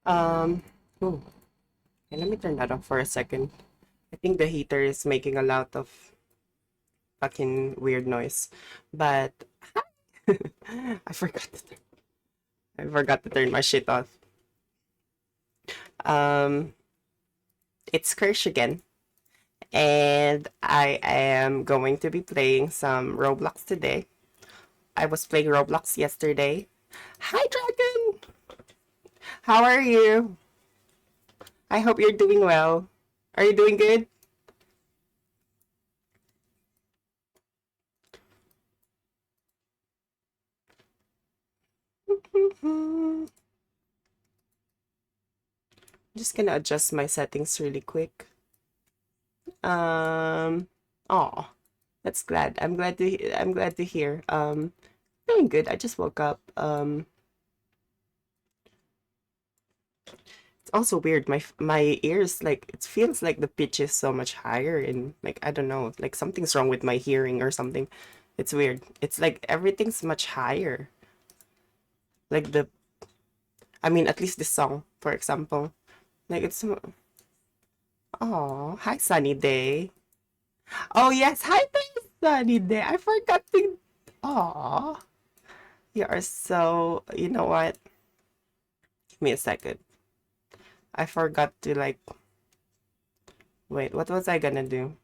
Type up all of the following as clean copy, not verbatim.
Um, oh, okay, let me turn that off for a second. I think the heater is making a lot of fucking weird noise. But I forgot to turn my shit off. Um, it's Kirsch again, and I am going to be playing some Roblox today. I was playing Roblox yesterday. Hi, Dragon! How are you? I hope you're doing well. Are you doing good? I'm just gonna adjust my settings really quick. Um, oh, that's glad. I'm glad to hear. Doing good. I just woke up. It's also weird. My ears, like, it feels like the pitch is so much higher, and like I don't know, like something's wrong with my hearing or something. It's weird. It's like everything's much higher. Like I mean, at least this song, for example. Like it's oh, hi Sunny Day. Oh yes, hi there, Sunny Day. I forgot to. Oh, you are so. You know what? Give me a second. I forgot to like. Wait, what was I gonna do?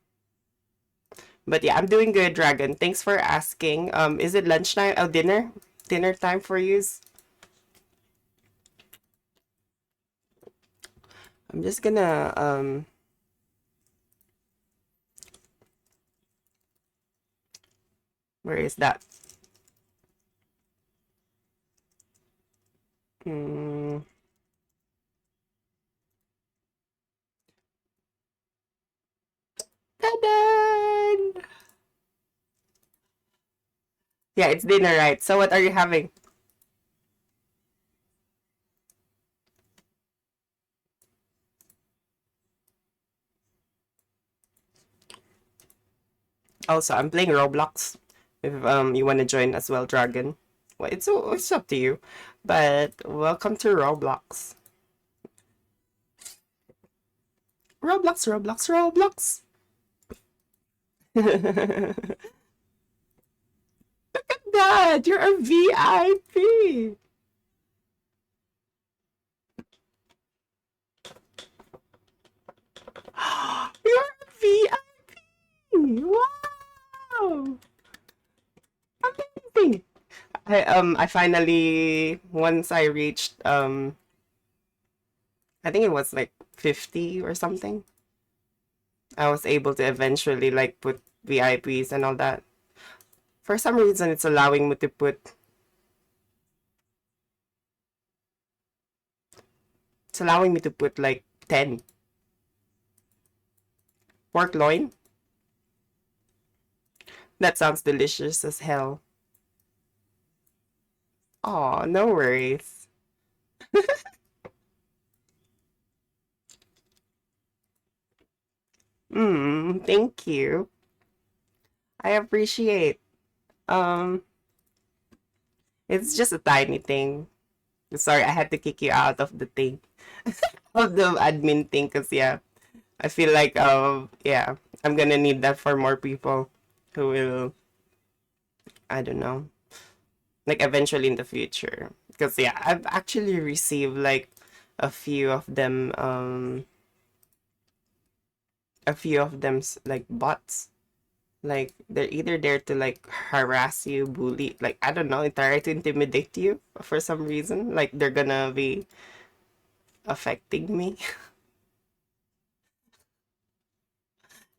But yeah, I'm doing good, Dragon. Thanks for asking. Is it lunchtime? Oh, dinner? Dinner time for you? I'm just gonna where is that? Hmm. Ta-da! Yeah, it's dinner, right? So what are you having? Also, I'm playing Roblox. If you want to join as well, Dragon. Well, it's up to you. But welcome to Roblox. Roblox, Roblox, Roblox. Dad, you're a VIP. You're a VIP. Wow. Amazing. I finally once I reached I think it was like 50 or something. I was able to eventually like put VIPs and all that. For some reason it's allowing me to put like 10 pork loin. That sounds delicious as hell. Oh, no worries. Thank you. I appreciate. Um, it's just a tiny thing. Sorry, I had to kick you out of the thing, of the admin thing, cause yeah, I feel like yeah, I'm gonna need that for more people who will, I don't know, like eventually in the future. Because yeah, I've actually received like a few of them, like bots. Like they're either there to like harass you, bully, like I don't know, try to intimidate you for some reason. Like they're gonna be affecting me.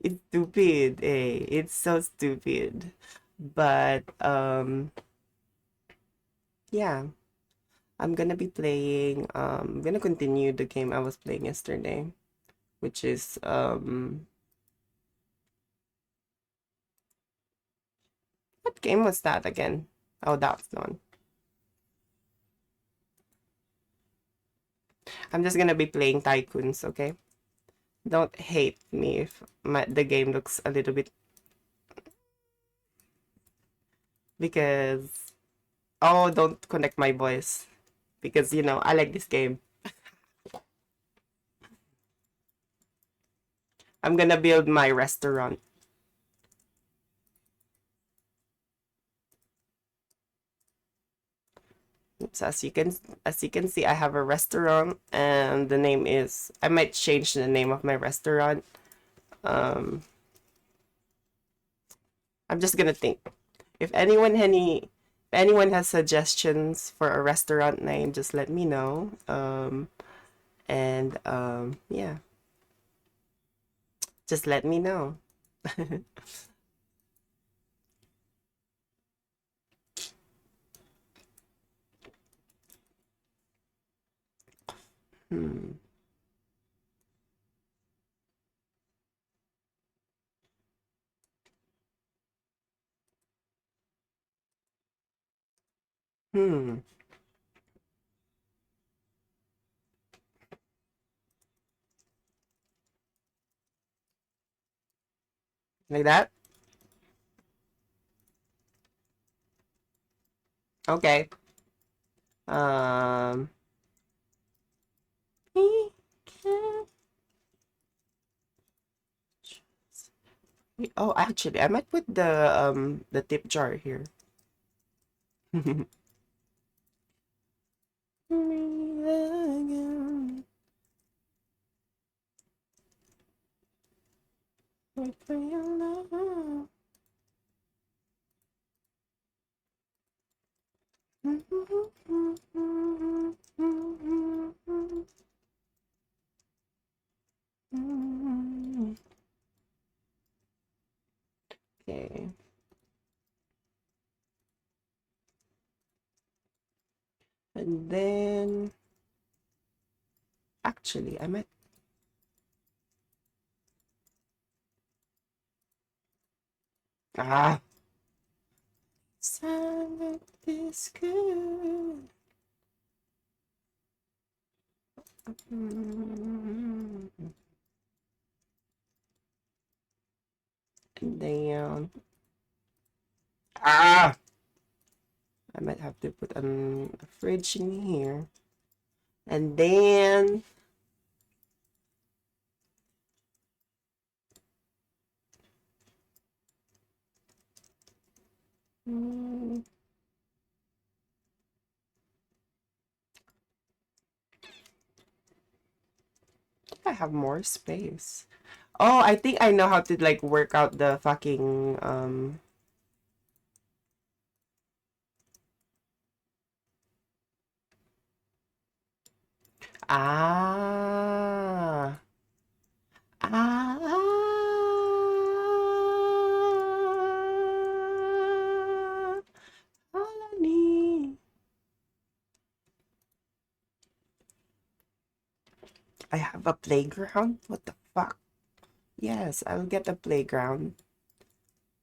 It's stupid, eh? It's so stupid. But yeah, I'm gonna be playing. I'm gonna continue the game I was playing yesterday, which is what game was that again? Oh, that's the one. I'm just gonna be playing Tycoons, okay? Don't hate me if the game looks a little bit because oh, don't connect my voice because you know I like this game. I'm gonna build my restaurant. So as you can see, I have a restaurant, and the name is, I might change the name of my restaurant. Um, I'm just gonna think. If anyone has suggestions for a restaurant name, just let me know. And yeah, just let me know. Hmm. Hmm. Like that? Okay. Um. Oh, actually, I might put the tip jar here. Wait for your love. Okay. And then actually I might ah sound this good. And then ah I might have to put a fridge in here. And then mm, I have more space. Oh, I think I know how to like work out the fucking ah ah Alani. I have a playground? What the fuck? Yes, I'll get a playground.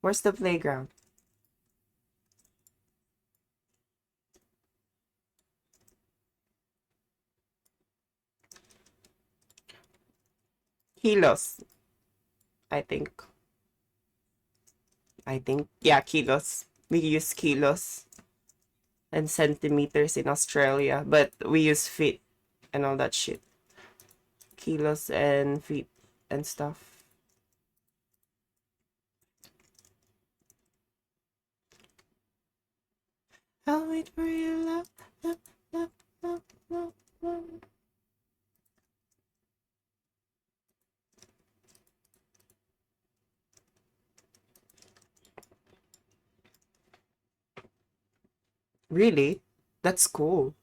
Where's the playground? Kilos, I think. Yeah, kilos. We use kilos and centimeters in Australia, but we use feet and all that shit. Kilos and feet and stuff. I'll wait for your love, love, love, love, love, love. Really? That's cool.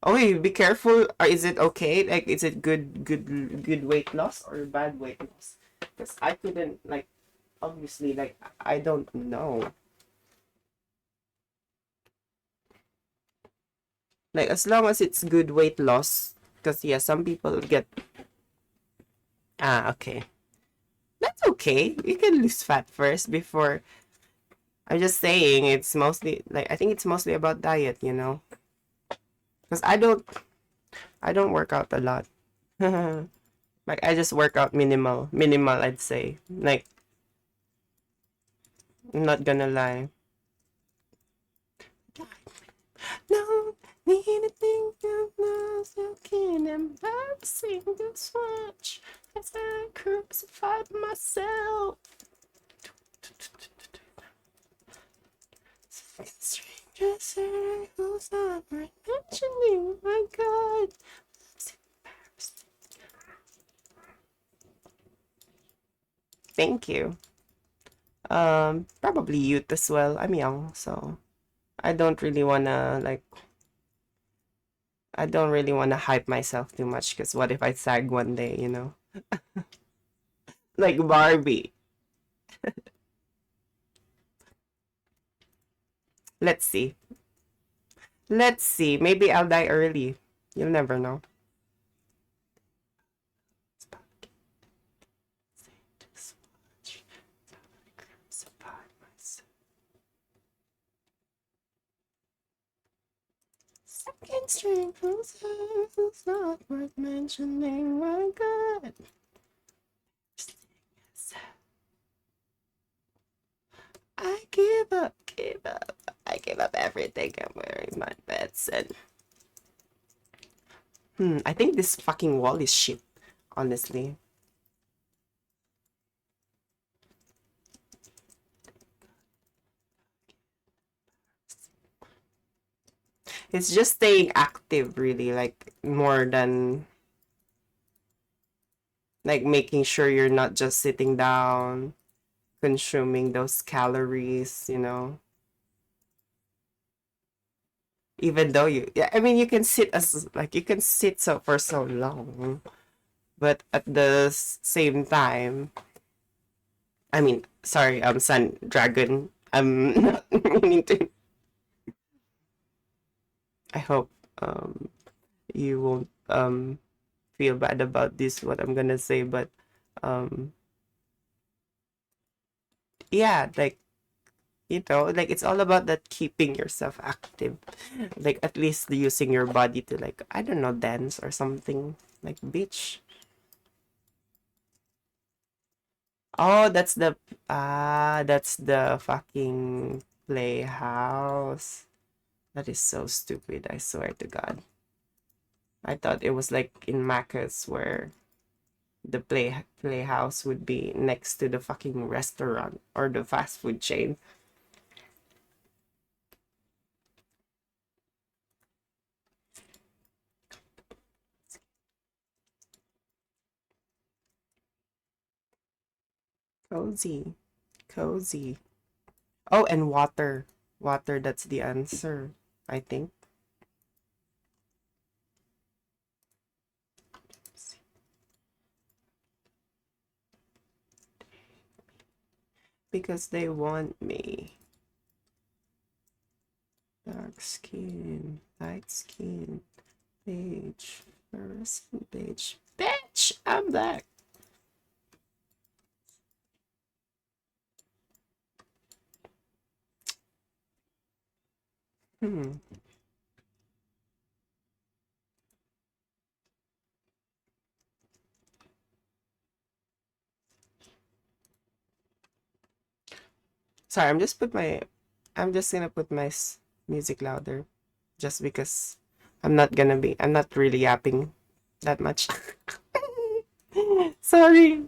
Oh, be careful. Is it okay? Like, is it good weight loss or bad weight loss? Because I couldn't, like, obviously, like, I don't know. Like, as long as it's good weight loss. Because, yeah, some people get, okay. That's okay. You can lose fat first before. I'm just saying it's mostly, like, I think it's mostly about diet, you know? Because I don't work out a lot. Like, I just work out minimal, I'd say. Like, I'm not gonna lie. No, Need to think of myself, can embarrassing this much as I crucified myself. Stranger circles on my mentioning, my God. Thank you. Probably youth as well. I'm young, so I don't really wanna like I don't really wanna hype myself too much because what if I sag one day, you know? Like Barbie. Let's see. Let's see. Maybe I'll die early. You'll never know. Second string who's not worth mentioning, my God. I give up, give up. I give up everything. I'm wearing my bets and I think this fucking wall is shit, honestly. It's just staying active, really, like more than like making sure you're not just sitting down, consuming those calories, you know. Even though yeah, I mean, you can sit as like you can sit so for so long, but at the same time, I mean, sorry, Sun Dragon, I'm not meaning to. I hope you won't feel bad about this what I'm gonna say, but um yeah, like you know, like it's all about that keeping yourself active, like at least using your body to like I don't know dance or something like beach. Oh, that's the fucking playhouse. That is so stupid, I swear to God. I thought it was like in Macca's where the playhouse would be next to the fucking restaurant or the fast food chain. Cozy. Cozy. Oh, and water. Water, that's the answer, I think. Because they want me. Dark skin, light skin, beige, fluorescent beige. Bitch, I'm black. Hmm. Sorry, I'm just gonna put my music louder, just because I'm not really yapping that much. Sorry.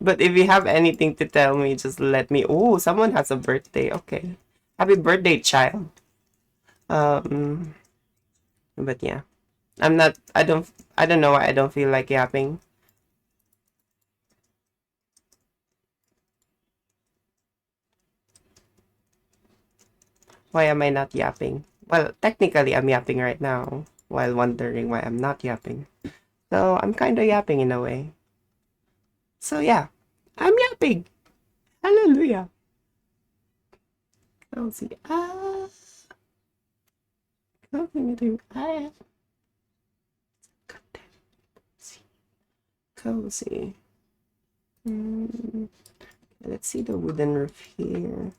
But if you have anything to tell me, just let me. Oh, someone has a birthday. Okay. Happy birthday, child. Um, but yeah. I don't know why I don't feel like yapping. Why am I not yapping? Well, technically I'm yapping right now while wondering why I'm not yapping. So I'm kind of yapping in a way. So yeah, I'm yapping. Hallelujah. Cozy. I cozy. Mm, let's see the wooden roof here.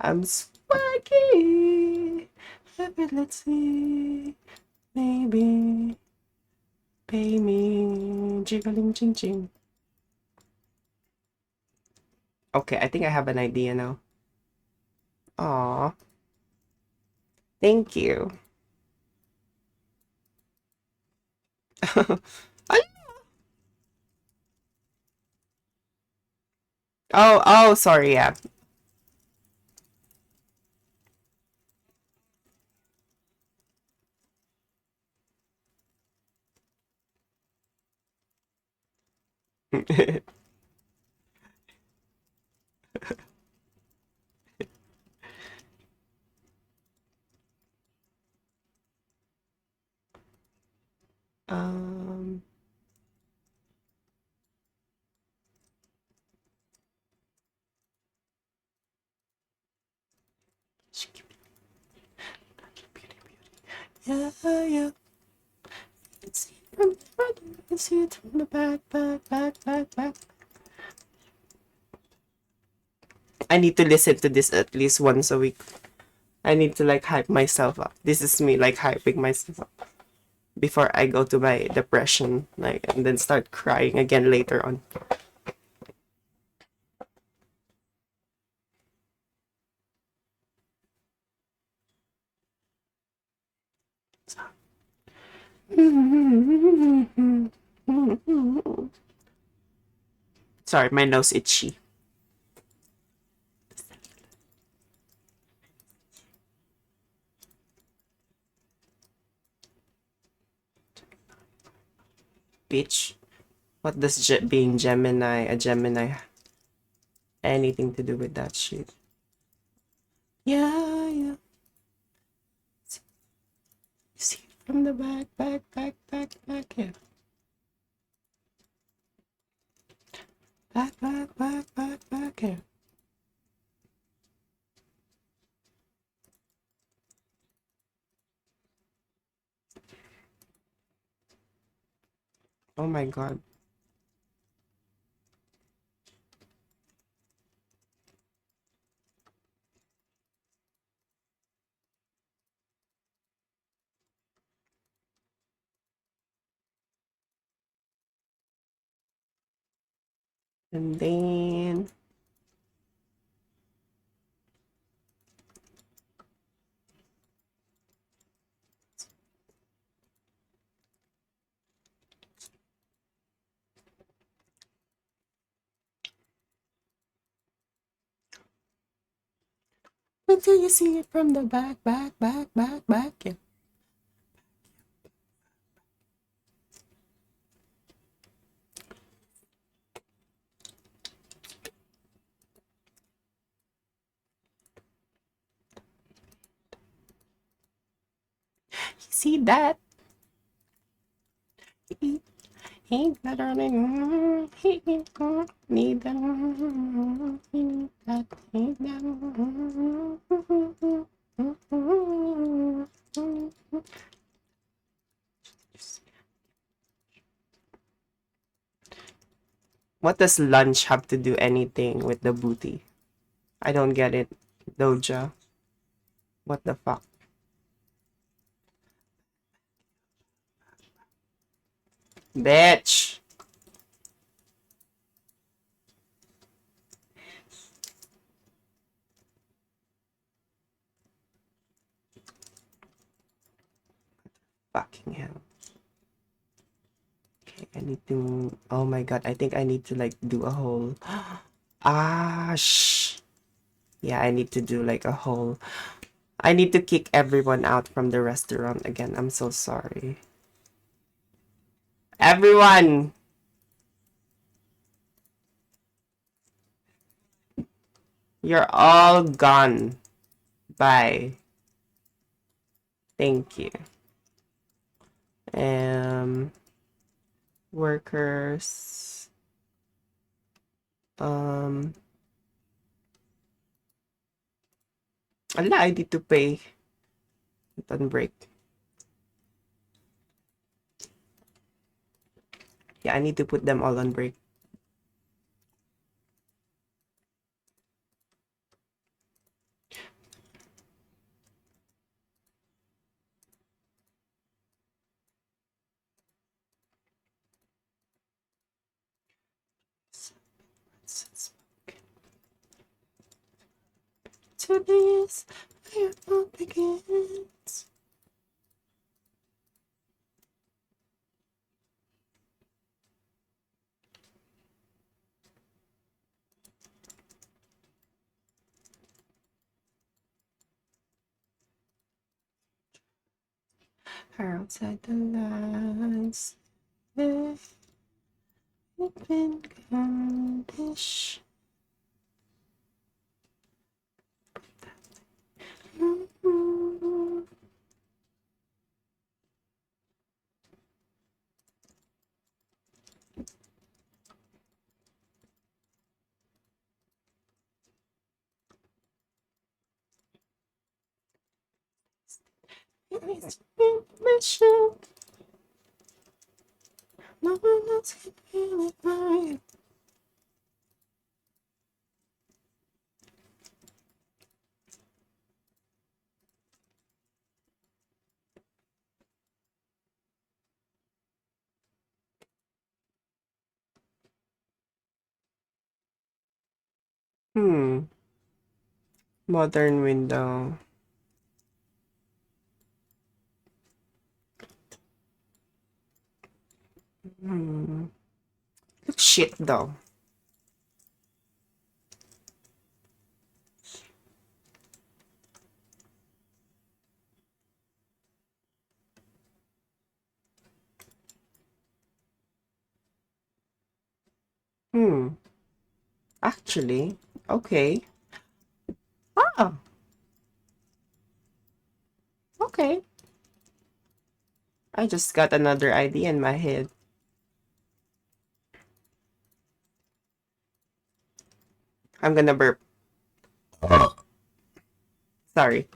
I'm swaggy. Let's see. Maybe pay me. Jiggling ching ching. Okay, I think I have an idea now. Aw, thank you. Ay- oh, sorry, yeah. Um, yeah, yeah. It's from the front, it's it from the back. I need to listen to this at least once a week. I need to like hype myself up. This is me like hyping myself up before I go to my depression, like, and then start crying again later on. Sorry, my nose itchy. Bitch. What does being a Gemini, anything to do with that shit? Yeah, yeah. See from the back, yeah. Back, yeah. Oh my god. And then until you see it from the back, yeah. You see that? Ain't that darling? He need that. Ain't that? Ain't that? What does lunch have to do anything with the booty? I don't get it. Doja. What the fuck? Bitch! Fucking hell. Okay, I need to. Oh my god, I think I need to like do a whole. Ah, shh. Yeah, I need to do like a whole. I need to kick everyone out from the restaurant again. I'm so sorry. Everyone! You're all gone. Bye. Thank you. Um, workers. Um, ala, I need to pay it on break. Yeah, I need to put them all on break. today is where it all begins. Outside the lines, they've been conditioned. It's mission. No one else can feel it right. Modern window. Looks shit though. Actually, okay. Ah, okay. I just got another idea in my head. I'm gonna burp. Sorry.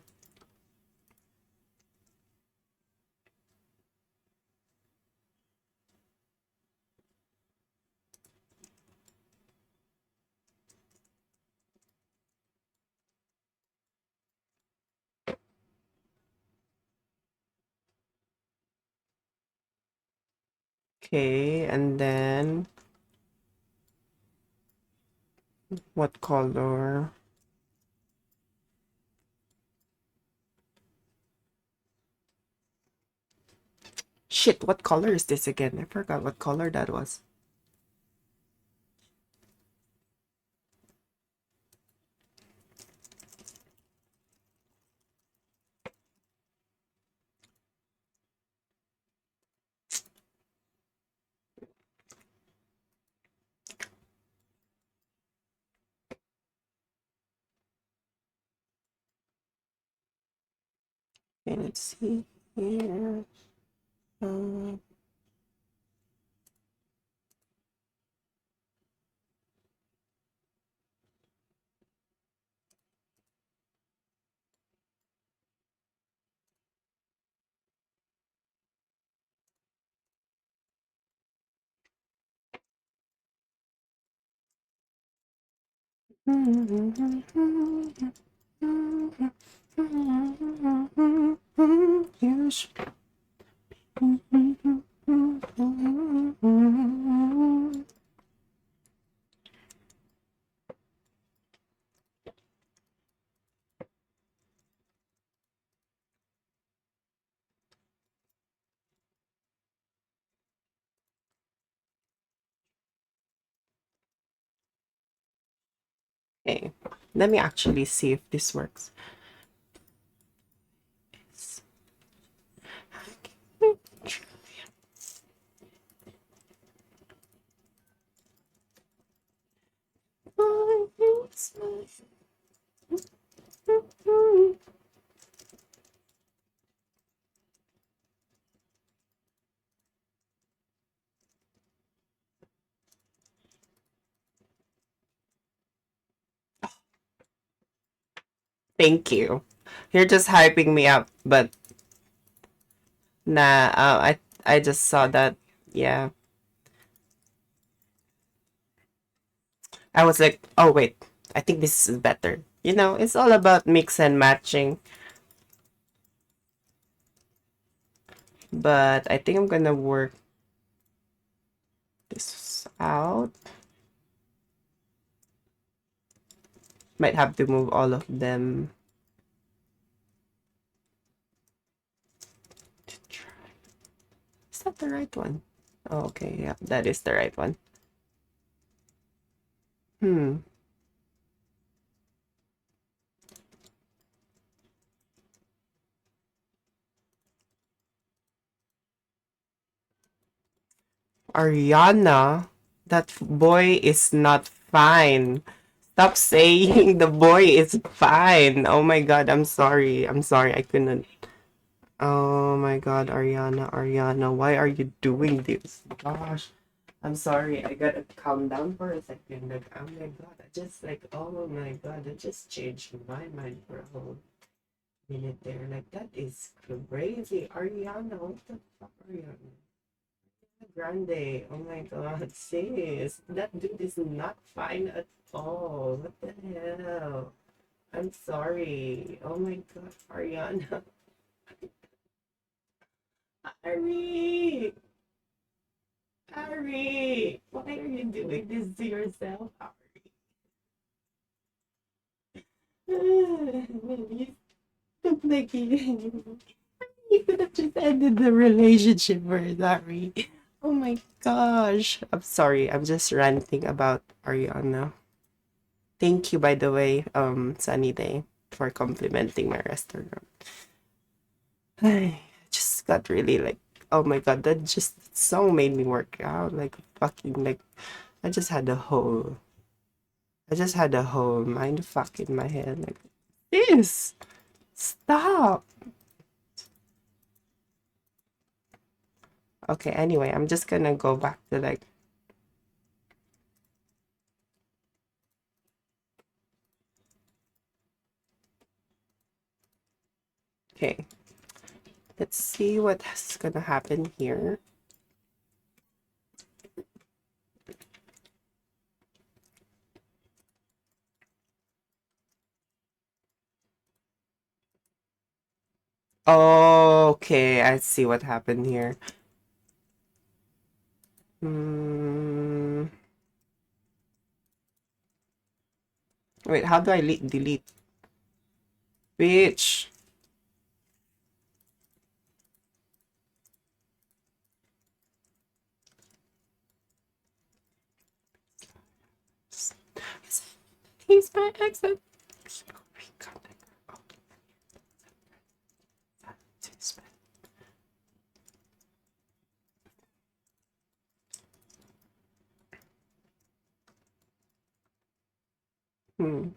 Okay, and then what color? Shit, what color is this again? I forgot what color that was. Okay, let's see here. Uh, you should- Okay, let me actually see if this works. Thank you. You're just hyping me up, but nah, I just saw that. Yeah. I was like, oh wait, I think this is better. You know, it's all about mix and matching. But I think I'm gonna work this out. Might have to move all of them. Is that the right one? Oh, okay, yeah, that is the right one. Hmm. Ariana, that boy is not fine. Stop saying the boy is fine. Oh my god, I'm sorry. I'm sorry, I couldn't. Oh my god, Ariana, Ariana, why are you doing this? Gosh, I'm sorry. I gotta calm down for a second. Like, oh my god, I just like, oh my god, I just changed my mind for a whole minute there. Like, that is crazy. Ariana, what the fuck, Ariana? Grande, oh my god, sis, that dude is not fine at all. What the hell? I'm sorry. Oh my god, Ariana. Ari! Ari! Why are you doing this to yourself, Ari? You look like you could have just ended the relationship first, Ari. Oh my gosh. I'm sorry, I'm just ranting about Ariana. Thank you, by the way, Sunny Day, for complimenting my restaurant. I just got really like, oh my god, that just song made me work out like fucking like I just had a whole mind fuck in my head like this. Stop. Okay, anyway, I'm just gonna go back to like okay. Let's see what's gonna happen here. Okay, I see what happened here. Hmm. Wait, how do I delete? Bitch. He's my ex. Hmm.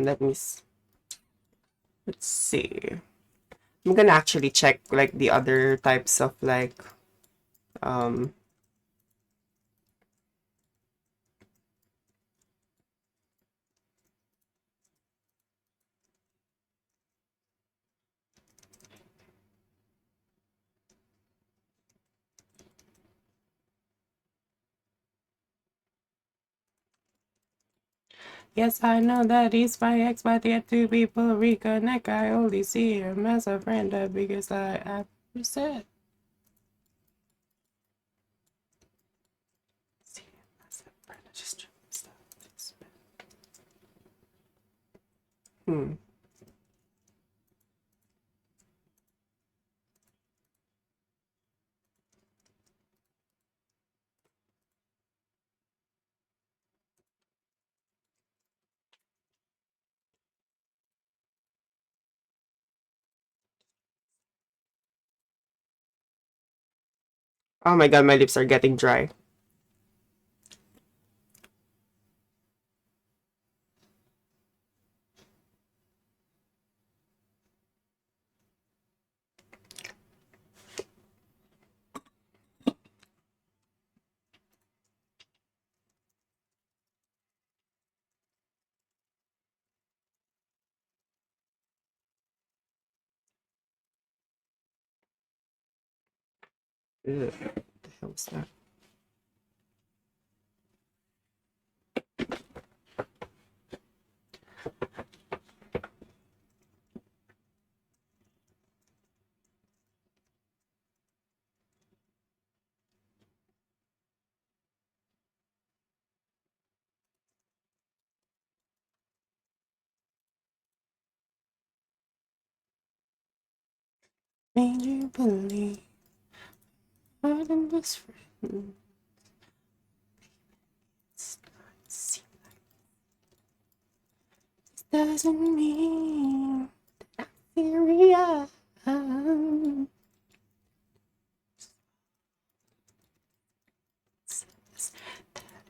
Let's see. I'm gonna actually check like the other types of like um yes, I know that he's my ex, but yet two people reconnect. I only see him as a friend because I upset. See him as a friend. Just stop this. Hmm. Oh my god, my lips are getting dry. Ugh, what the hell is that? Made you believe more than just friends. Starts doesn't mean serious. That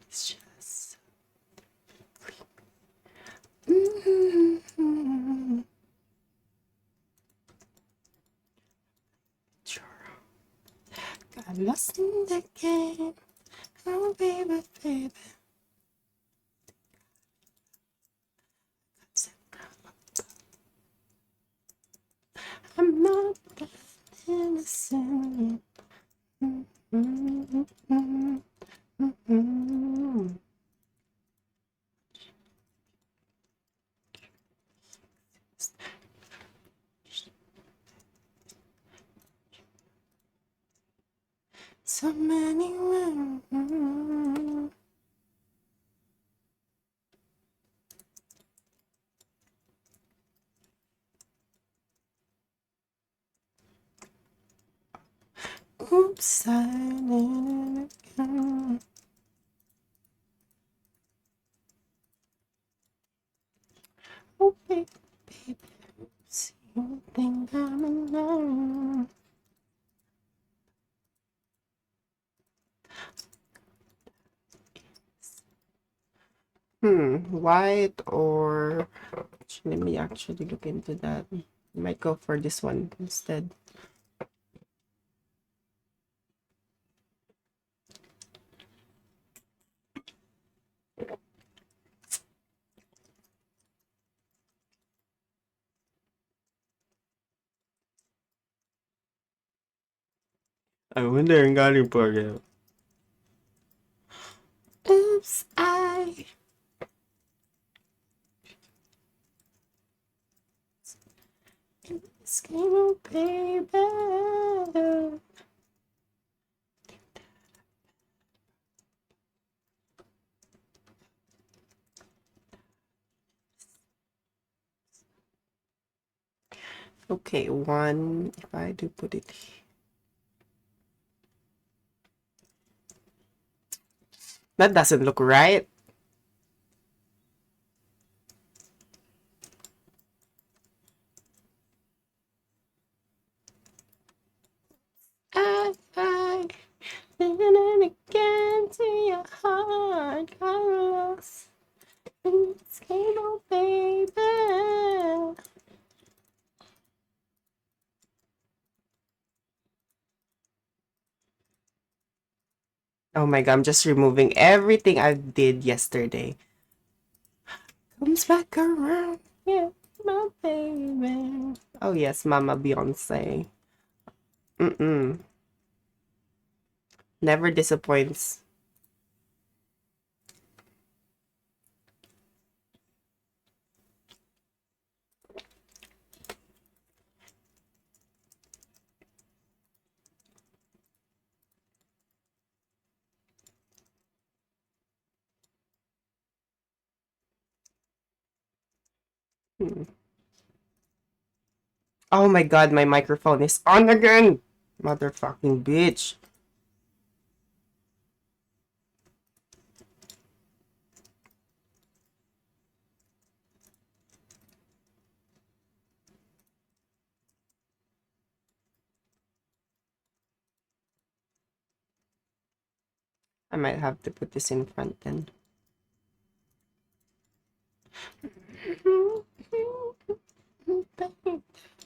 is just mm-hmm. Sure. Got lost in the game. Oh, baby, baby. I'm not that innocent. So many women. Oops, I did it again. Oh, baby, baby, oops, you think I'm alone. White or let me actually look into that. I might go for this one instead. I wonder ang galing po again. Oops, I scream, oh, baby. Okay, one. If I do put it here. That doesn't look right. I thinking again to your heart, Carlos. It's cable, baby. Oh my god, I'm just removing everything I did yesterday. Comes back around, yeah, my baby. Oh yes, Mama Beyonce. Mm-mm. Never disappoints. Hmm. Oh my god, my microphone is on again! Motherfucking bitch. I might have to put this in front then.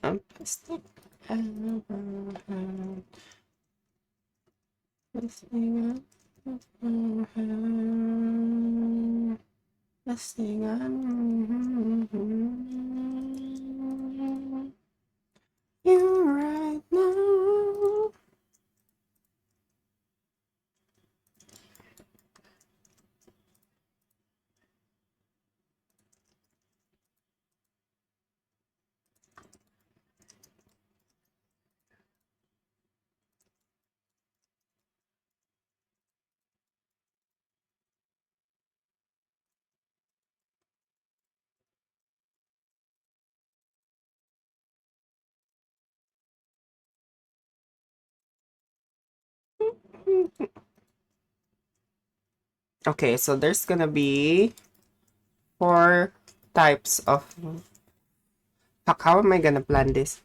I'm plastic. You right now. Okay, so there's gonna be 4 types of... Fuck, how am I gonna plan this?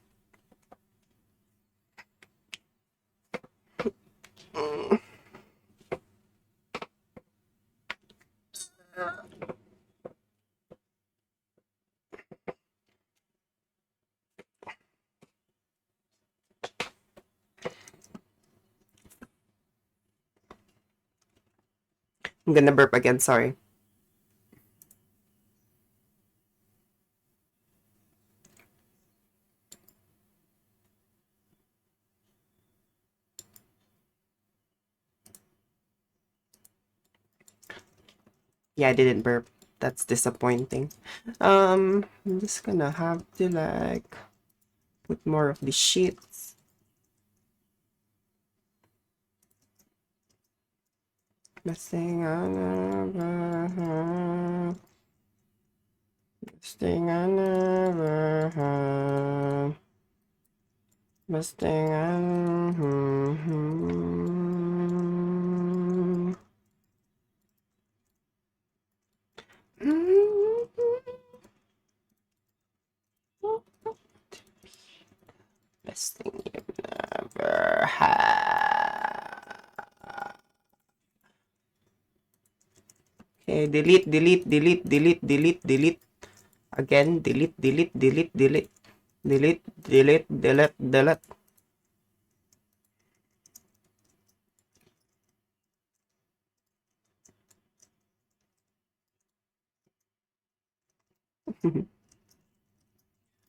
I'm gonna burp again, sorry. Yeah, I didn't burp. That's disappointing. I'm just gonna have to like put more of the sheets. Best thing I never had. Best thing I never had. Best thing I Best thing you've never had. Okay, delete. Again, delete. Delete.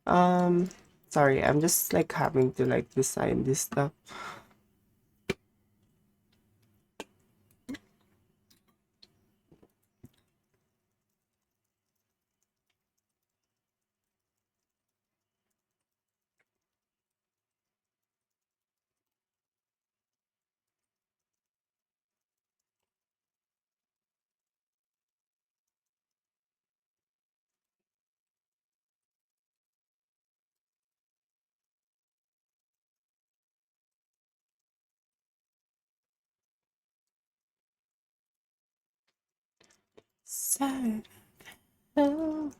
Um, Sorry, I'm just like having to like design this stuff. So, oh.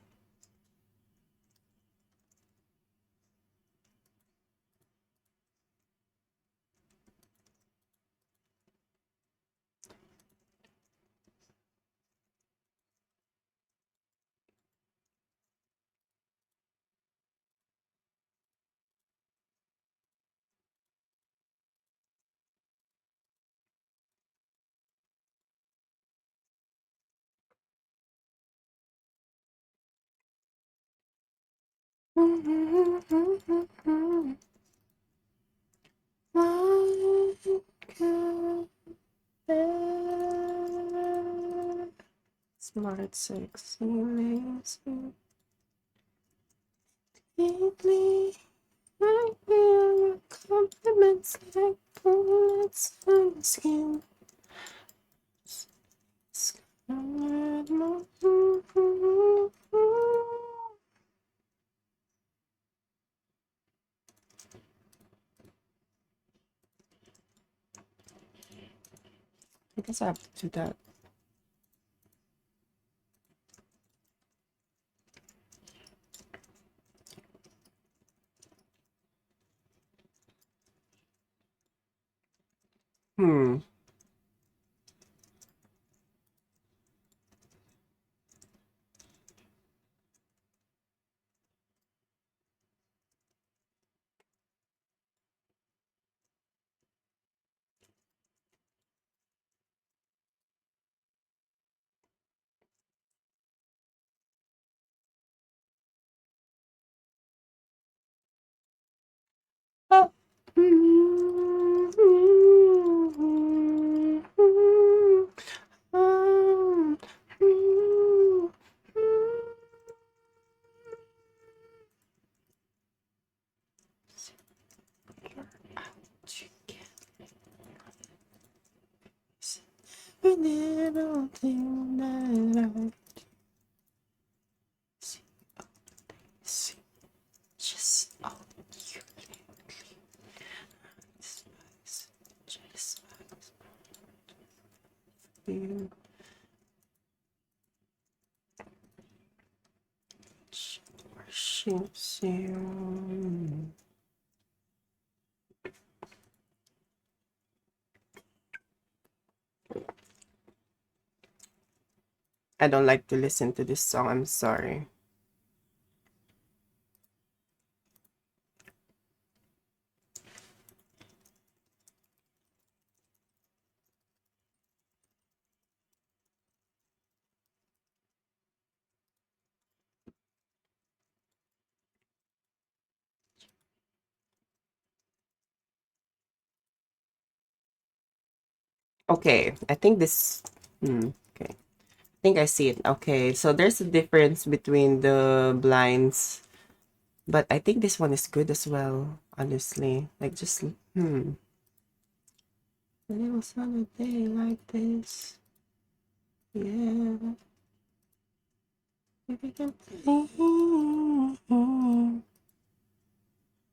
Smart, sexy, lazy, deeply. I feel compliments like bullets on the skin. I guess I have to do that. Hmm. Oh. Every little thing that I see, just all you just you. worships you. I don't like to listen to this song. I'm sorry. Okay, I think this. Okay, I think I see it. Okay, so there's a difference between the blinds, but I think this one is good as well. Honestly, like just When it was on a day like this, yeah. If you can believe,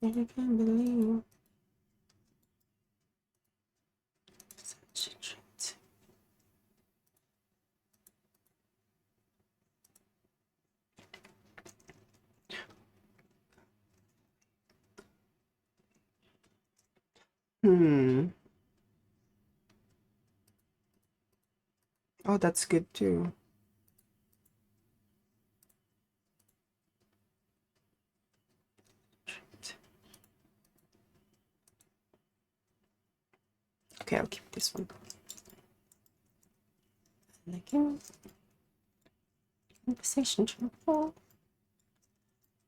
if you can believe, such a treat. Hmm. Oh, that's good too. Okay, I'll keep this one. Like conversation trouble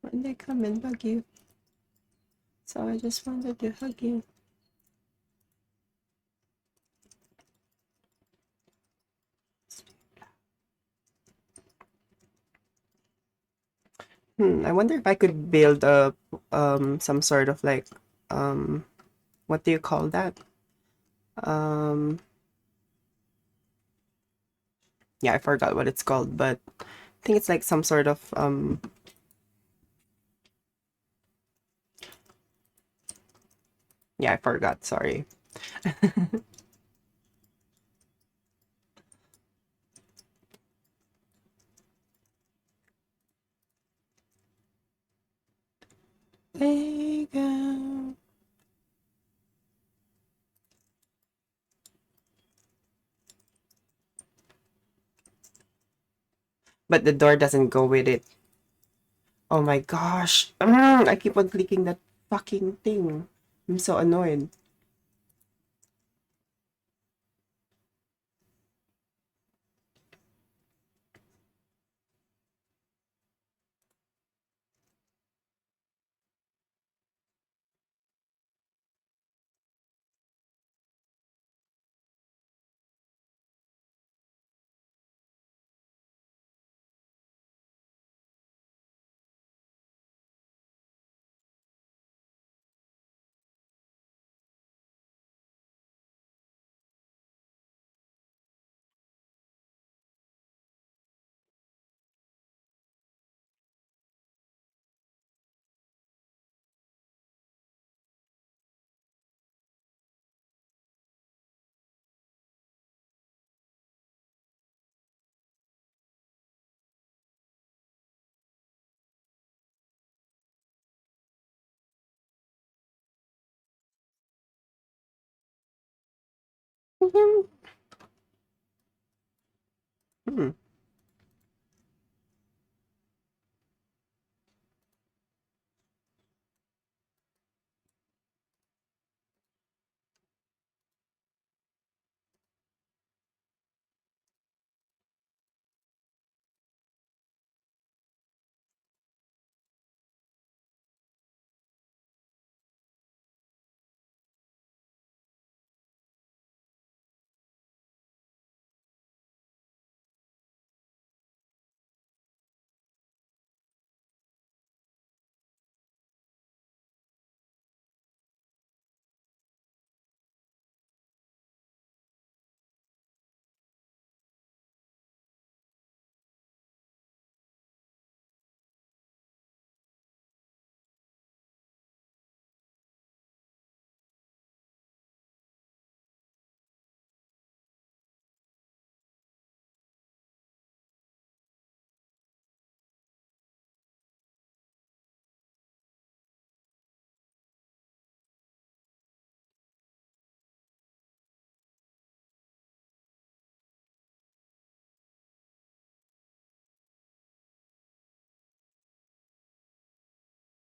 when they come and bug you. So I just wanted to hug you. I wonder if I could build a some sort of like what do you call that? Um yeah, I forgot what it's called, but I think it's like some sort of yeah, I forgot, sorry. Vega. But the door doesn't go with it. Oh my gosh. I keep on clicking that fucking thing. I'm so annoyed. Hmm.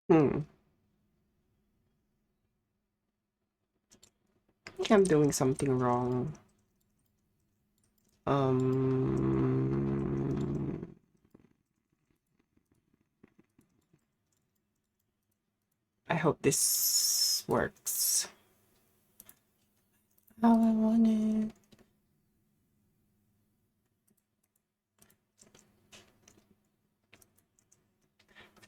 Hmm. I think I'm doing something wrong. Um, I hope this works. How I want it.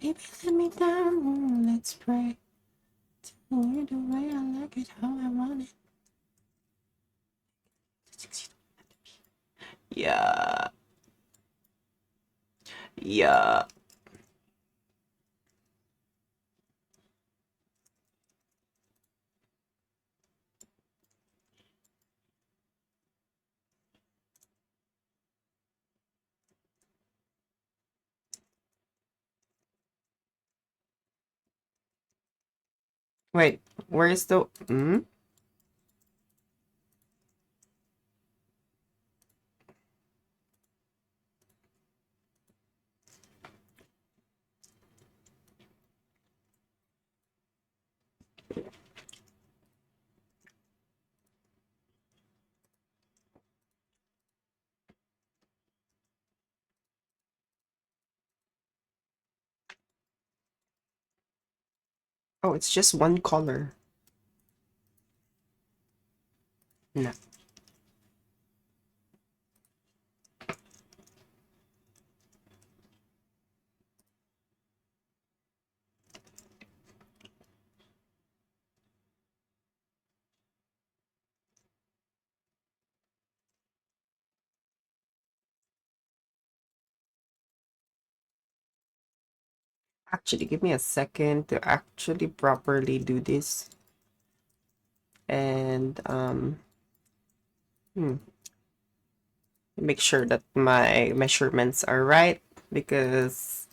Baby, let me down. Let's pray. Tell me the way I like it, how I want it. Yeah. Yeah. Wait, where's the... Hmm? Oh, it's just one color. No. Actually, give me a second to actually properly do this. And, make sure that my measurements are right because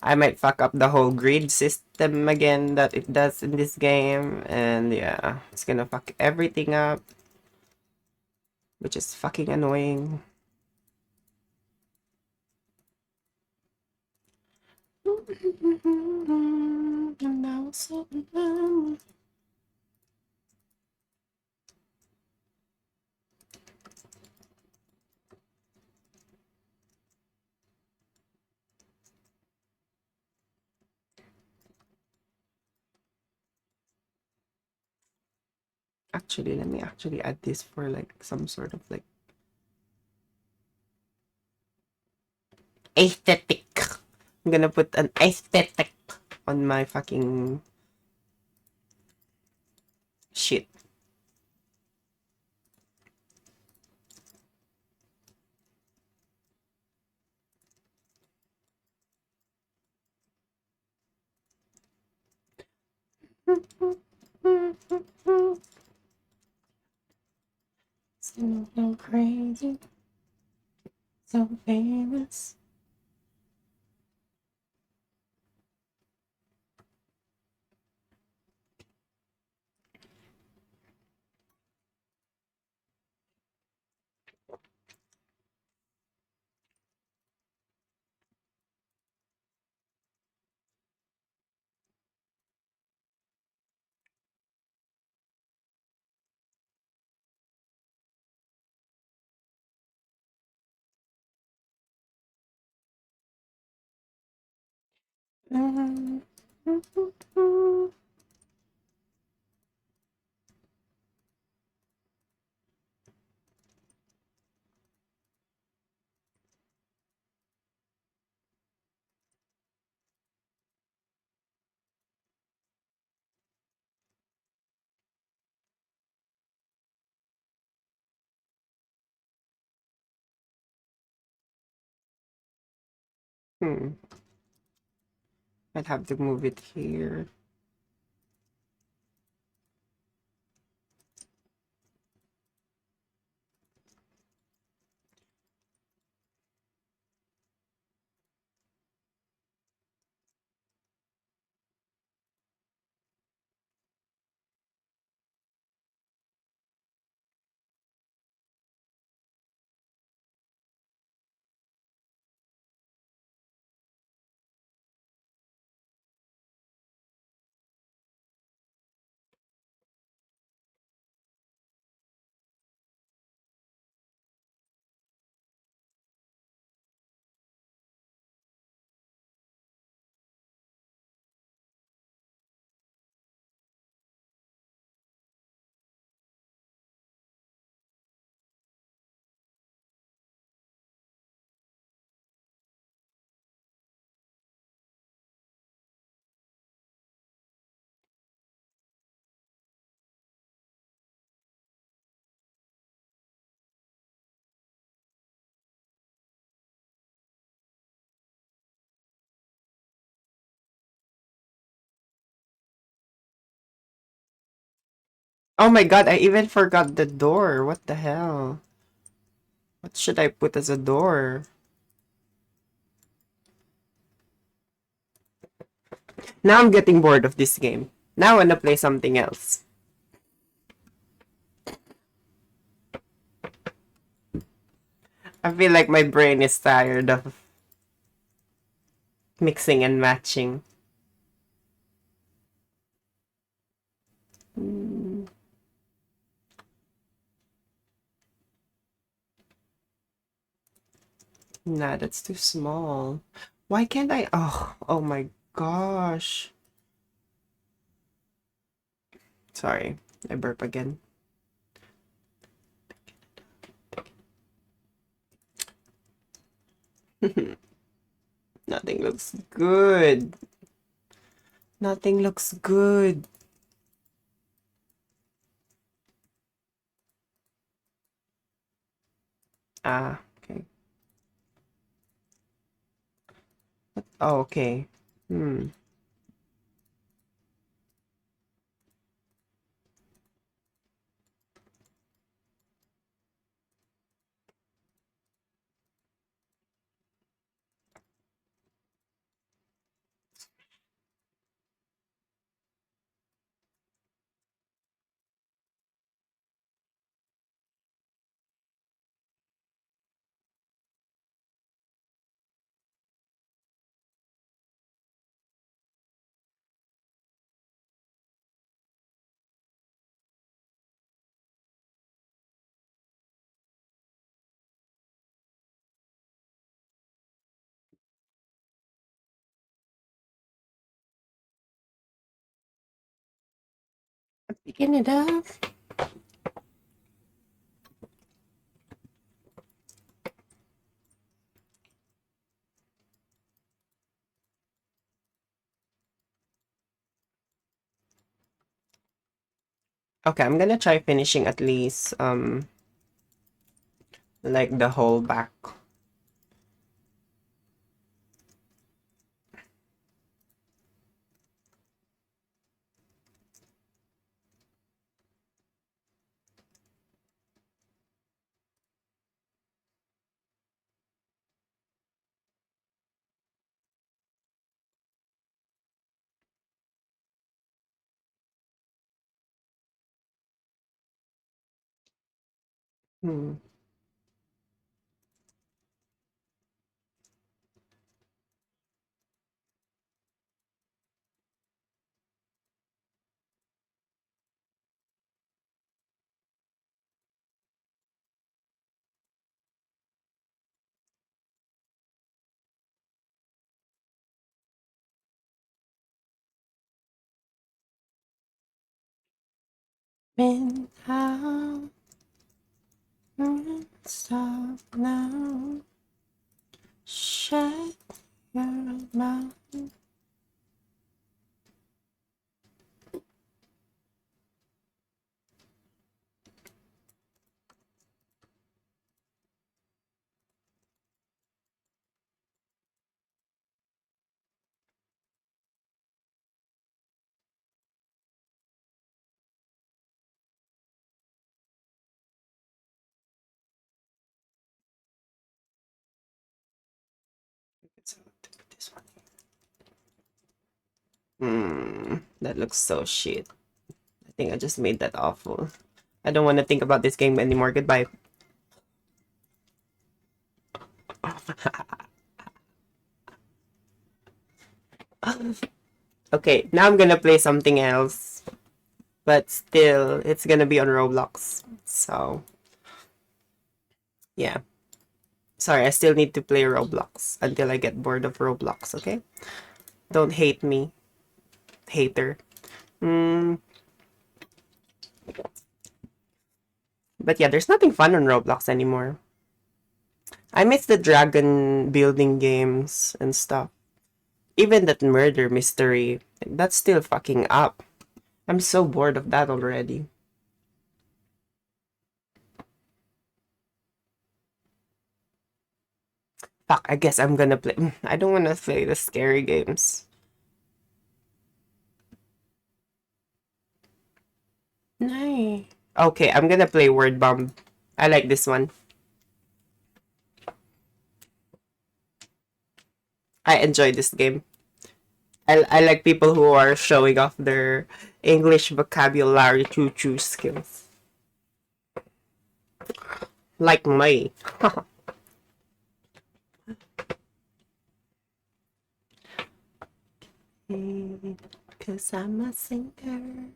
I might fuck up the whole grid system again that it does in this game. And yeah, it's gonna fuck everything up, which is fucking annoying. And now it's all done. Actually, let me actually add this for like some sort of like aesthetic. I'm gonna put an aesthetic on my fucking shit. So crazy, so famous. Hmm. I'd have to move it here. Oh my god, I even forgot the door. What the hell? What should I put as a door? Now I'm getting bored of this game. Now I wanna play something else. I feel like my brain is tired of mixing and matching. Mm, nah, that's too small. Why can't I? Oh my gosh. Sorry, I burp again. Nothing looks good. Nothing looks good. Ah, okay. Oh, okay. Hmm. Picking it up. Okay, I'm gonna try finishing at least like the whole back. Hmm. Been out, stop now. Shut your mouth. So, to put this one. That looks so shit. I think I just made that awful. I don't want to think about this game anymore. Goodbye. Okay, now I'm gonna play something else. But still, it's gonna be on Roblox. So, yeah. Sorry, I still need to play Roblox until I get bored of Roblox, okay? Don't hate me, hater. Mm, but yeah, there's nothing fun on Roblox anymore. I miss the dragon building games and stuff. Even that murder mystery, that's still fucking up. I'm so bored of that already. Fuck, I guess I'm gonna play. I don't wanna play the scary games. Nice. Okay, I'm gonna play Word Bomb. I like this one. I enjoy this game. I like people who are showing off their English vocabulary choo skills. Like me. Cause I'm a singer.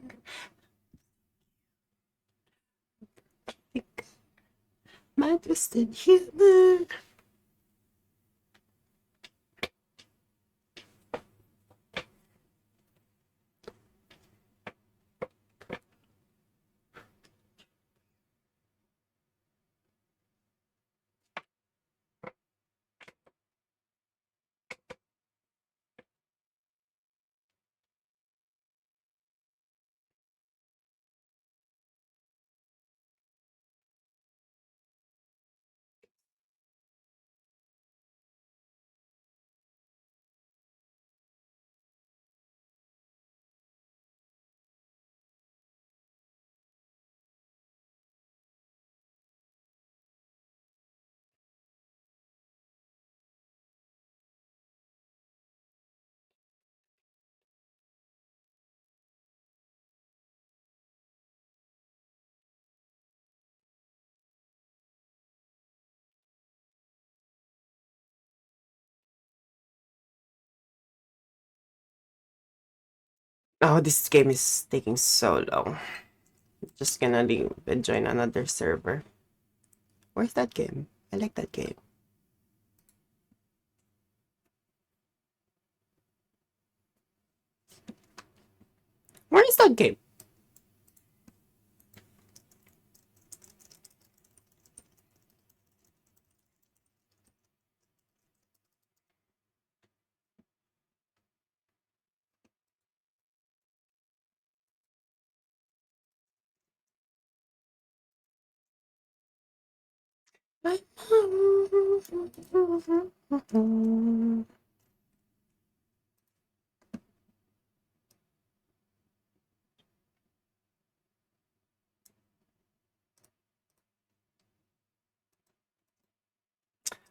My twisted humor. Oh, this game is taking so long. Just gonna leave and join another server. Where's that game? I like that game. Where is that game?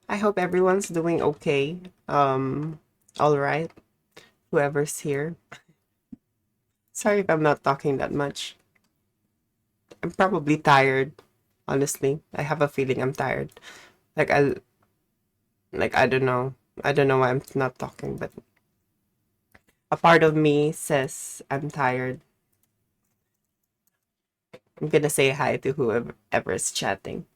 I hope everyone's doing okay. All right. Whoever's here. Sorry if I'm not talking that much. I'm probably tired. Honestly, I have a feeling I'm tired. Like I don't know. I don't know why I'm not talking, but a part of me says I'm tired. I'm gonna say hi to whoever is chatting.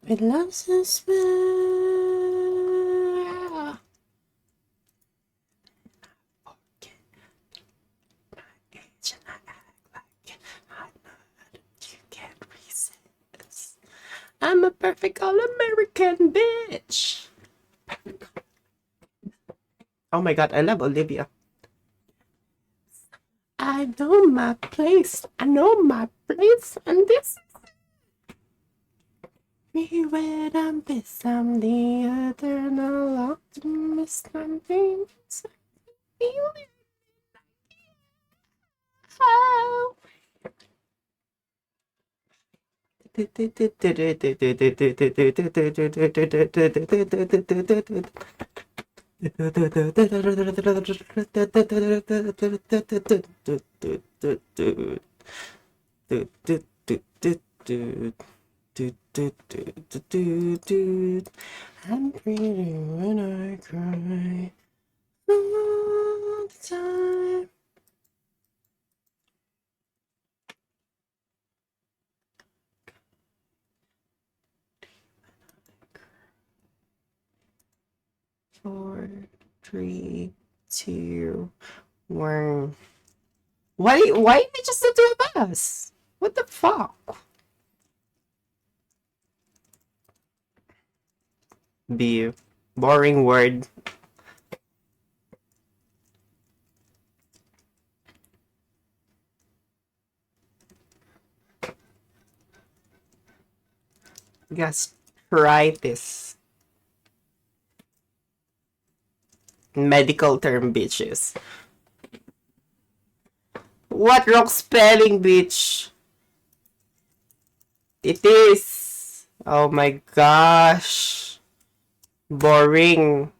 With love's a spell. You can't resist. I'm a perfect all-American bitch. Oh my god, I love Olivia. I know my place. I know my place. And this is me when I'm pissed. I'm the eternal optimist. I'm being feeling how. I'm pretty when I cry all the time. Four, three, two, one. Why did just the two of us? What the fuck? Be boring word. Gastritis. Medical term, bitches. What wrong spelling, bitch? It is. Oh my gosh. Boring.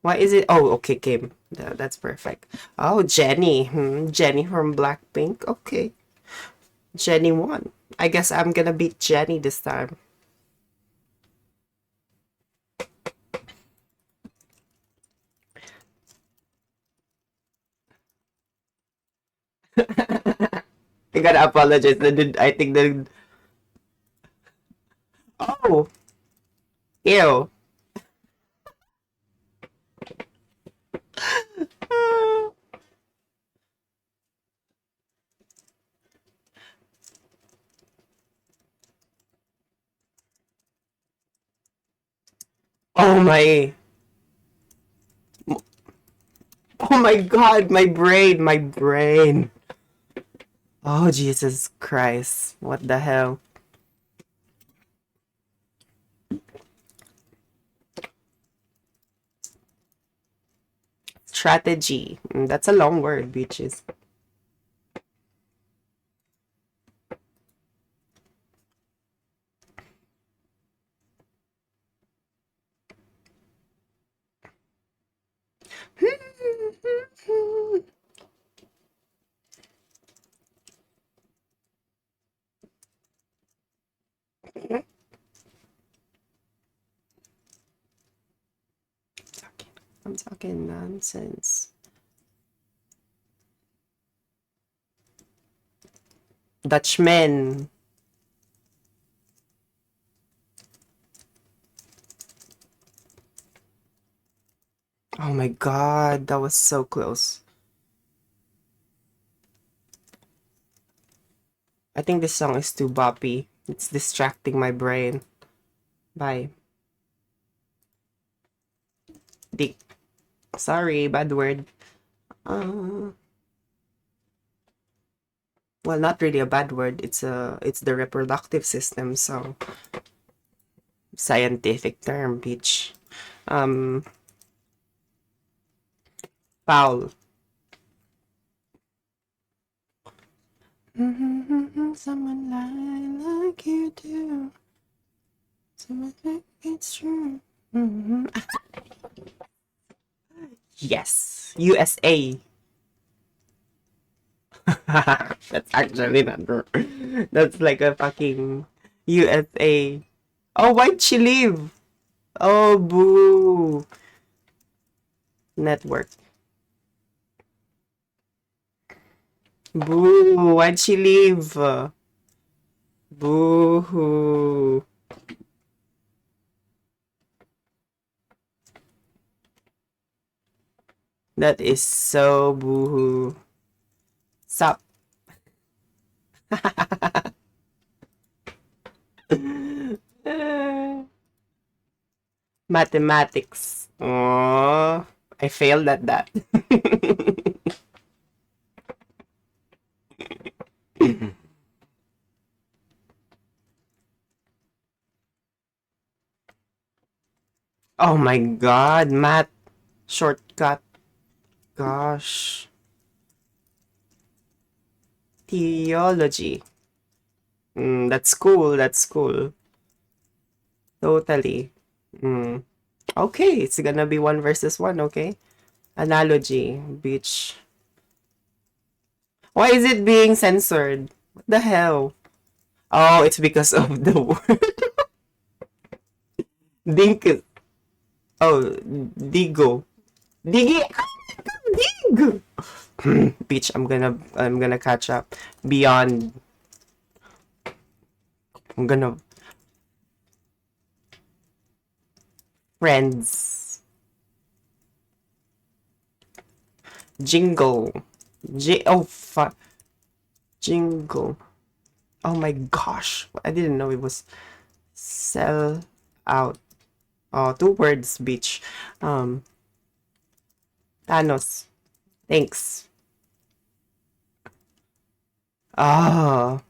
Why is it? Oh, okay, Kim. That's perfect. Oh, Jenny. Jenny from Blackpink. Okay. Jenny won. I guess I'm gonna beat Jenny this time. I gotta apologize. I think the. Oh, ew. Oh my. Oh my god, my brain, my brain. Oh, Jesus Christ. What the hell? Strategy. That's a long word, bitches. I'm talking nonsense. Dutchman. Oh my god, that was so close. I think this song is too boppy. It's distracting my brain. Bye. Dick. Sorry, bad word. Uh, well, not really a bad word. It's the reproductive system, so scientific term, bitch. Um, foul. Someone like you do. Someone think it's true. Yes, USA. That's actually not true. That's like a fucking USA. Oh, why'd she leave? Oh, boo. Network. Boo. Why'd she leave? Boo hoo. That is so boo hoo. Sup? Mathematics. Oh, I failed at that. Oh my god, math shortcut. Gosh. Theology. That's cool. That's cool. Totally. Mm. Okay, it's gonna be one versus one, okay? Analogy, bitch. Why is it being censored? What the hell? Oh, it's because of the word. Dink. Oh, digo. Digi. Dig. Bitch, I'm gonna catch up. Beyond. I'm gonna friends. Jingle. Oh fuck. Jingle. Oh my gosh. I didn't know it was sell out. Oh, two words, bitch. Thanos. Thanks. Ah,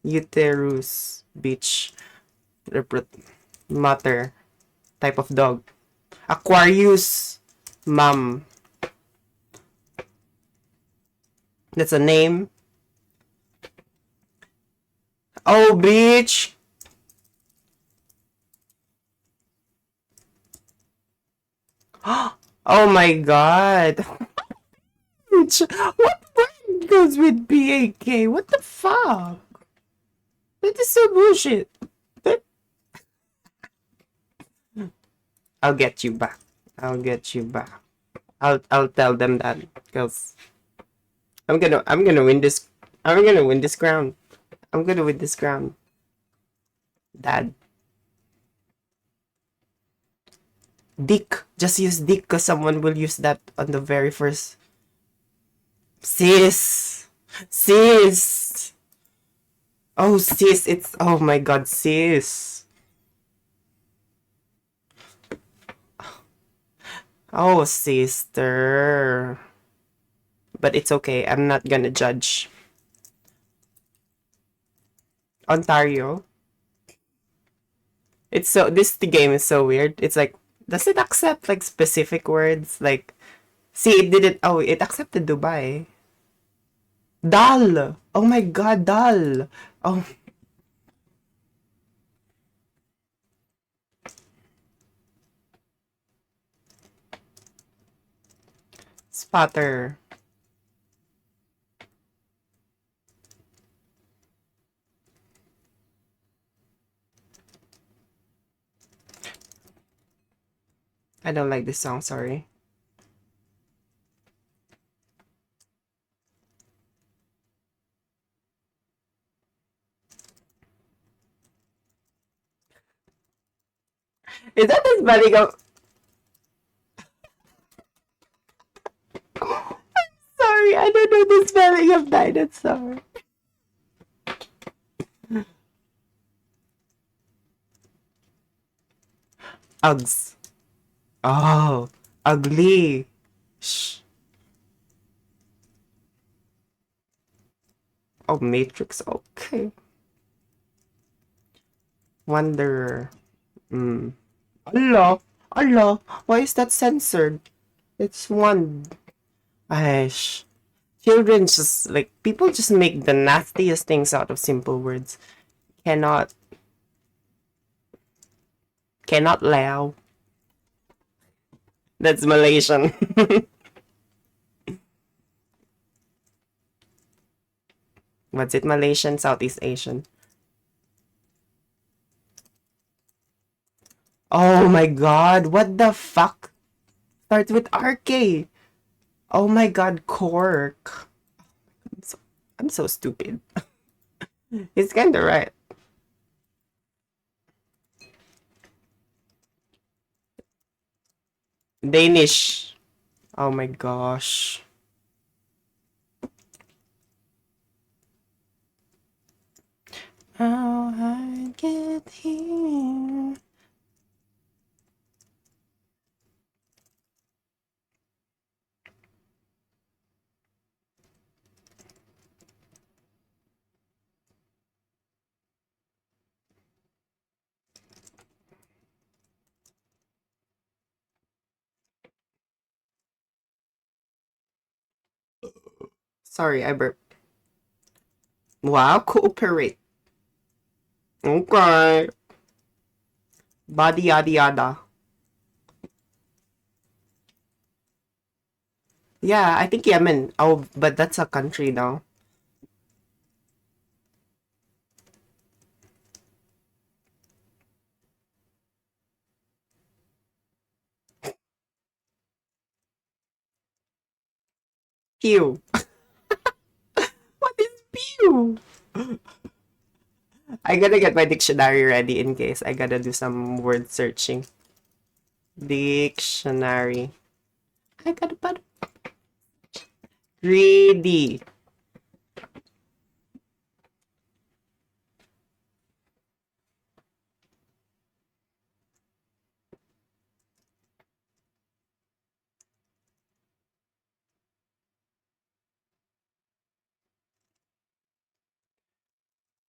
uterus, beach, repro- mater, type of dog. Aquarius, mum. That's a name. Oh, beach. Oh my god. Beach. What word goes with BAK? What the fuck? That is so bullshit. That- I'll get you back. I'll get you back. I'll tell them that because I'm gonna win this. I'm gonna win this ground. I'm gonna win this ground. Dad. Dick. Just use dick because someone will use that on the very first. Sis. Sis. Oh, sis. It's. Oh my god, sis. Oh, sister. But it's okay. I'm not gonna judge. Ontario. It's so. This the game is so weird. It's like. Does it accept like specific words? Like. See, it didn't. Oh, it accepted Dubai. Dal. Oh my god, dal. Oh, spatter. I don't like this song, sorry. Is that the spelling of... Sorry, I don't know the spelling of dinosaur. Uggs. Oh, ugly. Shh. Oh, Matrix. Okay. Wanderer. Hmm. Allah. Allah. Why is that censored? It's one. Aish. Children just, like, people just make the nastiest things out of simple words. Cannot. Cannot allow. That's Malaysian. What's it? Malaysian, Southeast Asian. Oh my god, what the fuck? Starts with RK. Oh my god, Cork. I'm so, I'm so stupid. He's kinda right. Danish. Oh my gosh. How I get here. Sorry, I burped. Wow, cooperate. Okay. Body yada yada. Yeah, I think Yemen. Oh, but that's a country now. Pew. What is pew? I gotta get my dictionary ready in case I gotta do some word searching. Dictionary. I gotta put greedy.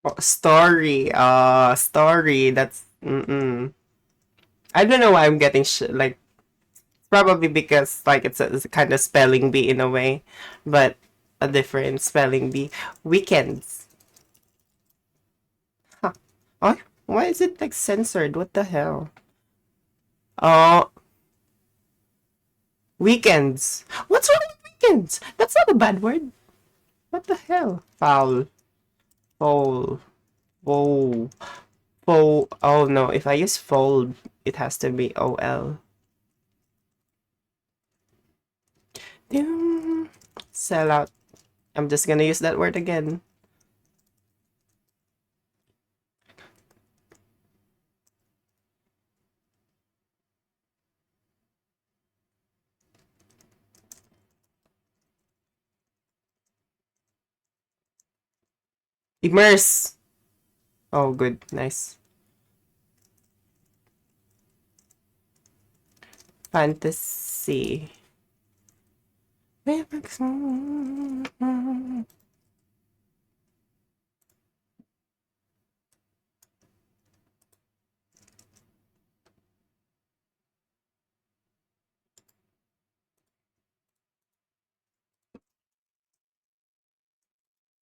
Oh, story. Story. That's. Mm-mm. I don't know why I'm getting like probably because like it's a kind of spelling bee in a way, but a different spelling bee. Weekends. Huh. Oh, why is it like censored? What the hell? Oh, weekends. What's wrong with weekends? That's not a bad word. What the hell? Foul. Foul. Whoa. Fold. Oh no, if I use fold, it has to be OL. Sell out. I'm just gonna use that word again. Immerse. Oh, good. Nice. Fantasy.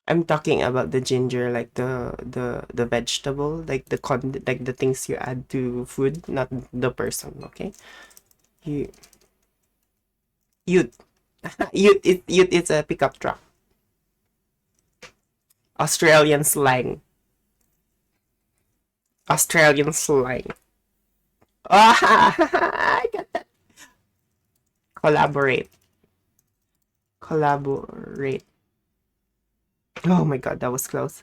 I'm talking about the ginger, like the vegetable, like like the things you add to food, not the person. Okay, you you it's a pickup truck. Australian slang. Australian slang. Ah, I got that. Collaborate. Collaborate. Oh my god, that was close.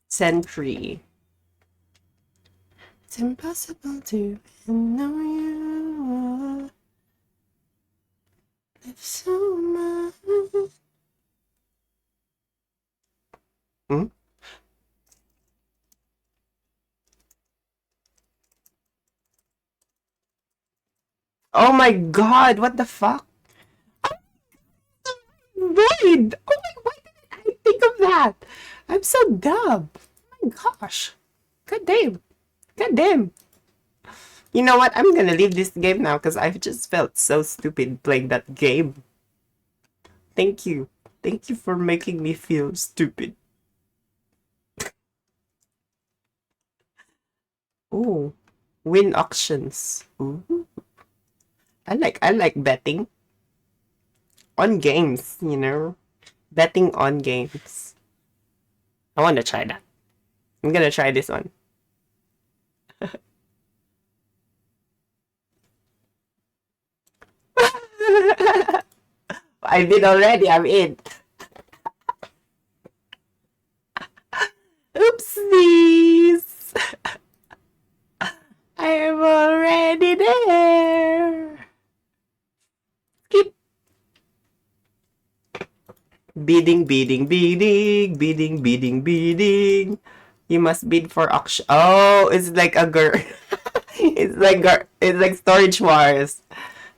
Century. It's impossible to know you live so much. Hmm? Oh my god, what the fuck? Void! Oh my, why didn't I think of that? I'm so dumb. Oh my gosh. God damn. God damn. You know what? I'm gonna leave this game now because I've just felt so stupid playing that game. Thank you. Thank you for making me feel stupid. Ooh. Win auctions. Ooh. I like betting on games, you know? Betting on games. I wanna try that. I'm gonna try this one. I did already, I'm in. Oopsies! I am already there. Skip. Bidding, bidding, bidding, bidding, bidding, bidding. You must bid for auction. Oh, it's like a girl. It's like Storage Wars.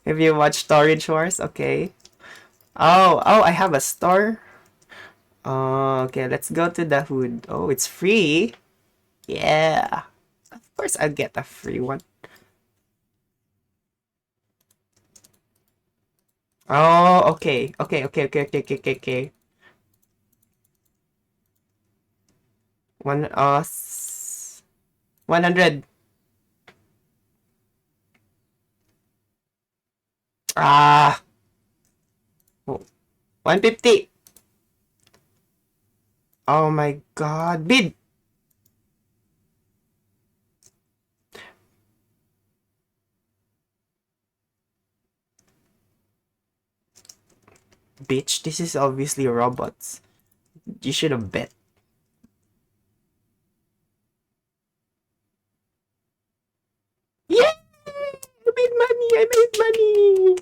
Have you watched Storage Wars? Okay. Oh, I have a store. Oh, okay. Let's go to the hood. Oh, it's free. Yeah. Of course, I'll get a free one. Oh, okay. Okay, okay, okay, okay, okay, okay, okay. One, 100. Ah, 150. Oh my god. Bid. Bitch, this is obviously robots. You should have bet. Yay! I made money. I made money.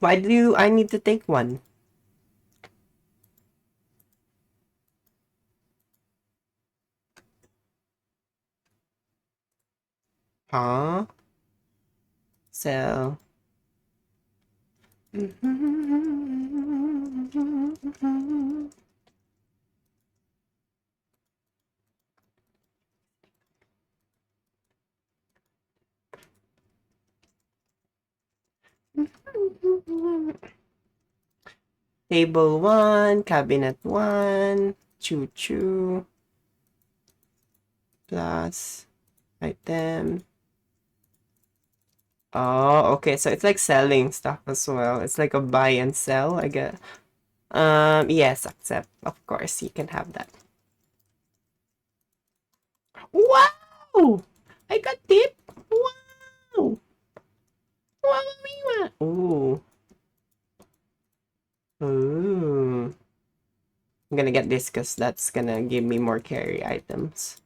Why do I need to take one? Huh? So. Table 1, cabinet 1, choo choo, plus item. Oh, okay. So it's like selling stuff as well. It's like a buy and sell, I guess. Yes, accept. Of course, you can have that. Wow! I got tip. Wow! Wow! Ooh. Ooh. I'm gonna get this because that's gonna give me more carry items.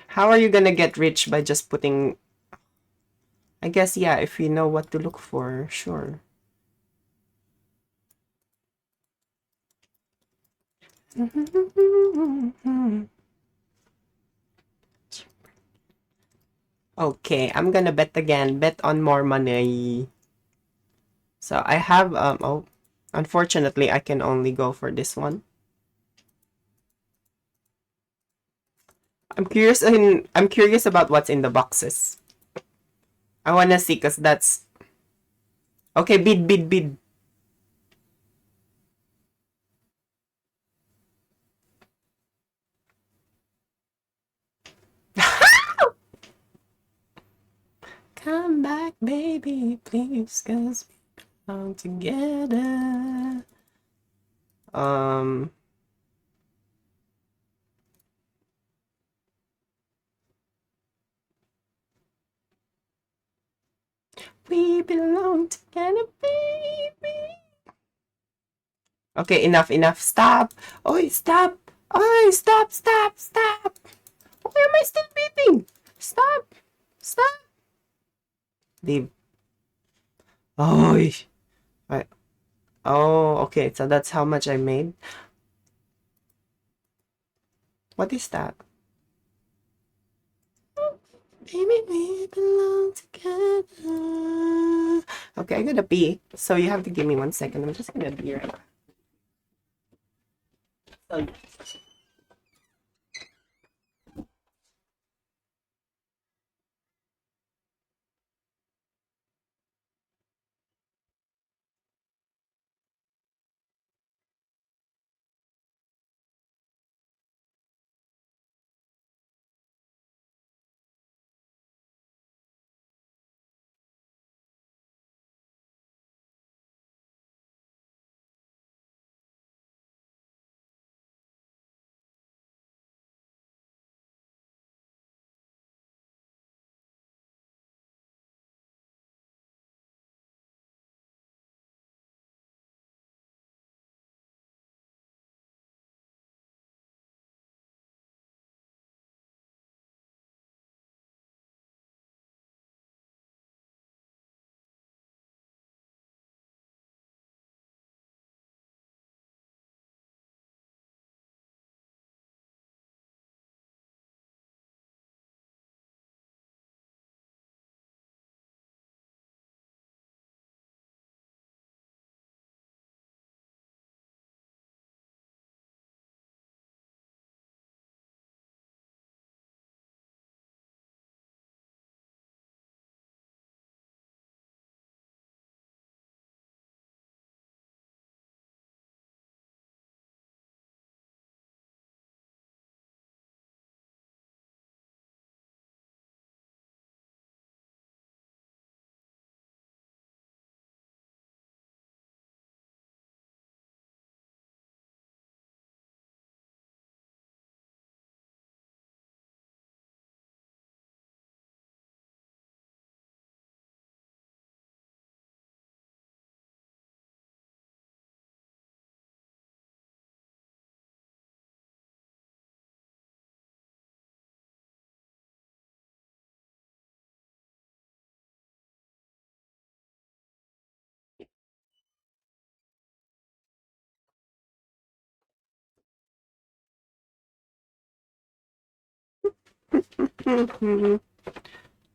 How are you gonna get rich by just putting... I guess, yeah, if you know what to look for, sure. Okay, I'm gonna bet again. Bet on more money. So I have, oh, unfortunately, I can only go for this one. I'm curious about what's in the boxes. I wanna see, cause that's... Okay, bid, bid, bid. Come back, baby, please, cause we belong together. Um, we belong together, baby. Okay, enough, enough. Stop. Oh, stop. Oh, stop, stop, stop. Why am I still beating? Stop. Stop. Leave. Oh, I, oh, okay. So that's how much I made. What is that? Baby, we belong together. Okay, I gotta pee. So you have to give me 1 second. I'm just gonna be right back.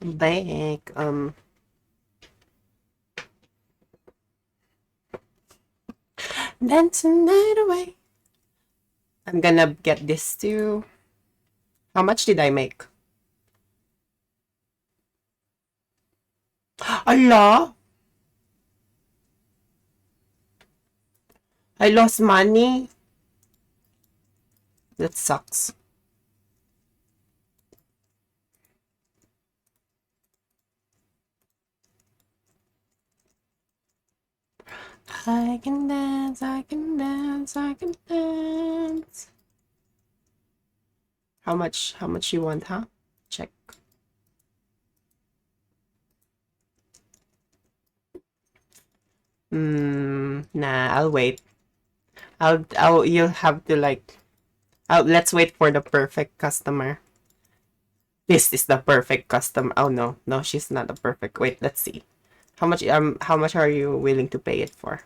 Back. Dance the night away. I'm gonna get this too. How much did I make? Allah! I lost money. That sucks. I can dance, I can dance, I can dance. How much you want, huh? Check. Nah, I'll wait. You'll have to like, let's wait for the perfect customer. This is the perfect custom. Oh no, no, she's not the perfect. Wait, let's see. How much are you willing to pay it for?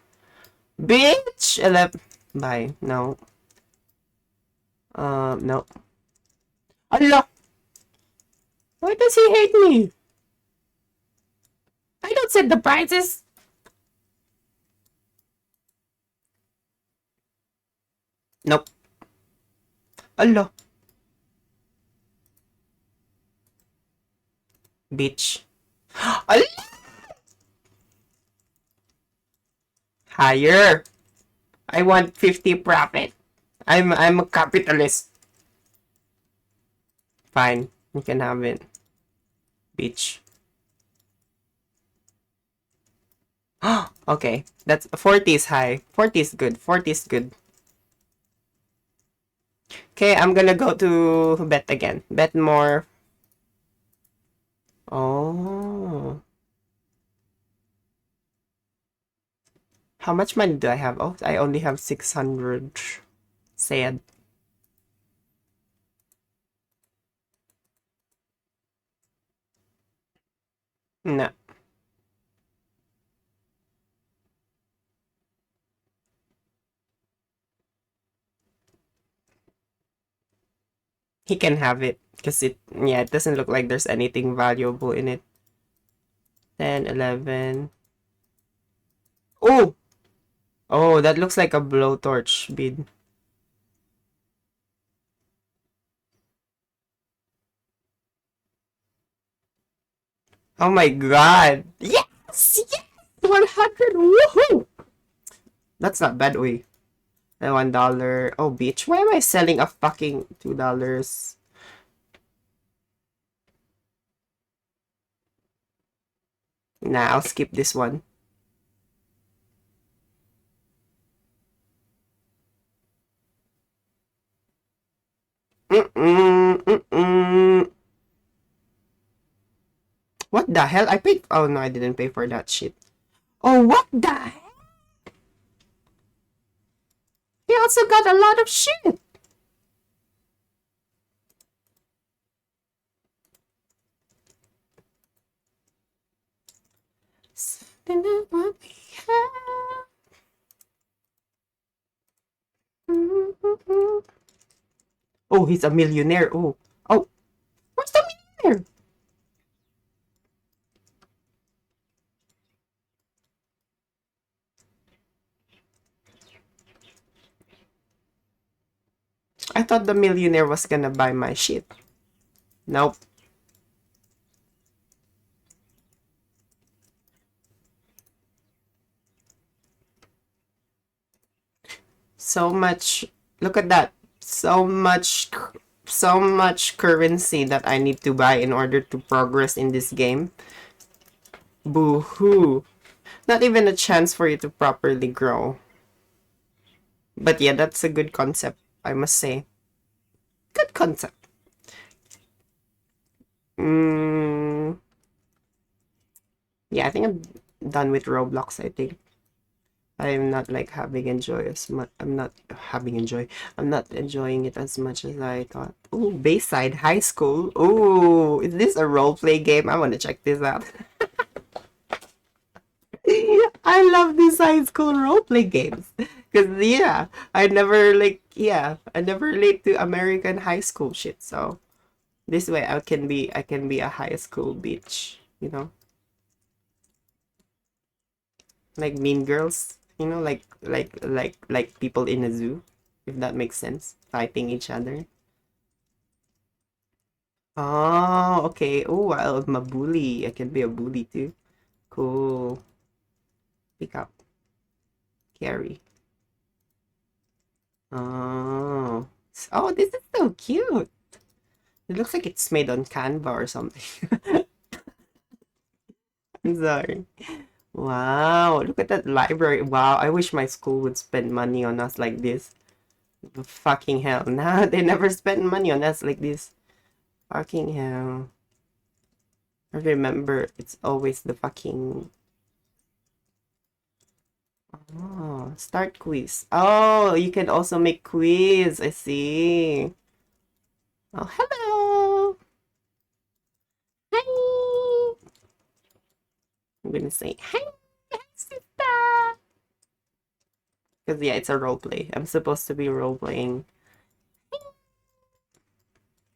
Bitch! 11. Bye. No. No. Allah! Why does he hate me? I don't set the prices. Nope. Allah. Bitch. Allah! Higher. I want 50 profit. I'm a capitalist. Fine. You can have it. Bitch. Okay. That's 40 is high. 40 is good. 40 is good. Okay, I'm gonna go to bet again. Bet more. Oh. How much money do I have? Oh, I only have 600. Sad. No. He can have it. Because it doesn't look like there's anything valuable in it. 10, 11. Oh! Oh, that looks like a blowtorch bead. Oh my god! Yes! Yes! 100! Woohoo! That's not bad, oi. And $1. Oh, bitch. Why am I selling a fucking $2? Nah, I'll skip this one. What the hell? I paid. Oh no, I didn't pay for that shit. Oh, what the hell? He also got a lot of shit. What we have. Oh, he's a millionaire. Oh, oh, where's the millionaire? I thought the millionaire was gonna buy my shit. Nope. So much. Look at that. So much currency that I need to buy in order to progress in this game. Boo-hoo. Not even a chance for you to properly grow. But yeah, that's a good concept, I must say. Good concept. Yeah, I think I'm done with Roblox, I think. I'm not like having enjoy as much. I'm not having enjoy. I'm not enjoying it as much as I thought. Ooh, Bayside High School. Ooh, is this a role play game? I want to check this out. I love these high school roleplay games. Cause I never relate to American high school shit. So This way I can be a high school bitch, you know? Like Mean Girls, you know, like people in a zoo, if that makes sense, fighting each other. Oh, okay. Oh, I'm a bully. I can be a bully too. Cool. Pick up. Carry. Oh. Oh, this is so cute. It looks like it's made on Canva or something. I'm sorry. Wow, look at that library. Wow, I wish my school would spend money on us like this. Fucking hell. Nah, they never spend money on us like this. Fucking hell. I remember it's always the fucking... Oh, start quiz. Oh, you can also make quiz. I see. Oh, hello. Hi. I'm gonna say hi, sister. Because yeah, it's a role play. I'm supposed to be role playing.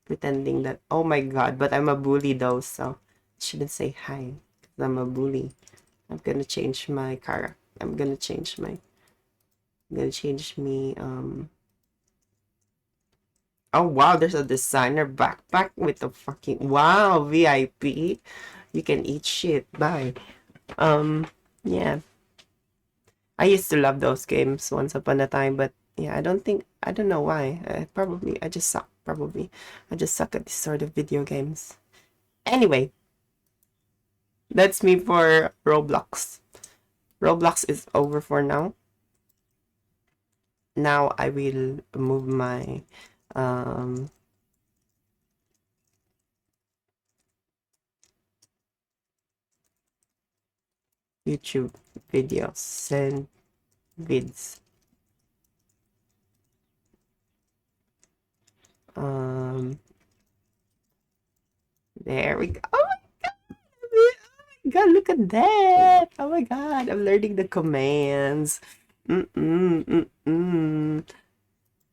Pretending that, oh my god, but I'm a bully though, so I shouldn't say hi. Because I'm a bully. I'm gonna change my character. I'm gonna change me, oh wow, there's a designer backpack with a fucking, wow, VIP. You can eat shit. Bye. Yeah. I used to love those games once upon a time, but yeah, I don't know why. I just suck, probably. I just suck at this sort of video games. Anyway, that's me for Roblox. Roblox is over for now. Now I will move my YouTube videos, send vids. There we go. Oh my god! Oh my god, look at that! Oh my god, I'm learning the commands.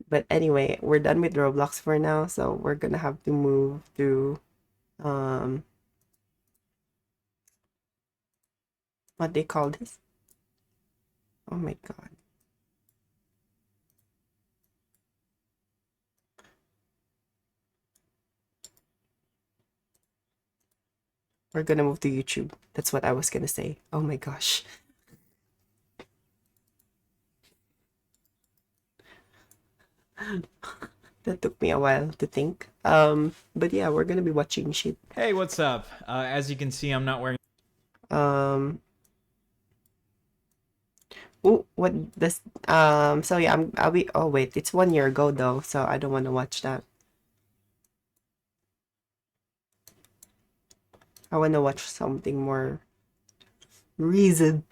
But anyway, we're done with Roblox for now, so we're gonna have to move to what they call this? Oh my god. We're gonna move to YouTube. That's what I was gonna say. Oh my gosh. That took me a while to think. But yeah, we're gonna be watching shit. Hey, what's up? As you can see, I'm not wearing... Oh, what this, so yeah, I'll be, oh wait, it's 1 year ago though, so I don't want to watch that. I want to watch something more reason.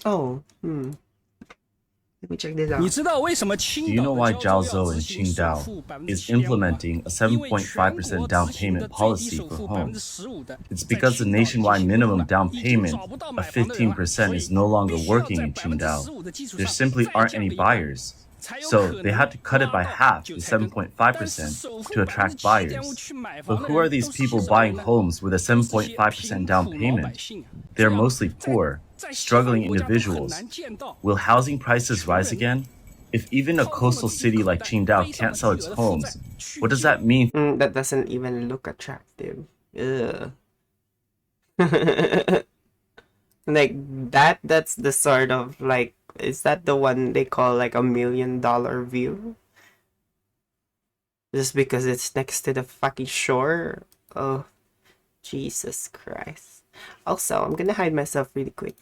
Oh, let me check this out. Do you know why Jiaozhou and Qingdao is implementing a 7.5% down payment policy for homes? It's because the nationwide minimum down payment of 15% is no longer working in Qingdao. There simply aren't any buyers. So they had to cut it by half to 7.5% to attract buyers. But who are these people buying homes with a 7.5% down payment? They're mostly poor, struggling individuals. Will housing prices rise again? If even a coastal city like Qingdao can't sell its homes, what does that mean? That doesn't even look attractive. Ugh. Like that's the sort of like, is that the one they call like $1 million view? Just because it's next to the fucking shore? Oh, Jesus Christ. Also, I'm gonna hide myself really quick.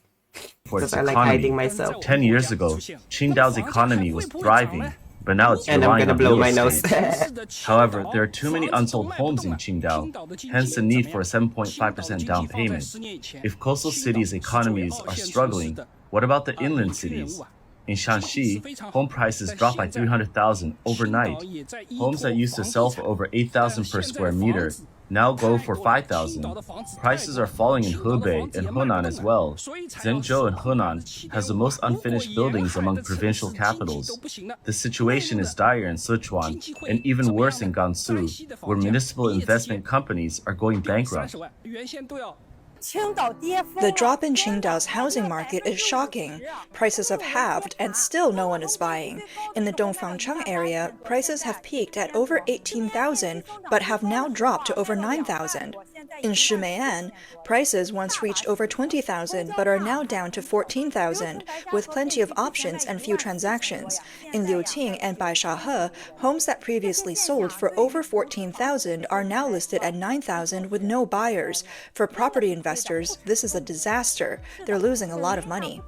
For its Because I like economy. hiding myself. 10 years ago, Qingdao's economy was thriving, but now it's And I'm relying gonna on blow real my nose. estate. However, there are too many unsold homes in Qingdao, hence the need for a 7.5% down payment. If coastal cities' economies are struggling, what about the inland cities? In Shanxi, home prices dropped by 300,000 overnight. Homes that used to sell for over 8,000 per square meter now go for 5,000. Prices are falling in Hebei and Henan as well. Zhengzhou and Henan has the most unfinished buildings among provincial capitals. The situation is dire in Sichuan and even worse in Gansu, where municipal investment companies are going bankrupt. The drop in Qingdao's housing market is shocking. Prices have halved and still no one is buying. In the Dongfangcheng area, prices have peaked at over 18,000 but have now dropped to over 9,000. In Shimean, prices once reached over 20,000 but are now down to 14,000, with plenty of options and few transactions. In Liuqing and Baishahe, homes that previously sold for over 14,000 are now listed at 9,000 with no buyers. For property investors, this is a disaster. They're losing a lot of money.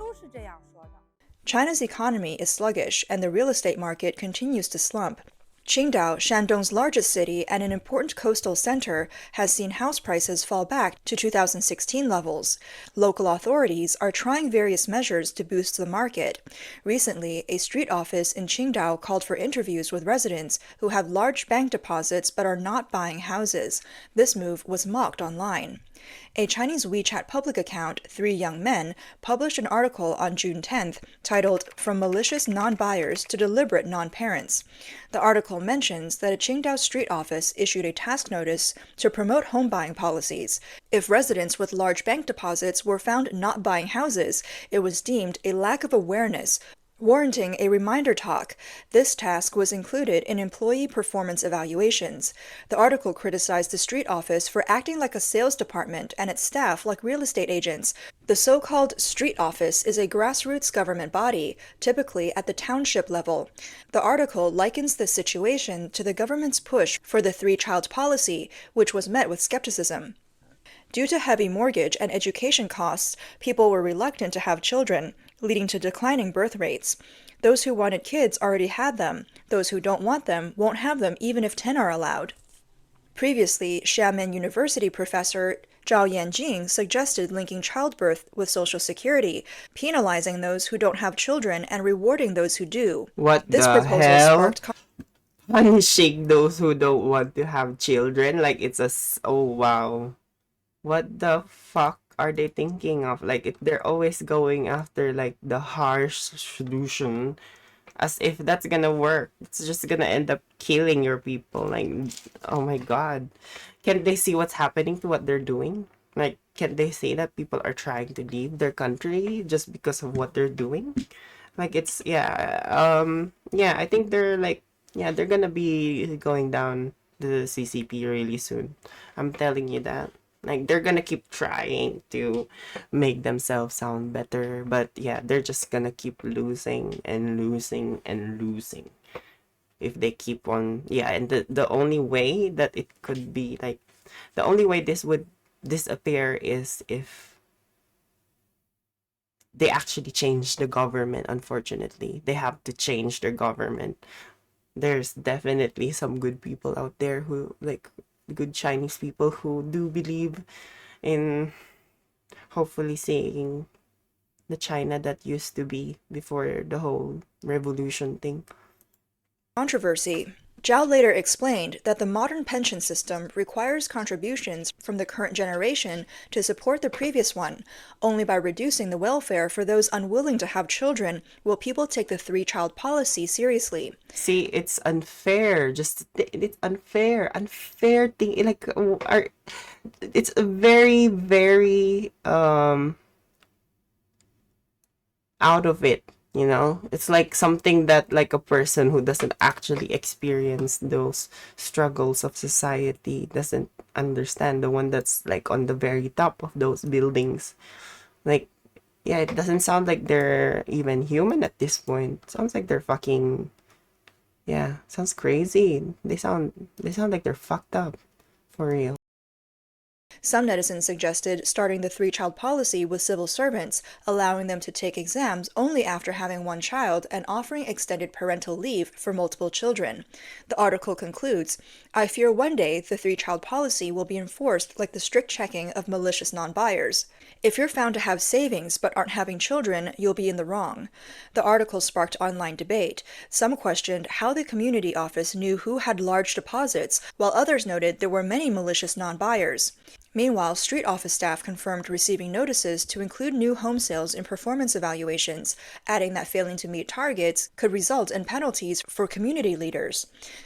China's economy is sluggish and the real estate market continues to slump. Qingdao, Shandong's largest city and an important coastal center, has seen house prices fall back to 2016 levels. Local authorities are trying various measures to boost the market. Recently, a street office in Qingdao called for interviews with residents who have large bank deposits but are not buying houses. This move was mocked online. A Chinese WeChat public account, Three Young Men, published an article on June 10th titled From Malicious Non-Buyers to Deliberate Non-Parents. The article mentions that a Qingdao street office issued a task notice to promote home buying policies. If residents with large bank deposits were found not buying houses, it was deemed a lack of awareness, warranting a reminder talk. This task was included in employee performance evaluations. The article criticized the street office for acting like a sales department and its staff like real estate agents. The so-called street office is a grassroots government body, typically at the township level. The article likens this situation to the government's push for the three-child policy, which was met with skepticism. Due to heavy mortgage and education costs, people were reluctant to have children, leading to declining birth rates. Those who wanted kids already had them. Those who don't want them won't have them even if 10 are allowed. Previously, Xiamen University professor Zhao Yanjing suggested linking childbirth with Social Security, penalizing those who don't have children and rewarding those who do. What This the proposal hell? sparked Punishing those who don't want to have children? Like it's oh wow. What the fuck are they thinking of? Like if they're always going after like the harsh solution, as if that's gonna work. It's just gonna end up killing your people. Like, oh my god. Can they see what's happening to what they're doing? Like, can they say that people are trying to leave their country just because of what they're doing? Like it's yeah, I think they're like they're gonna be going down the CCP really soon. I'm telling you that. Like they're gonna keep trying to make themselves sound better, but yeah, they're just gonna keep losing and losing and losing if they keep on. Yeah, and the only way that it could be like, the only way this would disappear is if they actually change the government. Unfortunately, they have to change their government. There's definitely some good people out there who like good Chinese people who do believe in hopefully seeing the China that used to be before the whole revolution thing. controversy. Zhao later explained that the modern pension system requires contributions from the current generation to support the previous one. Only by reducing the welfare for those unwilling to have children will people take the three-child policy seriously. See, it's unfair. It's unfair thing. Like, it's a very, very out of it. You know, it's like something that like a person who doesn't actually experience those struggles of society doesn't understand. The one that's like on the very top of those buildings. Like, yeah, it doesn't sound like they're even human at this point. Sounds like they're fucking, yeah, sounds crazy. They sound like they're fucked up. For real. Some netizens suggested starting the three-child policy with civil servants, allowing them to take exams only after having one child and offering extended parental leave for multiple children. The article concludes, "I fear one day the three-child policy will be enforced like the strict checking of malicious non-buyers. If you're found to have savings but aren't having children, you'll be in the wrong." The article sparked online debate. Some questioned how the community office knew who had large deposits, while others noted there were many malicious non-buyers. Meanwhile, street office staff confirmed receiving notices to include new home sales in performance evaluations, adding that failing to meet targets could result in penalties for community leaders.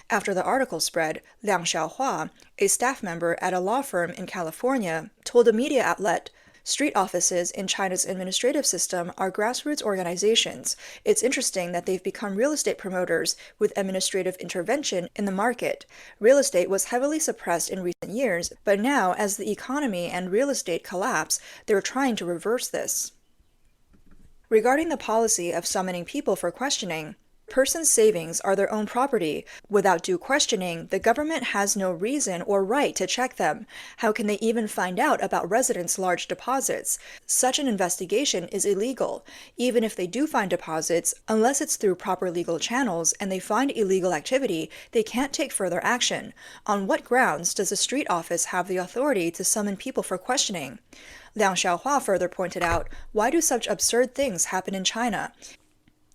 After the article spread, Liang Xiaohua, a staff member at a law firm in California, told a media outlet, "Street offices in China's administrative system are grassroots organizations. It's interesting that they've become real estate promoters with administrative intervention in the market. Real estate was heavily suppressed in recent years, but now, as the economy and real estate collapse, they're trying to reverse this." Regarding the policy of summoning people for questioning, persons' savings are their own property. Without due questioning, the government has no reason or right to check them. How can they even find out about residents' large deposits? Such an investigation is illegal. Even if they do find deposits, unless it's through proper legal channels and they find illegal activity, they can't take further action. On what grounds does a street office have the authority to summon people for questioning? Liang Xiaohua further pointed out, why do such absurd things happen in China?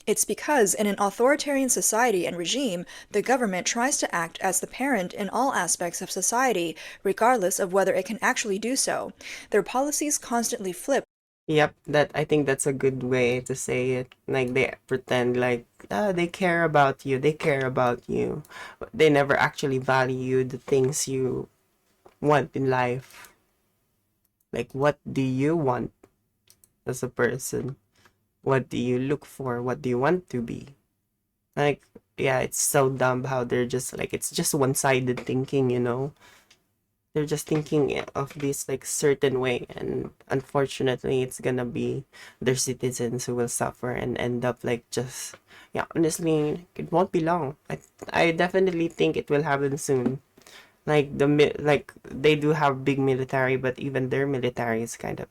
It's because in an authoritarian society and regime, the government tries to act as the parent in all aspects of society, regardless of whether it can actually do so. Their policies constantly flip. Yep, I think that's a good way to say it. Like they pretend like they care about you, they care about you. But they never actually value the things you want in life. Like what do you want as a person? What do you look for? What do you want to be? Like, yeah, it's so dumb how they're just like, it's just one-sided thinking, you know? They're just thinking of this like certain way, and unfortunately, it's gonna be their citizens who will suffer and end up like just, yeah, honestly, it won't be long. I definitely think it will happen soon. Like like they do have big military, but even their military is kind of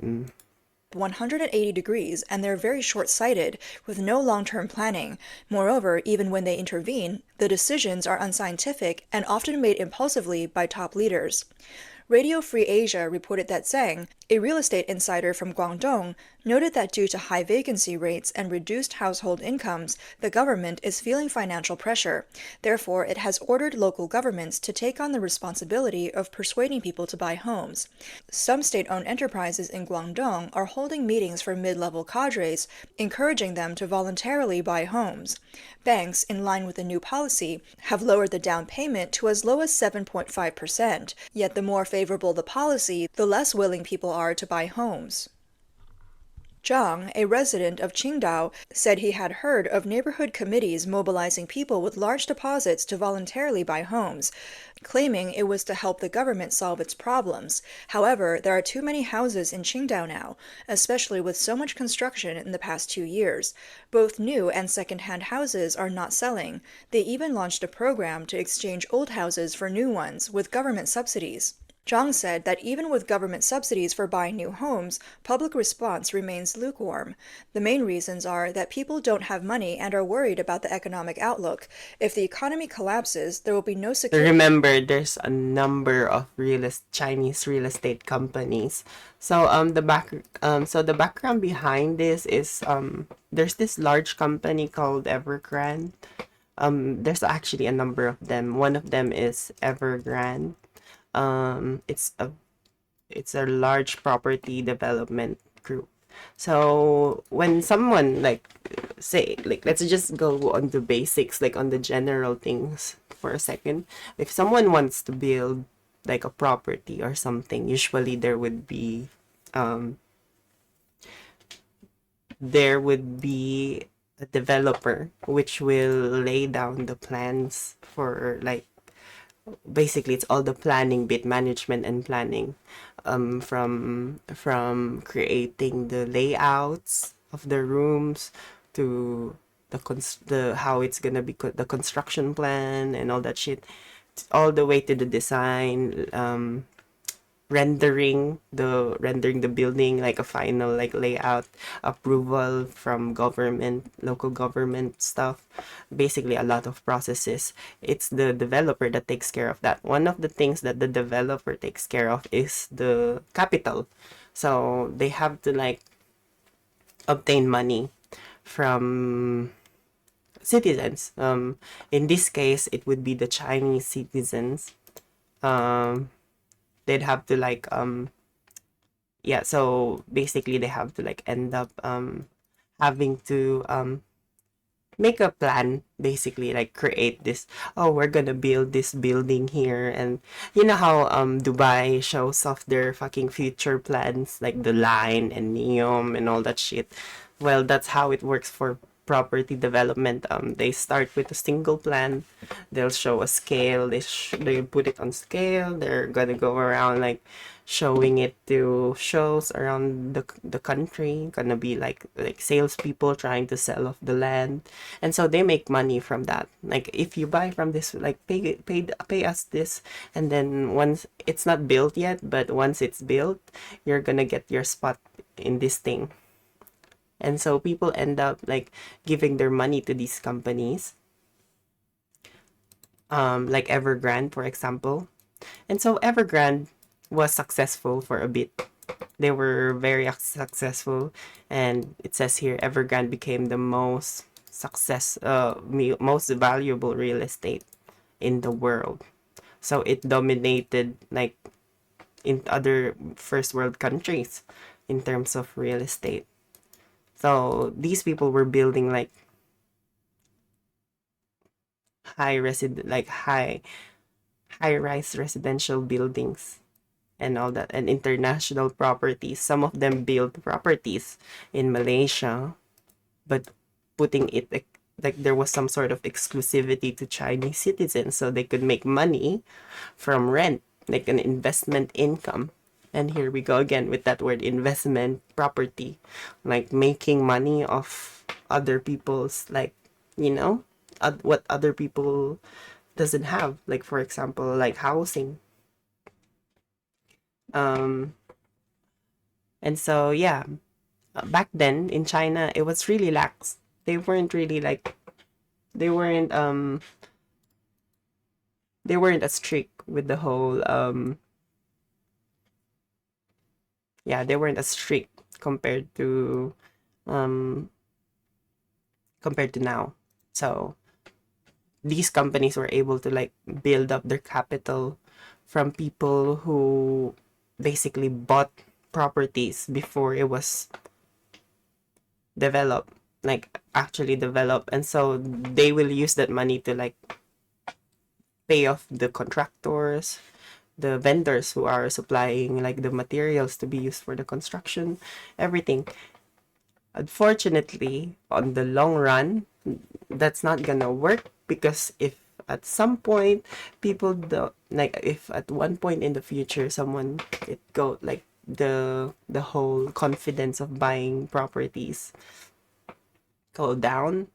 180 degrees, and they're very short-sighted, with no long-term planning. Moreover, even when they intervene, the decisions are unscientific and often made impulsively by top leaders. Radio Free Asia reported that Zhang, a real estate insider from Guangdong, noted that due to high vacancy rates and reduced household incomes, the government is feeling financial pressure. Therefore, it has ordered local governments to take on the responsibility of persuading people to buy homes. Some state-owned enterprises in Guangdong are holding meetings for mid-level cadres, encouraging them to voluntarily buy homes. Banks, in line with the new policy, have lowered the down payment to as low as 7.5%, yet the more favorable the policy, the less willing people are to buy homes. Zhang, a resident of Qingdao, said he had heard of neighborhood committees mobilizing people with large deposits to voluntarily buy homes, claiming it was to help the government solve its problems. However, there are too many houses in Qingdao now, especially with so much construction in the past 2 years. Both new and second-hand houses are not selling. They even launched a program to exchange old houses for new ones with government subsidies. Zhang said that even with government subsidies for buying new homes, public response remains lukewarm. The main reasons are that people don't have money and are worried about the economic outlook. If the economy collapses, there will be no security. Remember, there's a number of Chinese real estate companies. So the background behind this is there's this large company called Evergrande. There's actually a number of them. One of them is Evergrande. It's a large property development group. So when someone like say like let's just go on the basics, like on the general things for a second. If someone wants to build like a property or something, usually there would be a developer which will lay down the plans for like basically it's all the planning bit, management and planning, from creating the layouts of the rooms to the how it's gonna be the construction plan and all that shit, all the way to the design, rendering the building, like a final like layout, approval from government, local government stuff, basically a lot of processes. It's the developer that takes care of that. One of the things that the developer takes care of is the capital. So they have to like obtain money from citizens. In this case, it would be the Chinese citizens. Um, they'd have to like yeah. So basically, they have to like end up having to make a plan, basically like create this, oh, we're gonna build this building here. And you know how Dubai shows off their fucking future plans, like the line and neon and all that shit. Well, that's how it works for property development. They start with a single plan, they'll show a scale, they put it on scale, they're gonna go around like showing it to shows around the country, gonna be like salespeople trying to sell off the land. And so they make money from that. Like if you buy from this, like pay us this, and then once it's not built yet, but once it's built, you're gonna get your spot in this thing. And so people end up like giving their money to these companies, like Evergrande, for example. And so Evergrande was successful for a bit. They were very successful, and it says here Evergrande became the most valuable real estate in the world. So it dominated like in other first world countries in terms of real estate. So these people were building like high rise residential buildings and all that, and international properties. Some of them built properties in Malaysia, but putting it like there was some sort of exclusivity to Chinese citizens so they could make money from rent, like an investment income. And here we go again with that word, investment property, like making money off other people's, like, you know, what other people doesn't have, like for example like housing. um and so yeah, back then in China it was really lax. They weren't really like they weren't they weren't as strict with the whole yeah, they weren't as strict um compared to now. So these companies were able to like build up their capital from people who basically bought properties before it was developed, like actually developed. And so they will use that money to like pay off the contractors, the vendors who are supplying like the materials to be used for the construction, everything. Unfortunately, on the long run, that's not gonna work, because if at some point people don't like, if at one point in the future someone it go like the whole confidence of buying properties go down,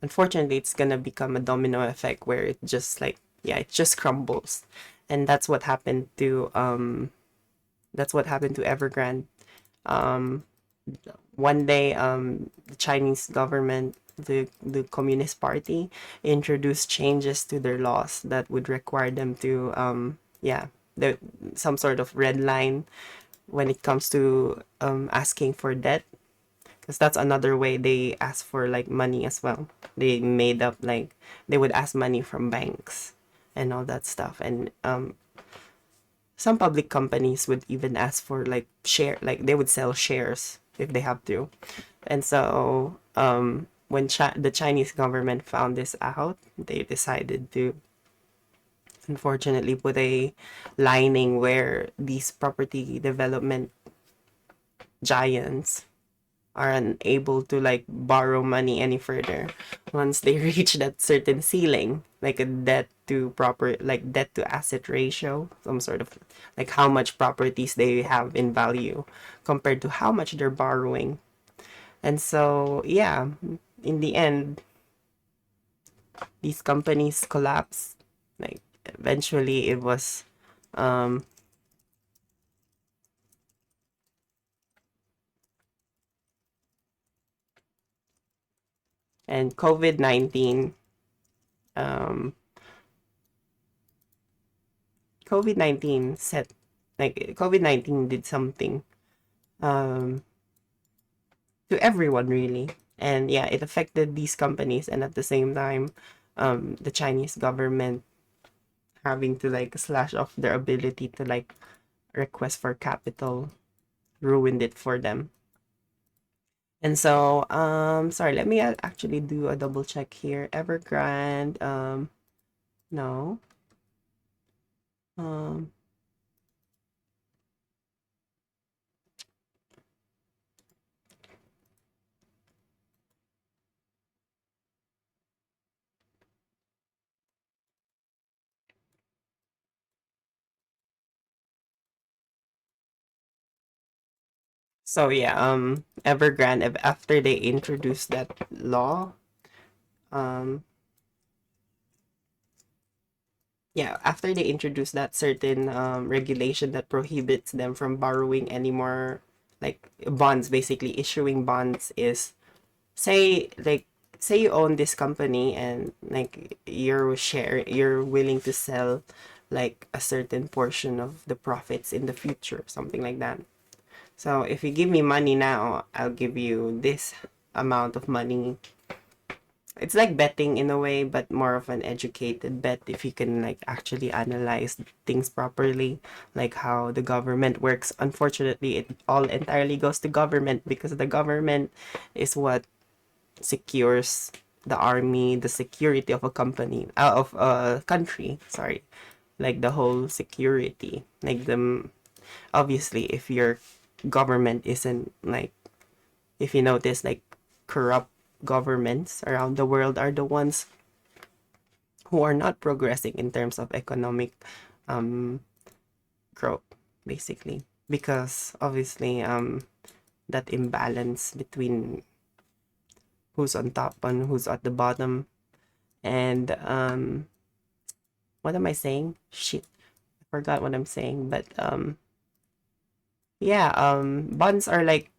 unfortunately it's gonna become a domino effect where it just like, yeah, it just crumbles. And that's what happened to Evergrande. um One day, the Chinese government, the Communist Party, introduced changes to their laws that would require them to yeah, the some sort of red line when it comes to asking for debt, because that's another way they ask for like money as well. They made up like they would ask money from banks and all that stuff. And some public companies would even ask for like like they would sell shares if they have to. And so when the Chinese government found this out, they decided to unfortunately put a lining where these property development giants are unable to like borrow money any further once they reach that certain ceiling, like a debt to asset ratio, some sort of like how much properties they have in value compared to how much they're borrowing. And so yeah, in the end these companies collapse. Like eventually it was And COVID-19, um, COVID-19 set, like COVID-19 did something um, to everyone really. And yeah, it affected these companies, and at the same time, the Chinese government having to like slash off their ability to like request for capital ruined it for them. And so, sorry, let me actually do a double check here. Evergrande, no. Um, so yeah, Evergrande, after they introduced that law, um, yeah, after they introduced that certain regulation that prohibits them from borrowing any more like bonds, basically issuing bonds is say like say you own this company and like you're willing to sell like a certain portion of the profits in the future, something like that. So if you give me money now, I'll give you this amount of money. It's like betting in a way, but more of an educated bet if you can like actually analyze things properly, like how the government works. Unfortunately, it all entirely goes to government because the government is what secures the army, the security of a company, of a country. Sorry, like the whole security. Like the obviously, if your government isn't like, if you notice, like corrupt governments around the world are the ones who are not progressing in terms of economic um, growth, basically, because obviously that imbalance between who's on top and who's at the bottom. And what am I saying? Shit, I forgot what I'm saying. But yeah, bonds are like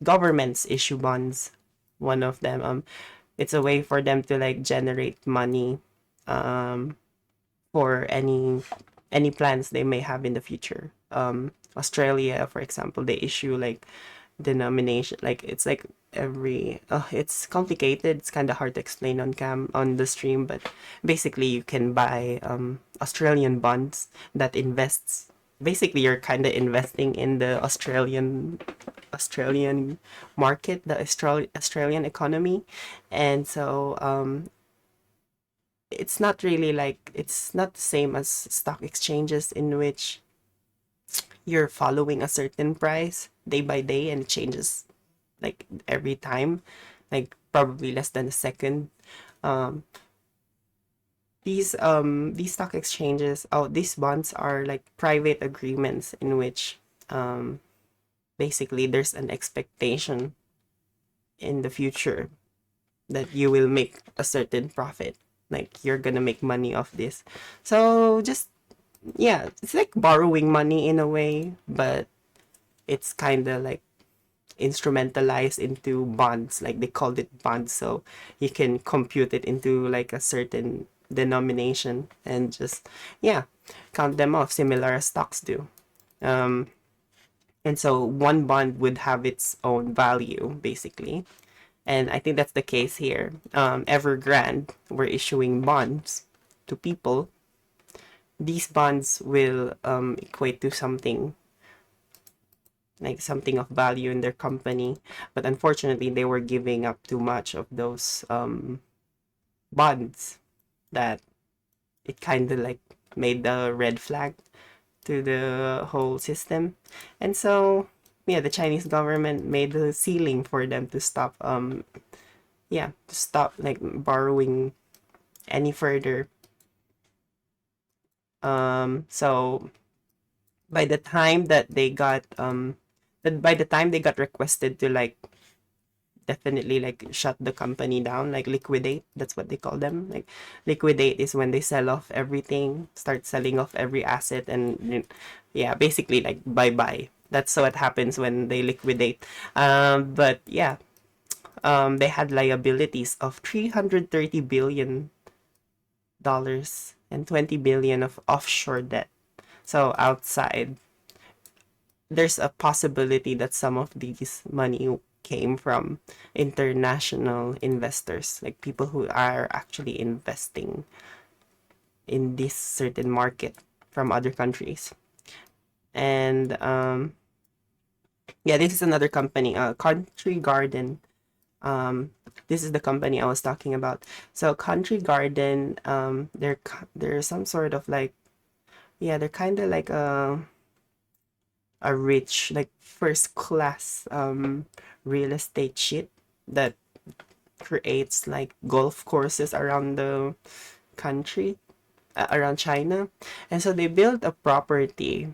governments issue bonds. One of them, it's a way for them to like generate money, um, for any plans they may have in the future. Australia, for example, they issue like denomination, like it's like every it's complicated, it's kind of hard to explain on the stream, but basically you can buy Australian bonds that invests, basically you're kind of investing in the Australian market, the Australian economy. And so it's not really like, it's not the same as stock exchanges in which you're following a certain price day by day and it changes like every time, like probably less than a second. Um, these stock exchanges, oh, these bonds are like private agreements in which basically there's an expectation in the future that you will make a certain profit, like you're gonna make money off this. So just yeah, it's like borrowing money in a way, but it's kind of like instrumentalized into bonds, like they called it bonds, so you can compute it into like a certain denomination and just yeah, count them off similar as stocks do. um and so one bond would have its own value basically, and I think that's the case here. Evergrande were issuing bonds to people. These bonds will equate to something, like something of value in their company, but unfortunately they were giving up too much of those bonds that it kind of like made the red flag to the whole system. And so yeah, the Chinese government made the ceiling for them to stop to stop like borrowing any further. So by the time that they got by the time they got requested to like definitely like shut the company down, like liquidate, that's what they call them. Like liquidate is when they sell off everything, start selling off every asset, and yeah, basically like bye bye. That's what happens when they liquidate. But yeah, they had liabilities of $330 billion and 20 billion of offshore debt. So outside, there's a possibility that some of these money came from international investors, like people who are actually investing in this certain market from other countries. And yeah, this is another company, Country Garden. This is the company I was talking about. So Country Garden, they're some sort of like, yeah, they're kind of like a rich, like first class real estate shit that creates like golf courses around the country, around China. And so they built a property,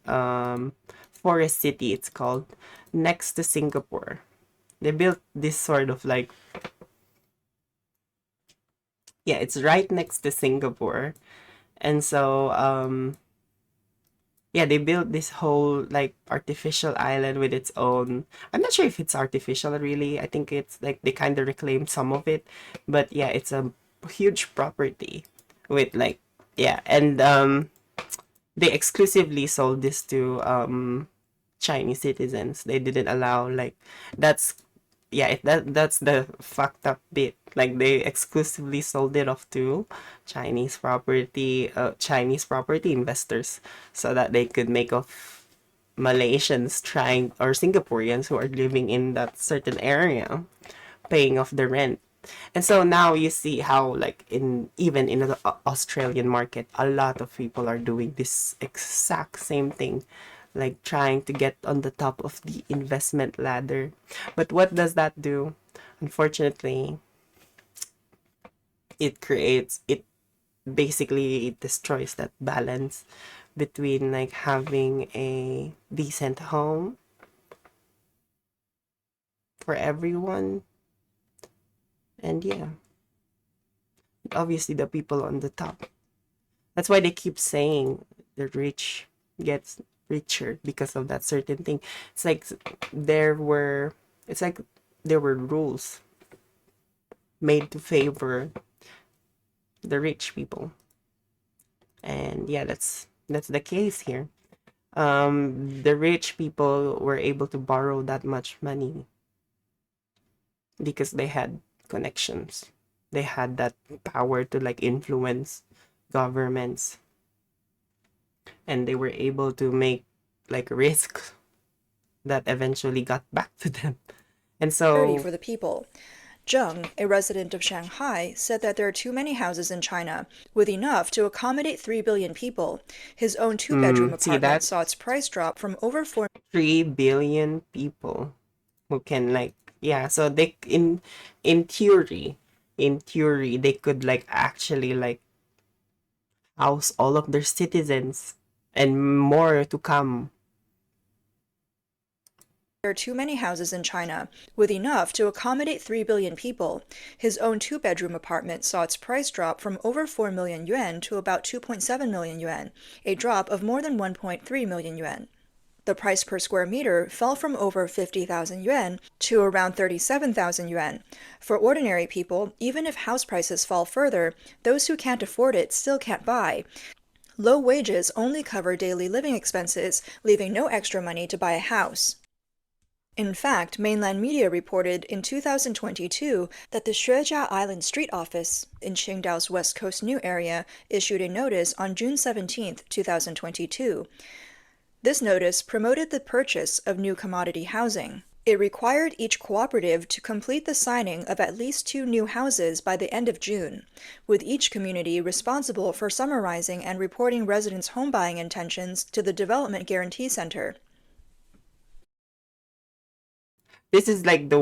Forest City it's called, next to Singapore. They built this sort of like, yeah, it's right next to Singapore. And so yeah, they built this whole like artificial island with its own. I'm not sure if it's artificial really. I think it's like they kind of reclaimed some of it, but yeah, it's a huge property with like, yeah, and they exclusively sold this to Chinese citizens. They didn't allow like, that's, yeah, that's the fucked up bit. Like they exclusively sold it off to Chinese property investors, so that they could make off Malaysians trying, or Singaporeans who are living in that certain area, paying off the rent. And so now you see how like in even in the Australian market, a lot of people are doing this exact same thing, like trying to get on the top of the investment ladder. But what does that do? Unfortunately, it basically it destroys that balance between like having a decent home for everyone, and yeah, obviously the people on the top. That's why they keep saying the rich gets richer because of that certain thing. It's like there were it's like there were rules made to favor the rich people. And yeah, that's the case here. The rich people were able to borrow that much money because they had connections. They had that power to like influence governments, and they were able to make like risk that eventually got back to them. And so For the people. Zheng, a resident of Shanghai, said that there are too many houses in China, with enough to accommodate 3 billion people. His own two-bedroom see apartment that saw its price drop from over 4 3 billion people who can like, yeah, so they in theory they could like actually like house all of their citizens and more to come. There are too many houses in China, with enough to accommodate 3 billion people. His own two-bedroom apartment saw its price drop from over 4 million yuan to about 2.7 million yuan, a drop of more than 1.3 million yuan. The price per square meter fell from over 50,000 yuan to around 37,000 yuan. For ordinary people, even if house prices fall further, those who can't afford it still can't buy. Low wages only cover daily living expenses, leaving no extra money to buy a house. In fact, mainland media reported in 2022 that the Xuejia Island Street Office in Qingdao's West Coast New area issued a notice on June 17, 2022. This notice promoted the purchase of new commodity housing. It required each cooperative to complete the signing of at least 2 new houses by the end of June, with each community responsible for summarizing and reporting residents' home buying intentions to the Development Guarantee Center. This is like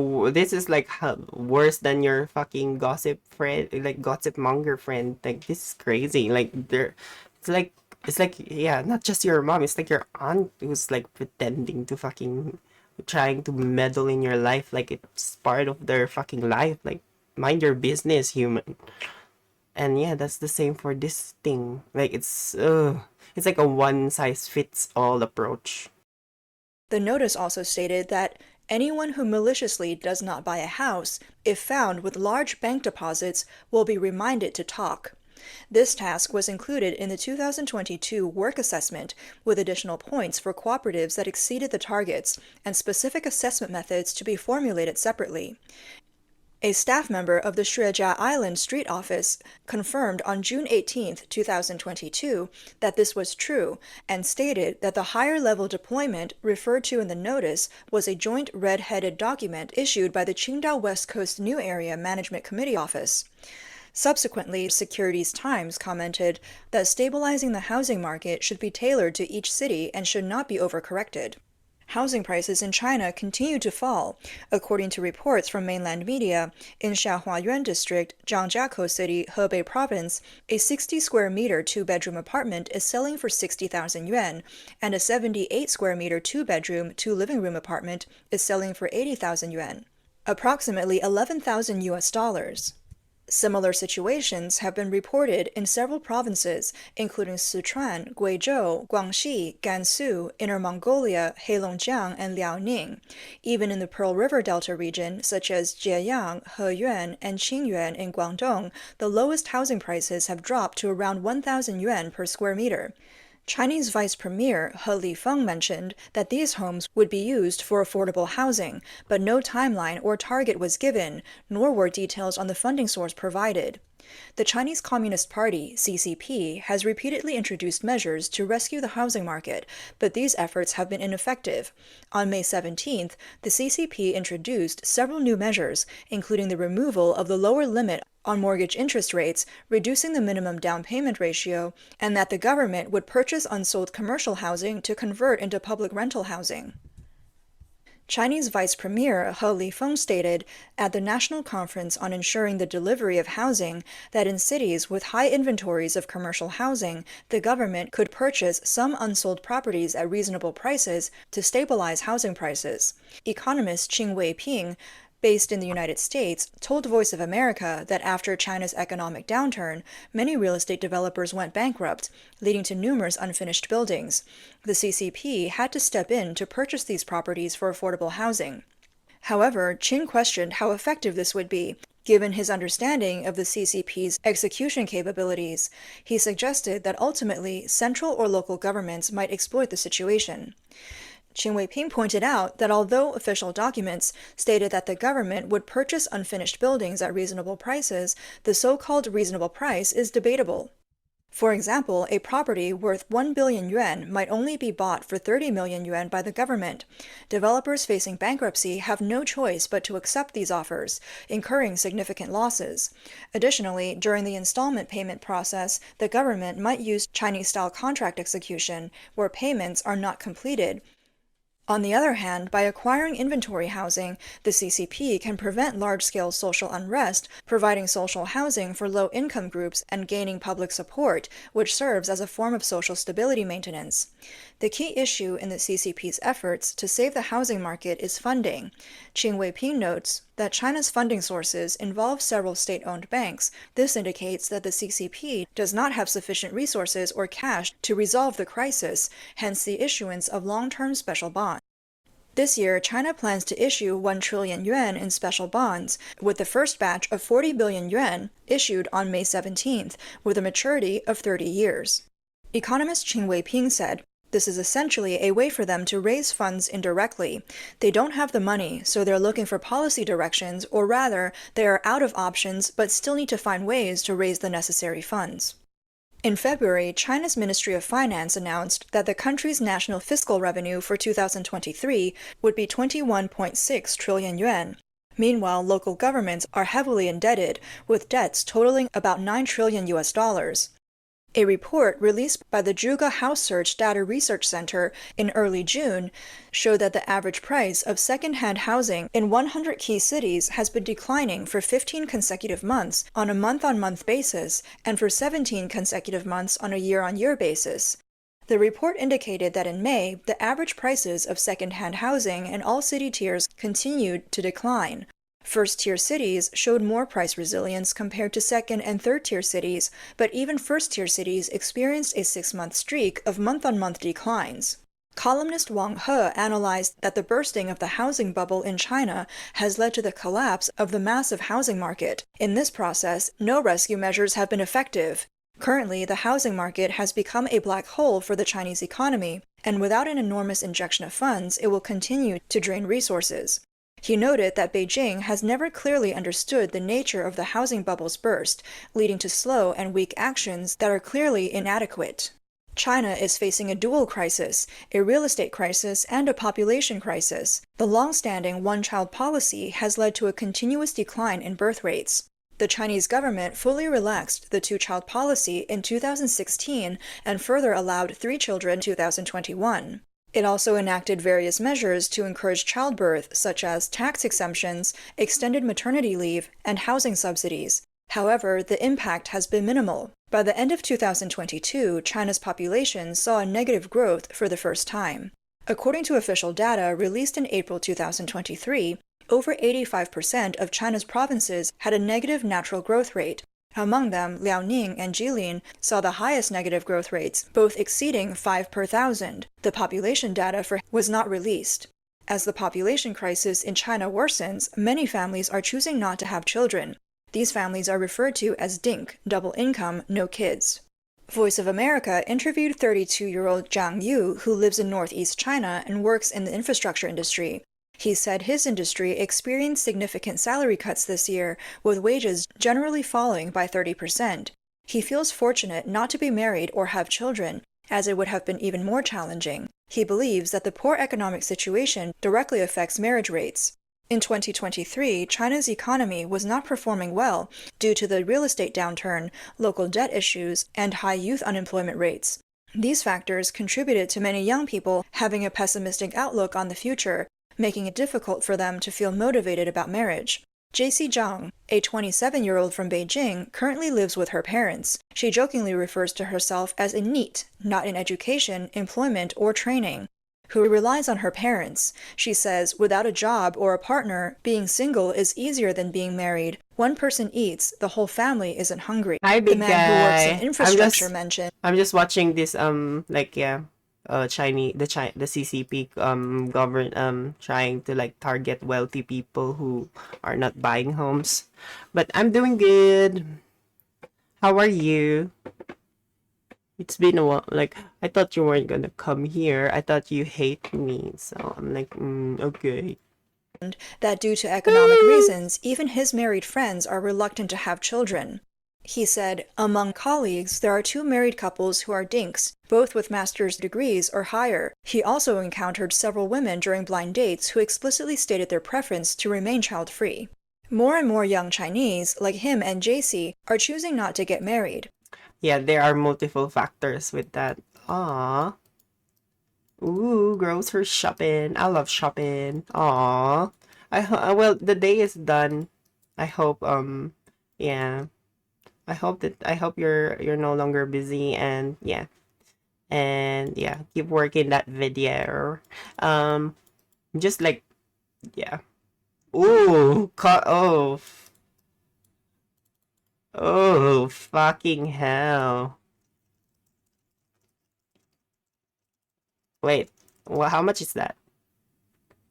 worse than your fucking gossip friend, like gossip monger friend. Like this is crazy. Like it's like yeah, not just your mom. It's like your aunt who's like pretending to fucking trying to meddle in your life like it's part of their fucking life. Like mind your business, human. And yeah, that's the same for this thing. Like it's like a one size fits all approach. The notice also stated that anyone who maliciously does not buy a house, if found with large bank deposits, will be reminded to talk. This task was included in the 2022 work assessment, with additional points for cooperatives that exceeded the targets and specific assessment methods to be formulated separately. A staff member of the Xuejia Island Street Office confirmed on June 18, 2022, that this was true and stated that the higher-level deployment referred to in the notice was a joint red-headed document issued by the Qingdao West Coast New Area Management Committee Office. Subsequently, Securities Times commented that stabilizing the housing market should be tailored to each city and should not be overcorrected. Housing prices in China continue to fall. According to reports from mainland media, in Xiaohuayuan District, Zhangjiakou City, Hebei Province, a 60-square-meter two-bedroom apartment is selling for 60,000 yuan, and a 78-square-meter two-bedroom, two-living-room apartment is selling for 80,000 yuan, approximately $11,000. Similar situations have been reported in several provinces, including Sichuan, Guizhou, Guangxi, Gansu, Inner Mongolia, Heilongjiang, and Liaoning. Even in the Pearl River Delta region, such as Jieyang, Heyuan, and Qingyuan in Guangdong, the lowest housing prices have dropped to around 1,000 yuan per square meter. Chinese Vice Premier He Lifeng mentioned that these homes would be used for affordable housing, but no timeline or target was given, nor were details on the funding source provided. The Chinese Communist Party, CCP, has repeatedly introduced measures to rescue the housing market, but these efforts have been ineffective. On May 17th, the CCP introduced several new measures, including the removal of the lower limit on mortgage interest rates, reducing the minimum down payment ratio, and that the government would purchase unsold commercial housing to convert into public rental housing. Chinese Vice Premier He Lifeng stated at the National Conference on Ensuring the Delivery of Housing that in cities with high inventories of commercial housing, the government could purchase some unsold properties at reasonable prices to stabilize housing prices. Economist Qing Weiping, based in the United States, told Voice of America that after China's economic downturn, many real estate developers went bankrupt, leading to numerous unfinished buildings. The CCP had to step in to purchase these properties for affordable housing. However, Qing questioned how effective this would be, given his understanding of the CCP's execution capabilities. He suggested that ultimately central or local governments might exploit the situation. Qing Weiping pointed out that although official documents stated that the government would purchase unfinished buildings at reasonable prices, the so-called reasonable price is debatable. For example, a property worth 1 billion yuan might only be bought for 30 million yuan by the government. Developers facing bankruptcy have no choice but to accept these offers, incurring significant losses. Additionally, during the installment payment process, the government might use Chinese-style contract execution, where payments are not completed. On the other hand, by acquiring inventory housing, the CCP can prevent large-scale social unrest, providing social housing for low-income groups and gaining public support, which serves as a form of social stability maintenance. The key issue in the CCP's efforts to save the housing market is funding. Qing Weiping notes that China's funding sources involve several state-owned banks. This indicates that the CCP does not have sufficient resources or cash to resolve the crisis, hence the issuance of long-term special bonds. This year, China plans to issue 1 trillion yuan in special bonds, with the first batch of 40 billion yuan issued on May 17th, with a maturity of 30 years. Economist Qing Weiping said, "This is essentially a way for them to raise funds indirectly. They don't have the money, so they're looking for policy directions, or rather, they are out of options but still need to find ways to raise the necessary funds." In February, China's Ministry of Finance announced that the country's national fiscal revenue for 2023 would be 21.6 trillion yuan. Meanwhile, local governments are heavily indebted, with debts totaling about $9 trillion. A report released by the Zhuge House Search Data Research Center in early June showed that the average price of second-hand housing in 100 key cities has been declining for 15 consecutive months on a month-on-month basis and for 17 consecutive months on a year-on-year basis. The report indicated that in May, the average prices of second-hand housing in all city tiers continued to decline. First-tier cities showed more price resilience compared to second- and third-tier cities, but even first-tier cities experienced a 6-month streak of month-on-month declines. Columnist Wang He analyzed that the bursting of the housing bubble in China has led to the collapse of the massive housing market. In this process, no rescue measures have been effective. Currently, the housing market has become a black hole for the Chinese economy, and without an enormous injection of funds, it will continue to drain resources. He noted that Beijing has never clearly understood the nature of the housing bubble's burst, leading to slow and weak actions that are clearly inadequate. China is facing a dual crisis, a real estate crisis and a population crisis. The long-standing one-child policy has led to a continuous decline in birth rates. The Chinese government fully relaxed the two-child policy in 2016 and further allowed 3 children in 2021. It also enacted various measures to encourage childbirth, such as tax exemptions, extended maternity leave, and housing subsidies. However, the impact has been minimal. By the end of 2022, China's population saw a negative growth for the first time. According to official data released in April 2023, over 85% of China's provinces had a negative natural growth rate. Among them, Liaoning and Jilin saw the highest negative growth rates, both exceeding 5 per thousand. The population data was not released. As the population crisis in China worsens, many families are choosing not to have children. These families are referred to as DINK, double income, no kids. Voice of America interviewed 32-year-old Zhang Yu, who lives in northeast China and works in the infrastructure industry. He said his industry experienced significant salary cuts this year, with wages generally falling by 30%. He feels fortunate not to be married or have children, as it would have been even more challenging. He believes that the poor economic situation directly affects marriage rates. In 2023, China's economy was not performing well due to the real estate downturn, local debt issues, and high youth unemployment rates. These factors contributed to many young people having a pessimistic outlook on the future, making it difficult for them to feel motivated about marriage. JC Zhang, a 27-year-old from Beijing, currently lives with her parents. She jokingly refers to herself as a NEET, not in education, employment, or training, who relies on her parents. She says, without a job or a partner, being single is easier than being married. One person eats, the whole family isn't hungry. Hi, The big man who works in guy. infrastructure mentioned, I'm just watching this the CCP government trying to like target wealthy people who are not buying homes. But I'm doing good. How are you? It's been a while. Like, I thought you weren't gonna come here. I thought you hate me. So I'm like, okay. that due to economic reasons, even his married friends are reluctant to have children. He said, among colleagues, there are 2 married couples who are dinks, both with master's degrees or higher. He also encountered several women during blind dates who explicitly stated their preference to remain child-free. More and more young Chinese, like him and JC, are choosing not to get married. Yeah, there are multiple factors with that. Aww. Ooh, grocery shopping. I love shopping. Aww. Well, the day is done. I hope yeah. I hope you're no longer busy, and yeah. And yeah, keep working that video. Just like, yeah. Ooh, oh, fucking hell. Wait, well, how much is that?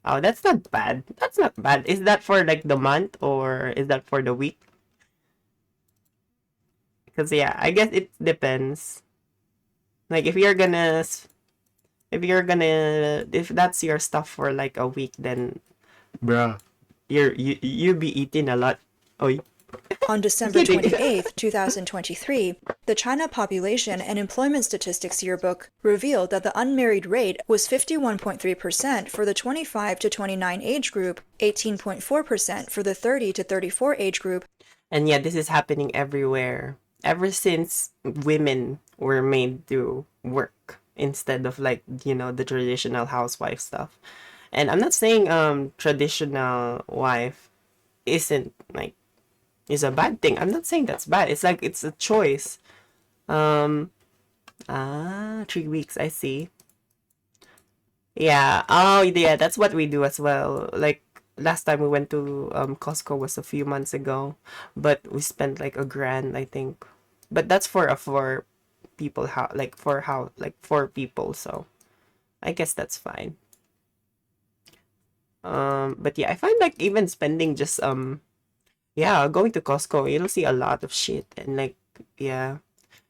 Oh, that's not bad. That's not bad. Is that for like the month or is that for the week? Because yeah, I guess it depends. Like if that's your stuff for like a week, then bruh, you be eating a lot. Oh, On December 28, 2023, the China Population and Employment Statistics Yearbook revealed that the unmarried rate was 51.3% for the 25 to 29 age group, 18.4% for the 30 to 34 age group. And yeah, this is happening everywhere. Ever since women were made to work instead of like, the traditional housewife stuff. And I'm not saying traditional wife isn't like is a bad thing. I'm not saying that's bad. It's like it's a choice. 3 weeks, I see. Yeah. Oh yeah, that's what we do as well. Like last time we went to Costco was a few months ago, but we spent like $1,000, I think. But that's for people, how like 4 people, so I guess that's fine. But yeah, I find like even spending just yeah, going to Costco, you'll see a lot of shit, and like, yeah,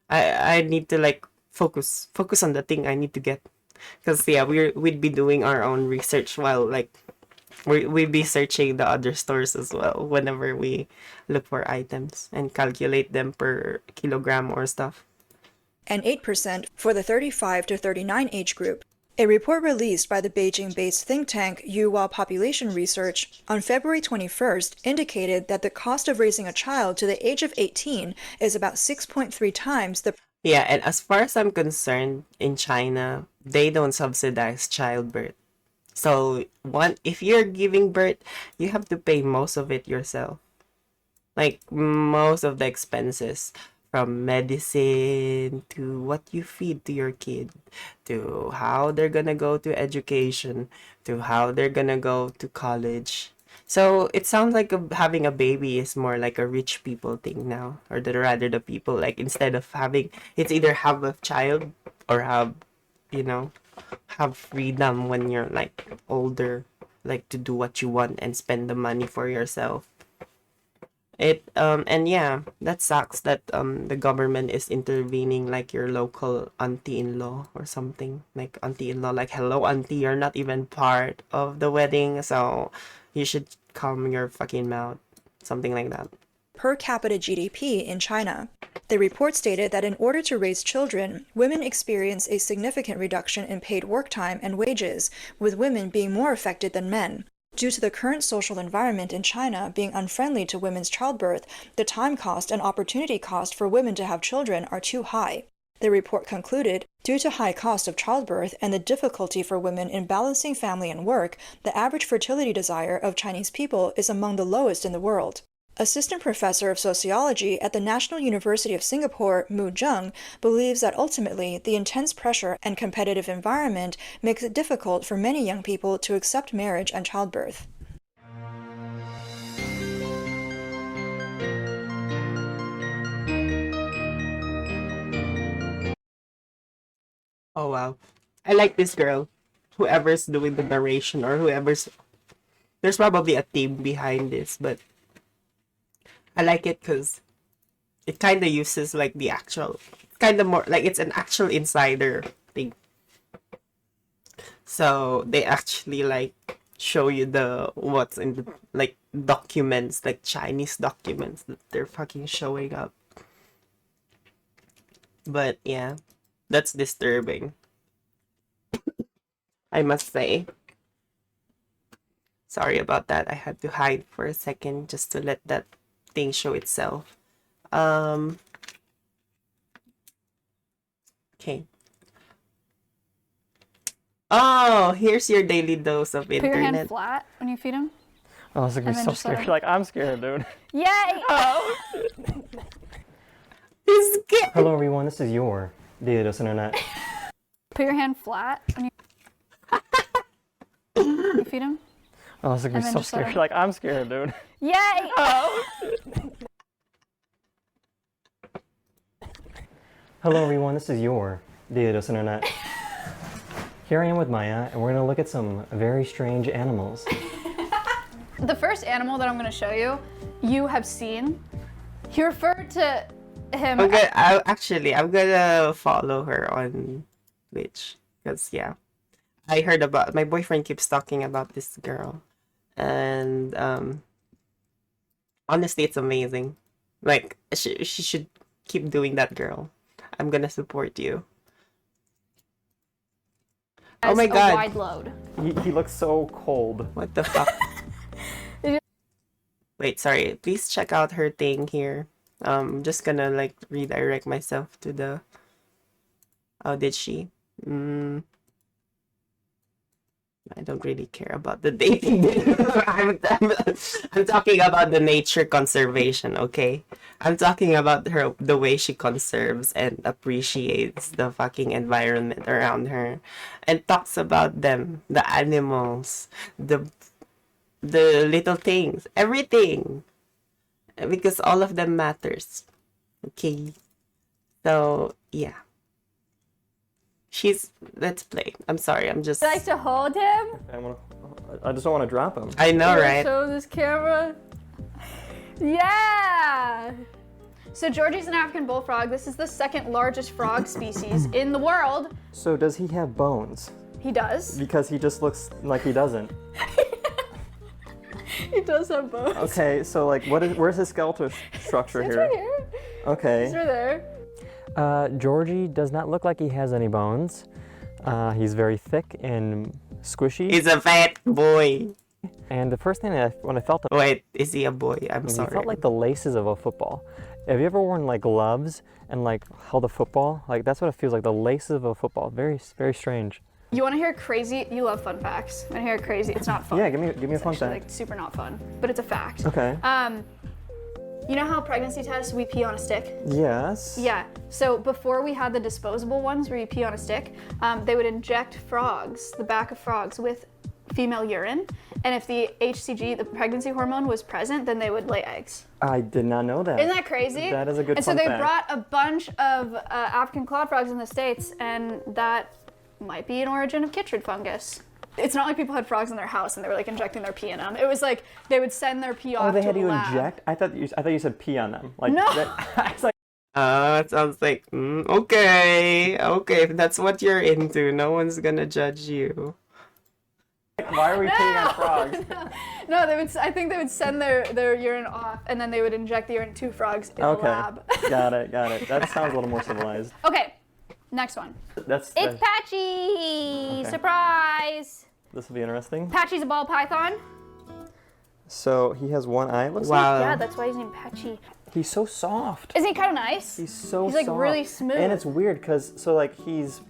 I need to like focus on the thing I need to get, because yeah, we'd be doing our own research while like we'd be searching the other stores as well whenever we look for items and calculate them per kilogram or stuff. And 8% for the 35 to 39 age group. A report released by the Beijing-based think tank Yuhua Population Research on February 21st indicated that the cost of raising a child to the age of 18 is about 6.3 times the. Yeah, and as far as I'm concerned, in China, they don't subsidize childbirth. So if you're giving birth, you have to pay most of it yourself. Like most of the expenses, from medicine to what you feed to your kid, to how they're gonna go to education, to how they're gonna go to college. So it sounds like having a baby is more like a rich people thing now, or rather the people, like, instead of having, it's either have a child or have, you know, have freedom when you're like older, like to do what you want and spend the money for yourself. And yeah, that sucks that the government is intervening, like your local auntie-in-law or something, like auntie-in-law, like, hello auntie, you're not even part of the wedding, so you should calm your fucking mouth, something like that. Per capita GDP in China. The report stated that in order to raise children, women experience a significant reduction in paid work time and wages, with women being more affected than men. Due to the current social environment in China being unfriendly to women's childbirth, the time cost and opportunity cost for women to have children are too high. The report concluded, due to high cost of childbirth and the difficulty for women in balancing family and work, the average fertility desire of Chinese people is among the lowest in the world. Assistant professor of sociology at the National University of Singapore, Mu Zheng, believes that ultimately the intense pressure and competitive environment makes it difficult for many young people to accept marriage and childbirth. Oh wow, I like this girl. Whoever's doing the narration, or there's probably a team behind this, but I like it because it kind of uses like the actual, kind of more like it's an actual insider thing. So they actually like show you the what's in the like documents, like Chinese documents that they're fucking showing up. But yeah, that's disturbing, I must say. Sorry about that. I had to hide for a second just to let that thing show itself. Okay. Oh, here's your daily dose of Put your hand internet. flat when you feed him. Oh, it's like you're then so just let scared. him- Like, I'm scared, dude. Yay! He's scared. Hello, everyone. This is your Daily Dose Internet. Put your hand flat when you feed him. Oh, it's like you're then so just let scared. him- Like, I'm scared, dude. Yay! Hello, everyone. This is your Daily Dose Internet. Here I am with Maya, and we're going to look at some very strange animals. The first animal that I'm going to show you, you have seen. He referred to him. I'm gonna follow her on Twitch, because yeah, I heard about, my boyfriend keeps talking about this girl, and honestly, it's amazing. Like she should keep doing that, girl. I'm gonna support you. Oh as my a god, wide load. He looks so cold. what the fuck? Wait, sorry. Please check out her thing here. Just gonna like redirect myself to the. Oh, did she? I don't really care about the dating. I'm talking about the nature conservation, okay? I'm talking about the way she conserves and appreciates the fucking environment around her, and talks about them, the animals, the little things, everything, because all of them matters. Okay. So, yeah. Let's play. I'm sorry. I'm just. You like to hold him? I just don't want to drop him. I know, Wanna right? Show this camera. Yeah. So Georgie's an African bullfrog. This is the second largest frog species in the world. So does he have bones? He does. Because he just looks like he doesn't. He does have bones. Okay, so like, where's his skeletal structure It's here? right here. Okay. It's right there. Georgie does not look like he has any bones. He's very thick and squishy. He's a fat boy. And the first thing when I felt him, Wait, is he a boy? I'm he sorry. felt like the laces of a football. Have you ever worn like gloves and like held a football? Like that's what it feels like, the laces of a football. Very, very strange. You want to hear crazy? You love fun facts. Want to hear crazy? It's not fun. Yeah, give me a fun Actually, fact. like super not fun, but it's a fact. Okay. You know how pregnancy tests we pee on a stick? Yes. Yeah. So before we had the disposable ones where you pee on a stick, they would inject frogs, the back of frogs, with female urine, and if the HCG, the pregnancy hormone, was present, then they would lay eggs. I did not know that. Isn't that crazy? That is a good And so fun they fact. brought a bunch of African clawed frogs in the States, and that might be an origin of chytrid fungus. It's not like people had frogs in their house and they were like injecting their pee in them. It was like they would send their pee off Oh, they to had a to lab. inject? I thought you said pee on them. Like No. I was like, It sounds like, okay. Okay, if that's what you're into, no one's gonna judge you. why are we peeing on frogs? No, they would. I think they would send their urine off, and then they would inject the urine to frogs in Okay. the lab. Got it. That sounds a little more civilized. Okay, next one. It's Patchy! Surprise! This will be interesting. Patchy's a ball python. So he has one eye, it looks Wow. Yeah, that's why he's named Patchy. like. He's so soft. Isn't he kind of nice? He's so He's like soft. really smooth. And it's weird because so like he's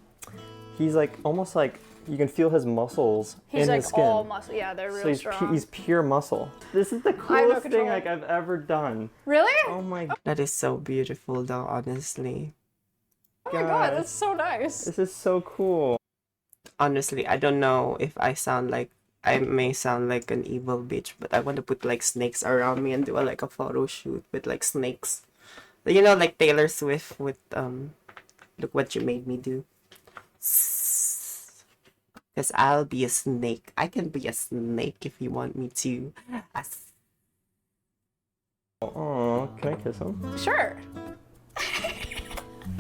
like almost like you can feel his muscles He's in like his skin. all muscle. Yeah, they're So real strong. he's pure muscle. This is the no coolest thing control. like I've ever done. Really? Oh my god. That is so beautiful, though, honestly. Oh my god, that's so nice. This is so cool. Honestly, I don't know if I may sound like an evil bitch, but I want to put like snakes around me and do like a photo shoot with like snakes. You know, like Taylor Swift with look what you made me do. Because I'll be a snake. I can be a snake if you want me to. Oh, can I kiss him? Sure.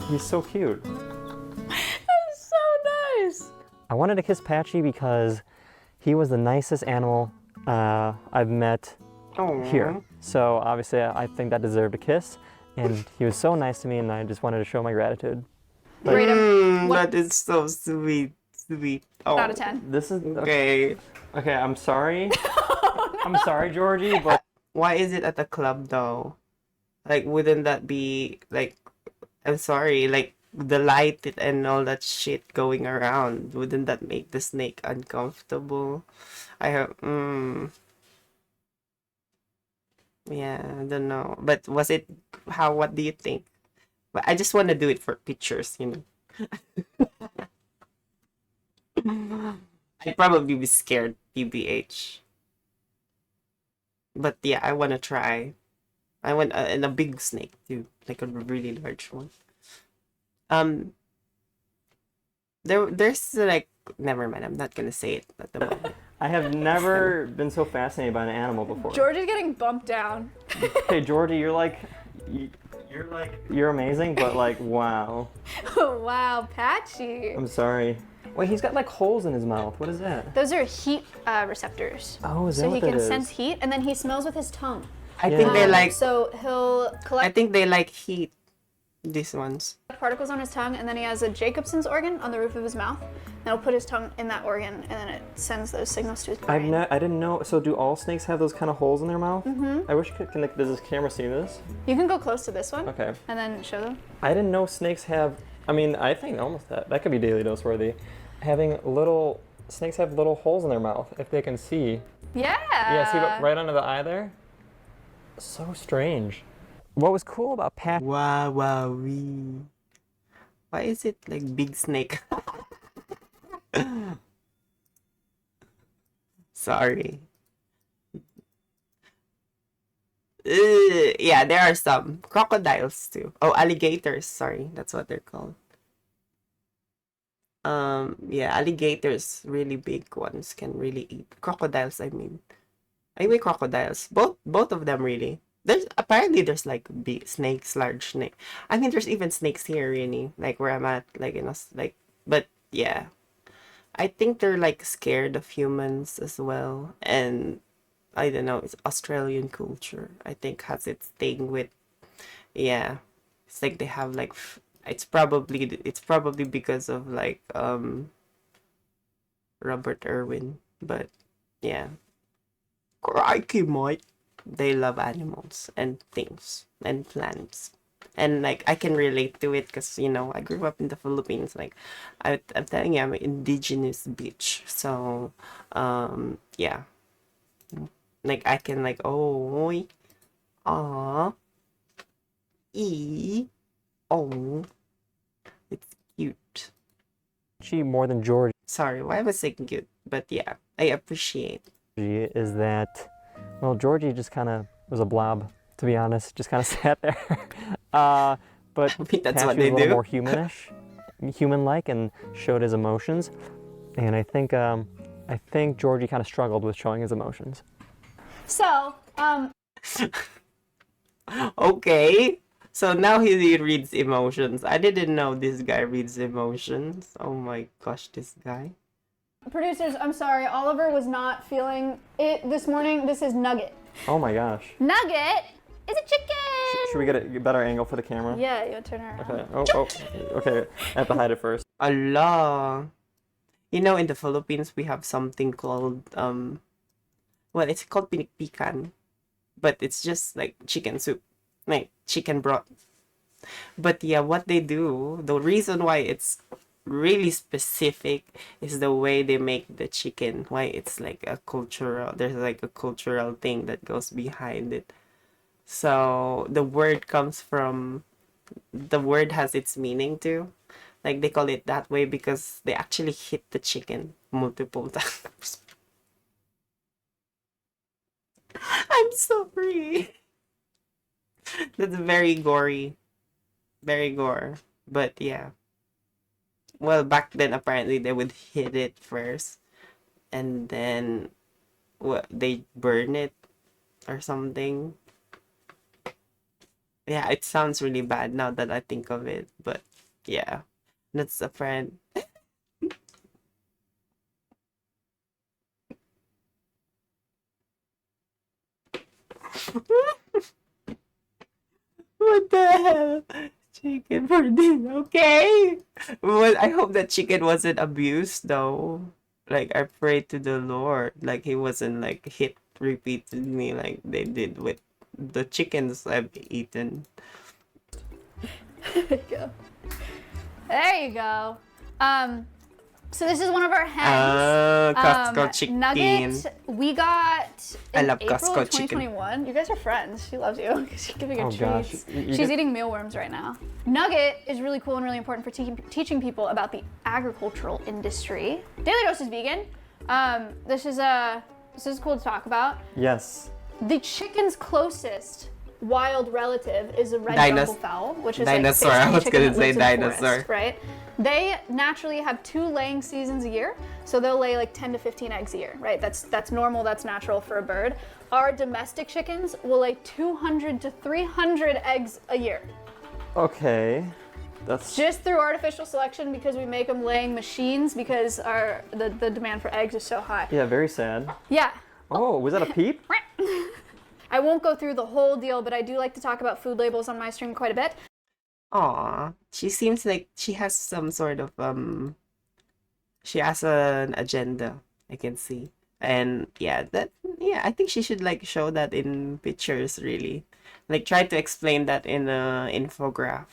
He's so cute. That's so nice. I wanted to kiss Patchy because he was the nicest animal I've met here. So obviously I think that deserved a kiss. And he was so nice to me and I just wanted to show my gratitude. Rate him. What That is so sweet. Sweet. Oh, out of 10? This is okay. okay, I'm sorry. I'm sorry, Georgie, but Why is it at the club though? Like, wouldn't that be like? I'm sorry, like the light and all that shit going around. Wouldn't that make the snake uncomfortable? I have. Yeah, I don't know. But was it? What do you think? But I just want to do it for pictures, you know. I'd probably be scared, TBH. But yeah, I want to try. I want and a big snake too, like a really large one. There's like, never mind. I'm not gonna say it at the moment. I have never been so fascinated by an animal before. George is getting bumped down. Hey, Georgie, you're amazing, but like, wow. Oh, wow, Patchy. I'm sorry. Wait, he's got like holes in his mouth. What is that? Those are heat receptors. Oh, is that So what he that can is? sense heat, and then he smells with his tongue. I think they like. So he'll I collect think they like heat. These ones. particles on his tongue, and then he has a Jacobson's organ on the roof of his mouth. And he'll put his tongue in that organ, and then it sends those signals to his brain. I didn't know. So do all snakes have those kind of holes in their mouth? Mm-hmm. I wish does this camera see this? You can go close to this one, Okay. and then show them. I didn't know snakes have. I mean, I think almost that could be daily dose worthy. Snakes have little holes in their mouth if they can see. Yeah. Yeah, see right under the eye there? So strange. What was cool about Pat? Wow, wow, wee. Why is it like big snake? Sorry. Yeah, there are some crocodiles too. Oh, alligators. Sorry, that's what they're called. Yeah, alligators, really big ones, can really eat. Crocodiles, I mean. Anyway, crocodiles. Both of them really. There's like big snakes, large snake. I mean, there's even snakes here, really, like where I'm at, like like. But yeah, I think they're like scared of humans as well, and I don't know. It's Australian culture. I think has its thing with, yeah. It's like they have like it's probably because of like Robert Irwin, but yeah. Crikey, Mike. They love animals and things and plants. And like I can relate to it because I grew up in the Philippines. Like I'm telling you, I'm an indigenous bitch. So yeah, like I can like oh, ah, oh, it's cute. She more than Georgie Sorry, why was I saying cute? But yeah, I appreciate. is that, well, Georgie just kind of was a blob, to be honest, just kind of sat there. But I mean, that's Patchy what was they a little do. more humanish, human-like, and showed his emotions. And I think Georgie kind of struggled with showing his emotions. So, Okay. So now he reads emotions. I didn't know this guy reads emotions. Oh my gosh, this guy. producers, I'm sorry, Oliver was not feeling it this morning. This is Nugget. Oh my gosh. Nugget is a chicken! Should we get a better angle for the camera? Yeah, you turn her around. Okay. Okay. I have to hide it first. Allah. In the Philippines we have something called well, it's called pinikpikan, but it's just like chicken soup, like chicken broth. But yeah, what they do, the reason why it's really specific is the way they make the chicken. Why it's like there's like a cultural thing that goes behind it. So the word has its meaning too. Like they call it that way because they actually hit the chicken multiple times. I'm sorry. That's very gory. Very gore. But yeah. Well, back then apparently they would hit it first and then they burn it or something. Yeah, it sounds really bad now that I think of it, but yeah. That's a friend. What the hell? Chicken for dinner. Okay. Well, I hope that chicken wasn't abused though. Like I pray to the Lord. Like he wasn't like hit repeatedly like they did with the chickens I've eaten. There you go. There you go. So this is one of our hens. Costco chicken. Nugget, we got I in love April Costco of 2021. You guys are friends. She loves you. She's giving her Oh gosh. treats. You She's get- eating mealworms right now. Nugget is really cool and really important for teaching people about the agricultural industry. Daily Dose is vegan. This is cool to talk about. Yes. The chicken's closest wild relative is a red Dinos- jungle fowl, which is dinosaur. like I was basically a gonna chicken say that lives in the dinosaur. forest, right? They naturally have 2 laying seasons a year, so they'll lay like 10 to 15 eggs a year, right? That's normal, that's natural for a bird. Our domestic chickens will lay 200 to 300 eggs a year, Okay. That's just through artificial selection because we make them laying machines because the demand for eggs is so high. yeah, very sad. Yeah. Oh, was that a peep? I won't go through the whole deal, but I do like to talk about food labels on my stream quite a bit. Aw, she seems like she has some sort of she has an agenda, I can see. And yeah, I think she should like show that in pictures really. Like try to explain that in a infograph.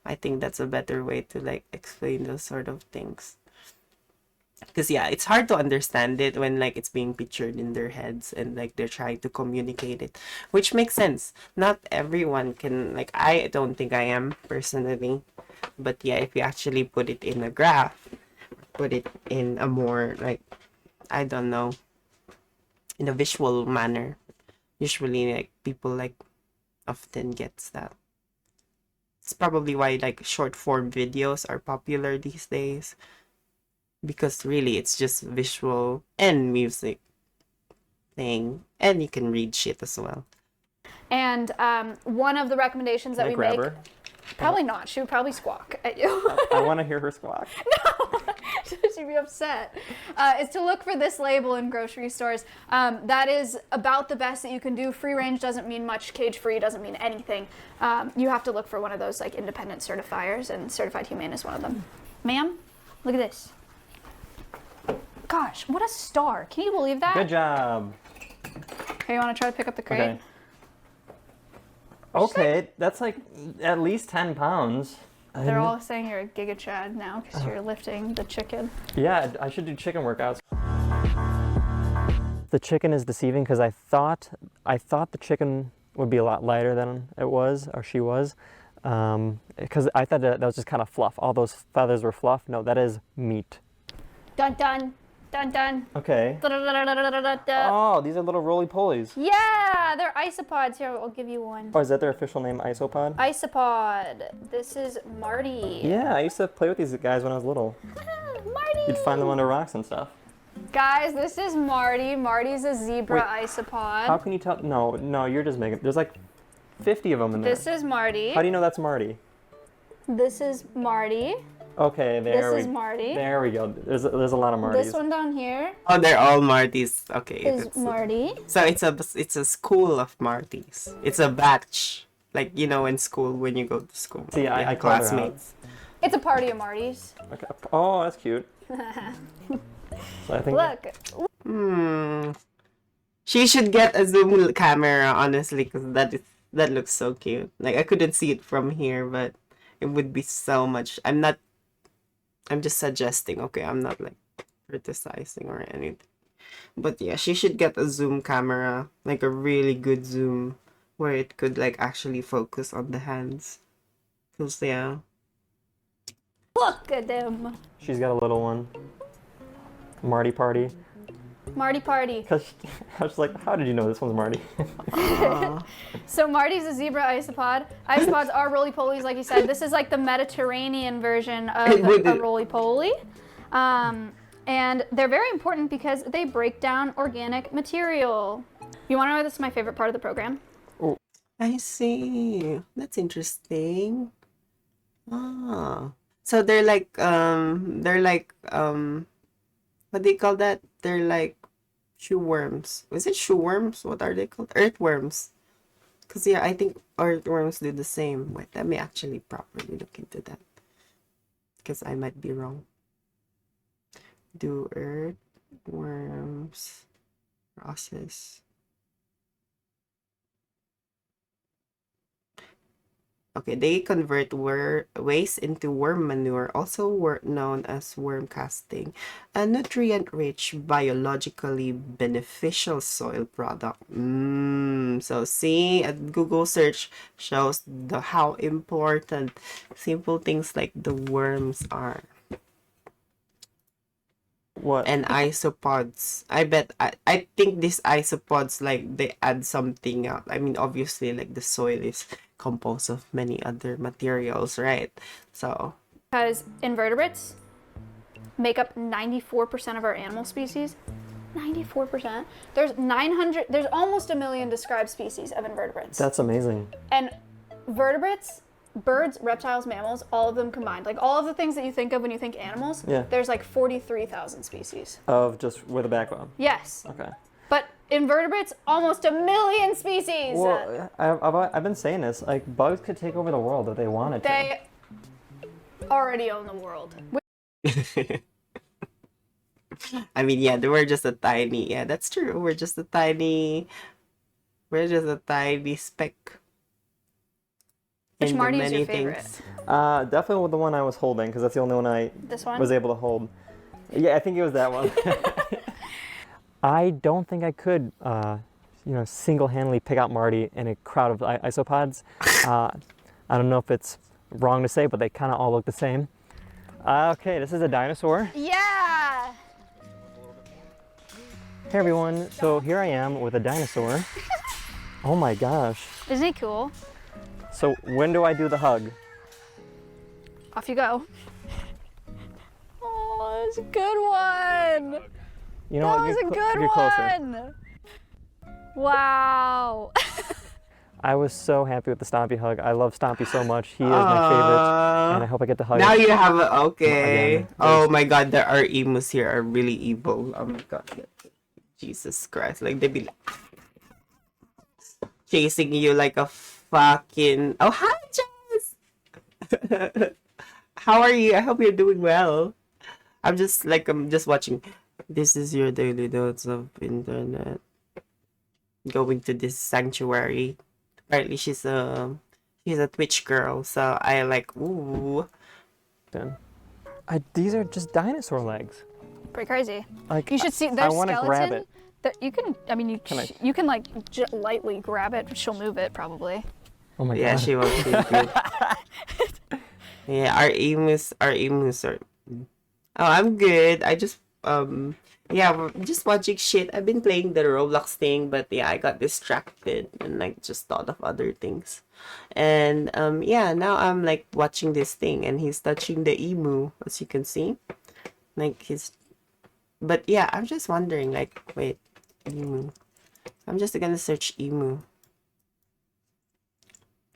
I think that's a better way to like explain those sort of things. Because yeah, it's hard to understand it when like it's being pictured in their heads and like they're trying to communicate it, which makes sense. Not everyone can, like I don't think I am personally, but yeah, if you actually put it in a graph, put it in a more like, I don't know, in a visual manner, usually like people like often gets that. It's probably why like short form videos are popular these days. because really it's just visual and music thing, and you can read shit as well. And one of the recommendations that we grab make, her? probably not. She would probably squawk at you. I want to hear her squawk. She'd be upset. Is to look for this label in grocery stores. That is about the best that you can do. Free range doesn't mean much. Cage free doesn't mean anything. You have to look for one of those like independent certifiers, and Certified Humane is one of them. Ma'am, look at this. Gosh, what a star. Can you believe that? Good job. Hey, you want to try to pick up the crate? Okay, that's like at least 10 pounds. They're all saying you're a Giga Chad now because you're lifting the chicken. Yeah, I should do chicken workouts. The chicken is deceiving because I thought the chicken would be a lot lighter than it was, or she was, because I thought that was just kind of fluff. All those feathers were fluff. No, that is meat. Dun dun dun dun. Okay. Da-da-da-da-da-da-da. Oh, these are little roly-polies. Yeah, they're isopods. Here, I'll give you one. Oh, is that their official name, Isopod? Isopod. This is Marty. Yeah, I used to play with these guys when I was little. Marty. You'd find them under rocks and stuff. Guys, this is Marty. Marty's a zebra isopod. How can you tell? No, you're just making. There's like 50 of them in there. This is Marty. How do you know that's Marty? This is Marty. Okay, This is Marty. There we go. There's a lot of Martys. This one down here Oh, they're all Martys. Okay. is Marty. So it's a school of Martys. It's a batch. Like, you know, in school when you go to school. See, I called her out. classmates. It's a party of Martys. Okay. Oh, that's cute. So I think. Look, She should get a zoom camera, honestly, because that looks so cute. Like, I couldn't see it from here, but it would be so much. I'm just suggesting, okay? I'm not like criticizing or anything. But yeah, she should get a zoom camera, like a really good zoom, where it could like actually focus on the hands. Cause yeah. look at them. She's got a little one. Marty Party. Marty party. Cause I was like, how did you know this one's Marty? So Marty's a zebra isopod. Isopods are roly-polies, like you said. This is like the Mediterranean version of a roly-poly. And they're very important because they break down organic material. You want to know this is my favorite part of the program? I see. That's interesting. Ah. So they're like what do you call that? They're like shoe worms. Is it shoe worms? What are they called? Earthworms. Cause yeah, I think earthworms do the same. Wait, let me actually properly look into that. Because I might be wrong. Do earthworms process? Okay, they convert waste into worm manure, also known as worm casting, a nutrient-rich, biologically beneficial soil product. So see, a Google search shows how important simple things like the worms are. What? And isopods. I think these isopods, like, they add something out. I mean, obviously, like, the soil is composed of many other materials, right? So Because invertebrates make up 94% of our animal species. 94%. There's almost 1 million described species of invertebrates. That's amazing. And vertebrates, birds, reptiles, mammals, all of them combined. Like all of the things that you think of when you think animals, Yeah. there's like 43,000 species. Of just with a backbone. Yes. Okay. But invertebrates, almost 1 million species. Well, I've been saying this. Like bugs could take over the world if they wanted to. They already own the world. I mean, yeah, we're just a tiny, yeah, that's true. We're just a tiny speck. Which in the Marty is many your favorite? things. Definitely the one I was holding because that's the only one I This one? was able to hold. Yeah, I think it was that one. I don't think I could, single-handedly pick out Marty in a crowd of isopods. I don't know if it's wrong to say, but they kind of all look the same. Okay, this is a dinosaur. Yeah! Hey everyone, so here I am with a dinosaur. Oh my gosh. Isn't he cool? So when do I do the hug? Off you go. Oh, was a good one. You know That what? was a good Get closer. one. Wow. I was so happy with the Stompy hug. I love Stompy so much. He is my favorite, and I hope I get to hug Now him. you have a okay. Again, Oh my god, our emus here are really evil. Oh my god. Jesus Christ. Like they be like chasing you like a fucking oh hi Jess. How are you? I hope you're doing well. I'm just watching. This is your daily dose of internet. Going to this sanctuary. Apparently she's a Twitch girl, so I like ooh. Then. These are just dinosaur legs. Pretty crazy. Like You should see their I want to grab skeleton. it. You can. I mean, Can I? you can like lightly grab it. She'll move it probably. Oh my Yeah, god. she won't be good. Yeah, our emus are. Oh, I'm good. I just yeah, we're just watching shit. I've been playing the Roblox thing, but yeah, I got distracted and like just thought of other things. And yeah, now I'm like watching this thing and he's touching the emu, as you can see. Like he's but yeah, I'm just wondering like wait, emu. I'm just gonna search emu.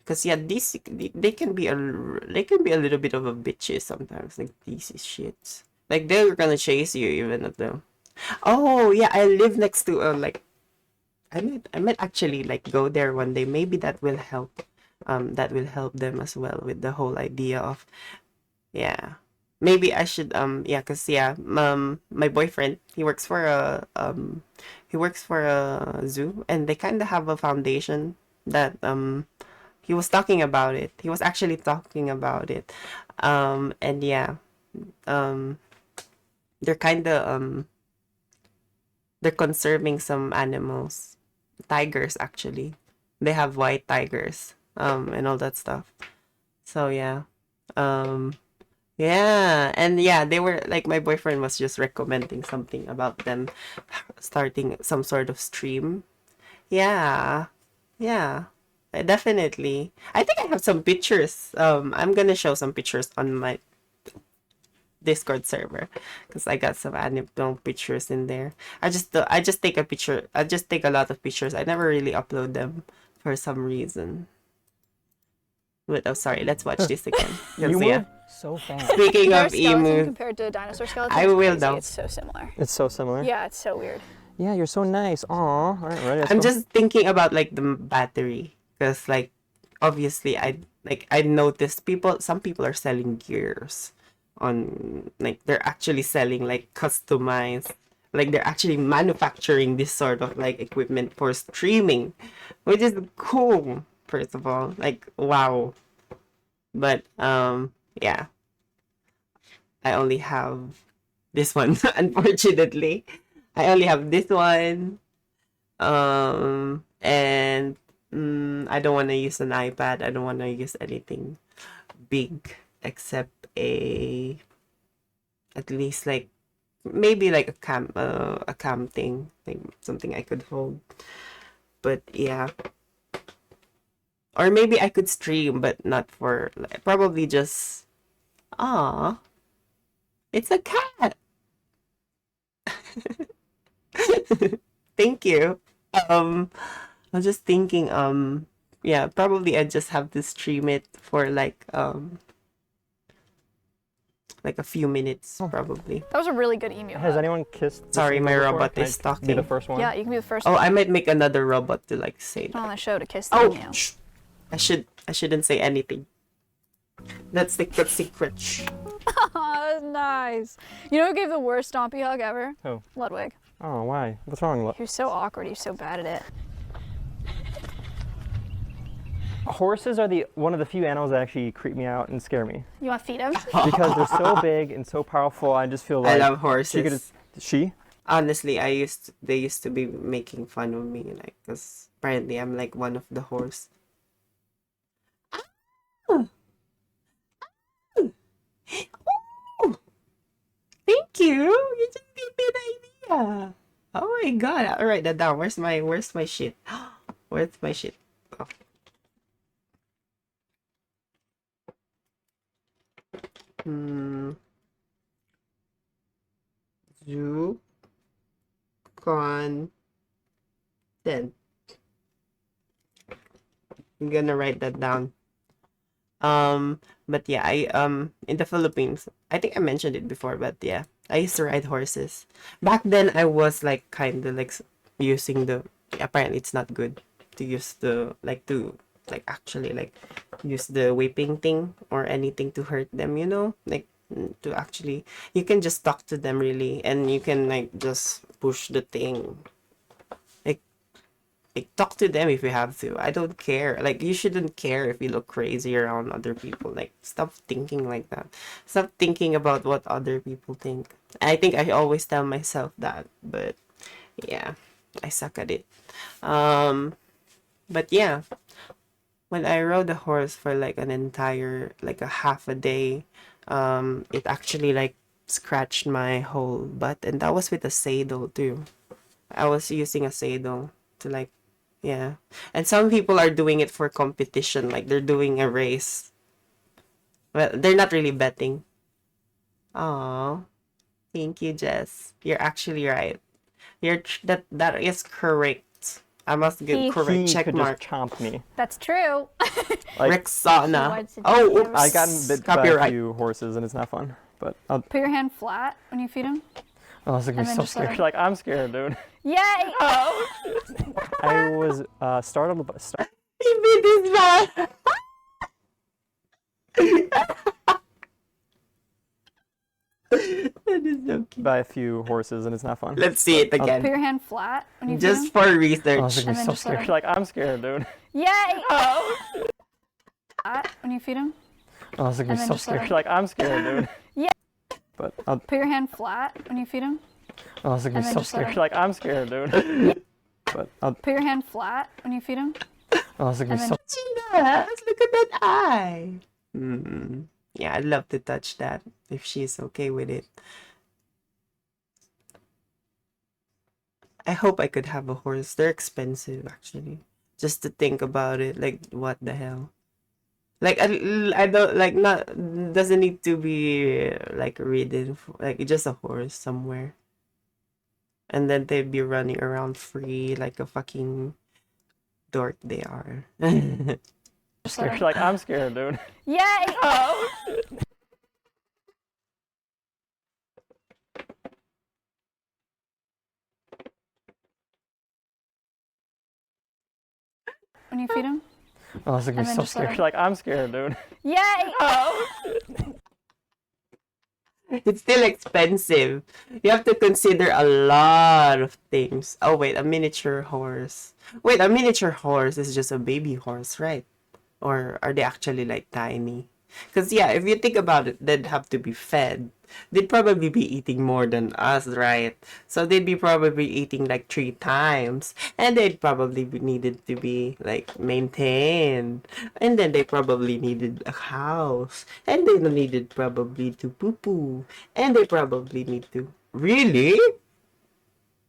Cause yeah, they can be a little bit of a bitches sometimes. Like these shits. Like they're gonna chase you even at them. Oh yeah, I live next to like I might actually like go there one day. Maybe that will help. That will help them as well with the whole idea of yeah. Maybe I should yeah, cause yeah, my boyfriend he works for a zoo and they kind of have a foundation that he was talking about it. He was actually talking about it. And yeah, um, they're kind of they're conserving some animals, tigers actually. They have white tigers, and all that stuff. So yeah, um, yeah, and yeah, they were like my boyfriend was just recommending something about them starting some sort of stream. Yeah, yeah. Definitely. I think I have some pictures. I'm gonna show some pictures on my Discord server because I got some animal pictures in there. I just take a picture. I just take a lot of pictures. I never really upload them for some reason. But oh, sorry. Let's watch this again. 'Cause, You yeah. move so fast. Speaking Their of skeleton emu, compared to a dinosaur skeleton. I is will crazy. though. It's so similar. It's so similar. Yeah, it's so weird. Yeah, you're so nice. Aw. All right, ready? Let's I'm go. just thinking about like the battery because like obviously I noticed some people are selling gears on like they're actually selling like customized like they're actually manufacturing this sort of like equipment for streaming, which is cool. First of all, like wow. But yeah, I only have this one unfortunately. I only have this one. And I don't want to use an iPad. I don't want to use anything big except at least like maybe like a cam thing, like something I could hold. But yeah, or maybe I could stream, but not for like, probably just ah, it's a cat. Thank you. I was just thinking, yeah, probably I just have to stream it for like a few minutes, probably. That was a really good emu. Has hug. anyone kissed? this Sorry, my emu before? robot Can is I talking. Be the first one. Yeah, you can be the first Oh, one I might make another robot to like say on that. the show to kiss the Oh, emu. shh. I shouldn't say anything. That's the good secret. Oh, that's nice. You know who gave the worst stompy hug ever? Who? Ludwig. Oh, why? What's wrong? He was so awkward. He was so bad at it. Horses are one of the few animals that actually creep me out and scare me You want to feed him? because they're so big and so powerful. I just feel like I love horses. She? Honestly, they used to be making fun of me, like, cause apparently I'm like one of the horse. Oh. Oh. Thank you. You just gave me an idea. Oh my god! I'll write that down. Where's my shit? Where's my shit? Oh. Zoo content. I'm gonna write that down. But yeah, I in the Philippines, I think I mentioned it before, but yeah, I used to ride horses. Back then, I was like kind of like using the. Apparently, it's not good to use the like actually like use the whipping thing or anything to hurt them. You know, like to actually you can just talk to them really, and you can like just push the thing. Like talk to them if you have to. I don't care. Like you shouldn't care if you look crazy around other people. Like stop thinking like that. Stop thinking about what other people think. I think I always tell myself that, but yeah, I suck at it. Um, but yeah, when I rode a horse for like an entire like a half a day, it actually like scratched my whole butt, and that was with a saddle too. I was using a saddle to like, yeah. And some people are doing it for competition, like they're doing a race. Well, they're not really betting. Oh, thank you, Jess. You're actually right. That is correct. I must give He- correct He check could mark. just chomp me. That's true. Like, Rexona. He wants to Oh, do oops. I gotten bit by a Copyright. few horses and it's not fun. But I'll, Put your hand flat when you feed him. I was like, And so then just let scared. him- Like I'm scared, dude. Yay! I was startled. He beat his man. That is so cute. By a few horses and it's not fun. Let's see it Put again. your hand flat when you feed Just him. for I was research. like, And then so just let scared. him- Like I'm scared, dude. Yay! Flat when you feed him. I was like, And then so just let scared. him- Like I'm scared, dude. Yeah. But I'll, Put your hand flat when you feed him. I was like, And then so just let scared. him- Like I'm scared, dude. But I'll, Put your hand flat when you feed him. I was like, And then so just- She does. Look at that eye. Yeah, I'd love to touch that if she's okay with it. I hope I could have a horse. They're expensive, actually. Just to think about it, like, what the hell? Like, I don't, like, not, doesn't need to be, like, ridden, like, just a horse somewhere. And then they'd be running around free like a fucking dork they are. scared. Like I'm scared, dude. Yay! When you feed him. I was like, And then so just let scared. him- Like I'm scared, dude. Yay! It's still expensive. You have to consider a lot of things. Oh wait, a miniature horse. Wait, a miniature horse is just a baby horse, right? Or are they actually like tiny? Because yeah, if you think about it, they'd have to be fed. They'd probably be eating more than us, right? So they'd be probably eating like 3 times. And they'd probably be needed to be like maintained. And then they probably needed a house. And they needed probably to poo-poo. And they probably need to... Really?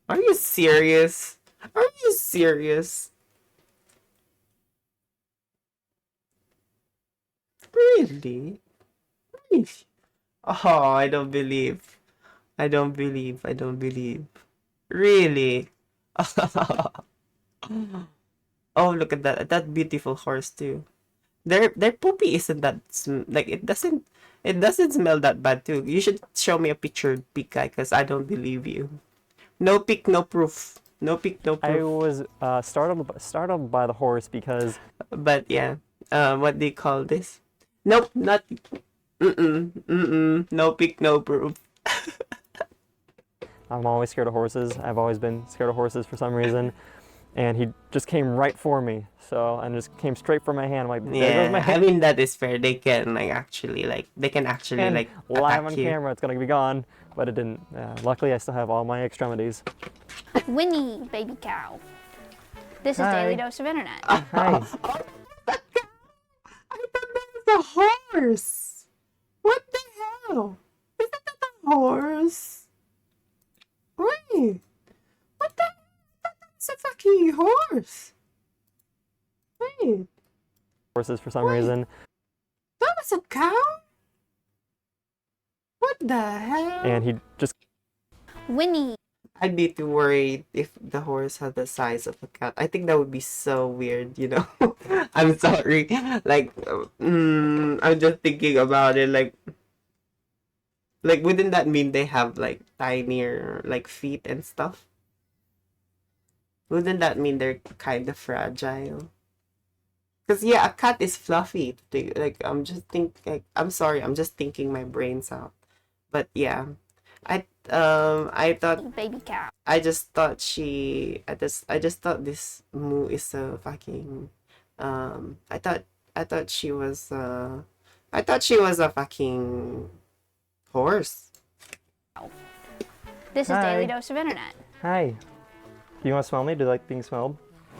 Are you serious? Are you serious? Really? Really? Oh, I don't believe. I don't believe. I don't believe. Really? Oh, look at that. That beautiful horse too. Their poopy isn't that like it doesn't smell that bad too. You should show me a picture, Pika, because I don't believe you. No pic, no proof. No pic, no I proof. was startled by the horse because But yeah, what do you call this? Nope, not. No pic, no proof. I'm always scared of horses. I've always been scared of horses for some reason. And he just came right for me. So, and just came straight for my hand. Like, there goes my Yeah, I hand. mean that is fair. They can actually And like live attack on you. camera, it's gonna be gone. But it didn't. Luckily, I still have all my extremities. Winnie, baby cow. This is Hi. Daily Dose of Internet. Hi. I thought that was a horse. What the hell? Isn't that a horse? Wait, what the? That's a fucking horse. Wait, Horses for some reason. that was a cow? What the hell? And he just Winnie. I'd be too worried if the horse had the size of a cat. I think that would be so weird, you know? I'm sorry. Like, I'm just thinking about it. Like, wouldn't that mean they have, like, tinier, like, feet and stuff? Wouldn't that mean they're kind of fragile? Because, yeah, a cat is fluffy. Like, I'm sorry, I'm just thinking my brains out. But, yeah. I thought Baby cow. I just thought I just thought this moo is so fucking I thought she was a fucking horse. This is Hi. Daily Dose of Internet. Hi. Do you want to smell me? Do you like being smelled?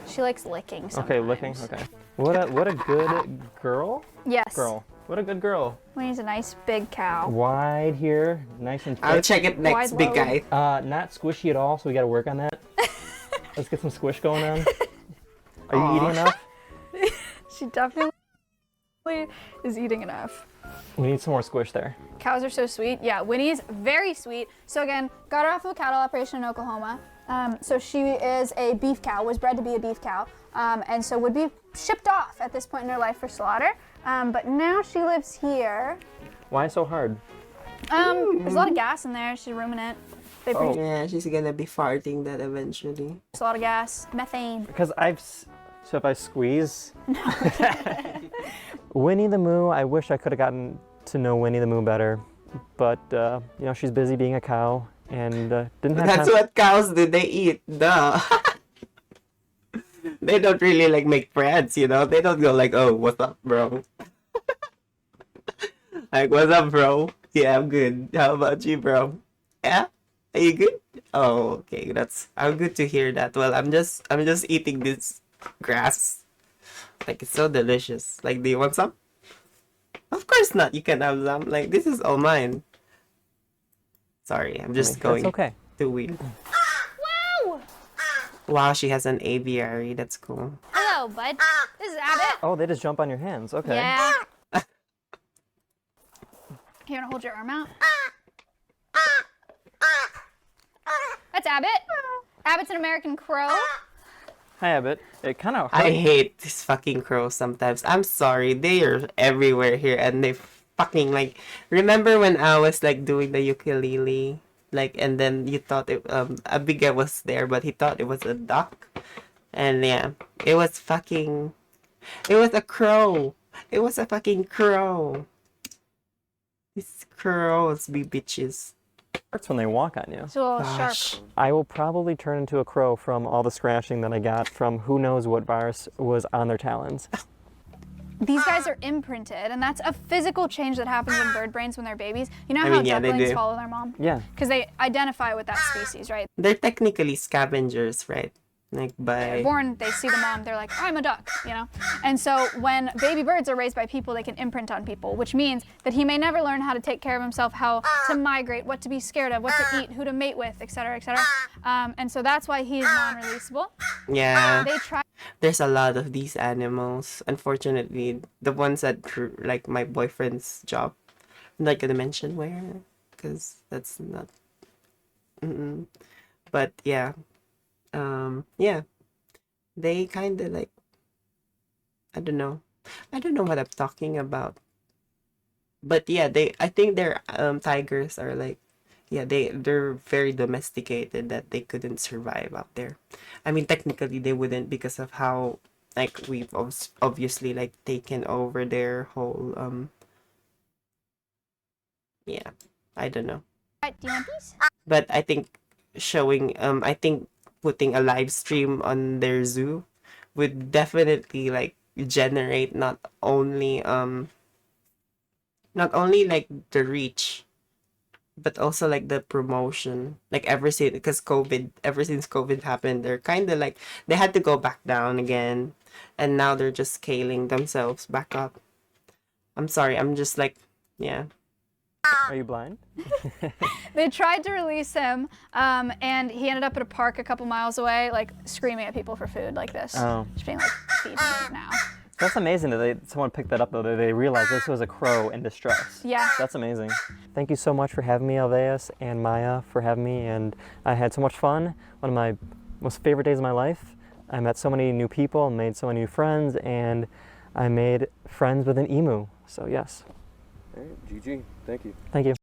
She likes licking sometimes. Okay, licking. Okay. What a good girl. Yes. Girl. What a good girl. Winnie's a nice big cow. Wide here, nice and I'll thick. check it next, Wide big load. guy. Not squishy at all, so we got to work on that. Let's get some squish going on. Are you Aw. eating enough? She definitely is eating enough. We need some more squish there. Cows are so sweet. Yeah, Winnie's very sweet. So again, got her off of a cattle operation in Oklahoma. So she is a beef cow, was bred to be a beef cow, and so would be shipped off at this point in her life for slaughter. But now she lives here. Why so hard? There's a lot of gas in there. She's rooming it. They produce Yeah, she's gonna be farting that eventually. a lot of gas, methane. Because so if I squeeze. Winnie the Moo, I wish I could have gotten to know Winnie the Moo better. But, you know, she's busy being a cow and didn't have That's time. what cows do, they eat. Duh. They don't really like make friends, you know? They don't go like, oh, what's up, bro? Like, what's up, bro? Yeah, I'm good. How about you, bro? Yeah? Are you good? Oh, okay. I'm good to hear that. Well, I'm just eating this grass. Like, it's so delicious. Like, do you want some? Of course not. You can have some. Like, this is all mine. Sorry, I'm just going That's okay. too weird. Wow! Wow, she has an aviary. That's cool. Hello, bud. This is Abbott. Oh, they just jump on your hands. Okay. Yeah. You wanna hold your arm out? That's Abbott. Abbott's an American crow. Hi, Abbott. It kind of I hate these fucking crows sometimes. I'm sorry. They are everywhere here and they fucking like remember when I was like doing the ukulele? Like and then you thought Abigail was there but he thought it was a duck. And yeah, it was a crow. It was a fucking crow. These crows be bitches. hurts when they walk on you. It's a little Gosh. sharp. I will probably turn into a crow from all the scratching that I got from who knows what virus was on their talons. These guys are imprinted, and that's a physical change that happens in bird brains when they're babies. You know I how mean, yeah, they ducklings do. follow their mom? Yeah. Because they identify with that species, right? They're technically scavengers, right? Like They're by born, they see the mom, they're like, oh, I'm a duck, you know? And so when baby birds are raised by people, they can imprint on people, which means that he may never learn how to take care of himself, how to migrate, what to be scared of, what to eat, who to mate with, etc., etc. And so that's why he's non-releasable. yeah. They try. There's a lot of these animals. Unfortunately, the ones that like my boyfriend's job. I'm not gonna mention where, because that's not. But yeah, yeah, they kind of like. I don't know what I'm talking about. But yeah, I think their tigers are like, yeah, they're very domesticated that they couldn't survive out there. I mean, technically they wouldn't because of how like we've obviously like taken over their whole yeah, I don't know. Do you want these? But I think I think putting a live stream on their zoo would definitely like generate not only like the reach but also like the promotion, like ever since COVID happened, they're kind of like they had to go back down again, and now they're just scaling themselves back up. I'm sorry, I'm just like, yeah. Are you blind? They tried to release him, and he ended up at a park a couple miles away, like screaming at people for food like this. Oh. Just being like, feed me now. That's amazing that someone picked that up, though. That they realized this was a crow in distress. Yeah. That's amazing. Thank you so much for having me, Alveus, and Maya for having me. And I had so much fun. One of my most favorite days of my life. I met so many new people, made so many new friends, and I made friends with an emu. So yes. Hey, GG. Thank you. Thank you.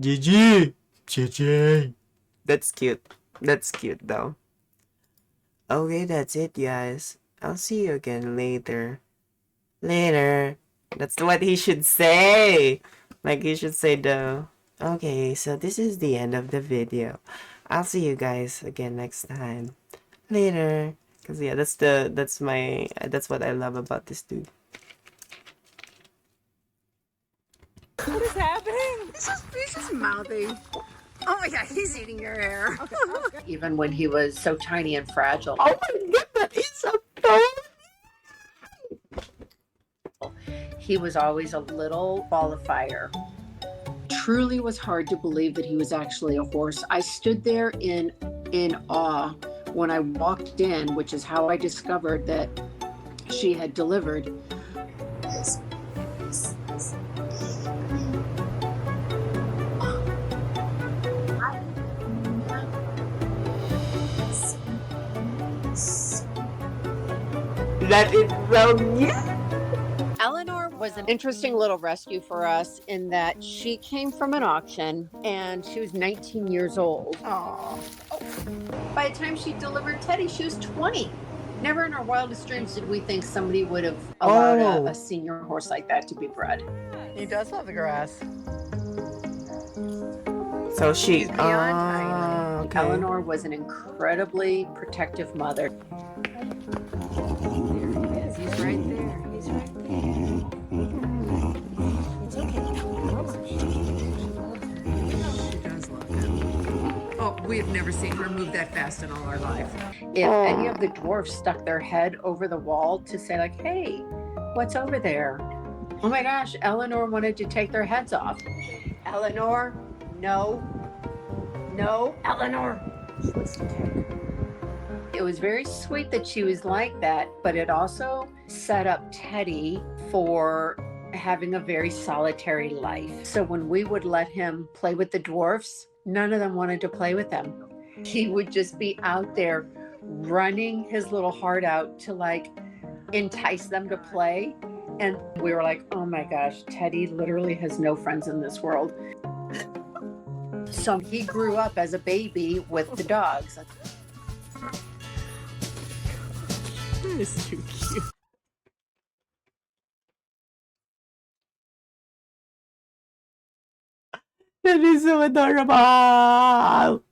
GG. GG. That's cute. That's cute though. Okay, that's it, guys. I'll see you again later. Later. That's what he should say. Like he should say the. Okay, so this is the end of the video. I'll see you guys again next time. Later. Cause yeah, that's what I love about this dude. What is happening? He's just mouthing. Oh my god, he's eating your hair. Even when he was so tiny and fragile. Oh my god, that is so funny. He was always a little ball of fire. Truly was hard to believe that he was actually a horse. I stood there in awe when I walked in, which is how I discovered that she had delivered. That is so cute. Eleanor was an interesting little rescue for us in that she came from an auction and she was 19 years old. Aww. By the time she delivered Teddy, she was 20. Never in our wildest dreams did we think somebody would have allowed a senior horse like that to be bred. He does love the grass. So she's beyond tiny. okay. Eleanor was an incredibly protective mother. There he is. He's right there. He's right there. It's okay. She does love him. Oh, we have never seen her move that fast in all our life. If any of the dwarfs stuck their head over the wall to say like, hey, what's over there? Oh my gosh, Eleanor wanted to take their heads off. Eleanor, no, Eleanor. It was very sweet that she was like that, but it also set up Teddy for having a very solitary life. So when we would let him play with the dwarfs, none of them wanted to play with him. He would just be out there running his little heart out to like entice them to play. And we were like, oh my gosh, Teddy literally has no friends in this world. So he grew up as a baby with the dogs. That is too cute. That is so adorable.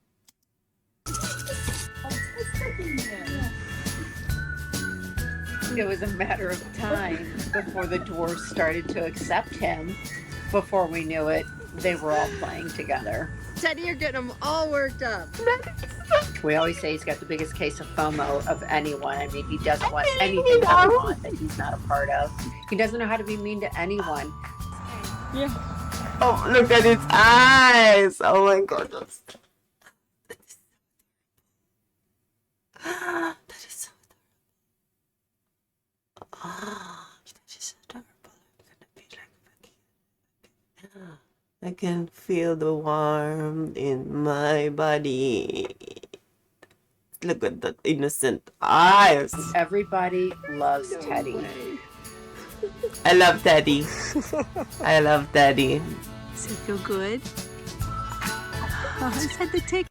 It was a matter of time before the dwarves started to accept him. Before we knew it, they were all playing together. Teddy, you're getting him all worked up. We always say he's got the biggest case of FOMO of anyone. I mean, he doesn't want anything that we want that he's not a part of. He doesn't know how to be mean to anyone. Yeah. Oh, look at his eyes. Oh my god. That is so adorable. Oh, that is adorable. I'm gonna be like, I can feel the warmth in my body. Look at that innocent eyes. Everybody loves Teddy. I love Teddy. I love Teddy. Does it feel good? Oh, I just had to take.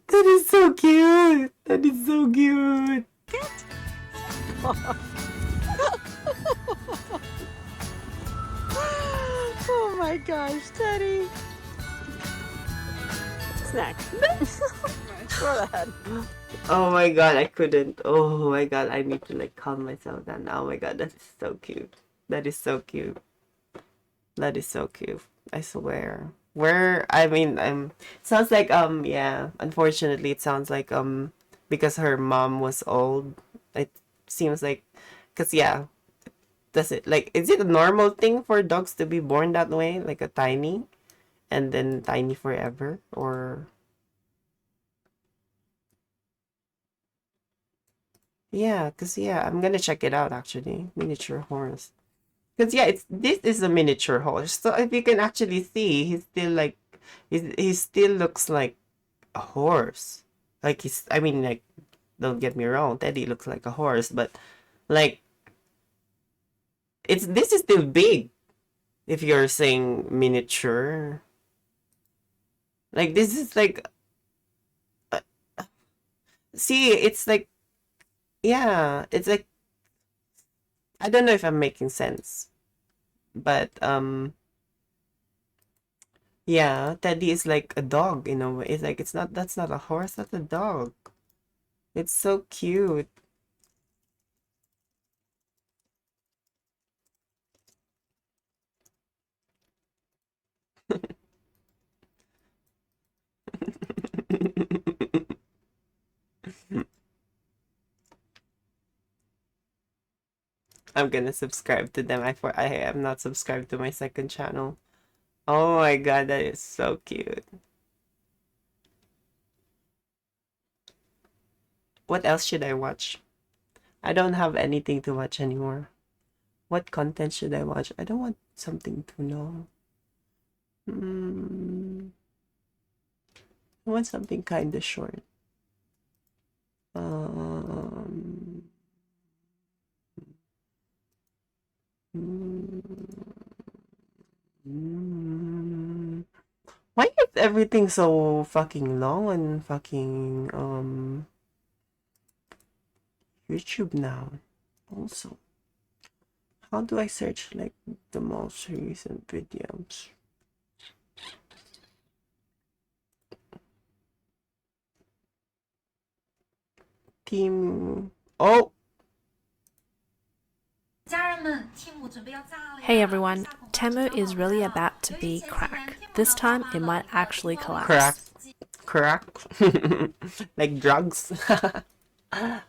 That is so cute. That is so cute. Oh my gosh, Teddy. Snack. Go ahead. Oh my god, I couldn't. Oh my god, I need to like calm myself down. Oh my god, that is so cute. That is so cute. That is so cute. I swear. I mean, sounds like, yeah, unfortunately, it sounds like, because her mom was old, it seems like, cause yeah, does it, like, is it a normal thing for dogs to be born that way? Like a tiny, and then tiny forever? Or Yeah, cause yeah, I'm gonna check it out actually. Miniature horse. Cause yeah, this is a miniature horse. So if you can actually see, he's still like, he still looks like a horse. Like I mean, like, don't get me wrong, Teddy looks like a horse, but like, this is still big. If you're saying miniature, like this is like, uh, see, it's like, yeah, it's like, I don't know if I'm making sense, but yeah, Teddy is like a dog in a way. It's like that's not a horse, that's a dog. It's so cute. I'm gonna subscribe to them. I am not subscribed to my second channel. Oh my god, that is so cute. What else should I watch? I don't have anything to watch anymore. What content should I watch? I don't want something too long. I want something kind of short. Um, why is everything so fucking long on fucking YouTube now? Also, how do I search like the most recent videos? Team. Oh. Hey everyone, Temu is really about to be crack. This time it might actually collapse. Crack. Like drugs.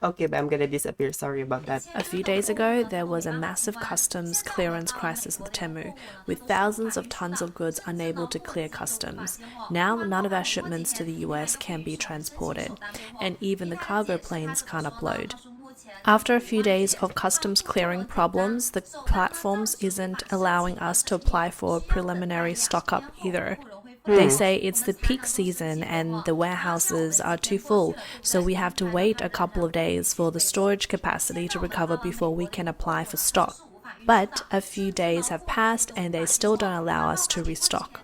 Okay, but I'm gonna disappear. Sorry about that. A few days ago, there was a massive customs clearance crisis with Temu, with thousands of tons of goods unable to clear customs. Now, none of our shipments to the US can be transported, and even the cargo planes can't upload. After a few days of customs clearing problems, the platforms isn't allowing us to apply for preliminary stock up either. They say it's the peak season and the warehouses are too full, so we have to wait a couple of days for the storage capacity to recover before we can apply for stock. But a few days have passed and they still don't allow us to restock.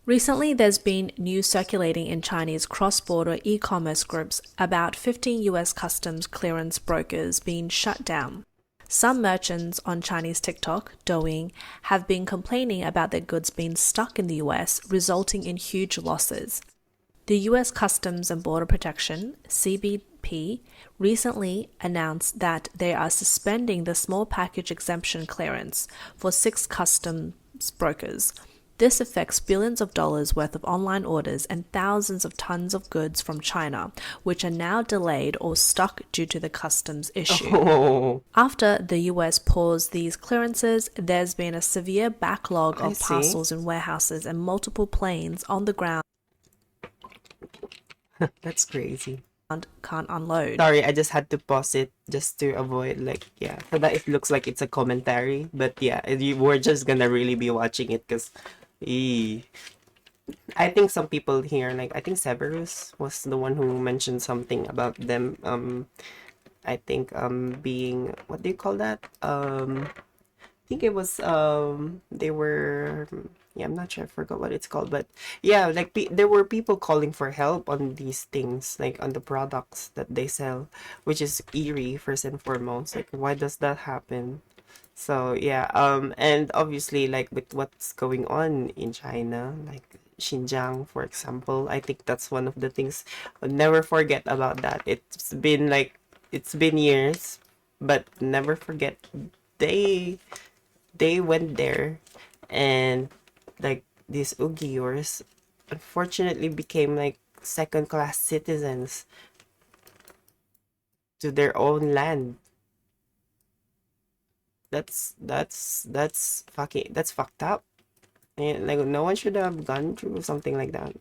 Recently, there's been news circulating in Chinese cross-border e-commerce groups about 15 US customs clearance brokers being shut down. Some merchants on Chinese TikTok, Douyin, have been complaining about their goods being stuck in the US, resulting in huge losses. The US Customs and Border Protection, CBP, recently announced that they are suspending the small package exemption clearance for 6 customs brokers. This affects billions of dollars worth of online orders and thousands of tons of goods from China, which are now delayed or stuck due to the customs issue. Oh. After the US paused these clearances, there's been a severe backlog of parcels in warehouses and multiple planes on the ground. That's crazy. Can't unload. Sorry, I just had to pause it just to avoid so that it looks like it's a commentary. But yeah, we're just gonna really be watching it because I think some people here, like I think Severus was the one who mentioned something about them I think being, what do you call that? I think it was they were, yeah, I'm not sure, I forgot what it's called, but yeah, like there were people calling for help on these things, like on the products that they sell, which is eerie first and foremost. Like, why does that happen? So yeah, and obviously, like with what's going on in China, like Xinjiang, for example, I think that's one of the things. I'll never forget about that. It's been years, but never forget they went there, and like these Uyghurs unfortunately became like second class citizens to their own land. That's fucked up. And like no one should have gone through something like that.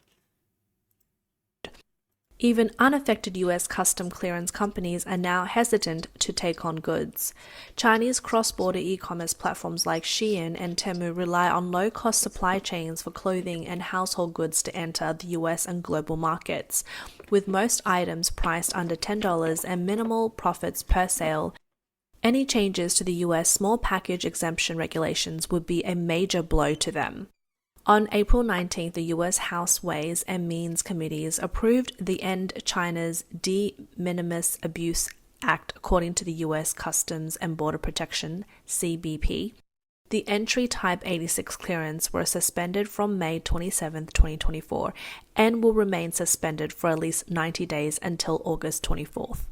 Even unaffected US custom clearance companies are now hesitant to take on goods. Chinese cross-border e-commerce platforms like Shein and Temu rely on low-cost supply chains for clothing and household goods to enter the US and global markets, with most items priced under $10 and minimal profits per sale. Any changes to the US small package exemption regulations would be a major blow to them. On April 19th, the U.S. House Ways and Means Committees approved the End China's De Minimis Abuse Act, according to the U.S. Customs and Border Protection, CBP. The entry Type 86 clearance were suspended from May 27, 2024, and will remain suspended for at least 90 days until August 24th.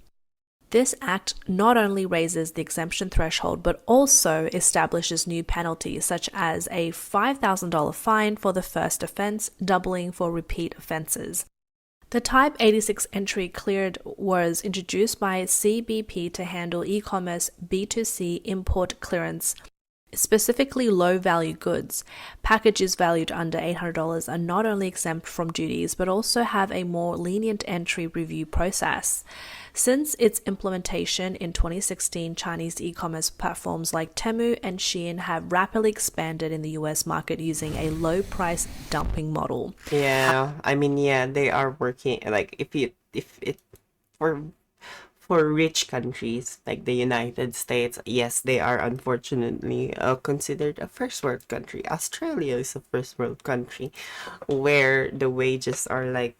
This act not only raises the exemption threshold, but also establishes new penalties, such as a $5,000 fine for the first offense, doubling for repeat offenses. The Type 86 entry cleared was introduced by CBP to handle e-commerce B2C import clearance, specifically low-value goods. Packages valued under $800 are not only exempt from duties, but also have a more lenient entry review process. Since its implementation in 2016, Chinese e-commerce platforms like Temu and Shein have rapidly expanded in the US market using a low-price dumping model. Yeah, I mean, yeah, they are working like if it for rich countries like the United States, yes, they are unfortunately considered a first world country. Australia is a first world country where the wages are like,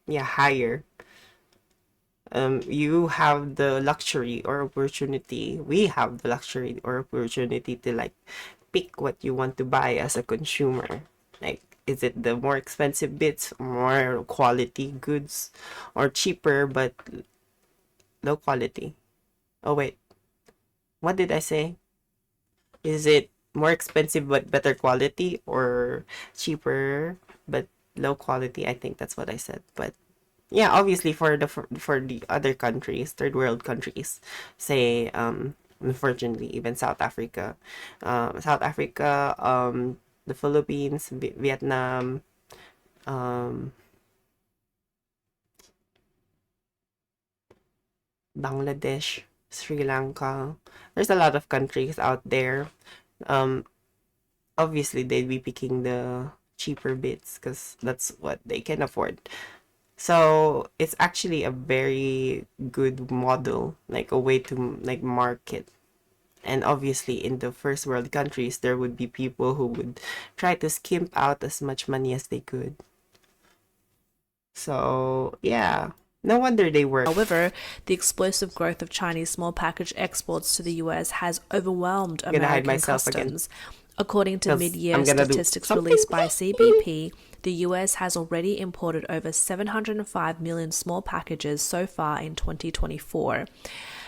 yeah, higher. You have the luxury or opportunity, we have the luxury or opportunity to like pick what you want to buy as a consumer. Like, is it the more expensive bits, more quality goods, or cheaper but low quality? Oh wait, what did I say? Is it more expensive but better quality, or cheaper but low quality? I think that's what I said. But yeah, obviously for the other countries, third world countries, say unfortunately even South Africa, the Philippines, Vietnam, Bangladesh, Sri Lanka. There's a lot of countries out there. Obviously they'd be picking the cheaper bits because that's what they can afford. So it's actually a very good model, like a way to like market. And obviously in the first world countries, there would be people who would try to skimp out as much money as they could. So yeah, no wonder they work. However, the explosive growth of Chinese small package exports to the US has overwhelmed American customs. According to mid-year statistics released by CBP, the US has already imported over 705 million small packages so far in 2024,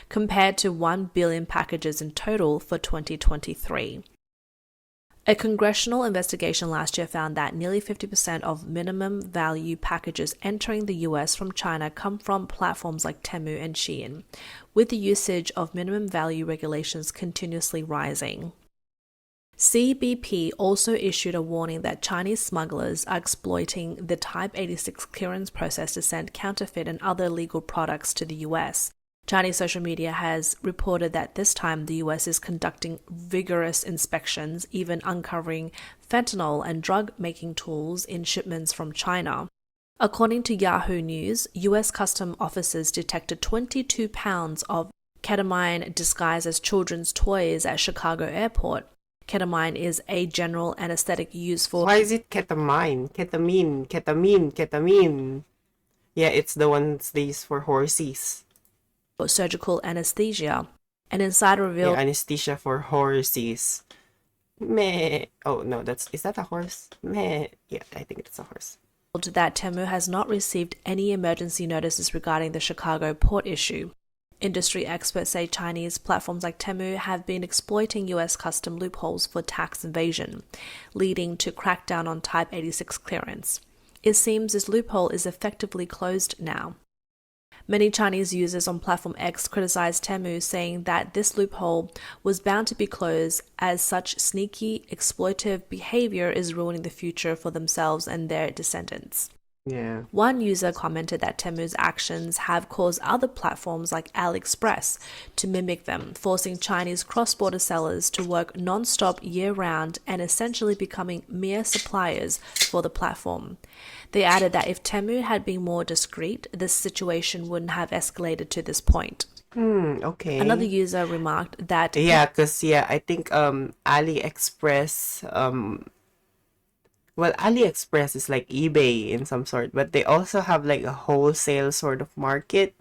compared to 1 billion packages in total for 2023. A congressional investigation last year found that nearly 50% of minimum value packages entering the US from China come from platforms like Temu and Shein, with the usage of minimum value regulations continuously rising. CBP also issued a warning that Chinese smugglers are exploiting the Type 86 clearance process to send counterfeit and other illegal products to the US. Chinese social media has reported that this time the US is conducting vigorous inspections, even uncovering fentanyl and drug-making tools in shipments from China. According to Yahoo News, US custom officers detected 22 pounds of ketamine disguised as children's toys at Chicago Airport. Ketamine is a general anesthetic used for... Why is it ketamine? Ketamine. Yeah, it's the ones they use for horses. Surgical anesthesia. An insider revealed... Yeah, anesthesia for horses. Meh. Oh, no, is that a horse? Meh. Yeah, I think it's a horse. ...that Temu has not received any emergency notices regarding the Chicago port issue. Industry experts say Chinese platforms like Temu have been exploiting US custom loopholes for tax evasion, leading to crackdown on Type 86 clearance. It seems this loophole is effectively closed now. Many Chinese users on Platform X criticized Temu, saying that this loophole was bound to be closed as such sneaky, exploitative behavior is ruining the future for themselves and their descendants. Yeah. One user commented that Temu's actions have caused other platforms like AliExpress to mimic them, forcing Chinese cross-border sellers to work non-stop year-round and essentially becoming mere suppliers for the platform. They added that if Temu had been more discreet, this situation wouldn't have escalated to this point. Okay. Another user remarked that Yeah, because I think AliExpress well, AliExpress is like eBay in some sort, but they also have like a wholesale sort of market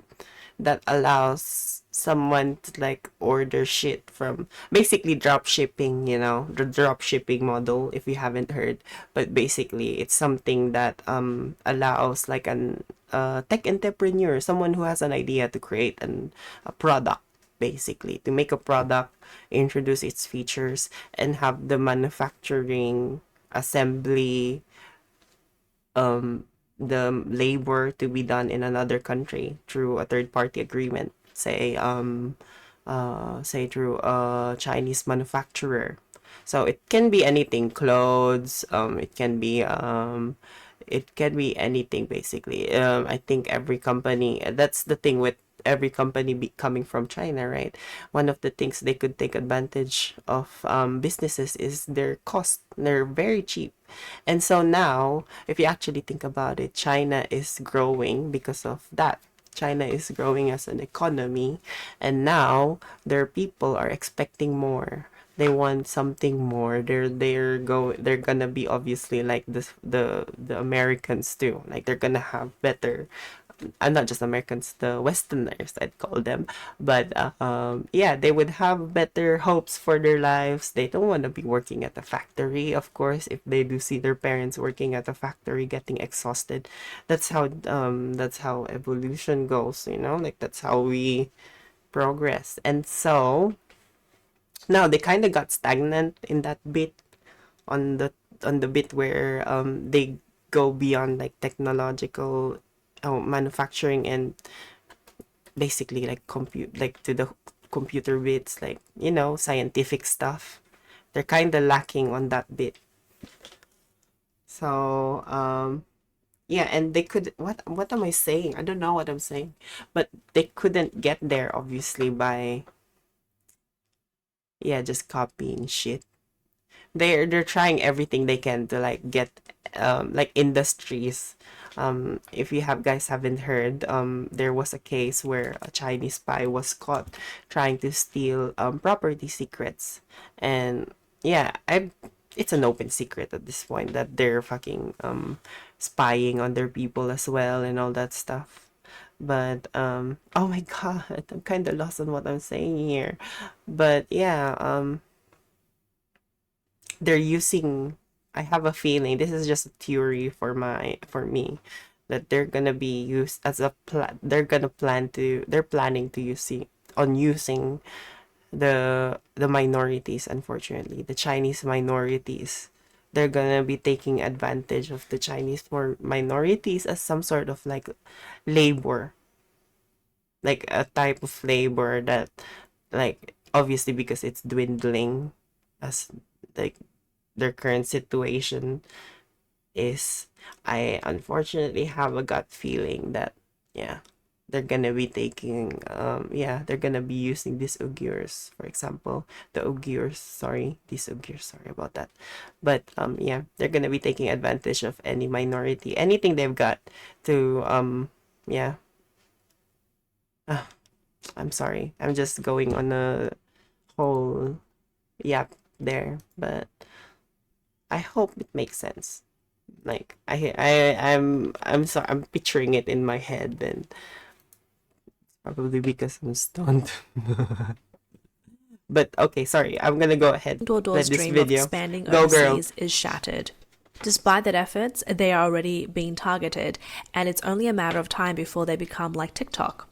that allows someone to like order shit from basically drop shipping, the drop shipping model if you haven't heard. But basically it's something that allows like an tech entrepreneur, someone who has an idea to create a product, basically to make a product, introduce its features, and have the manufacturing, assembly, the labor to be done in another country through a third party agreement, say through a Chinese manufacturer. So it can be anything, clothes, it can be anything basically. I think every company, that's the thing with every company coming from China, right? One of the things they could take advantage of, businesses, is their cost. They're very cheap. And so now, if you actually think about it, China is growing because of that. China is growing as an economy, and now their people are expecting more. They want something more. They're gonna be obviously like the Americans too. Like they're gonna have better, not just Americans, the Westerners, I'd call them. But yeah, they would have better hopes for their lives. They don't want to be working at a factory, of course. If they do see their parents working at a factory, getting exhausted, that's how evolution goes. Like that's how we progress. And so now they kind of got stagnant in that bit, on the bit where they go beyond like technological manufacturing, and basically like compute, like to the computer bits, like scientific stuff. They're kind of lacking on that bit. So yeah, and they could, what am I saying? I don't know what I'm saying, but they couldn't get there obviously by just copying shit. They're trying everything they can to like get like industries. If you guys haven't heard, there was a case where a Chinese spy was caught trying to steal property secrets. And yeah, it's an open secret at this point that they're fucking spying on their people as well and all that stuff. But oh my god, I'm kind of lost on what I'm saying here. But yeah, they're using, I have a feeling, this is just a theory for me, that they're gonna be used as a they're planning to using the minorities. Unfortunately, the Chinese minorities, they're gonna be taking advantage of the Chinese minorities as some sort of like labor, like a type of labor that, like, obviously because it's dwindling, as like their current situation is. I unfortunately have a gut feeling that yeah, they're gonna be taking they're gonna be using these Uyghurs, for example, these Uyghurs, sorry about that. But yeah, they're gonna be taking advantage of any minority, anything they've got to yeah. I'm sorry, I'm just going on a whole yap there, but I hope it makes sense. Like I'm sorry, I'm picturing it in my head, and probably because I'm stunned. But okay, sorry, I'm gonna go ahead. Dordo's dream of expanding overseas is shattered. Despite their efforts, they are already being targeted, and it's only a matter of time before they become like TikTok.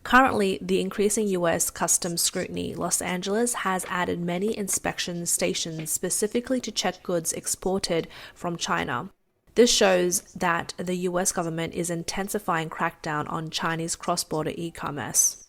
Currently, the increasing US customs scrutiny, Los Angeles has added many inspection stations specifically to check goods exported from China. This shows that the US government is intensifying crackdown on Chinese cross-border e-commerce.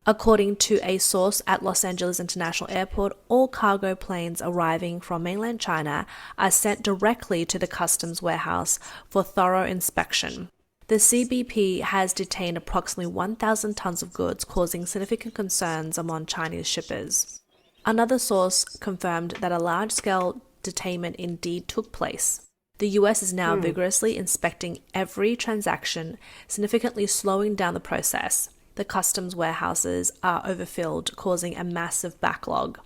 According to a source at Los Angeles International Airport, all cargo planes arriving from mainland China are sent directly to the customs warehouse for thorough inspection. The CBP has detained approximately 1,000 tons of goods, causing significant concerns among Chinese shippers. Another source confirmed that a large-scale detainment indeed took place. The US is now vigorously inspecting every transaction, significantly slowing down the process. The customs warehouses are overfilled, causing a massive backlog.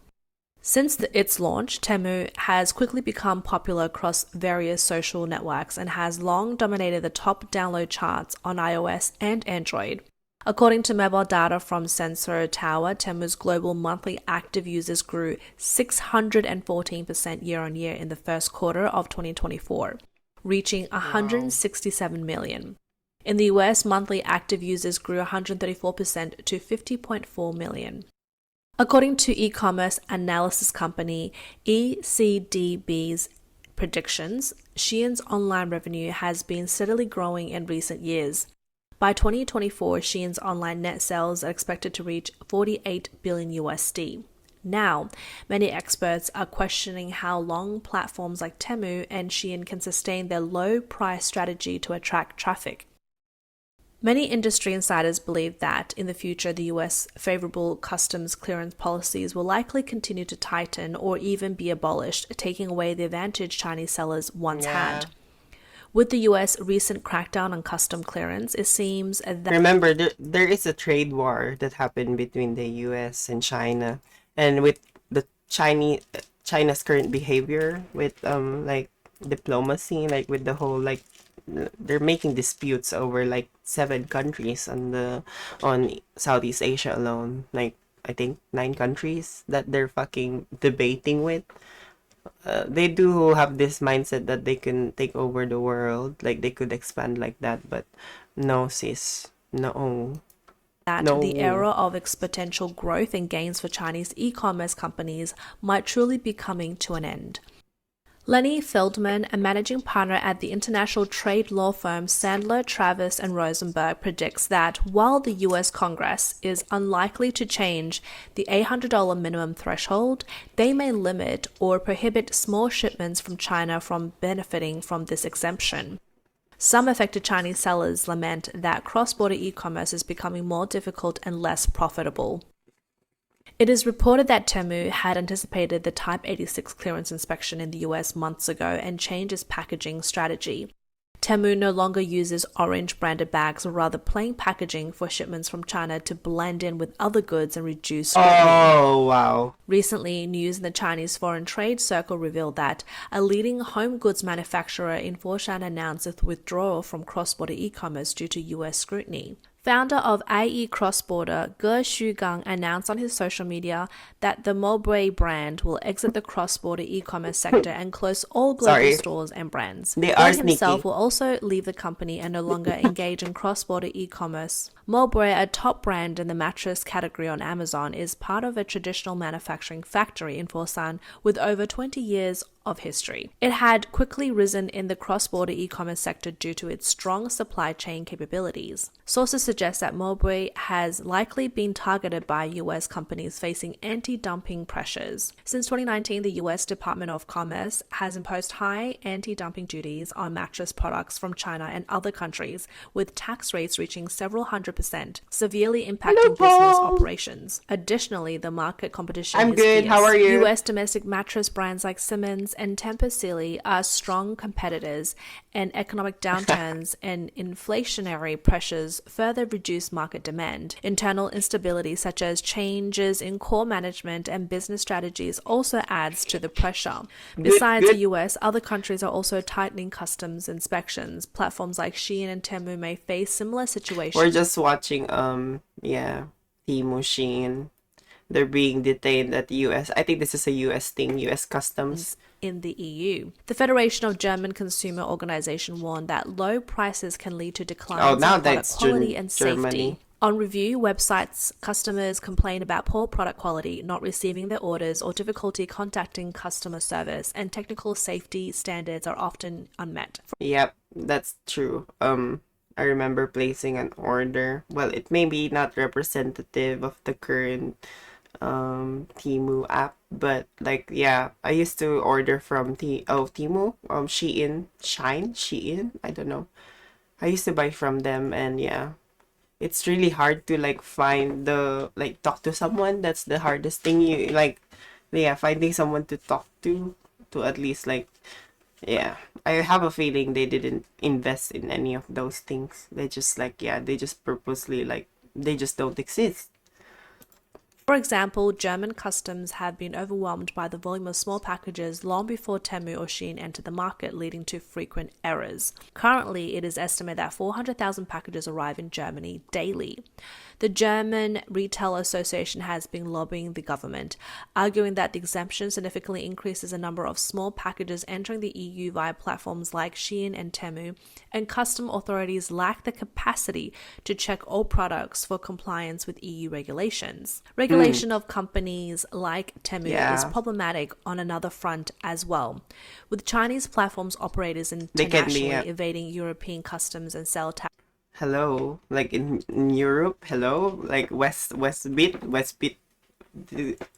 Since its launch, Temu has quickly become popular across various social networks and has long dominated the top download charts on iOS and Android. According to mobile data from Sensor Tower, Temu's global monthly active users grew 614% year-on-year in the first quarter of 2024, reaching 167 million. In the US, monthly active users grew 134% to 50.4 million. According to e-commerce analysis company ECDB's predictions, Shein's online revenue has been steadily growing in recent years. By 2024, Shein's online net sales are expected to reach 48 billion USD. Now, many experts are questioning how long platforms like Temu and Shein can sustain their low price strategy to attract traffic. Many industry insiders believe that in the future, the US favorable customs clearance policies will likely continue to tighten or even be abolished, taking away the advantage Chinese sellers once had. With the US recent crackdown on custom clearance, it seems that... Remember, there is a trade war that happened between the US and China. And with the China's current behavior with like diplomacy, like with the whole like they're making disputes over like 7 countries on Southeast Asia alone. Like I think 9 countries that they're fucking debating with. They do have this mindset that they can take over the world, like they could expand like that, but no, sis, no. The era of exponential growth and gains for Chinese e-commerce companies might truly be coming to an end. Lenny Feldman, a managing partner at the international trade law firm Sandler, Travis and Rosenberg, predicts that while the US Congress is unlikely to change the $800 minimum threshold, they may limit or prohibit small shipments from China from benefiting from this exemption. Some affected Chinese sellers lament that cross-border e-commerce is becoming more difficult and less profitable. It is reported that Temu had anticipated the Type 86 clearance inspection in the US months ago and changed its packaging strategy. Temu no longer uses orange branded bags or rather plain packaging for shipments from China to blend in with other goods and reduce scrutiny. Oh, wow. Recently, news in the Chinese Foreign Trade Circle revealed that a leading home goods manufacturer in Foshan announced its withdrawal from cross-border e-commerce due to US scrutiny. Founder of IE Cross-Border, Ge Shugang, announced on his social media that the Mowbray brand will exit the cross-border e-commerce sector and close all global stores and brands. They are sneaky. Himself will also leave the company and no longer engage in cross-border e-commerce. Mowbray, a top brand in the mattress category on Amazon, is part of a traditional manufacturing factory in Foshan with over 20 years of history. It had quickly risen in the cross-border e-commerce sector due to its strong supply chain capabilities. Sources suggest that Mowbray has likely been targeted by US companies facing anti-dumping pressures. Since 2019, the US Department of Commerce has imposed high anti-dumping duties on mattress products from China and other countries, with tax rates reaching several 100%, severely impacting business operations. Additionally, the market competition is fierce. How are you? US domestic mattress brands like Simmons and Tempur-Sealy are strong competitors, and economic downturns and inflationary pressures further reduce market demand. Internal instability such as changes in core management and business strategies also adds to the pressure. Besides the US, other countries are also tightening customs inspections. Platforms like Shein and Temu may face similar situations. We're just watching Temu, Shein. They're being detained at the US. I think this is a US thing, US customs. In the EU. The Federation of German Consumer Organization warned that low prices can lead to declines in product quality and safety. On review, websites customers complain about poor product quality, not receiving their orders, or difficulty contacting customer service, and technical safety standards are often unmet. Yep, that's true. I remember placing an order. Well, it may be not representative of the current Temu app, but like yeah, I used to order from Temu, Shein, I don't know. I used to buy from them, and yeah, it's really hard to like find the like talk to someone. That's the hardest thing. You like, yeah, finding someone to talk to at least like, yeah. I have a feeling they didn't invest in any of those things. They just like, yeah, they just purposely like, they just don't exist. For example, German customs have been overwhelmed by the volume of small packages long before Temu or Shein entered the market, leading to frequent errors. Currently, it is estimated that 400,000 packages arrive in Germany daily. The German Retail Association has been lobbying the government, arguing that the exemption significantly increases the number of small packages entering the EU via platforms like Shein and Temu, and custom authorities lack the capacity to check all products for compliance with EU regulations. Regulation of companies like Temu is problematic on another front as well, with Chinese platforms operators internationally evading European customs and sell tax. Hello, like in Europe, hello, like Westbit.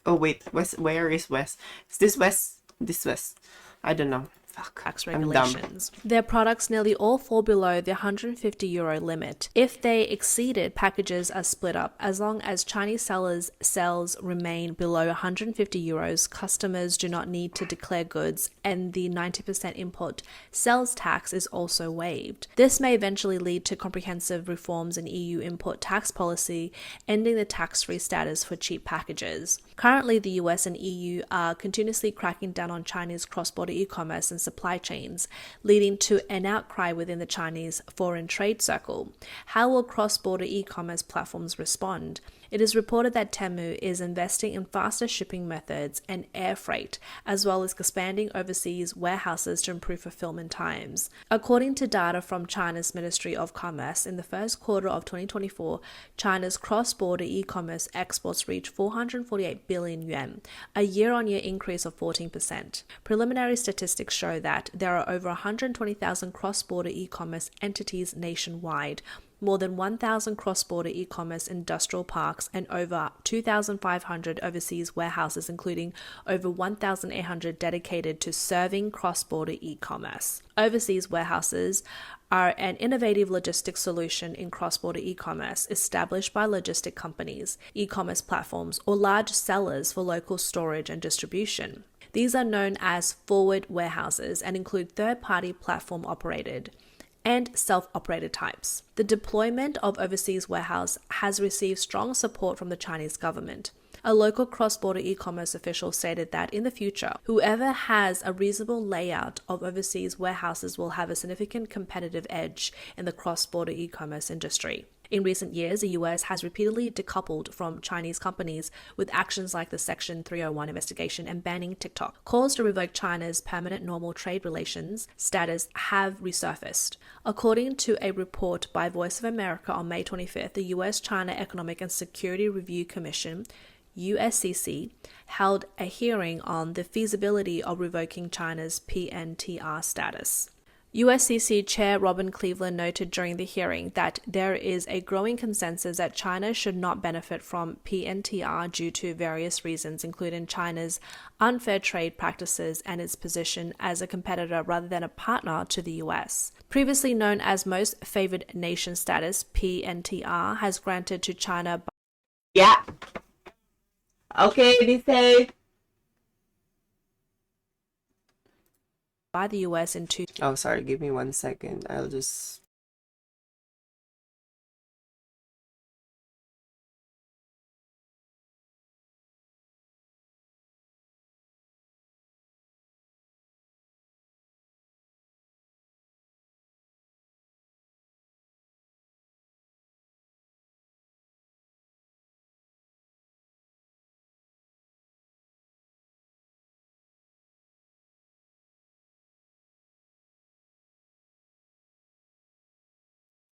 Oh wait, West. Where is West? Is this West? This West. I don't know. Fuck. Tax regulations. Their products nearly all fall below the €150 limit. If they exceeded, packages are split up. As long as Chinese sellers' sales remain below €150, customers do not need to declare goods, and the 90% import sales tax is also waived. This may eventually lead to comprehensive reforms in EU import tax policy, ending the tax-free status for cheap packages. Currently, the US and EU are continuously cracking down on Chinese cross-border e-commerce and supply chains, leading to an outcry within the Chinese foreign trade circle. How will cross-border e-commerce platforms respond? It is reported that Temu is investing in faster shipping methods and air freight, as well as expanding overseas warehouses to improve fulfillment times. According to data from China's Ministry of Commerce, in the first quarter of 2024, China's cross-border e-commerce exports reached 448 billion yuan, a year-on-year increase of 14%. Preliminary statistics show that there are over 120,000 cross-border e-commerce entities nationwide, more than 1,000 cross-border e-commerce industrial parks, and over 2,500 overseas warehouses, including over 1,800 dedicated to serving cross-border e-commerce. Overseas warehouses are an innovative logistics solution in cross-border e-commerce established by logistic companies, e-commerce platforms, or large sellers for local storage and distribution. These are known as forward warehouses and include third-party platform operated and self-operated types. The deployment of overseas warehouse has received strong support from the Chinese government. A local cross-border e-commerce official stated that in the future, whoever has a reasonable layout of overseas warehouses will have a significant competitive edge in the cross-border e-commerce industry. In recent years, the US has repeatedly decoupled from Chinese companies with actions like the Section 301 investigation and banning TikTok. Calls to revoke China's permanent normal trade relations status have resurfaced. According to a report by Voice of America on May 25th, the US-China Economic and Security Review Commission USCC held a hearing on the feasibility of revoking China's PNTR status. USCC Chair Robin Cleveland noted during the hearing that there is a growing consensus that China should not benefit from PNTR due to various reasons, including China's unfair trade practices and its position as a competitor rather than a partner to the US. Previously known as Most Favored Nation status, PNTR has granted to China by Okay, be safe. By the US in Oh, sorry, give me 1 second. I'll just...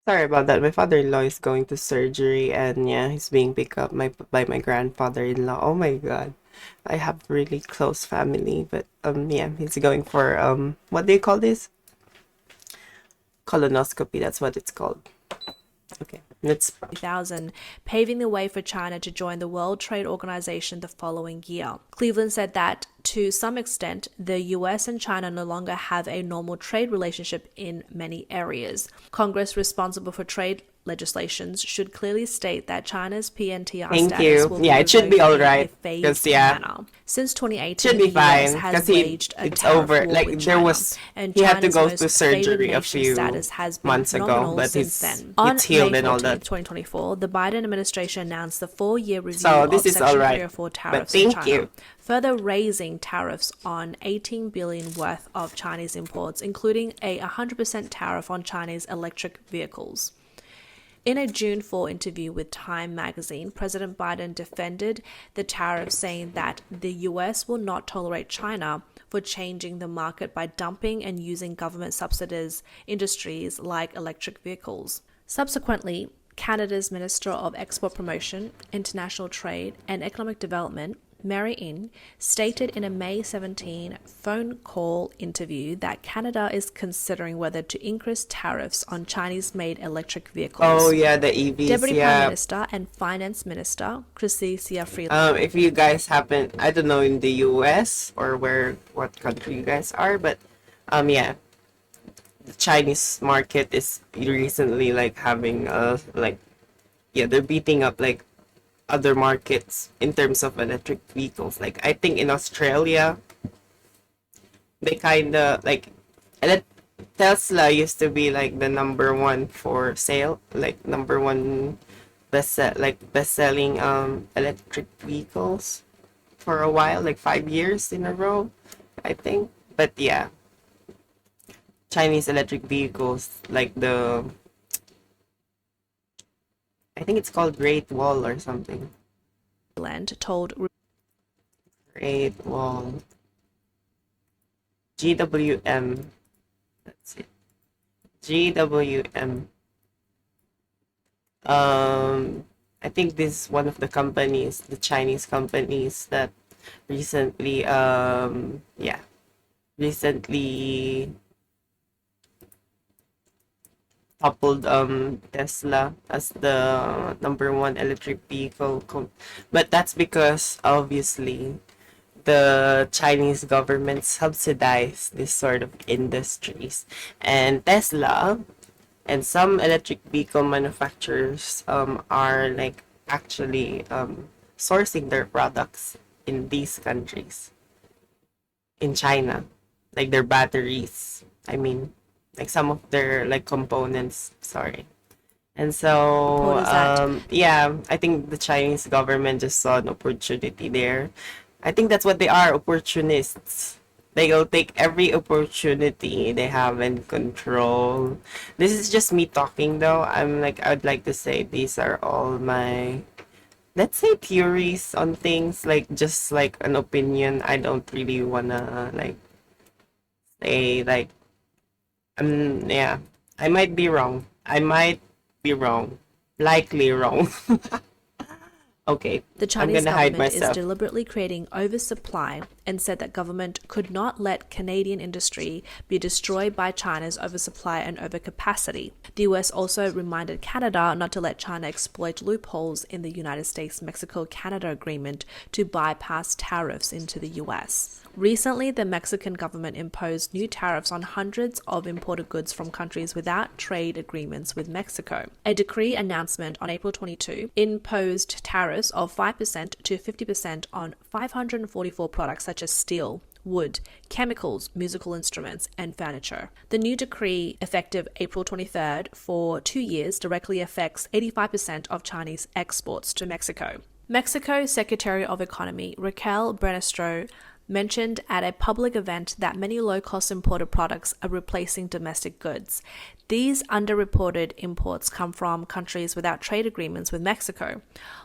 Sorry about that. My father-in-law is going to surgery, and yeah, he's being picked up by my grandfather-in-law. Oh my God. I have really close family, but yeah, he's going for what do you call this? Colonoscopy, that's what it's called. Okay, let's. 2000, paving the way for China to join the World Trade Organization the following year. Cleveland said that, to some extent, the US and China no longer have a normal trade relationship in many areas. Congress responsible for trade legislations should clearly state that China's PNTR Thank status you. will Yeah, be it should be revoked all right. in a phased Because, yeah, manner. Since 2018, should be the US fine. has Because waged a it's tariff over. war Like, with there China, was, and he had to China's go most through favored surgery a nation few status has been months ago, phenomenal but since he's then. On healed May and all 14th, that. 2024, the Biden administration announced the 4-year review So this of is Section all right. 304 But tariffs on thank China, you. further raising tariffs on 18 billion worth of Chinese imports, including a 100% tariff on Chinese electric vehicles. In a June 4 interview with Time magazine, President Biden defended the tariff, saying that the US will not tolerate China for changing the market by dumping and using government subsidies industries like electric vehicles. Subsequently, Canada's Minister of Export Promotion, International Trade and Economic Development, Mary In, stated in a May 17 phone call interview that Canada is considering whether to increase tariffs on Chinese-made electric vehicles. Oh yeah, the EVs. Deputy yeah. Prime Minister and Finance Minister Chrystia Freeland. If you guys happen, I don't know in the US or what country you guys are, but yeah, the Chinese market is recently like having they're beating up like other markets in terms of electric vehicles. Like I think in Australia, they kind of like Tesla used to be like the number one for sale, like number one best-selling electric vehicles for a while, like 5 years in a row, I think. But yeah, Chinese electric vehicles like I think it's called Great Wall or something. Told Great Wall. GWM. That's it. GWM. I think this is one of the companies, the Chinese companies that recently toppled Tesla as the number one electric vehicle but that's because obviously the Chinese government subsidized this sort of industries, and Tesla and some electric vehicle manufacturers are like actually sourcing their products in these countries, in China, like their batteries, I mean, like some of their like components, sorry. And so yeah, I think the Chinese government just saw an opportunity there. I think that's what they are, opportunists. They'll take every opportunity they have and control. This is just me talking though. I'd like to say these are all my, let's say, theories on things, like just like an opinion. I don't really wanna like say like yeah, I might be wrong. Likely wrong. Okay, the Chinese I'm gonna hide government is myself. deliberately creating oversupply and said that government could not let Canadian industry be destroyed by China's oversupply and overcapacity. The US also reminded Canada not to let China exploit loopholes in the United States-Mexico-Canada agreement to bypass tariffs into the US. Recently, the Mexican government imposed new tariffs on hundreds of imported goods from countries without trade agreements with Mexico. A decree announcement on April 22 imposed tariffs of 5% to 50% on 544 products such as steel, wood, chemicals, musical instruments, and furniture. The new decree, effective April 23rd for 2 years, directly affects 85% of Chinese exports to Mexico. Mexico's Secretary of Economy, Raquel Buenrostro, mentioned at a public event that many low-cost imported products are replacing domestic goods. These underreported imports come from countries without trade agreements with Mexico.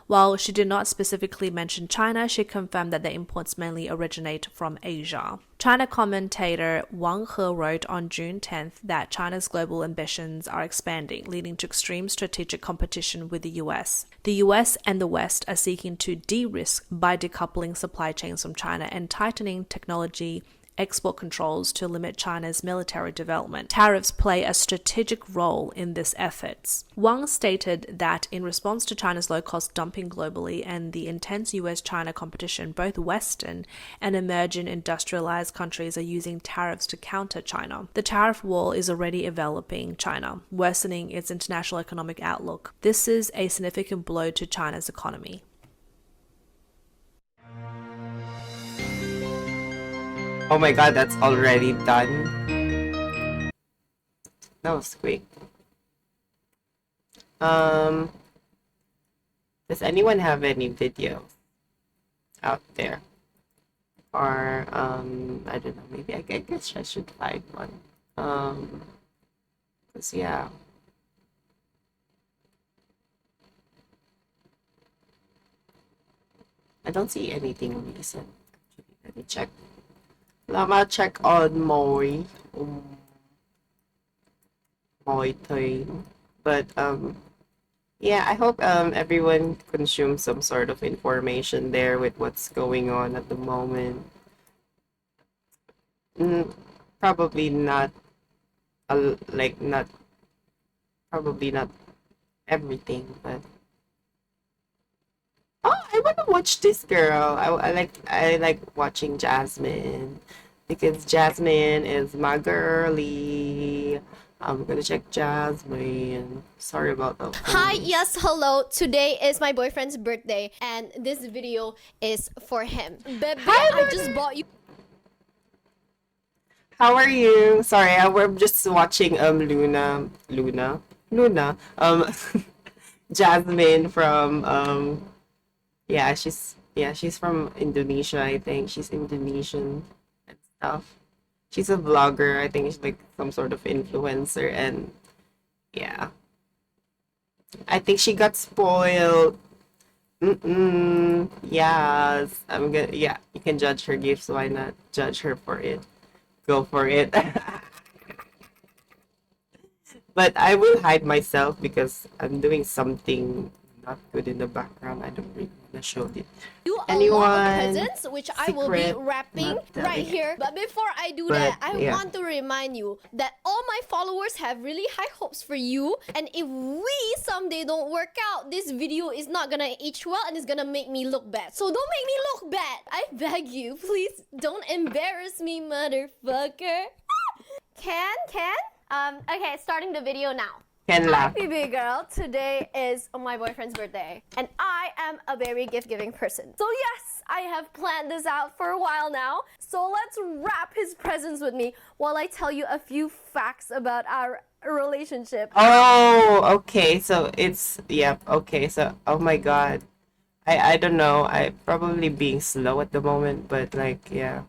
While she did not specifically mention China, she confirmed that the imports mainly originate from Asia. China commentator Wang He wrote on June 10th that China's global ambitions are expanding, leading to extreme strategic competition with the US. The US and the West are seeking to de-risk by decoupling supply chains from China and tightening technology export controls to limit China's military development. Tariffs play a strategic role in these efforts. Wang stated that in response to China's low-cost dumping globally and the intense US-China competition, both Western and emerging industrialized countries are using tariffs to counter China. The tariff wall is already enveloping China, worsening its international economic outlook. This is a significant blow to China's economy. Oh my god, that's already done. That was quick. Does anyone have any videos out there? Or, I don't know, maybe I guess I should find one. Cause yeah. I don't see anything recent. Let me check. I'ma check on my thing. But yeah, I hope everyone consumes some sort of information there with what's going on at the moment. Probably not probably not everything, but oh, I want to watch this girl. I like watching Jasmine because Jasmine is my girly. I'm gonna check Jasmine. Sorry about that. Hi, yes, hello. Today is my boyfriend's birthday, and this video is for him. Bebe, I just bought you. How are you? Sorry, we're just watching Luna. Jasmine from she's from Indonesia, I think. She's Indonesian and stuff. She's a vlogger. I think she's like some sort of influencer, and yeah. I think she got spoiled. Yes. You can judge her gifts, why not judge her for it? Go for it. But I will hide myself because I'm doing something not good in the background. I don't really want to show it. A lot of presents, which I will be wrapping right here. But before I do that, I want to remind you that all my followers have really high hopes for you. And if we someday don't work out, this video is not gonna age well and it's gonna make me look bad. So don't make me look bad. I beg you, please don't embarrass me, motherfucker. Okay, starting the video now. Hi, baby girl. Today is my boyfriend's birthday, and I am a very gift-giving person. So yes, I have planned this out for a while now. So let's wrap his presents with me while I tell you a few facts about our relationship. Oh, okay. So it's okay. So oh my god. I don't know. I probably being slow at the moment, but like yeah.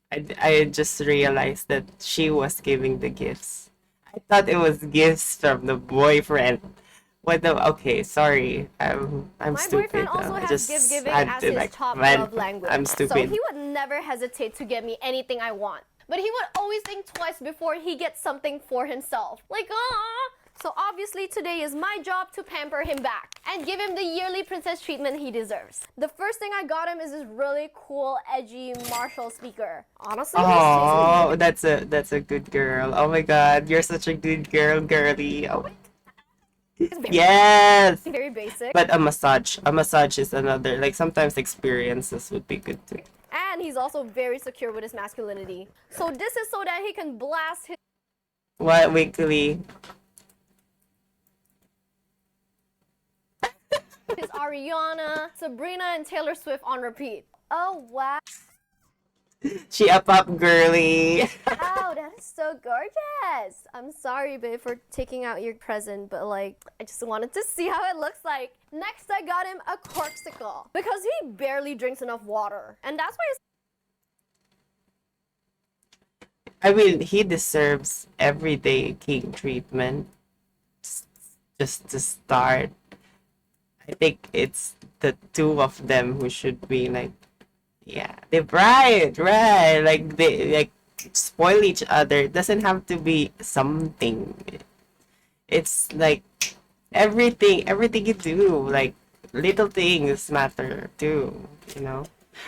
I just realized that she was giving the gifts. I thought it was gifts from the boyfriend. Okay, sorry. I'm My stupid. boyfriend also has just gift giving had as to, his like, top vent. love language. I'm So stupid. he would never hesitate to get me anything I want. But he would always think twice before he gets something for himself. Like, So obviously today is my job to pamper him back and give him the yearly princess treatment he deserves. The first thing I got him is this really cool, edgy Marshall speaker. Honestly, Oh, that's a good girl. Oh my god, you're such a good girl, girly. Oh my yes. very basic. But a massage is another. Like sometimes experiences would be good too. And he's also very secure with his masculinity. So this is so that he can blast What weekly? his Ariana, Sabrina, and Taylor Swift on repeat. Oh wow. She up girly. Wow, that is so gorgeous. I'm sorry, babe, for taking out your present, but like, I just wanted to see how it looks like. Next, I got him a corksicle because he barely drinks enough water. And that's why I mean, he deserves everyday king treatment. Just to start, I think it's the two of them who should be like, yeah, they're right. Like they like spoil each other. It doesn't have to be something. It's like everything you do, like little things matter too, you know.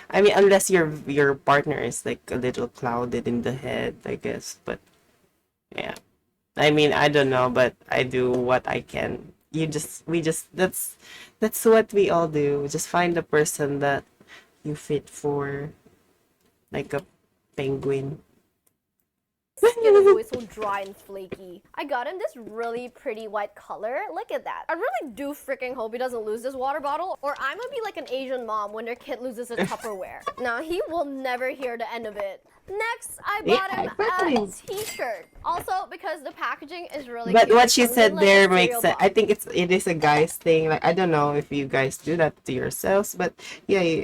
I mean, unless your partner is like a little clouded in the head, I guess. But yeah, I mean, I don't know, but I do what I can. We just that's what we all do. We just find the person that you fit for, like a penguin. Skin is always so dry and flaky. I got him this really pretty white color. Look at that. I really do freaking hope he doesn't lose this water bottle, or I'm gonna be like an Asian mom when their kid loses a Tupperware. Now, he will never hear the end of it. Next, I bought him a t-shirt. Also, because the packaging is really But cute. what she Comes in, said like, a there cereal makes sense. box. I think it is a guy's thing. Like, I don't know if you guys do that to yourselves, but yeah,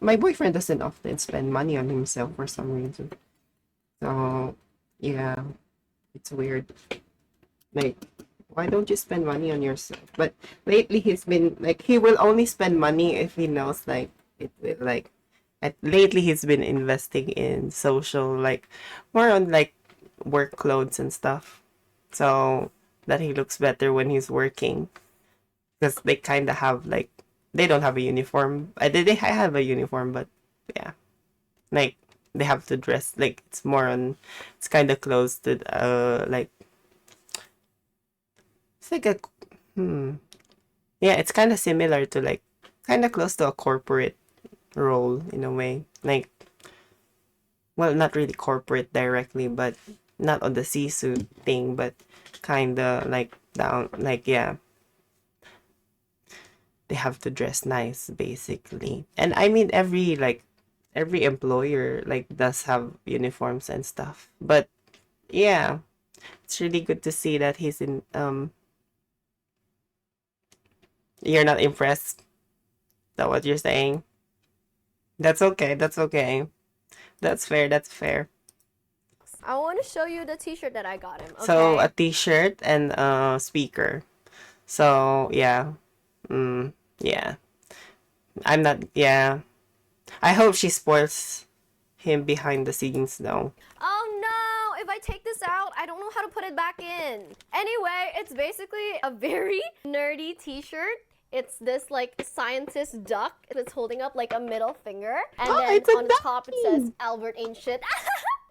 my boyfriend doesn't often spend money on himself for some reason. So yeah, it's weird. Like, why don't you spend money on yourself? But lately he's been like, he will only spend money if he knows like it will like. Lately he's been investing in social, like more on like work clothes and stuff, so that he looks better when he's working. Because they kind of have like, they don't have a uniform. They have a uniform, but yeah, like they have to dress like it's more on, it's kind of close to like, it's like a yeah, it's kind of similar to like, kind of close to a corporate role in a way, like, well, not really corporate directly, but not on the C-suite thing, but kind of like down, like, yeah, they have to dress nice basically. And I mean, every employer like does have uniforms and stuff, but yeah, it's really good to see that he's in you're not impressed. Is that what you're saying? That's okay, that's okay, that's fair, that's fair. I want to show you the t-shirt that I got him. Okay? So a t-shirt and a speaker. So yeah. Yeah. I'm not, yeah. I hope she spoils him behind the scenes though. Oh no! If I take this out, I don't know how to put it back in. Anyway, it's basically a very nerdy t-shirt. It's this like scientist duck. It's holding up like a middle finger. And then on top it says Albert ain't shit.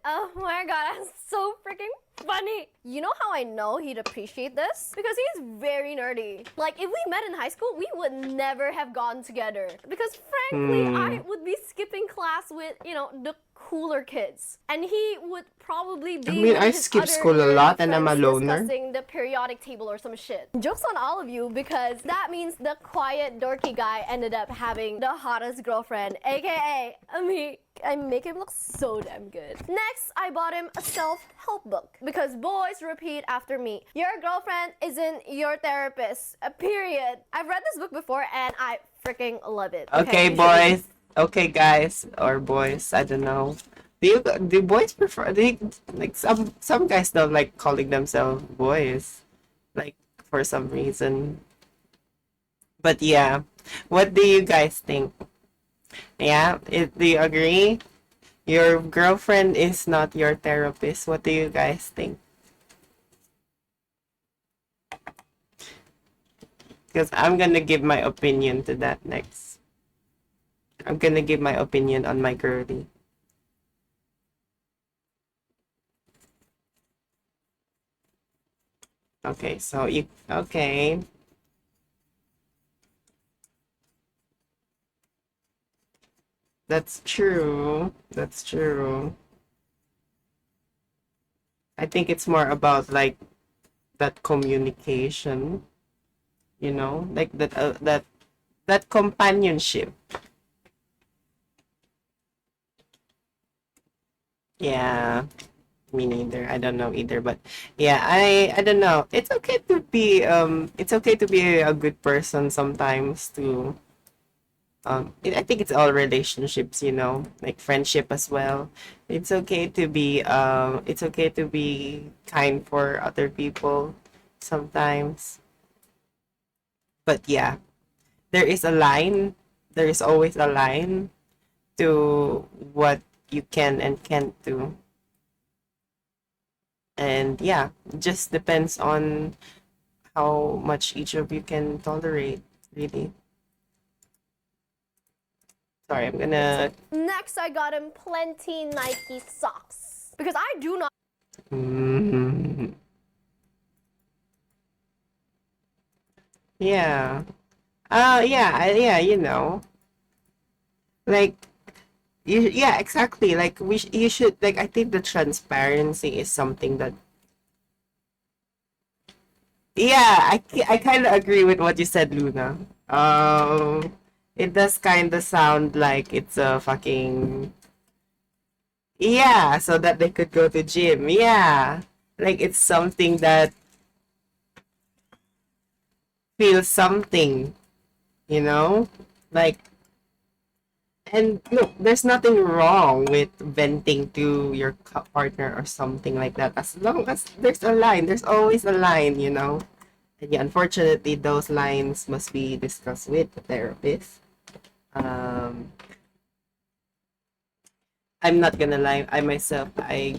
Oh my god, that's so freaking funny. You know how I know he'd appreciate this? Because he's very nerdy. Like, if we met in high school, we would never have gone together. Because frankly, I would be skipping class with, you know, the cooler kids. And he would probably be I mean, I skip school a lot and I'm a loner. Discussing the periodic table or some shit. Joke's on all of you, because that means the quiet, dorky guy ended up having the hottest girlfriend, aka me. I make him look so damn good. Next, I bought him a self-help book, because boys repeat after me. Your girlfriend isn't your therapist. Period. I've read this book before and I freaking love it. Okay, boys. Okay, guys or boys. I don't know. Do boys prefer? Like some guys don't like calling themselves boys, like for some reason. But yeah, what do you guys think? Yeah, do you agree? Your girlfriend is not your therapist. What do you guys think? Because I'm gonna give my opinion to that next. I'm gonna give my opinion on my girlie. Okay, so okay. That's true. That's true. I think it's more about like that communication, you know, like that companionship. Yeah, me neither. I don't know either, but yeah, I don't know. It's okay to be a good person sometimes too. I think it's all relationships, you know, like friendship as well. It's okay to be kind for other people sometimes. But yeah, there is a line. There is always a line to what you can and can't do. And yeah, it just depends on how much each of you can tolerate, really. Sorry, I'm gonna... Next, I got him plenty Nike socks. Because I do not... Yeah. Yeah, you know. Like, yeah, exactly. Like, you should, like, I think the transparency is something that... Yeah, I kind of agree with what you said, Luna. It does kind of sound like it's a fucking... Yeah, so that they could go to gym. Yeah. Like, it's something that feels something, you know? Like, and look, there's nothing wrong with venting to your partner or something like that. As long as there's a line, there's always a line, you know? And yeah, unfortunately, those lines must be discussed with the therapist. I'm not gonna lie, I myself, I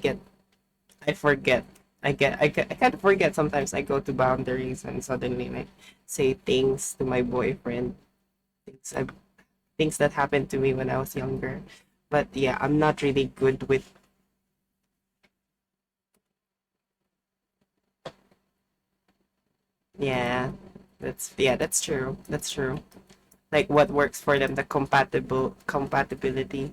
forget. I kind of forget sometimes. I go to boundaries and suddenly like say things to my boyfriend. Things that happened to me when I was younger. But yeah, I'm not really good with... Yeah, that's true. That's true. Like what works for them, the compatibility.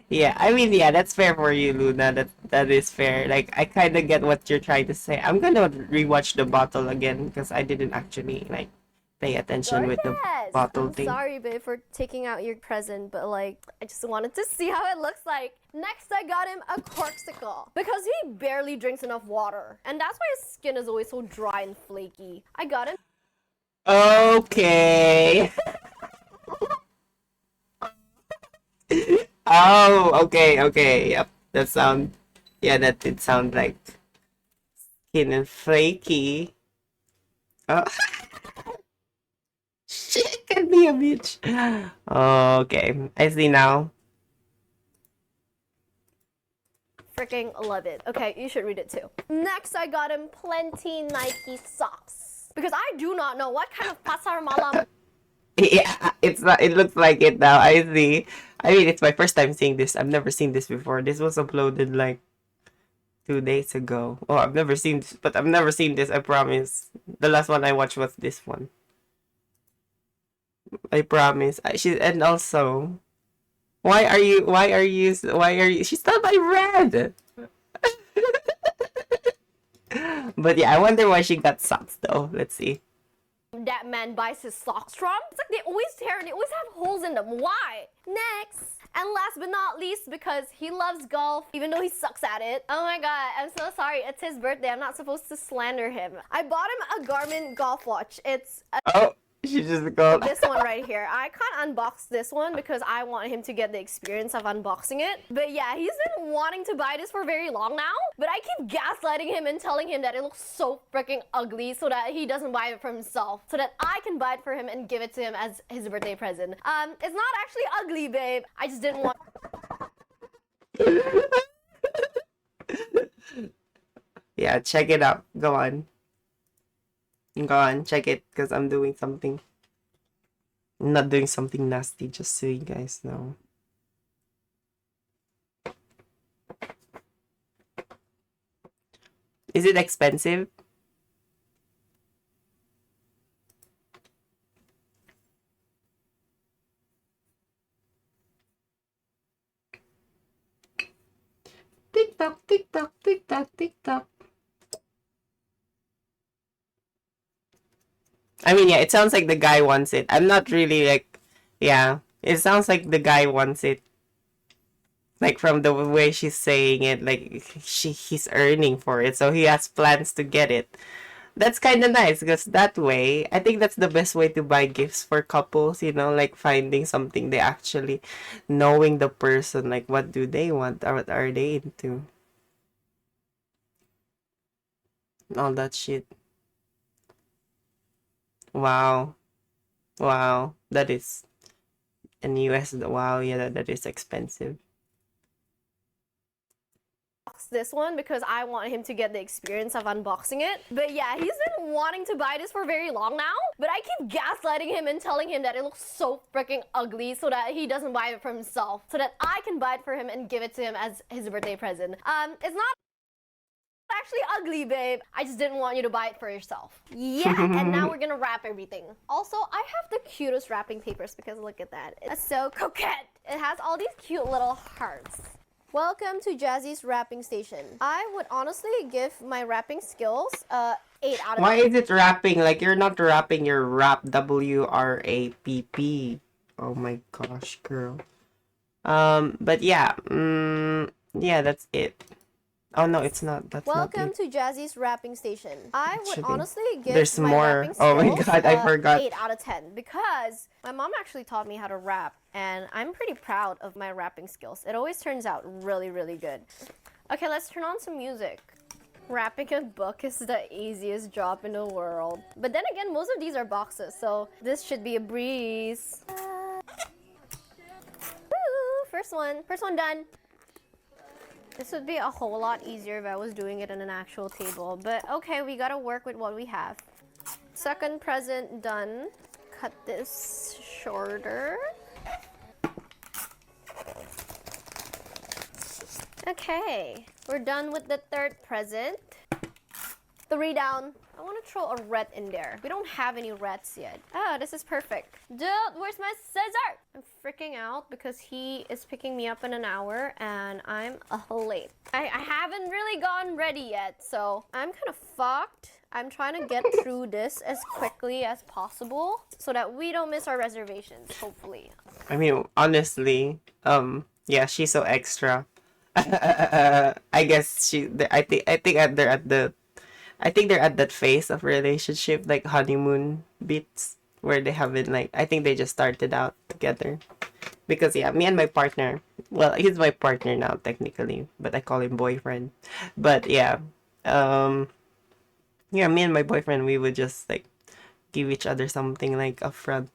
Yeah, I mean, yeah, that's fair for you, Luna. That is fair. Like, I kind of get what you're trying to say. I'm gonna rewatch the bottle again because I didn't actually like pay attention with the bottle I'm thing. sorry, babe, for taking out your present, but like, I just wanted to see how it looks like. Next, I got him a corksicle because he barely drinks enough water, and that's why his skin is always so dry and flaky. I got him. Okay. Oh, okay. Yep. That did sound like skin and flaky. Oh. Shit, can be a bitch. Okay, I see now. Freaking love it. Okay, you should read it too. Next, I got him plenty Nike socks because I do not know what kind of pasar malam. Yeah, it's not. It looks like it now. I see. I mean, it's my first time seeing this. I've never seen this before. This was uploaded like 2 days ago. Oh, I've never seen this, but I've never seen this. I promise. The last one I watched was this one. I promise. And also, why are you? She's not my red. But yeah, I wonder why she got socks though. Let's see. That man buys his socks from. It's like they always tear and they always have holes in them. Why? Next. And last but not least, because he loves golf, even though he sucks at it. Oh my god, I'm so sorry. It's his birthday. I'm not supposed to slander him. I bought him a Garmin golf watch. It's Oh, she just called. this one right here. I can't unbox this one because I want him to get the experience of unboxing it. But yeah, he's been wanting to buy this for very long now. But I keep gaslighting him and telling him that it looks so freaking ugly so that he doesn't buy it for himself. So that I can buy it for him and give it to him as his birthday present. It's not actually ugly, babe. I just didn't want... Yeah, check it out. Go on. Go on, check it, because I'm doing something. I'm not doing something nasty, just so you guys know. Is it expensive? Tick tock, tick tock, tick tock, tick tock. I mean, yeah, it sounds like the guy wants it. I'm not really like, yeah, it sounds like the guy wants it. Like from the way she's saying it, like he's earning for it, so he has plans to get it. That's kind of nice because that way, I think that's the best way to buy gifts for couples, you know, like finding something they actually knowing the person, like what do they want or what are they into. All that shit. Wow. Wow. That is in US, wow, yeah, that is expensive. this one because I want him to get the experience of unboxing it. But yeah, he's been wanting to buy this for very long now, but I keep gaslighting him and telling him that it looks so freaking ugly so that he doesn't buy it for himself, so that I can buy it for him and give it to him as his birthday present. It's not actually ugly, babe. I just didn't want you to buy it for yourself. Yeah, and now we're gonna wrap everything. Also, I have the cutest wrapping papers because look at that. It's so coquette. It has all these cute little hearts. Welcome to Jazzy's wrapping station. I would honestly give my wrapping skills 8 out of 10. Why is it wrapping? Like, you're not wrapping, you're wrap. WRAPP. Oh my gosh, girl. But yeah, yeah, that's it. Oh no, it's not. That's Welcome not to Jazzy's wrapping station. I would Actually, honestly give there's my more. wrapping Oh my skills, God, I forgot. 8 out of 10 because my mom actually taught me how to wrap, and I'm pretty proud of my wrapping skills. It always turns out really, really good. Okay, let's turn on some music. Wrapping a book is the easiest job in the world. But then again, most of these are boxes, so this should be a breeze. Woo, first one done. This would be a whole lot easier if I was doing it on an actual table, but okay, we gotta work with what we have. Second present done. Cut this shorter. Okay, we're done with the third present. 3 down. I want to throw a red in there. We don't have any reds yet. Oh, this is perfect. Dude, where's my scissor? I'm freaking out because he is picking me up in an hour and I'm late. I haven't really gotten ready yet, so I'm kind of fucked. I'm trying to get through this as quickly as possible so that we don't miss our reservations, hopefully. I mean, honestly, yeah, she's so extra. I guess I think they're at that phase of relationship, like honeymoon bits, where they haven't, like, I think they just started out together. Because yeah, me and my partner, well, he's my partner now technically, but I call him boyfriend. But yeah, yeah, me and my boyfriend, we would just like give each other something like upfront.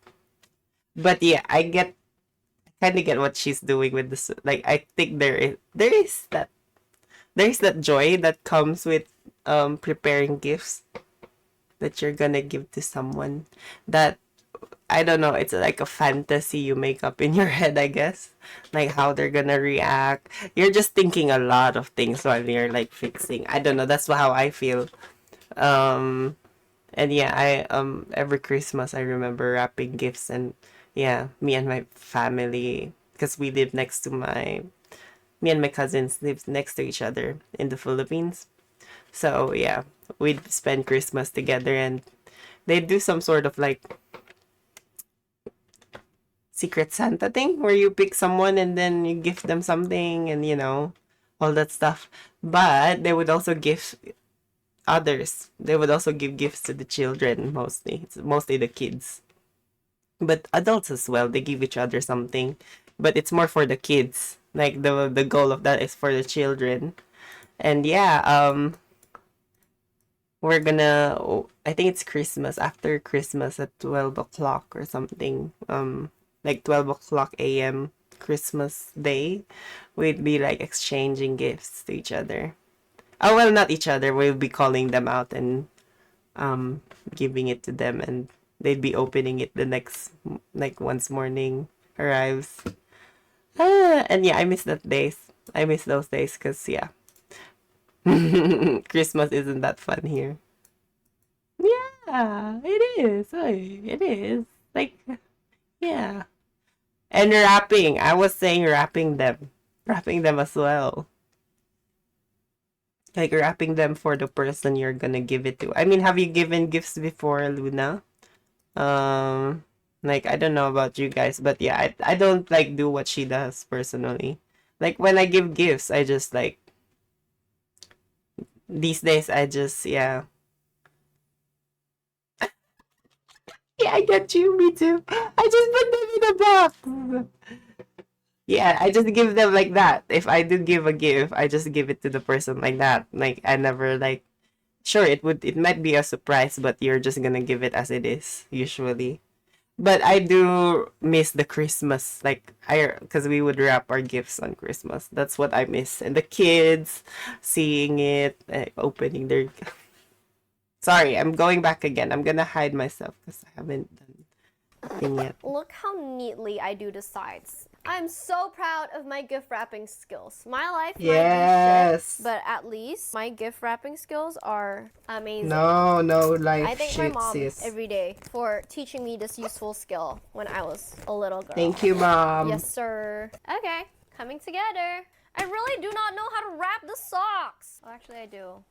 But yeah, I kind of get what she's doing with this. Like, I think there's that joy that comes with preparing gifts that you're gonna give to someone, that I don't know, it's like a fantasy you make up in your head, I guess, like how they're gonna react. You're just thinking a lot of things while you're like fixing. I don't know, that's how I feel. And yeah, I every Christmas I remember wrapping gifts, and yeah, me and my family, because we live next to me and my cousins live next to each other in the Philippines. So yeah, we'd spend Christmas together, and they'd do some sort of like Secret Santa thing where you pick someone and then you gift them something, and you know, all that stuff. But they would also give others. They would also give gifts to the children mostly. It's mostly the kids. But adults as well, they give each other something. But it's more for the kids. Like the goal of that is for the children. And yeah, we're gonna, I think it's Christmas, after Christmas at 12 o'clock or something, like 12 o'clock a.m. Christmas Day, we'd be like exchanging gifts to each other. Oh, well, not each other, we'll be calling them out and giving it to them, and they'd be opening it the next, like, once morning arrives. And yeah, I miss that days. I miss those days because, yeah, Christmas isn't that fun here. Yeah, it is. It is. Like, yeah. And wrapping. I was saying wrapping them. Wrapping them as well. Like, wrapping them for the person you're gonna give it to. I mean, have you given gifts before, Luna? Like, I don't know about you guys, but yeah, I don't, like, do what she does, personally. Like, when I give gifts, I just, like, these days, I just, yeah. Yeah, I get you, me too. I just put them in a box. Yeah, I just give them like that. If I do give a gift, I just give it to the person like that. Like, I never, like, sure, it might be a surprise, but you're just gonna give it as it is, usually. But I do miss the Christmas, like because we would wrap our gifts on Christmas. That's what I miss, and the kids seeing it, opening their. Sorry, I'm going back again. I'm gonna hide myself because I haven't done anything yet. Look how neatly I do the sides. I'm so proud of my gift wrapping skills. My life might be shit, but at least my gift wrapping skills are amazing. No life I thank shit, my mom sis. every day for teaching me this useful skill when I was a little girl. Thank you, Mom. Yes, sir. Okay, coming together. I really do not know how to wrap the socks. Oh, actually, I do.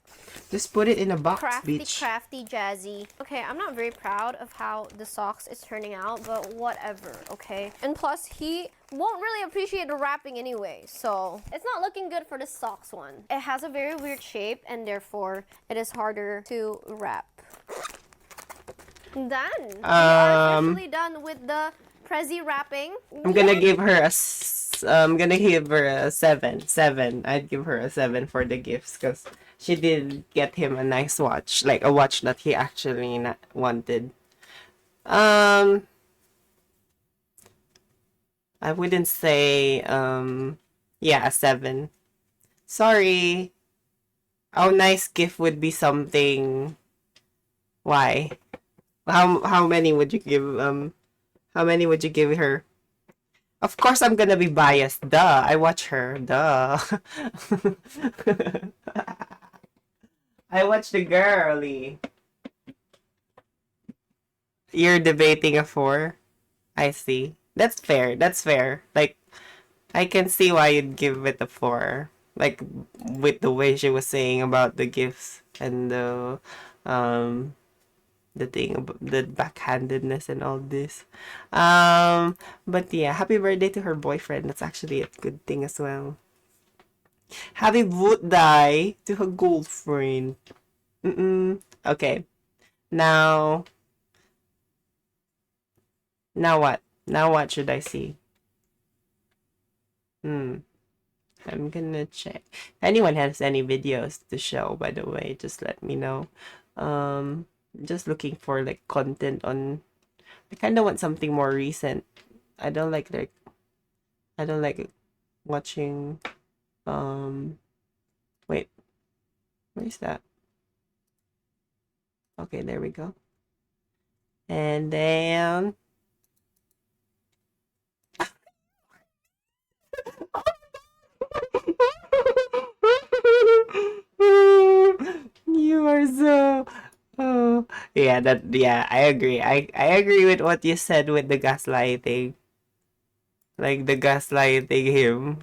Just put it in a box, Crafty, bitch. crafty, jazzy. Okay, I'm not very proud of how the socks is turning out, but whatever, okay? And plus, he won't really appreciate the wrapping anyway, so it's not looking good for the socks one. It has a very weird shape, and therefore, it is harder to wrap. Done. We are officially done with the Prezi wrapping. I'm gonna give her a 7. 7. I'd give her a 7 for the gifts because she did get him a nice watch, like a watch that he actually wanted. I wouldn't say yeah, a 7. Sorry. A nice gift would be something. Why? How many would you give how many would you give her? Of course I'm gonna be biased. Duh. I watch her. Duh. I watch the girly. You're debating a 4? I see. That's fair. That's fair. Like, I can see why you'd give it a 4. Like, with the way she was saying about the gifts and the thing about the backhandedness and all this. But yeah, happy birthday to her boyfriend. That's actually a good thing as well. Happy birthday to her girlfriend. Okay. Now what? Now what should I see? I'm gonna check. If anyone has any videos to show, by the way, just let me know. Just looking for like content on. I kind of want something more recent. I don't like watching. Wait, where's that? Okay, there we go. And then. You are so. Oh, yeah, I agree. I agree with what you said with the gaslighting. Like the gaslighting him.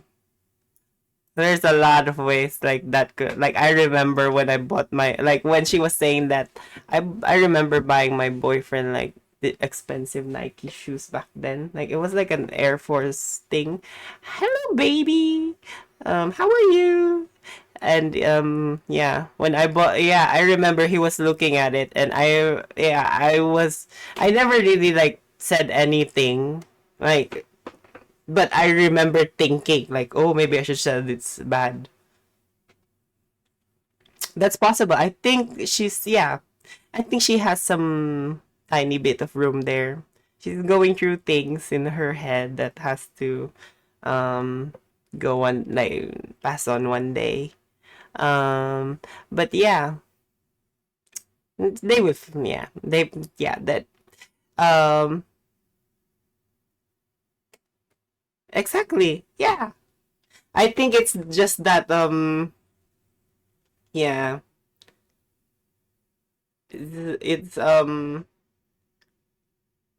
There's a lot of ways like that could, like I remember when I bought my, like when she was saying that, I remember buying my boyfriend like the expensive Nike shoes back then. Like it was like an Air Force thing. Hello baby. How are you? And yeah, when I bought, yeah, I remember he was looking at it, and I never really like said anything, like, but I remember thinking like, oh, maybe I should say it's bad. That's possible. I think I think she has some tiny bit of room there. She's going through things in her head that has to go on, like pass on one day. But yeah, that exactly, yeah. I think it's just that yeah, it's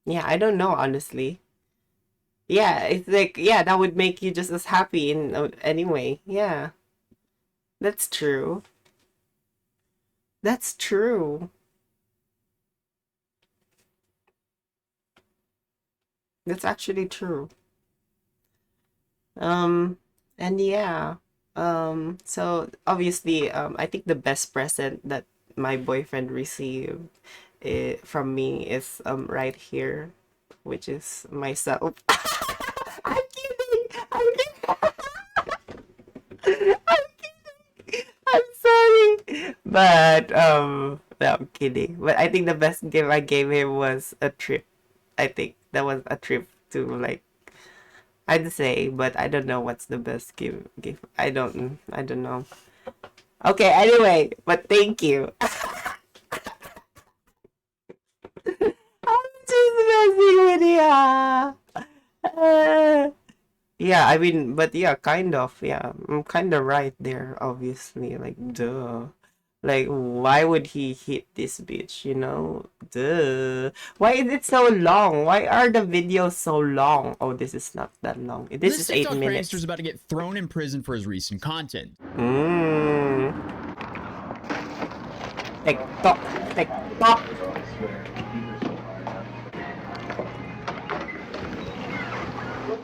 yeah, I don't know honestly. Yeah, it's like, yeah, that would make you just as happy in anyway. Yeah, that's true. That's true. That's actually true. And yeah, so obviously, I think the best present that my boyfriend received from me is right here, which is myself. I'm kidding. I'm kidding. I'm kidding. I'm sorry. But no, I'm kidding. But I think the best gift I gave him was a trip. I think that was a trip to like, I'd say, but I don't know what's the best gift. I don't know. Okay, anyway, but thank you. I'm just messing with you. Yeah, I mean, but yeah, kind of. Yeah, I'm kind of right there, obviously. Like, duh. Like, why would he hit this bitch, you know? Duh. Why is it so long? Why are the videos so long? Oh, this is not that long. This is 8 minutes. Prankster's about to get thrown in prison for his recent content. TikTok. TikTok.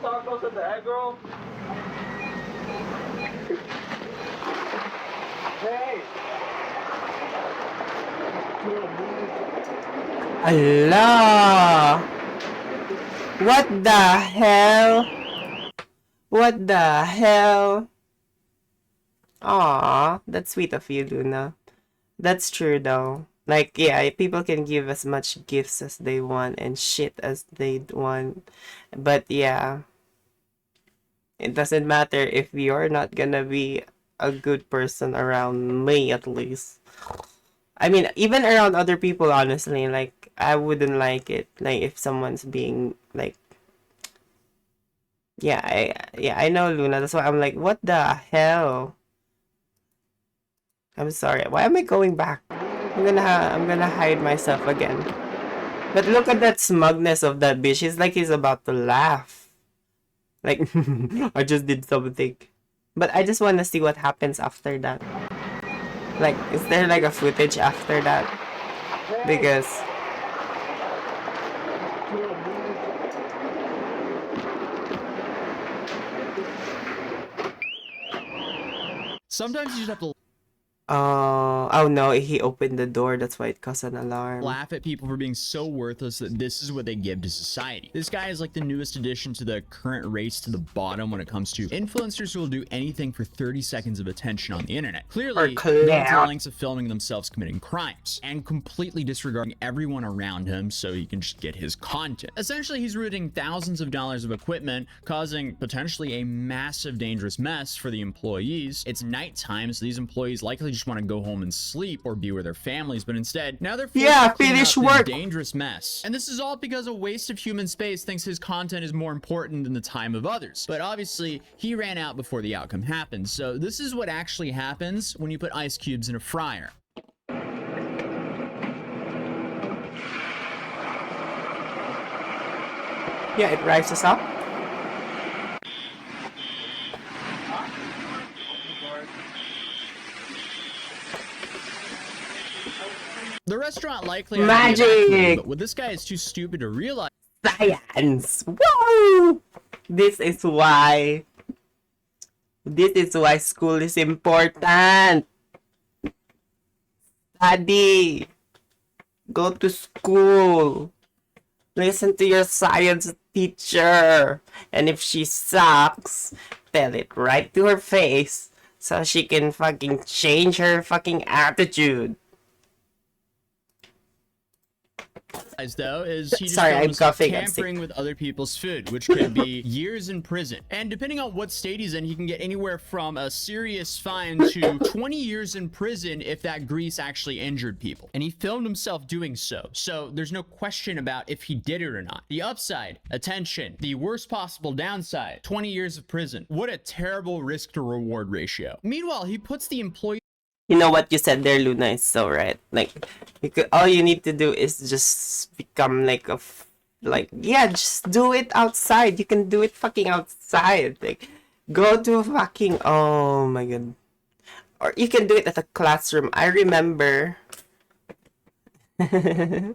Tacos at the egg roll? Hey! Allah! What the hell? What the hell? Aw, that's sweet of you, Luna. That's true though. Like, yeah, people can give as much gifts as they want and shit as they want. But yeah, it doesn't matter if you're not gonna be a good person around me, at least. I mean, even around other people, honestly, like, I wouldn't like it. Like, if someone's being, like... Yeah, I know, Luna. That's why I'm like, what the hell? I'm sorry. Why am I going back? I'm gonna hide myself again. But look at that smugness of that bitch. He's like he's about to laugh. Like, I just did something. But I just want to see what happens after that. Like, is there like a footage after that? Because... Sometimes you just have to oh no, he opened the door. That's why it caused an alarm. laugh at people for being so worthless that this is what they give to society. This guy is like the newest addition to the current race to the bottom when it comes to influencers who will do anything for 30 seconds of attention on the internet. Clearly, they're to the lengths of filming themselves committing crimes and completely disregarding everyone around him so he can just get his content. Essentially, he's rooting thousands of dollars of equipment, causing potentially a massive dangerous mess for the employees. It's nighttime, so these employees likely just want to go home and sleep or be with their families, but instead now they're forced to clean finish up work. This dangerous mess. And this is all because a waste of human space thinks his content is more important than the time of others. But obviously, he ran out before the outcome happened. So this is what actually happens when you put ice cubes in a fryer. Yeah, it rises up. The restaurant likely Magic! but what this guy is too stupid to realize. Science! Woo! This is why school is important. Study. Go to school. Listen to your science teacher. And if she sucks, tell it right to her face so she can fucking change her fucking attitude. Though is he just Sorry, found I'm himself coughing. tampering with other people's food, which could be years in prison. And depending on what state he's in, he can get anywhere from a serious fine to 20 years in prison if that grease actually injured people. And he filmed himself doing so. So there's no question about if he did it or not. The upside, attention. The worst possible downside, 20 years of prison. What a terrible risk to reward ratio. Meanwhile, he puts the employee. You know what you said there, Luna, is so right. Like, all you need to do is just become like yeah, just do it outside. You can do it fucking outside. Like, go to fucking, oh my god. Or you can do it at a classroom. I remember. I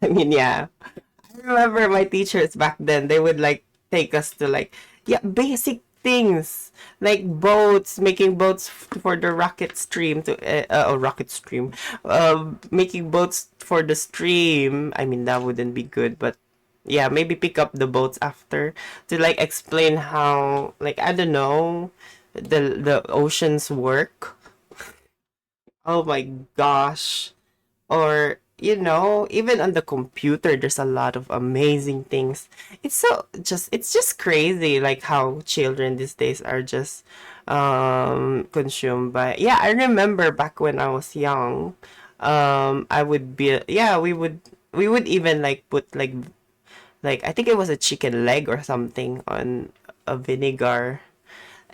mean, yeah. I remember my teachers back then, they would like take us to like, yeah, basic things like boats, making boats for the rocket stream to making boats for the stream. I mean, that wouldn't be good, but yeah, maybe pick up the boats after to like explain how, like, I don't know, the oceans work. Oh my gosh. Or you know, even on the computer, there's a lot of amazing things. It's just crazy, like how children these days are just consumed by. Yeah, I remember back when I was young, I would be, yeah, we would even like put like I think it was a chicken leg or something on a vinegar.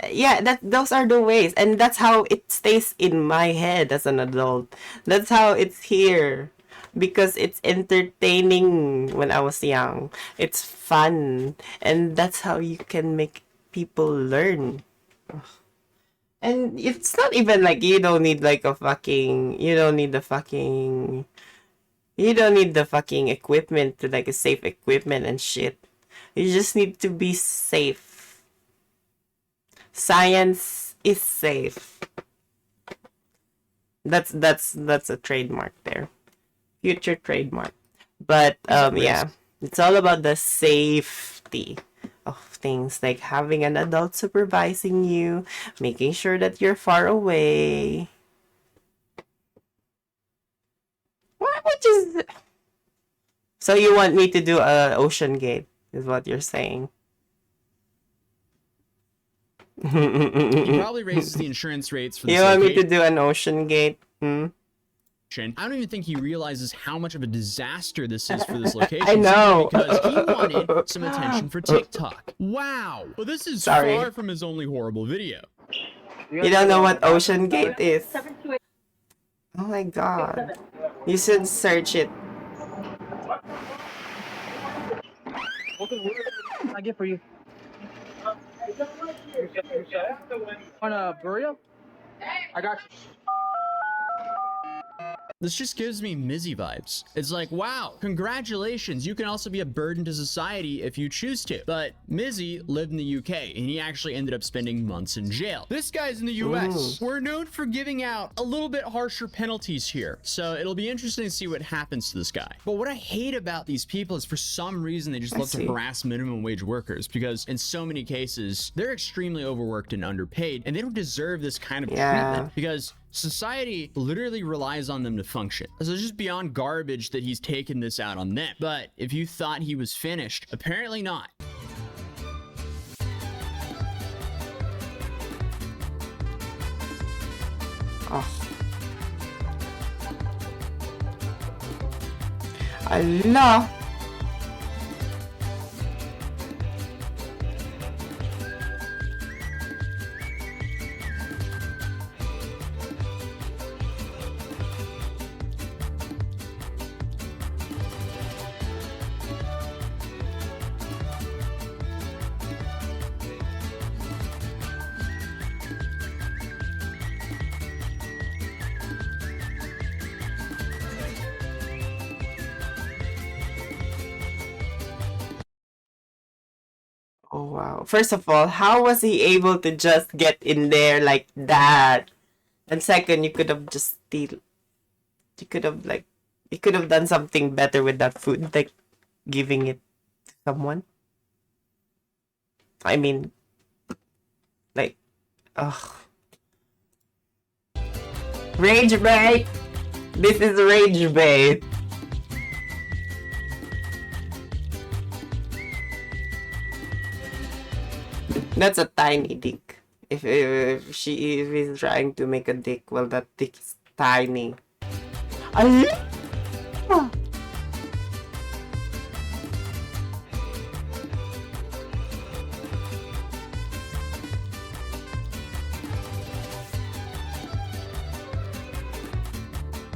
Yeah, that those are the ways, and that's how it stays in my head as an adult. That's how it's here, because it's entertaining when I was young. It's fun, and that's how you can make people learn. And it's not even like you don't need like a fucking you don't need the fucking you don't need the fucking equipment to like a safe equipment and shit. You just need to be safe. Science is safe. That's a trademark there. Future trademark. But yeah, it's all about the safety of things, like having an adult supervising you, making sure that you're far away. What is So you want me to do a Ocean Gate, is what you're saying? He probably raises the insurance rates for this You want me to location. do an Ocean Gate? Hmm? I don't even think he realizes how much of a disaster this is for this location. I know. Simply because he wanted some attention for TikTok. Wow. Well, this is far from his only horrible video. You don't know what Ocean Gate is? Oh my god. You should search it. What can I get for you? On a burrito? I got you. This just gives me Mizzy vibes. It's like, wow, congratulations. You can also be a burden to society if you choose to. But Mizzy lived in the UK and he actually ended up spending months in jail. This guy's in the US. We're known for giving out a little bit harsher penalties here. So it'll be interesting to see what happens to this guy. But what I hate about these people is for some reason they just love to harass minimum wage workers, because in so many cases, they're extremely overworked and underpaid and they don't deserve this kind of treatment, because society literally relies on them to function. So it's just beyond garbage that he's taken this out on them. But if you thought he was finished, apparently not. Oh. Allah. Oh wow. First of all, how was he able to just get in there like that? And second, you could have just steal. You could have like, you could have done something better with that food, like giving it to someone. I mean, like, ugh. Rage bait. This is rage bait. That's a tiny dick. If he's trying to make a dick, well, that dick is tiny.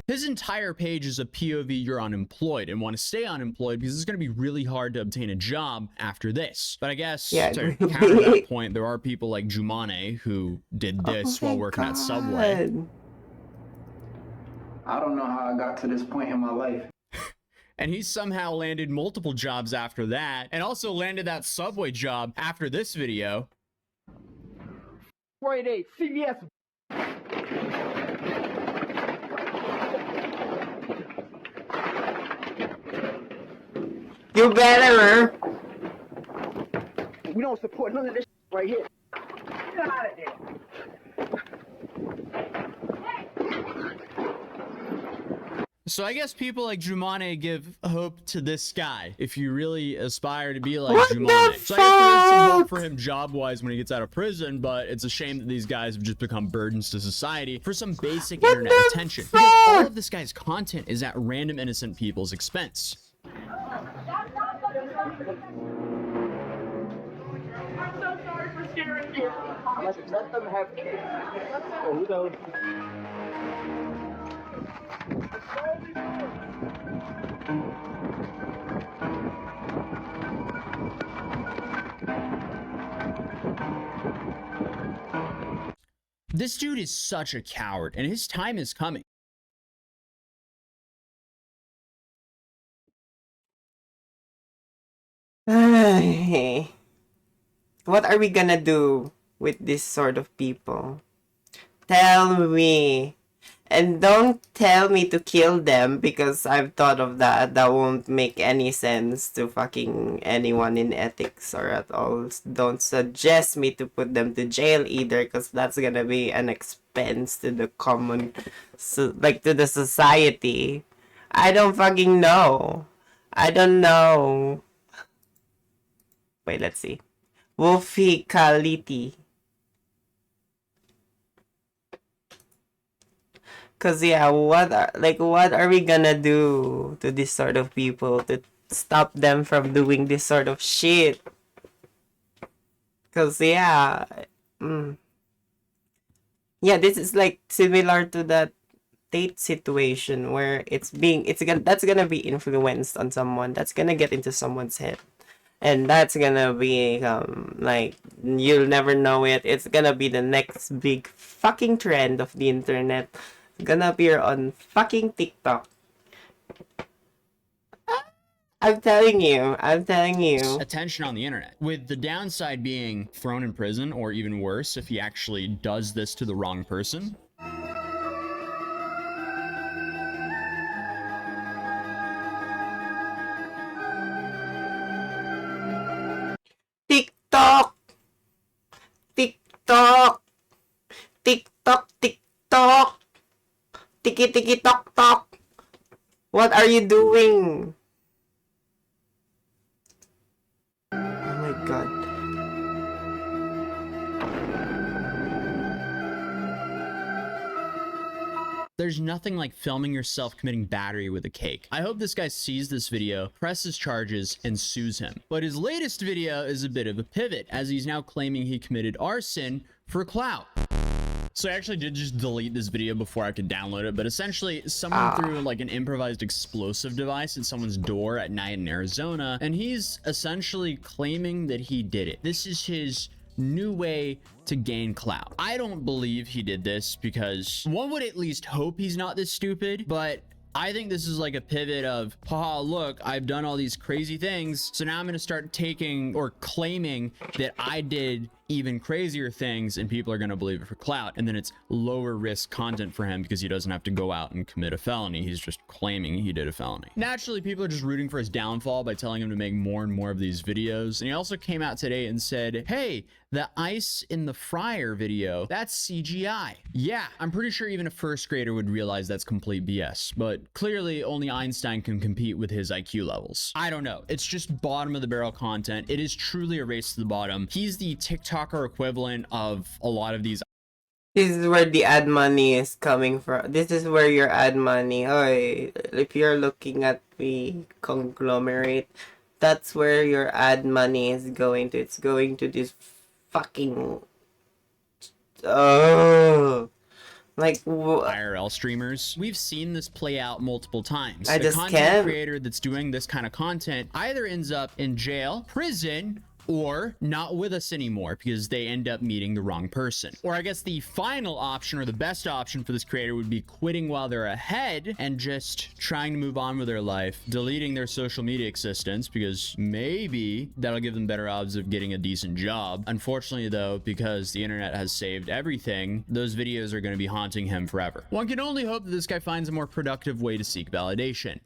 His entire page is a POV you're unemployed and want to stay unemployed because it's going to be really hard to obtain a job after this. But I guess to counter that point, there are people like Jumane who did this while working at Subway. I don't know how I got to this point in my life. And he somehow landed multiple jobs after that, and also landed that Subway job after this video. Friday, CVS. You better. We don't support none of this right here. Get out of there. So I guess people like Jumane give hope to this guy if you really aspire to be like What Jumane. the So I guess there is some hope fuck? for him job-wise when he gets out of prison, but it's a shame that these guys have just become burdens to society for some basic internet attention. Because all of this guy's content is at random innocent people's expense. Let them have cake. Who knows? This dude is such a coward, and his time is coming. What are we gonna do with this sort of people? Tell me. And don't tell me to kill them, because I've thought of that. That won't make any sense to fucking anyone in ethics or at all. Don't suggest me to put them to jail either, because that's gonna be an expense to the common, so, like, to the society. I don't fucking know. I don't know. Wait, let's see. Wolfie Kaliti. Cause yeah, what are we gonna do to this sort of people to stop them from doing this sort of shit? Cause yeah, yeah, this is like similar to that date situation where that's gonna be influenced on someone, that's gonna get into someone's head, and that's gonna be like, you'll never know it. It's gonna be the next big fucking trend of the internet. Gonna appear on fucking TikTok. I'm telling you. Attention on the internet, with the downside being thrown in prison, or even worse if he actually does this to the wrong person. TikTok. TikTok. TikTok. TikTok. Tiki tiki tok tok. What are you doing? Oh my god. There's nothing like filming yourself committing battery with a cake. I hope this guy sees this video, presses charges, and sues him. But his latest video is a bit of a pivot, as he's now claiming he committed arson for clout. So I actually did just delete this video before I could download it, but essentially someone threw like an improvised explosive device at someone's door at night in Arizona, and he's essentially claiming that he did it. This is his new way to gain clout. I don't believe he did this, because one would at least hope he's not this stupid, but I think this is like a pivot of, haha, look, I've done all these crazy things, so now I'm going to start taking or claiming that I did even crazier things, and people are going to believe it for clout. And then it's lower risk content for him because he doesn't have to go out and commit a felony. He's just claiming he did a felony. Naturally, people are just rooting for his downfall by telling him to make more and more of these videos. And he also came out today and said, hey, the ice in the fryer video, that's CGI. Yeah, I'm pretty sure even a first grader would realize that's complete BS, but clearly only Einstein can compete with his IQ levels. I don't know. It's just bottom of the barrel content. It is truly a race to the bottom. He's the TikToker equivalent of a lot of these. This is where the ad money is coming from. This is where your ad money. Oy, if you're looking at the conglomerate, that's where your ad money is going to. It's going to this fucking like IRL streamers. We've seen this play out multiple times. I the just content can't. creator that's doing this kind of content either ends up in jail, prison, or not with us anymore because they end up meeting the wrong person. Or I guess the final option, or the best option for this creator, would be quitting while they're ahead and just trying to move on with their life, deleting their social media existence, because maybe that'll give them better odds of getting a decent job. Unfortunately though, because the internet has saved everything, those videos are going to be haunting him forever. One can only hope that this guy finds a more productive way to seek validation.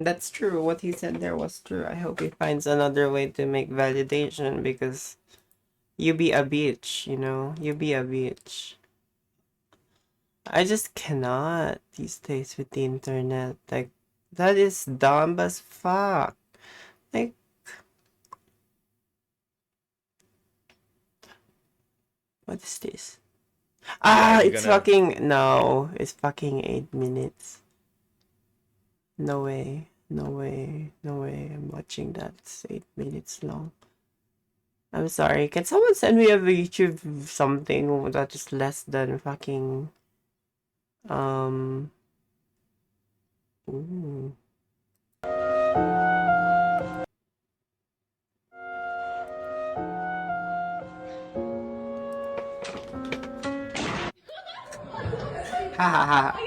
That's true. What he said there was true. I hope he finds another way to make validation, because you be a bitch, you know? You be a bitch. I just cannot these days with the internet. Like, that is dumb as fuck. Like, what is this? Ah, it's fucking, no, it's fucking 8 minutes. No way, no way, no way. I'm watching that. It's 8 minutes long. I'm sorry. Can someone send me a YouTube something that is less than fucking ooh. Ha ha ha.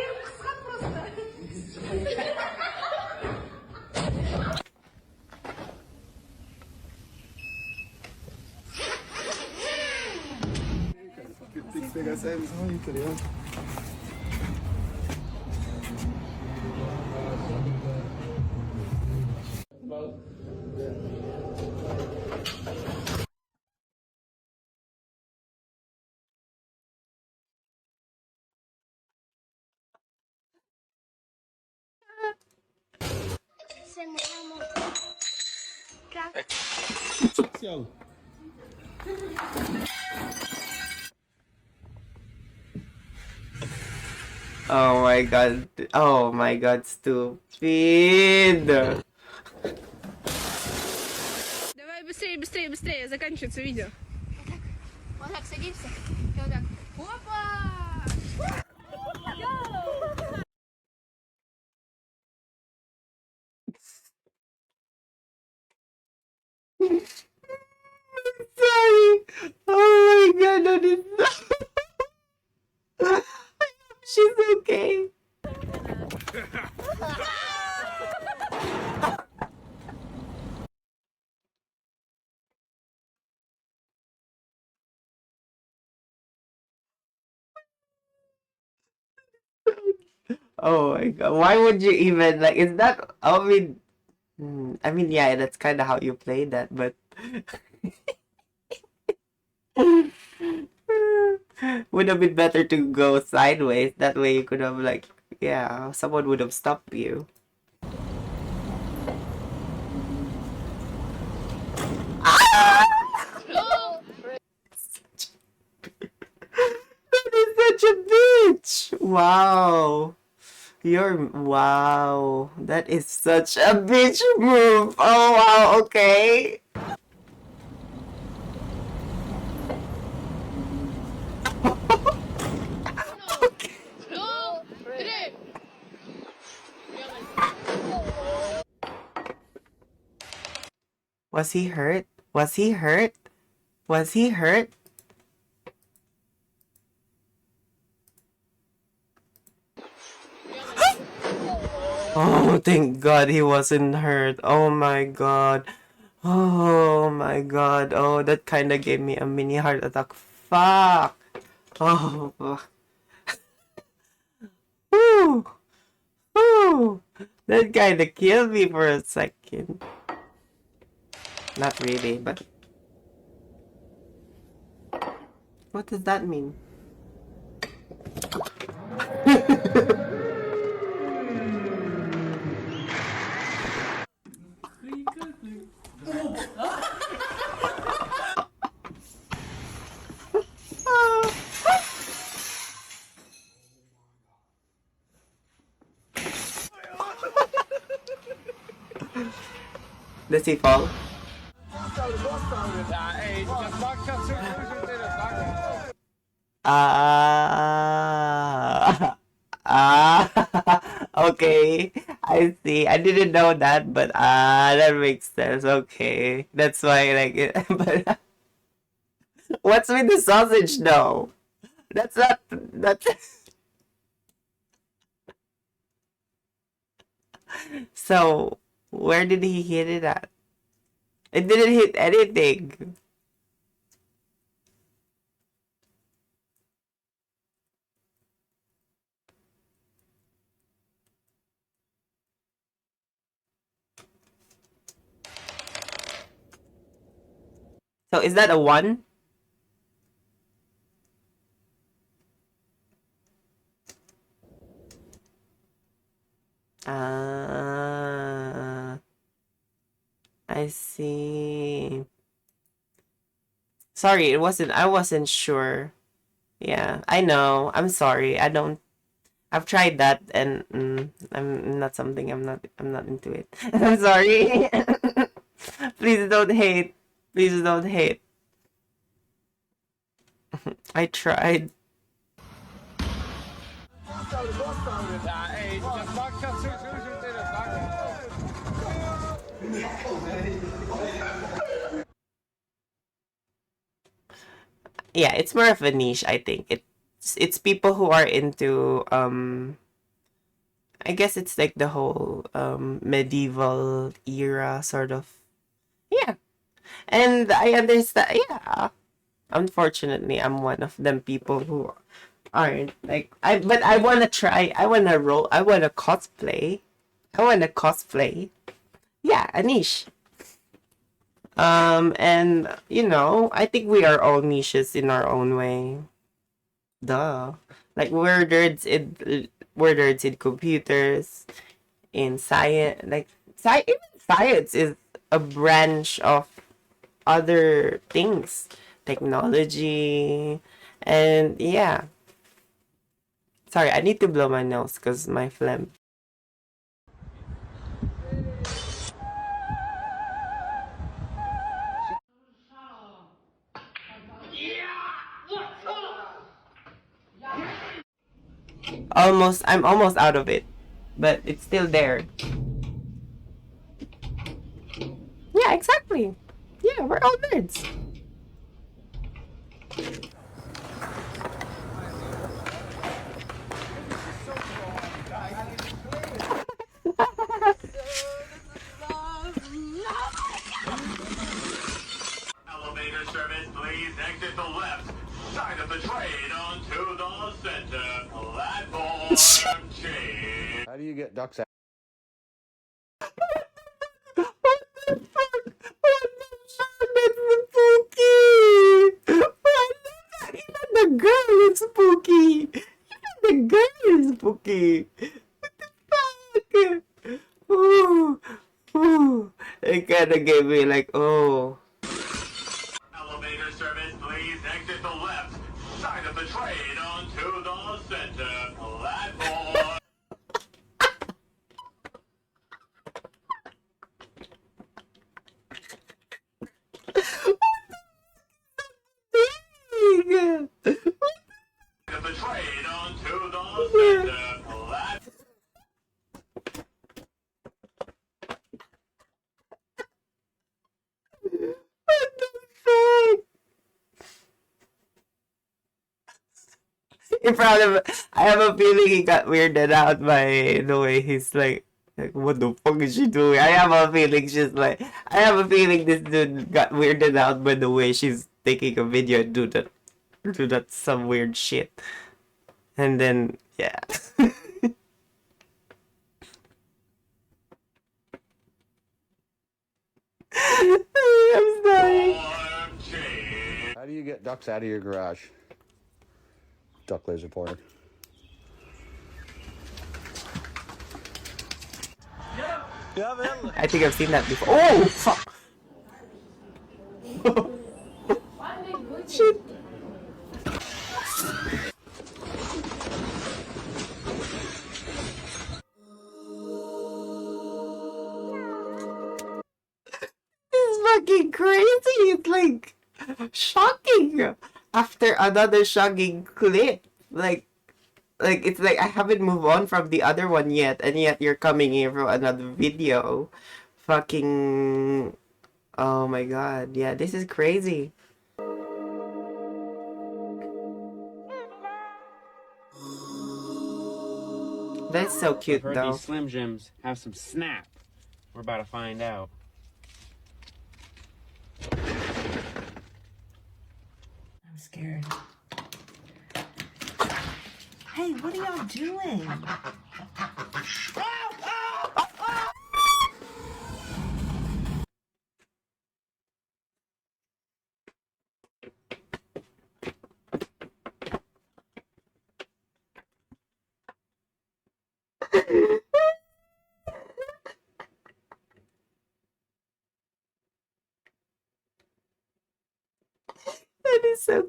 Tem que pegar essa visão aí, tá ligado? Oh my god. Oh my god, stupid. Давай быстрее, быстрее, быстрее, заканчивается видео. Вот так садимся. И вот так. Опа! Sorry. Oh my god, that is so... She's okay. Oh my god, why would you even, like, is that, I mean, yeah, that's kind of how you play that, but would have been better to go sideways. That way you could have, like, yeah, someone would have stopped you. Ah! That is such a bitch! Wow. Wow. That is such a bitch move. Oh, wow, okay. Was he hurt? Was he hurt? Was he hurt? Oh, thank God he wasn't hurt. Oh my God. Oh my God. Oh, that kind of gave me a mini heart attack. Fuck. Oh, fuck. Whew. Whew. That kind of killed me for a second. Not really, but... What does that mean? Does he fall? Okay. I see. I didn't know that, but that makes sense. Okay. That's why, like, but what's with the sausage though? That's not, that's... So, where did he hit it at? It didn't hit anything. So, is that a 1? Ah, I see. Sorry, I wasn't sure. Yeah, I know. I'm sorry. I've tried that and I'm not something I'm not into it. I'm sorry. Please don't hate. Please don't hate. I tried. Yeah, it's more of a niche, I think. It's people who are into I guess it's like the whole medieval era sort of. Yeah. And I understand, yeah. Unfortunately, I'm one of them people who aren't like but I want to try. I want to cosplay. I want to cosplay. Yeah, a niche. And you know, I think we are all niches in our own way. Duh. Like we're nerds in computers, in science, like even science is a branch of other things, technology, and yeah. Sorry, I need to blow my nose because my phlegm. I'm almost out of it, but it's still there. Yeah, exactly. Yeah, we're all nerds. Elevator service, please exit the left side of the train onto the center platform change. How do you get ducks out? The girl is spooky. The girl is spooky. What the fuck? Ooh, ooh. It kind of gave me like, oh. Elevator service, please exit the left side of the train onto the center platform. The train onto the center platform. What the fuck? In front of, I have a feeling he got weirded out by the way he's like, what the fuck is she doing? I have a feeling I have a feeling this dude got weirded out by the way she's taking a video and do that some weird shit. And then, yeah. I'm sorry. How do you get ducks out of your garage? Duck laser pointer. I think I've seen that before. Oh, fuck. Shit. It's fucking crazy. It's like shocking. After another shocking clip. Like it's like I haven't moved on from the other one yet, and yet you're coming here for another video. Fucking, oh my god. Yeah, this is crazy. That's so cute, I've heard though. these Slim Jims have some snap. We're about to find out. I'm scared. Hey, what are y'all doing?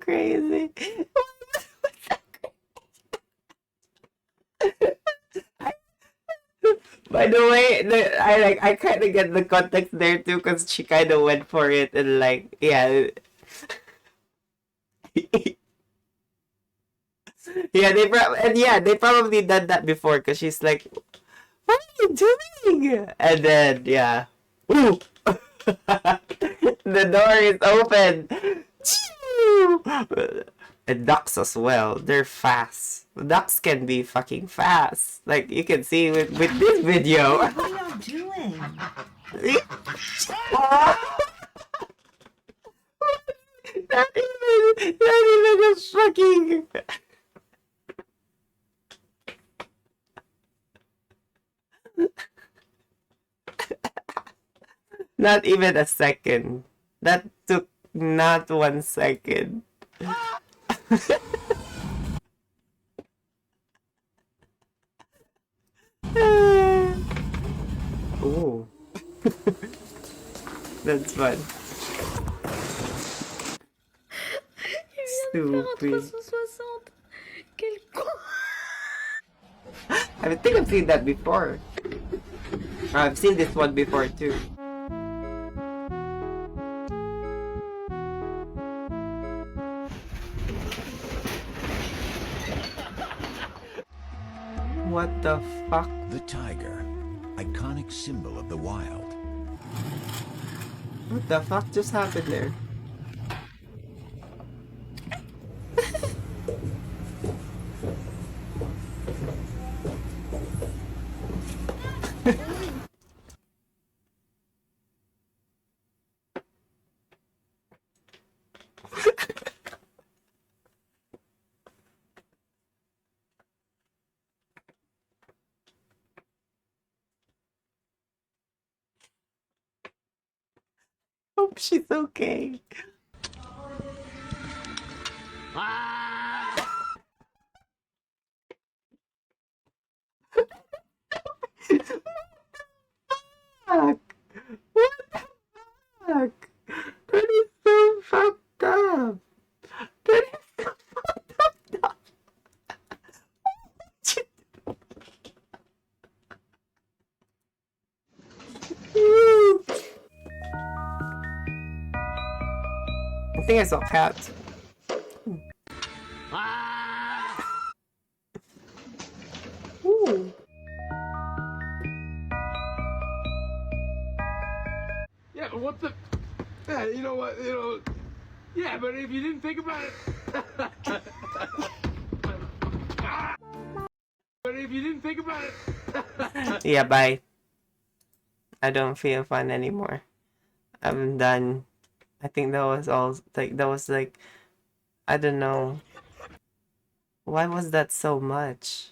crazy. By the way, I kind of get the context there too, because she kind of went for it and like, yeah. Yeah, they probably done that before, because she's like, what are you doing? And then, yeah. Ooh! The door is open. And ducks as well. They're fast. Ducks can be fucking fast. Like, you can see with this video. What are y'all doing? Not even a fucking... Not even a second. That took not 1 second. Ooh. That's fun. Stupid. I think I've seen that before. I've seen this one before too. What the fuck? The tiger, iconic symbol of the wild. What the fuck just happened there? Hope she's okay. Fuck? What the fuck? That is so fucked up. That is so fucked up. I think I saw cats. Ooh. Yeah, but what the? Yeah, you know what? You know. Yeah, but if you didn't think about it. But if you didn't think about it. Yeah, bye. I don't feel fun anymore. I'm done. I think that was all. Like that was like, I don't know. Why was that so much?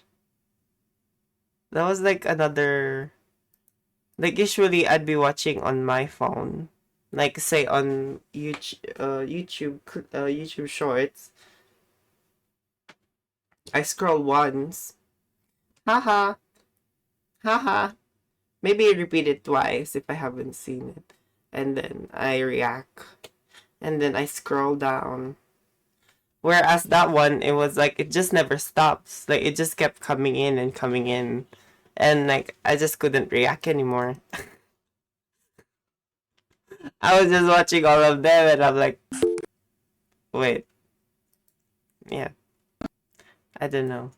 That was like another. Like usually I'd be watching on my phone, like say on YouTube Shorts. I scroll once. Haha. Haha. Maybe repeat it twice if I haven't seen it. And then I react. And then I scroll down. Whereas that one, it was like, it just never stops. Like, it just kept coming in and coming in. And like, I just couldn't react anymore. I was just watching all of them and I'm like, wait. Yeah. I don't know.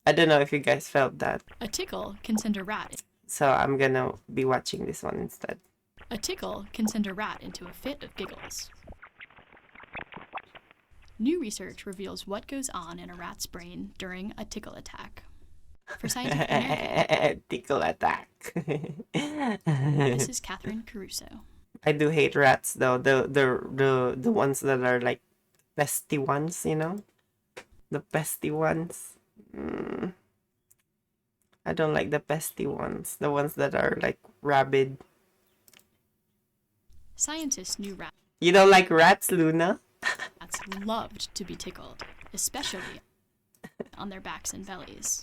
I don't know if you guys felt that. A tickle can send a rat. So I'm gonna be watching this one instead. A tickle can send a rat into a fit of giggles. New research reveals what goes on in a rat's brain during a tickle attack. For Scientific American, tickle attack. this is Catherine Caruso. I do hate rats though. The ones that are like pesty ones, you know? The pesty ones. I don't like the pesty ones. The ones that are like rabid. Scientists knew rats. You don't like rats, Luna? Rats loved to be tickled, especially on their backs and bellies.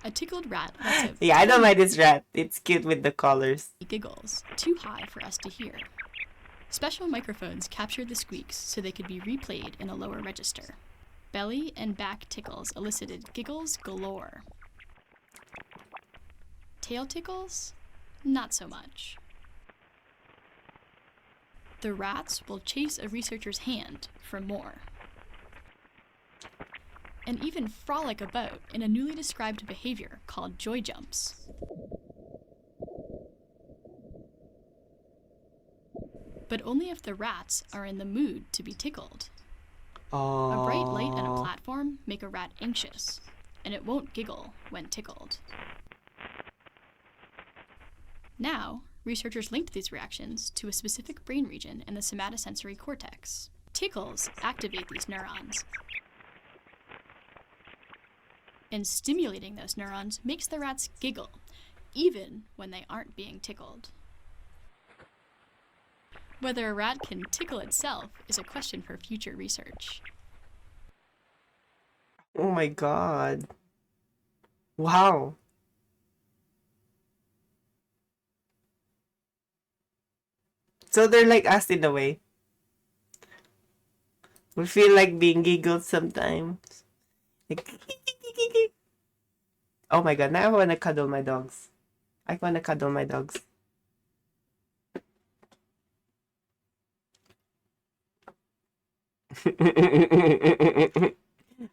A tickled rat lets out Yeah, I don't like this rat. It's cute with the colors. giggles, too high for us to hear. Special microphones captured the squeaks so they could be replayed in a lower register. Belly and back tickles elicited giggles galore. Tail tickles? Not so much. The rats will chase a researcher's hand for more. And even frolic about in a newly described behavior called joy jumps. But only if the rats are in the mood to be tickled. A bright light and a platform make a rat anxious, and it won't giggle when tickled. Now, researchers linked these reactions to a specific brain region in the somatosensory cortex. Tickles activate these neurons, and stimulating those neurons makes the rats giggle, even when they aren't being tickled. Whether a rat can tickle itself is a question for future research. Oh my god. Wow. So they're like us in a way. We feel like being giggled sometimes. Like, oh my god, now I wanna cuddle my dogs. I wanna cuddle my dogs.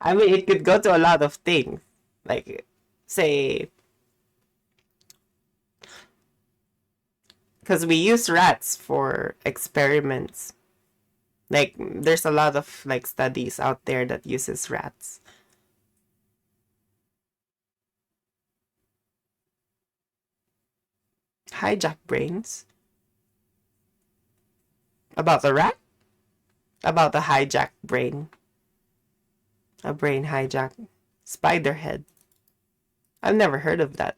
I mean, it could go to a lot of things. Like, say, because we use rats for experiments. Like, there's a lot of like studies out there that uses rats. Hijack brains. About the rat? About the hijack brain. A brain hijack. Spider head. I've never heard of that.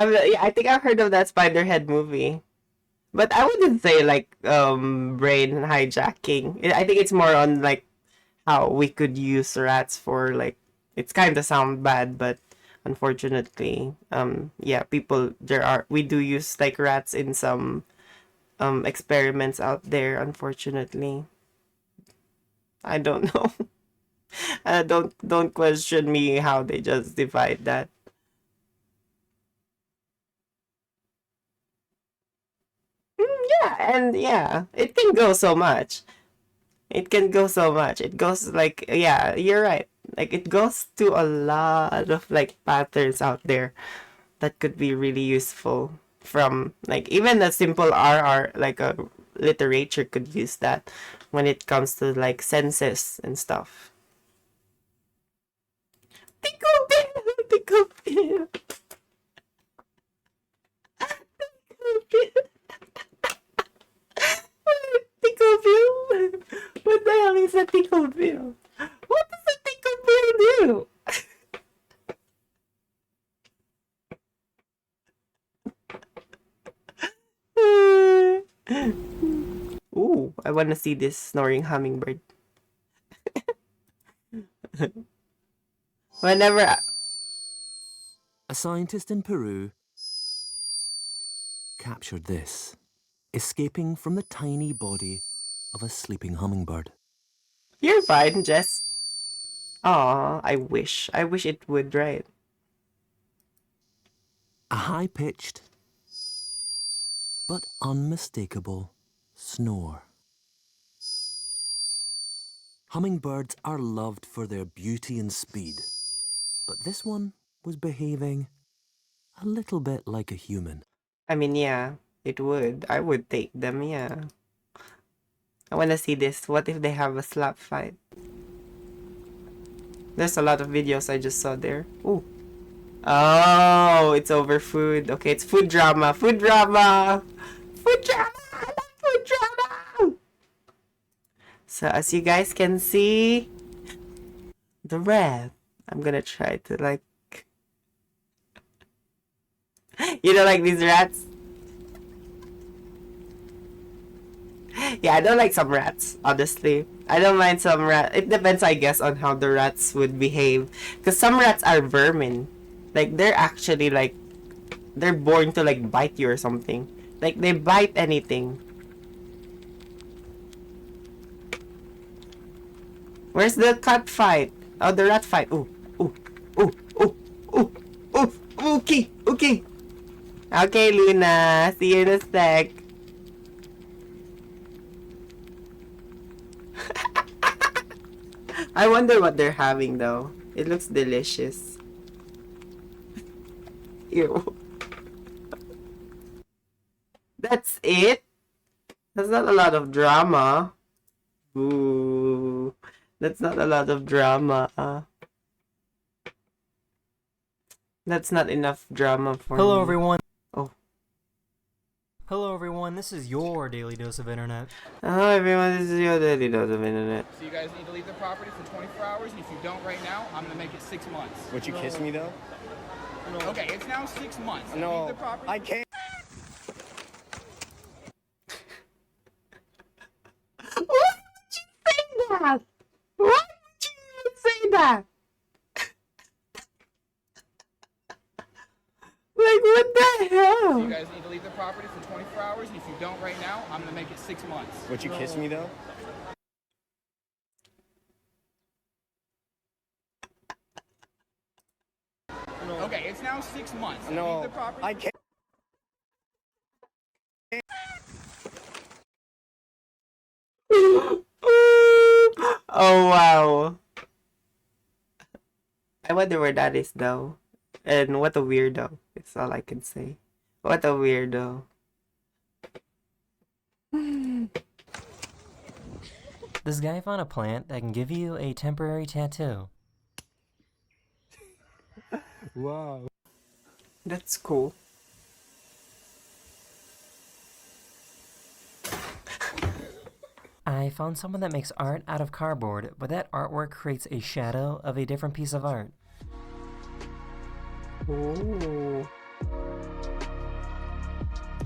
Yeah, I think I've heard of that Spiderhead movie. But I wouldn't say like brain hijacking. I think it's more on like how we could use rats for like it's kind of sound bad, but unfortunately yeah, we do use like rats in some experiments out there, unfortunately. I don't know. Don't question me how they just divide that. Yeah, and yeah, it can go so much. It can go so much. It goes like, yeah, you're right. Like, it goes to a lot of like patterns out there that could be really useful from like even a simple RR, like a literature could use that when it comes to like senses and stuff. Tickle bill, tickle bill. Tickle bill? What the hell is a tickle bill? What does a tickle bill do? Ooh, I want to see this snoring hummingbird. Whenever A scientist in Peru captured this, escaping from the tiny body of a sleeping hummingbird. You're fine, Jess. Aw, I wish it would, right? A high-pitched but unmistakable snore. Hummingbirds are loved for their beauty and speed, but this one was behaving a little bit like a human. I mean, yeah, it would. I would take them, yeah. I want to see this. What if they have a slap fight? There's a lot of videos I just saw there. Ooh. Oh, it's over food. Okay, it's food drama. Food drama. Food drama. So as you guys can see, the rat. I'm gonna try to like, you know, like these rats. Yeah, I don't like some rats, honestly. I don't mind some rat. It depends, I guess, on how the rats would behave. Because some rats are vermin. Like, they're actually, like, they're born to, like, bite you or something. Like, they bite anything. Where's the cat fight? Oh, the rat fight. Ooh, ooh, ooh, ooh, ooh, ooh, okay, okay. Okay, Luna. See you in a sec. I wonder what they're having though. It looks delicious. Ew. That's it? That's not a lot of drama. Ooh. That's not a lot of drama. That's not enough drama for me. Hello everyone. Oh. Hello everyone, this is your daily dose of internet. Hello everyone, this is your daily dose of internet. So you guys need to leave the property for 24 hours, and if you don't right now, I'm gonna make it 6 months. Would you kiss me though? No. Okay, it's now 6 months. No, Leave the property. I can't. Why would you say that? Why would you even say that? Like, what the hell? So you guys need to leave the property for 24 hours, and if you don't right now, I'm gonna make it 6 months. Would you kiss me though? No. Okay, it's now 6 months. No, Leave the property. I can't. Oh wow. I wonder where that is though. And what a weirdo. That's all I can say. What a weirdo. This guy found a plant that can give you a temporary tattoo. Wow. That's cool. I found someone that makes art out of cardboard, but that artwork creates a shadow of a different piece of art. Ooh.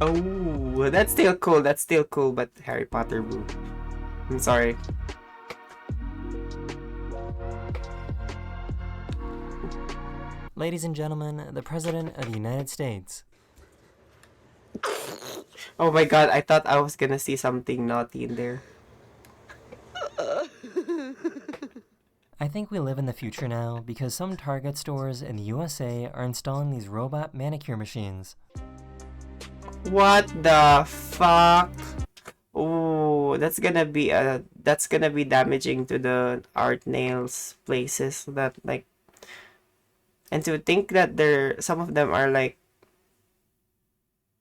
Oh, that's still cool. That's still cool, but Harry Potter boo. I'm sorry. Ladies and gentlemen, the President of the United States. Oh my god, I thought I was gonna see something naughty in there. I think we live in the future now because some Target stores in the USA are installing these robot manicure machines. What the fuck? Oh, that's gonna be damaging to the art nails places that like, and to think that some of them are like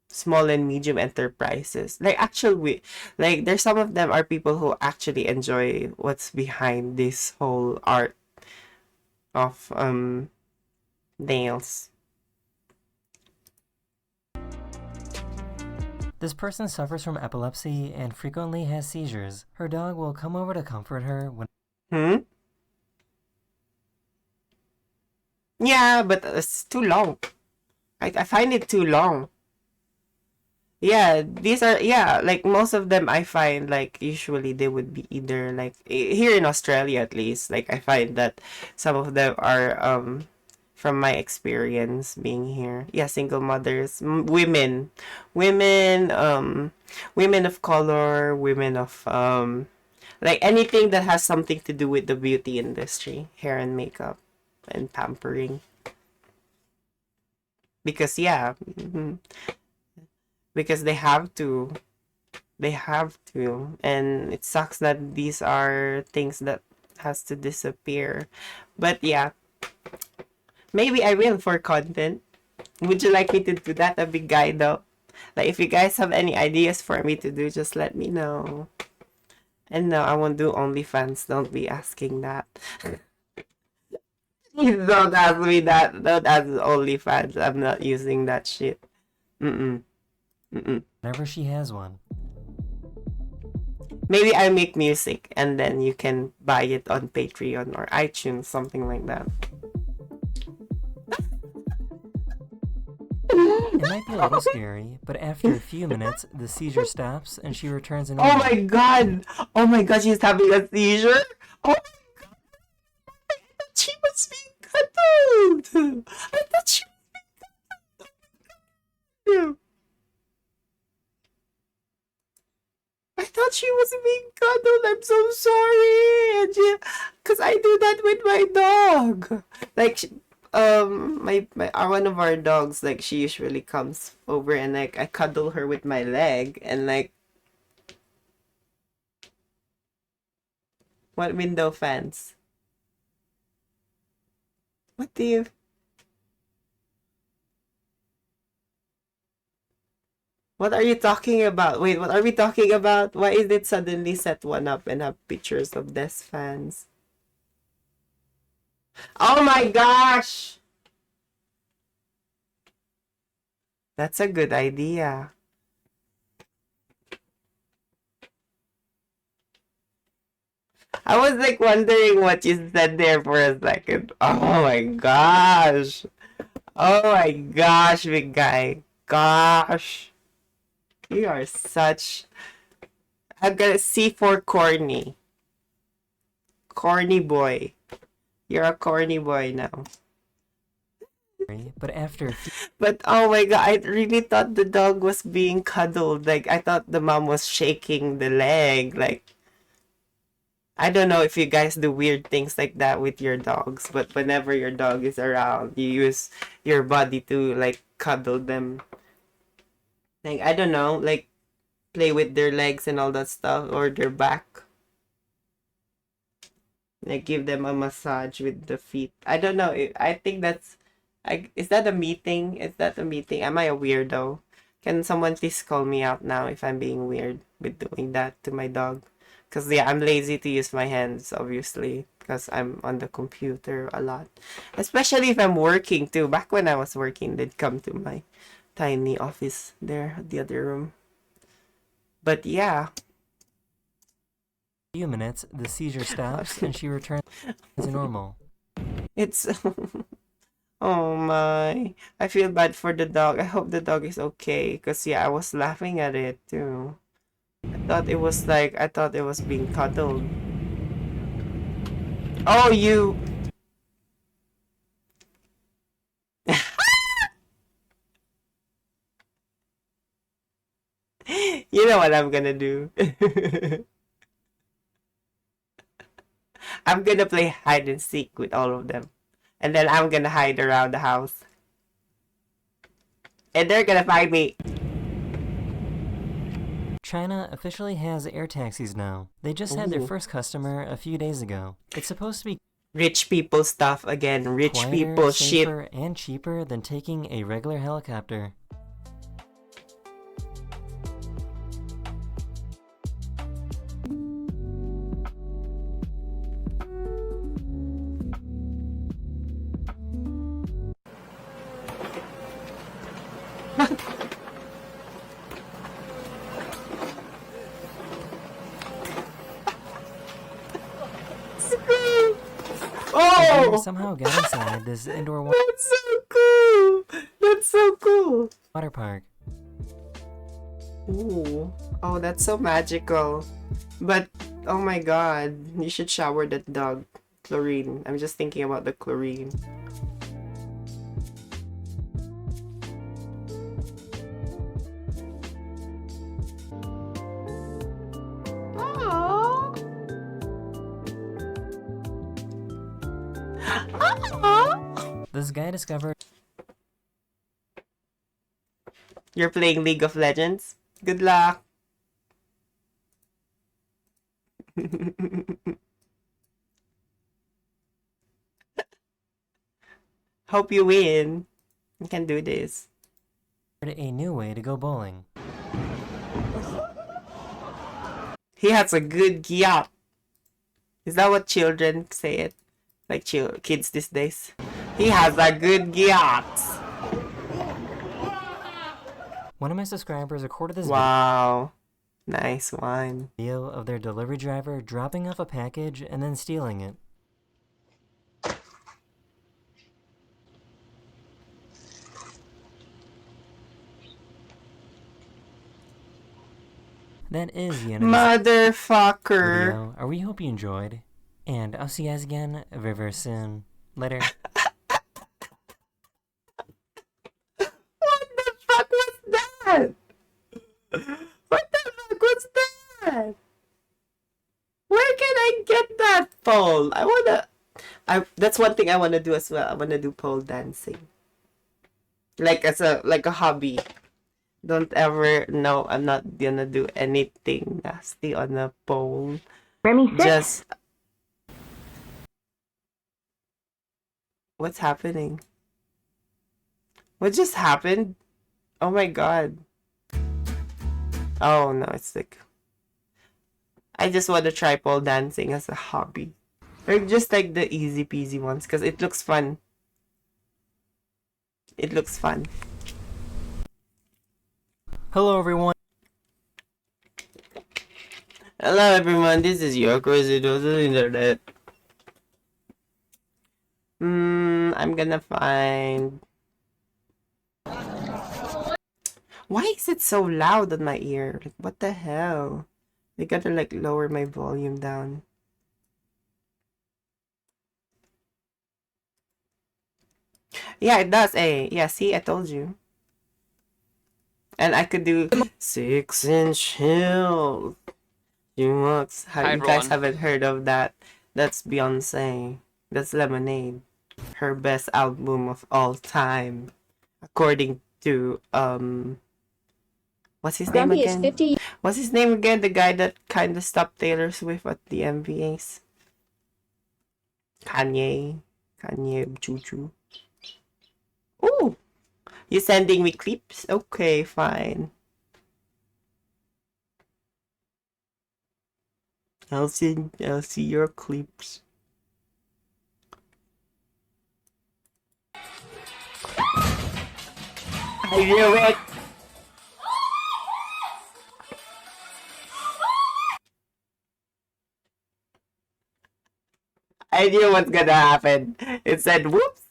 small and medium enterprises. Like actually, like there's some of them are people who actually enjoy what's behind this whole art of nails. This person suffers from epilepsy and frequently has seizures. Her dog will come over to comfort her when... Yeah, but it's too long. I find it too long. Yeah, these are, yeah, like most of them I find like usually they would be either like here in Australia at least, like I find that some of them are from my experience being here, yeah, single mothers, women of color, women of like anything that has something to do with the beauty industry, hair and makeup and pampering, because yeah, because they have to, and it sucks that these are things that has to disappear. But yeah, maybe I will for content. Would you like me to do that, a big guy though? Like if you guys have any ideas for me to do, just let me know. And no, I won't do OnlyFans. Don't be asking that. Please don't ask me that. Don't ask OnlyFans. I'm not using that shit. Whenever she has one. Maybe I make music and then you can buy it on Patreon or iTunes, something like that. It might be a little scary, but after a few minutes, the seizure stops and she returns to normal. Oh my god! Oh my god, she's having a seizure? Oh my god! I thought she was being cuddled! I thought she was being cuddled! I thought she was being cuddled. I'm so sorry. Cause I do that with my dog. Like, my one of our dogs, like, she usually comes over and like I cuddle her with my leg and like. What window fans? What do you? What are you talking about? Wait, what are we talking about? Why is it suddenly set one up and have pictures of desk fans? Oh my gosh! That's a good idea. I was like wondering what you said there for a second. Oh my gosh. Oh my gosh, big guy. Gosh. You are such... I'm gonna C for corny. Corny boy. You're a corny boy now. But after... But oh my god, I really thought the dog was being cuddled. Like, I thought the mom was shaking the leg. Like, I don't know if you guys do weird things like that with your dogs, but whenever your dog is around, you use your body to, like, cuddle them. Like, I don't know, like, play with their legs and all that stuff, or their back. Like, give them a massage with the feet. I don't know, I think that's... is that a me thing? Is that a me thing? Am I a weirdo? Can someone please call me out now if I'm being weird with doing that to my dog? Because, yeah, I'm lazy to use my hands, obviously. Because I'm on the computer a lot. Especially if I'm working, too. Back when I was working, they'd come to my tiny office there, the other room. But, yeah. A few minutes, the seizure stops and she returns to normal. It's... Oh my. I feel bad for the dog. I hope the dog is okay. Because, yeah, I was laughing at it, too. I thought it was like, I thought it was being cuddled. Oh, you... You know what I'm gonna do. I'm gonna play hide and seek with all of them. And then I'm gonna hide around the house. And they're gonna find me. China officially has air taxis now. They just had their first customer a few days ago. It's supposed to be rich people stuff again. Rich quieter, people shit. safer, and cheaper than taking a regular helicopter. Oh! Somehow got inside this indoor That's so cool! That's so cool! water park. Ooh. Oh, that's so magical. But, oh my god, you should shower that dog. Chlorine. I'm just thinking about the chlorine. This guy discovered... You're playing League of Legends? Good luck! Hope you win. You can do this. a new way to go bowling. He has a good gyat. Is that what children say it? Like kids these days? He has a good gyat. One of my subscribers recorded this Wow. Nice one. Video of their delivery driver dropping off a package and then stealing it. That is the end of this Motherfucker. video. We hope you enjoyed. And I'll see you guys again very, very soon. Later. What the fuck was that? What the fuck was that? Where can I get that pole? That's one thing I wanna do as well. I wanna do pole dancing. Like a hobby. Don't ever, no, I'm not gonna do anything nasty on a pole. Just, what's happening? What just happened? Oh my god. Oh no, it's like, I just want to try pole dancing as a hobby. Or just like the easy peasy ones, because it looks fun. It looks fun. Hello, everyone. Hello, everyone. This is your crazy dose of internet. I'm gonna find. Why is it so loud on my ear? Like, what the hell? I gotta like lower my volume down. Yeah, it does. Hey, yeah. See, I told you. And I could do 6-inch heels. You guys haven't heard of that? That's Beyonce. That's Lemonade. Her best album of all time, according to what's his name again? What's his name again? The guy that kind of stopped Taylor Swift at the MVAs. Kanye Choo Choo. Ooh. You sending me clips? Okay, fine. I'll see your clips. I knew it. I knew what's gonna happen. It said whoops.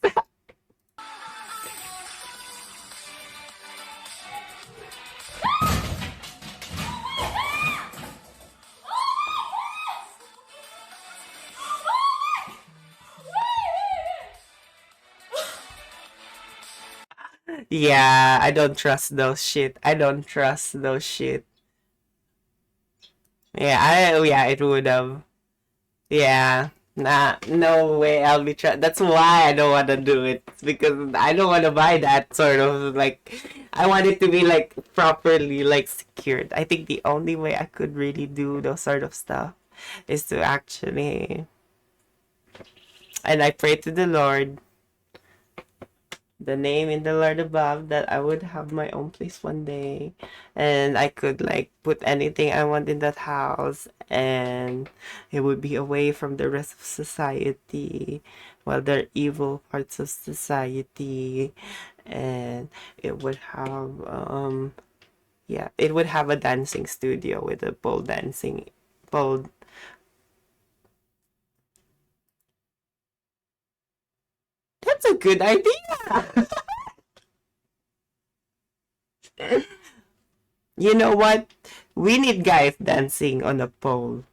Yeah, I don't trust those shit. I don't trust those shit. Yeah, it would have. Yeah, nah, no way I'll be That's why I don't want to do it. It's because I don't want to buy that sort of like. I want it to be like properly like secured. I think the only way I could really do those sort of stuff is to actually. And I pray to the Lord, the name in the Lord above, that I would have my own place one day and I could like put anything I want in that house and it would be away from the rest of society, well, they're evil parts of society, and it would have it would have a dancing studio with a pole dancing pole. That's a good idea. You know what? We need guys dancing on a pole.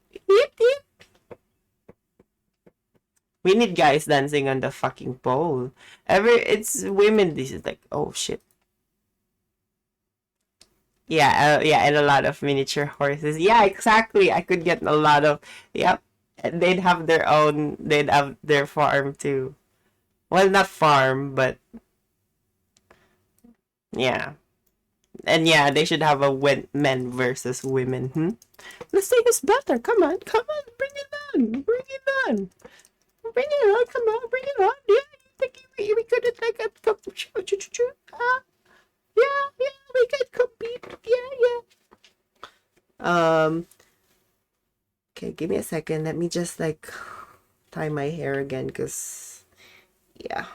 We need guys dancing on the fucking pole. It's women. This is like, oh shit. Yeah, and a lot of miniature horses. Yeah, exactly. I could get a lot of. Yep. And they'd have their own. They'd have their farm too. Well, not farm, but yeah. And yeah, they should have a men versus women. Let's say who's better. Come on, bring it on, bring it on, bring it on. Come on, bring it on. Yeah, you think we could like a yeah, we could compete. Yeah. Okay, give me a second. Let me just like tie my hair again, cause yeah.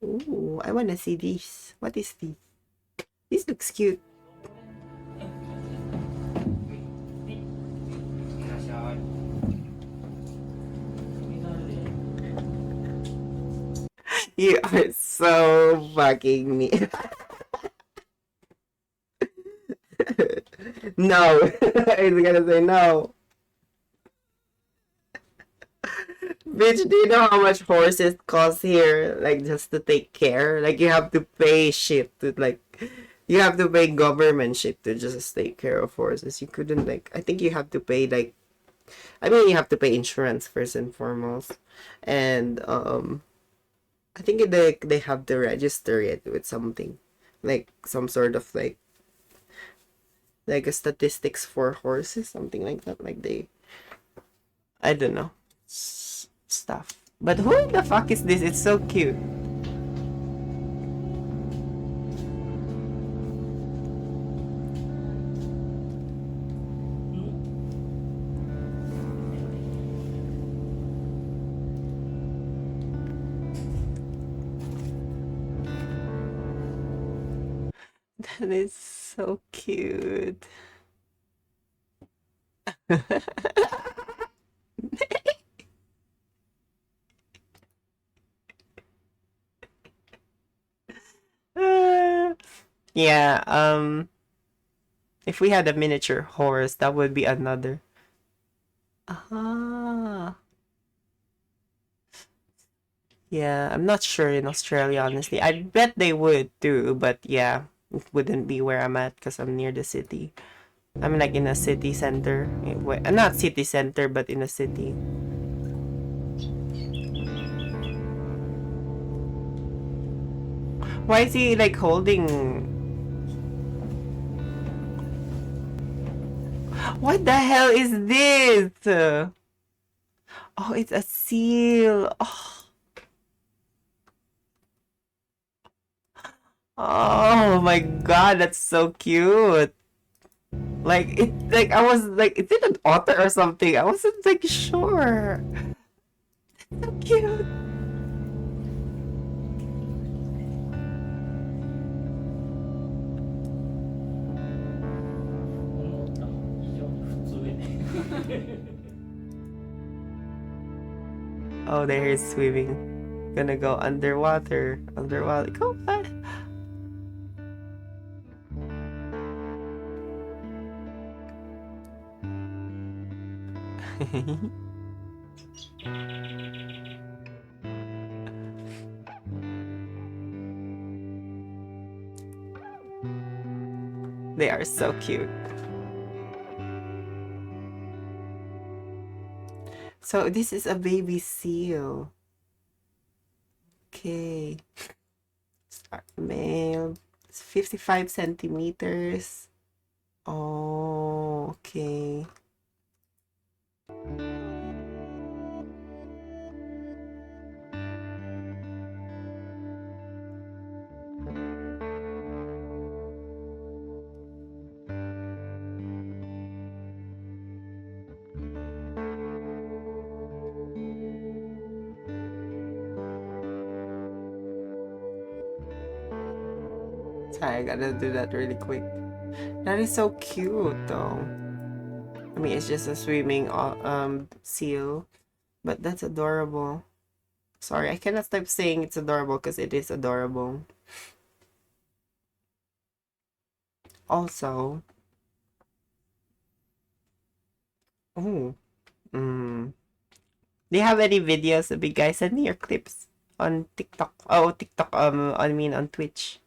Ooh, I wanna see these. What is these? This looks cute. You are so fucking me. No. He's gonna say no. Bitch, do you know how much horses cost here? Like, just to take care? Like, you have to pay shit to, like, you have to pay government shit to just take care of horses. You couldn't, like, I think you have to pay, like, I mean, you have to pay insurance first and foremost. And, I think they have to register it with something. Like, some sort of, like a statistics for horses, something like that. Like, I don't know. Stuff. But who the fuck is this? It's so cute. That is so cute. Yeah, if we had a miniature horse, that would be another. Yeah, I'm not sure in Australia, honestly. I bet they would too, but yeah, it wouldn't be where I'm at because I'm near the city. I'm like in a city center. Not city center, but in a city. Why is he like holding? What the hell is this? Oh, it's a seal. Oh my god, that's so cute. Like I was like, is it an otter or something? I wasn't like sure. That's so cute. Oh, there he's swimming. Gonna go underwater. Underwater. Go on. They are so cute. So this is a baby seal. Okay. Male. It's 55 centimeters. Oh, okay. Sorry, I gotta do that really quick. That is so cute though. I mean, it's just a swimming seal, but that's adorable. Sorry, I cannot stop saying it's adorable because it is adorable. Also, do you have any videos, the big guy? Send me your clips on TikTok. Oh, TikTok. I mean on Twitch.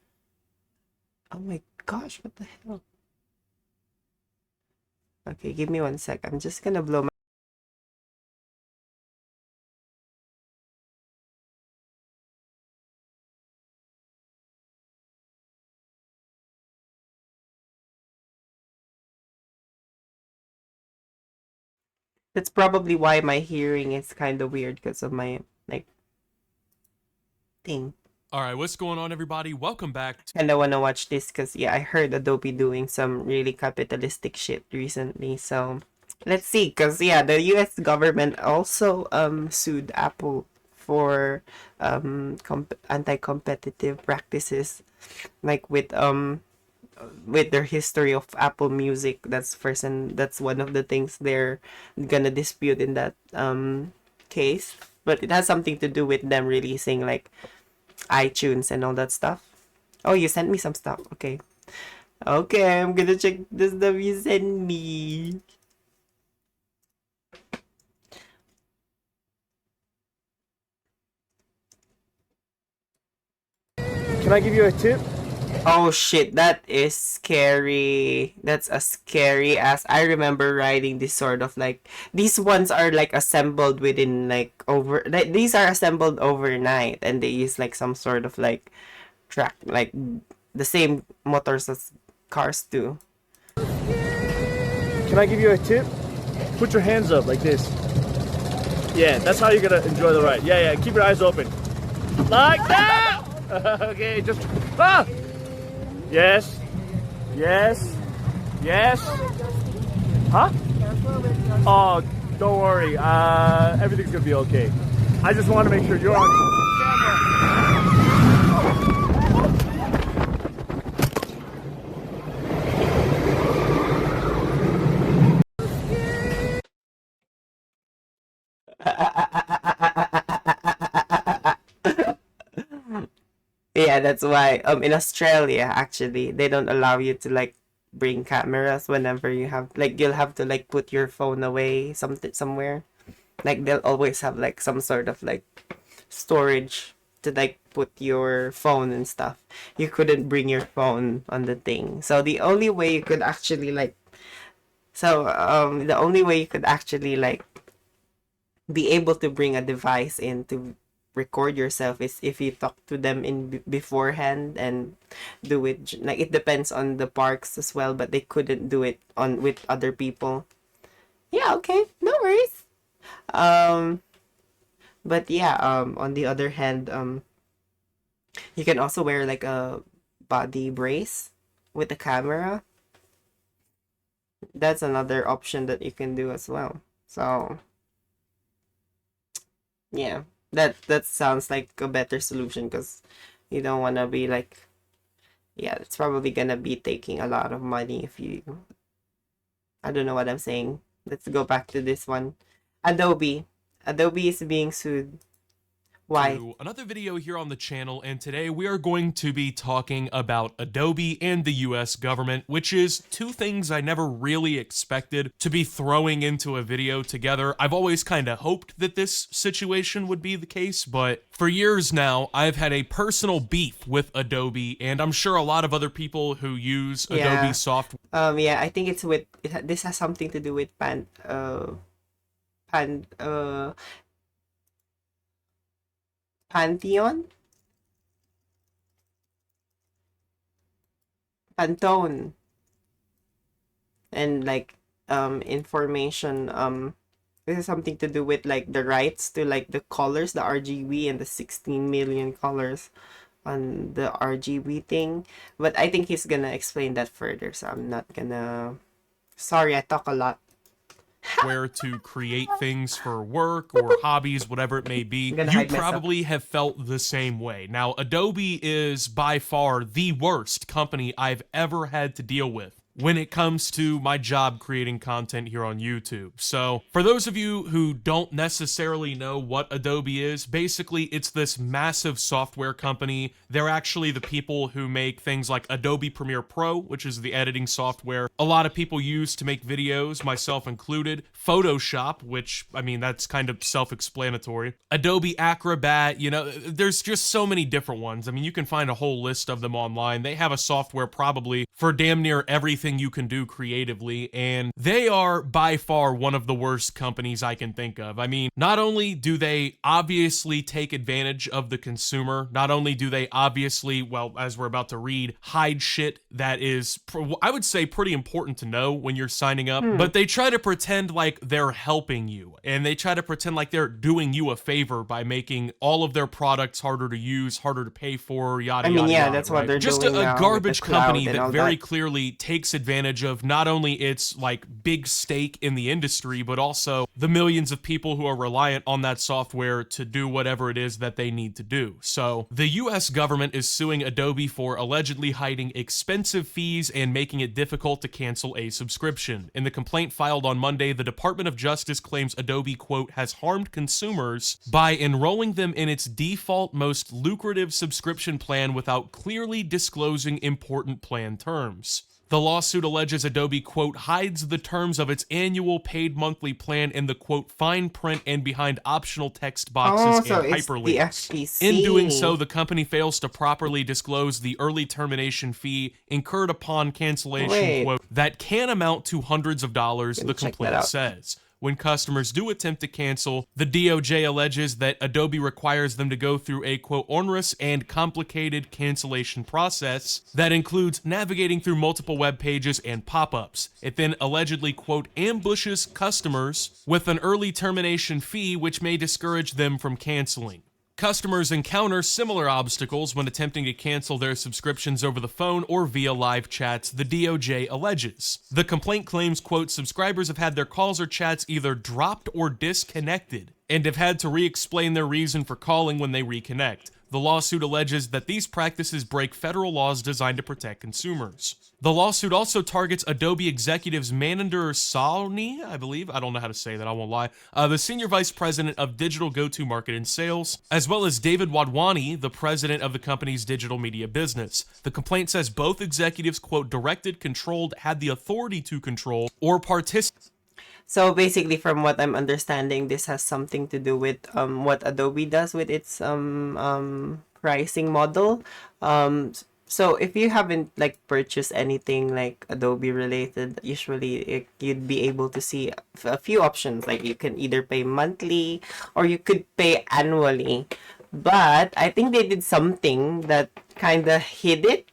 Oh my gosh, what the hell? Okay, give me 1 sec. I'm just gonna blow my. That's probably why my hearing is kind of weird because of my thing. All right, what's going on, everybody? Welcome back. And I want to watch this because, yeah, I heard Adobe doing some really capitalistic shit recently. So let's see. Because, yeah, the US government also sued Apple for anti-competitive practices, like with their history of Apple Music. That's first, and that's one of the things they're gonna dispute in that case. But it has something to do with them releasing like iTunes and all that stuff. Oh, you sent me some stuff. Okay. Okay, I'm gonna check the stuff you sent me. Can I give you a tip? Oh shit, that is scary. That's a scary ass. I remember riding this sort of like, these ones are like assembled within like these are assembled overnight, and they use like some sort of like track, like the same motors as cars do. Can I give you a tip? Put your hands up like this. Yeah, that's how you're gonna enjoy the ride. Yeah, keep your eyes open. Like that! Okay, just... Ah! Yes. Yes. Yes. Huh? Oh, don't worry. Everything's gonna be okay. I just want to make sure you're on Yeah, that's why in Australia actually they don't allow you to like bring cameras whenever you have like, you'll have to like put your phone away somewhere. Like they'll always have like some sort of like storage to like put your phone and stuff. You couldn't bring your phone on the thing. So the only way you could actually like be able to bring a device in to record yourself is if you talk to them in beforehand and do it. Like it depends on the parks as well, but they couldn't do it on with other people. Yeah, okay, no worries. But yeah, on the other hand, you can also wear like a body brace with the camera. That's another option that you can do as well. So yeah, that sounds like a better solution, because you don't want to be like, yeah, it's probably gonna be taking a lot of money if you, I don't know what I'm saying. Let's go back to this one. Adobe is being sued. Why? To another video here on the channel, and today we are going to be talking about Adobe and the US government, which is two things I never really expected to be throwing into a video together. I've always kind of hoped that this situation would be the case, but for years now, I've had a personal beef with Adobe, and I'm sure a lot of other people who use Adobe software. Yeah, I think it's with this has something to do with Pantheon? Pantone. And like information, this has something to do with like the rights to like the colors, the RGB, and the 16 million colors on the RGB thing. But I think he's gonna explain that further, so I'm not gonna, sorry, I talk a lot. Where to create things for work or hobbies, whatever it may be, you probably have felt the same way. Now, Adobe is by far the worst company I've ever had to deal with when it comes to my job creating content here on YouTube. So for those of you who don't necessarily know what Adobe is, basically it's this massive software company. They're actually the people who make things like Adobe Premiere Pro, which is the editing software a lot of people use to make videos, myself included. Photoshop, which, I mean, that's kind of self-explanatory. Adobe Acrobat, you know, there's just so many different ones. I mean, you can find a whole list of them online. They have a software probably for damn near everything you can do creatively, and they are by far one of the worst companies I can think of. I mean, not only do they obviously take advantage of the consumer, not only do they obviously, well, as we're about to read, hide shit that is, I would say, pretty important to know when you're signing up, but they try to pretend like they're helping you, and they try to pretend like they're doing you a favor by making all of their products harder to use, harder to pay for, yada, I mean, yada, yeah, yada, that's right? what they're Just doing a now garbage with the cloud company and that all very that. clearly takes advantage of not only its like big stake in the industry, but also the millions of people who are reliant on that software to do whatever it is that they need to do. So the US government is suing Adobe for allegedly hiding expensive fees and making it difficult to cancel a subscription. In the complaint filed on Monday, the Department of Justice claims Adobe, quote, has harmed consumers by enrolling them in its default most lucrative subscription plan without clearly disclosing important plan terms. The lawsuit alleges Adobe, quote, hides the terms of its annual paid monthly plan in the, quote, fine print and behind optional text boxes so and it's the hyperlinks. FTC. In doing so, the company fails to properly disclose the early termination fee incurred upon cancellation, Wait. quote, that can amount to hundreds of dollars, the check that complaint out. says. When customers do attempt to cancel, the DOJ alleges that Adobe requires them to go through a, quote, onerous and complicated cancellation process that includes navigating through multiple web pages and pop-ups. It then allegedly, quote, ambushes customers with an early termination fee which may discourage them from canceling. Customers encounter similar obstacles when attempting to cancel their subscriptions over the phone or via live chats, the DOJ alleges. The complaint claims, quote, subscribers have had their calls or chats either dropped or disconnected and have had to re-explain their reason for calling when they reconnect. The lawsuit alleges that these practices break federal laws designed to protect consumers. The lawsuit also targets Adobe executives Maninder Sawhney, I believe, I don't know how to say that, I won't lie, the senior vice president of digital go-to-market and sales, as well as David Wadhwani, the president of the company's digital media business. The complaint says both executives, quote, directed, controlled, had the authority to control, or participate. So basically, from what I'm understanding, this has something to do with what Adobe does with its pricing model. So if you haven't like purchased anything like Adobe related, usually you'd be able to see a few options. Like you can either pay monthly or you could pay annually. But I think they did something that kind of hid it.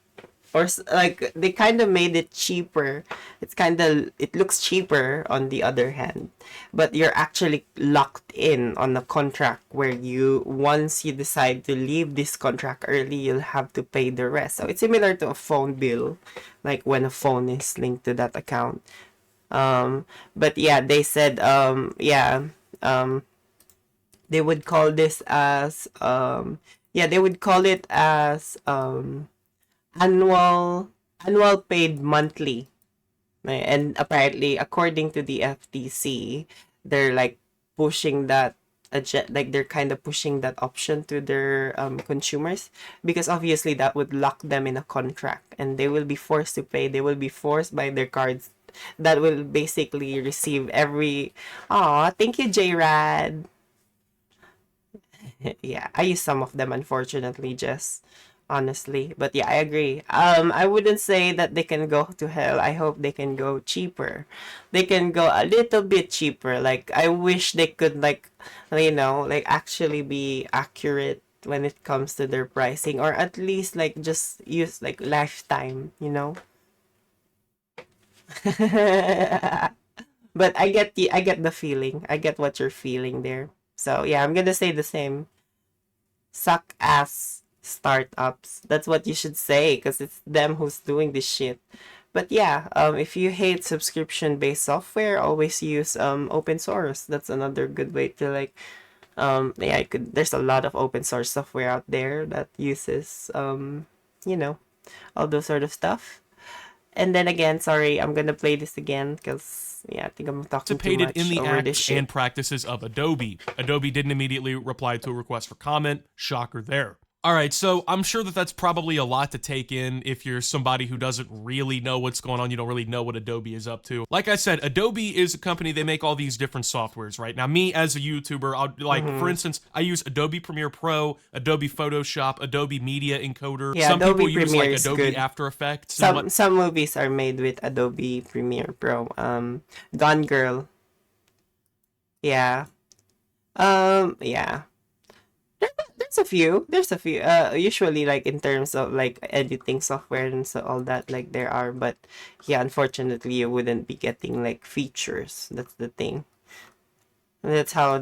Or like they kind of made it cheaper. It looks cheaper on the other hand, but you're actually locked in on a contract where once you decide to leave this contract early, you'll have to pay the rest. So it's similar to a phone bill, like when a phone is linked to that account. But yeah, they said they would call this as they would call it as annual paid monthly. And apparently, according to the FTC, they're like pushing that like they're kind of pushing that option to their consumers, because obviously that would lock them in a contract and they will be forced to pay. They will be forced by their cards that will basically receive every thank you, J-Rad. Yeah, I use some of them, unfortunately, Jess, honestly. But yeah, I agree. I wouldn't say that they can go to hell. I hope they can go cheaper. They can go a little bit cheaper. Like, I wish they could, like, actually be accurate when it comes to their pricing, or at least like just use like lifetime, But I get the feeling. I get what you're feeling there. So yeah, I'm gonna say the same. Suck ass startups. That's what you should say, because it's them who's doing this shit. But yeah, if you hate subscription-based software, always use open source. That's another good way to like there's a lot of open source software out there that uses all those sort of stuff. And then again, sorry, I'm gonna play this again because I think I'm talking too much in the over this acts shit. and practices of Adobe. Adobe didn't immediately reply to a request for comment. Shocker there. All right, so I'm sure that that's probably a lot to take in if you're somebody who doesn't really know what's going on. You don't really know what Adobe is up to. Like I said, Adobe is a company. They make all these different softwares, right? Now, me as a YouTuber, for instance, I use Adobe Premiere Pro, Adobe Photoshop, Adobe Media Encoder. Yeah, some Adobe people use Premiere like is Adobe good. After Effects. Some movies are made with Adobe Premiere Pro. Gone Girl. Yeah. Yeah. There's a few usually, like in terms of like editing software and so all that, like there are, but yeah, unfortunately you wouldn't be getting like features. That's the thing. And that's how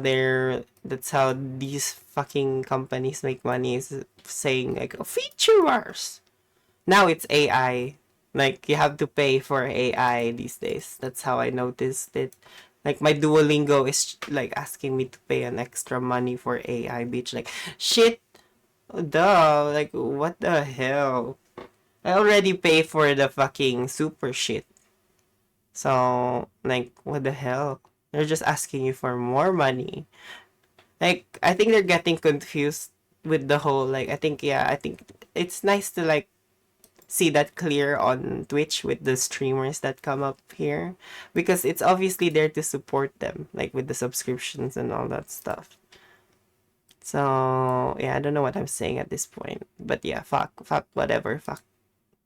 these fucking companies make money, is saying like, features. Now it's AI. Like, you have to pay for AI these days. That's how I noticed it. Like, my Duolingo is like asking me to pay an extra money for AI, bitch. Like, shit, duh. Like, what the hell? I already pay for the fucking super shit. So, like, what the hell? They're just asking you for more money. Like, I think they're getting confused with the whole, like, I think it's nice to, like, see that clear on Twitch with the streamers that come up here, because it's obviously there to support them, like with the subscriptions and all that stuff. So yeah, I don't know what I'm saying at this point, but yeah, fuck whatever, fuck,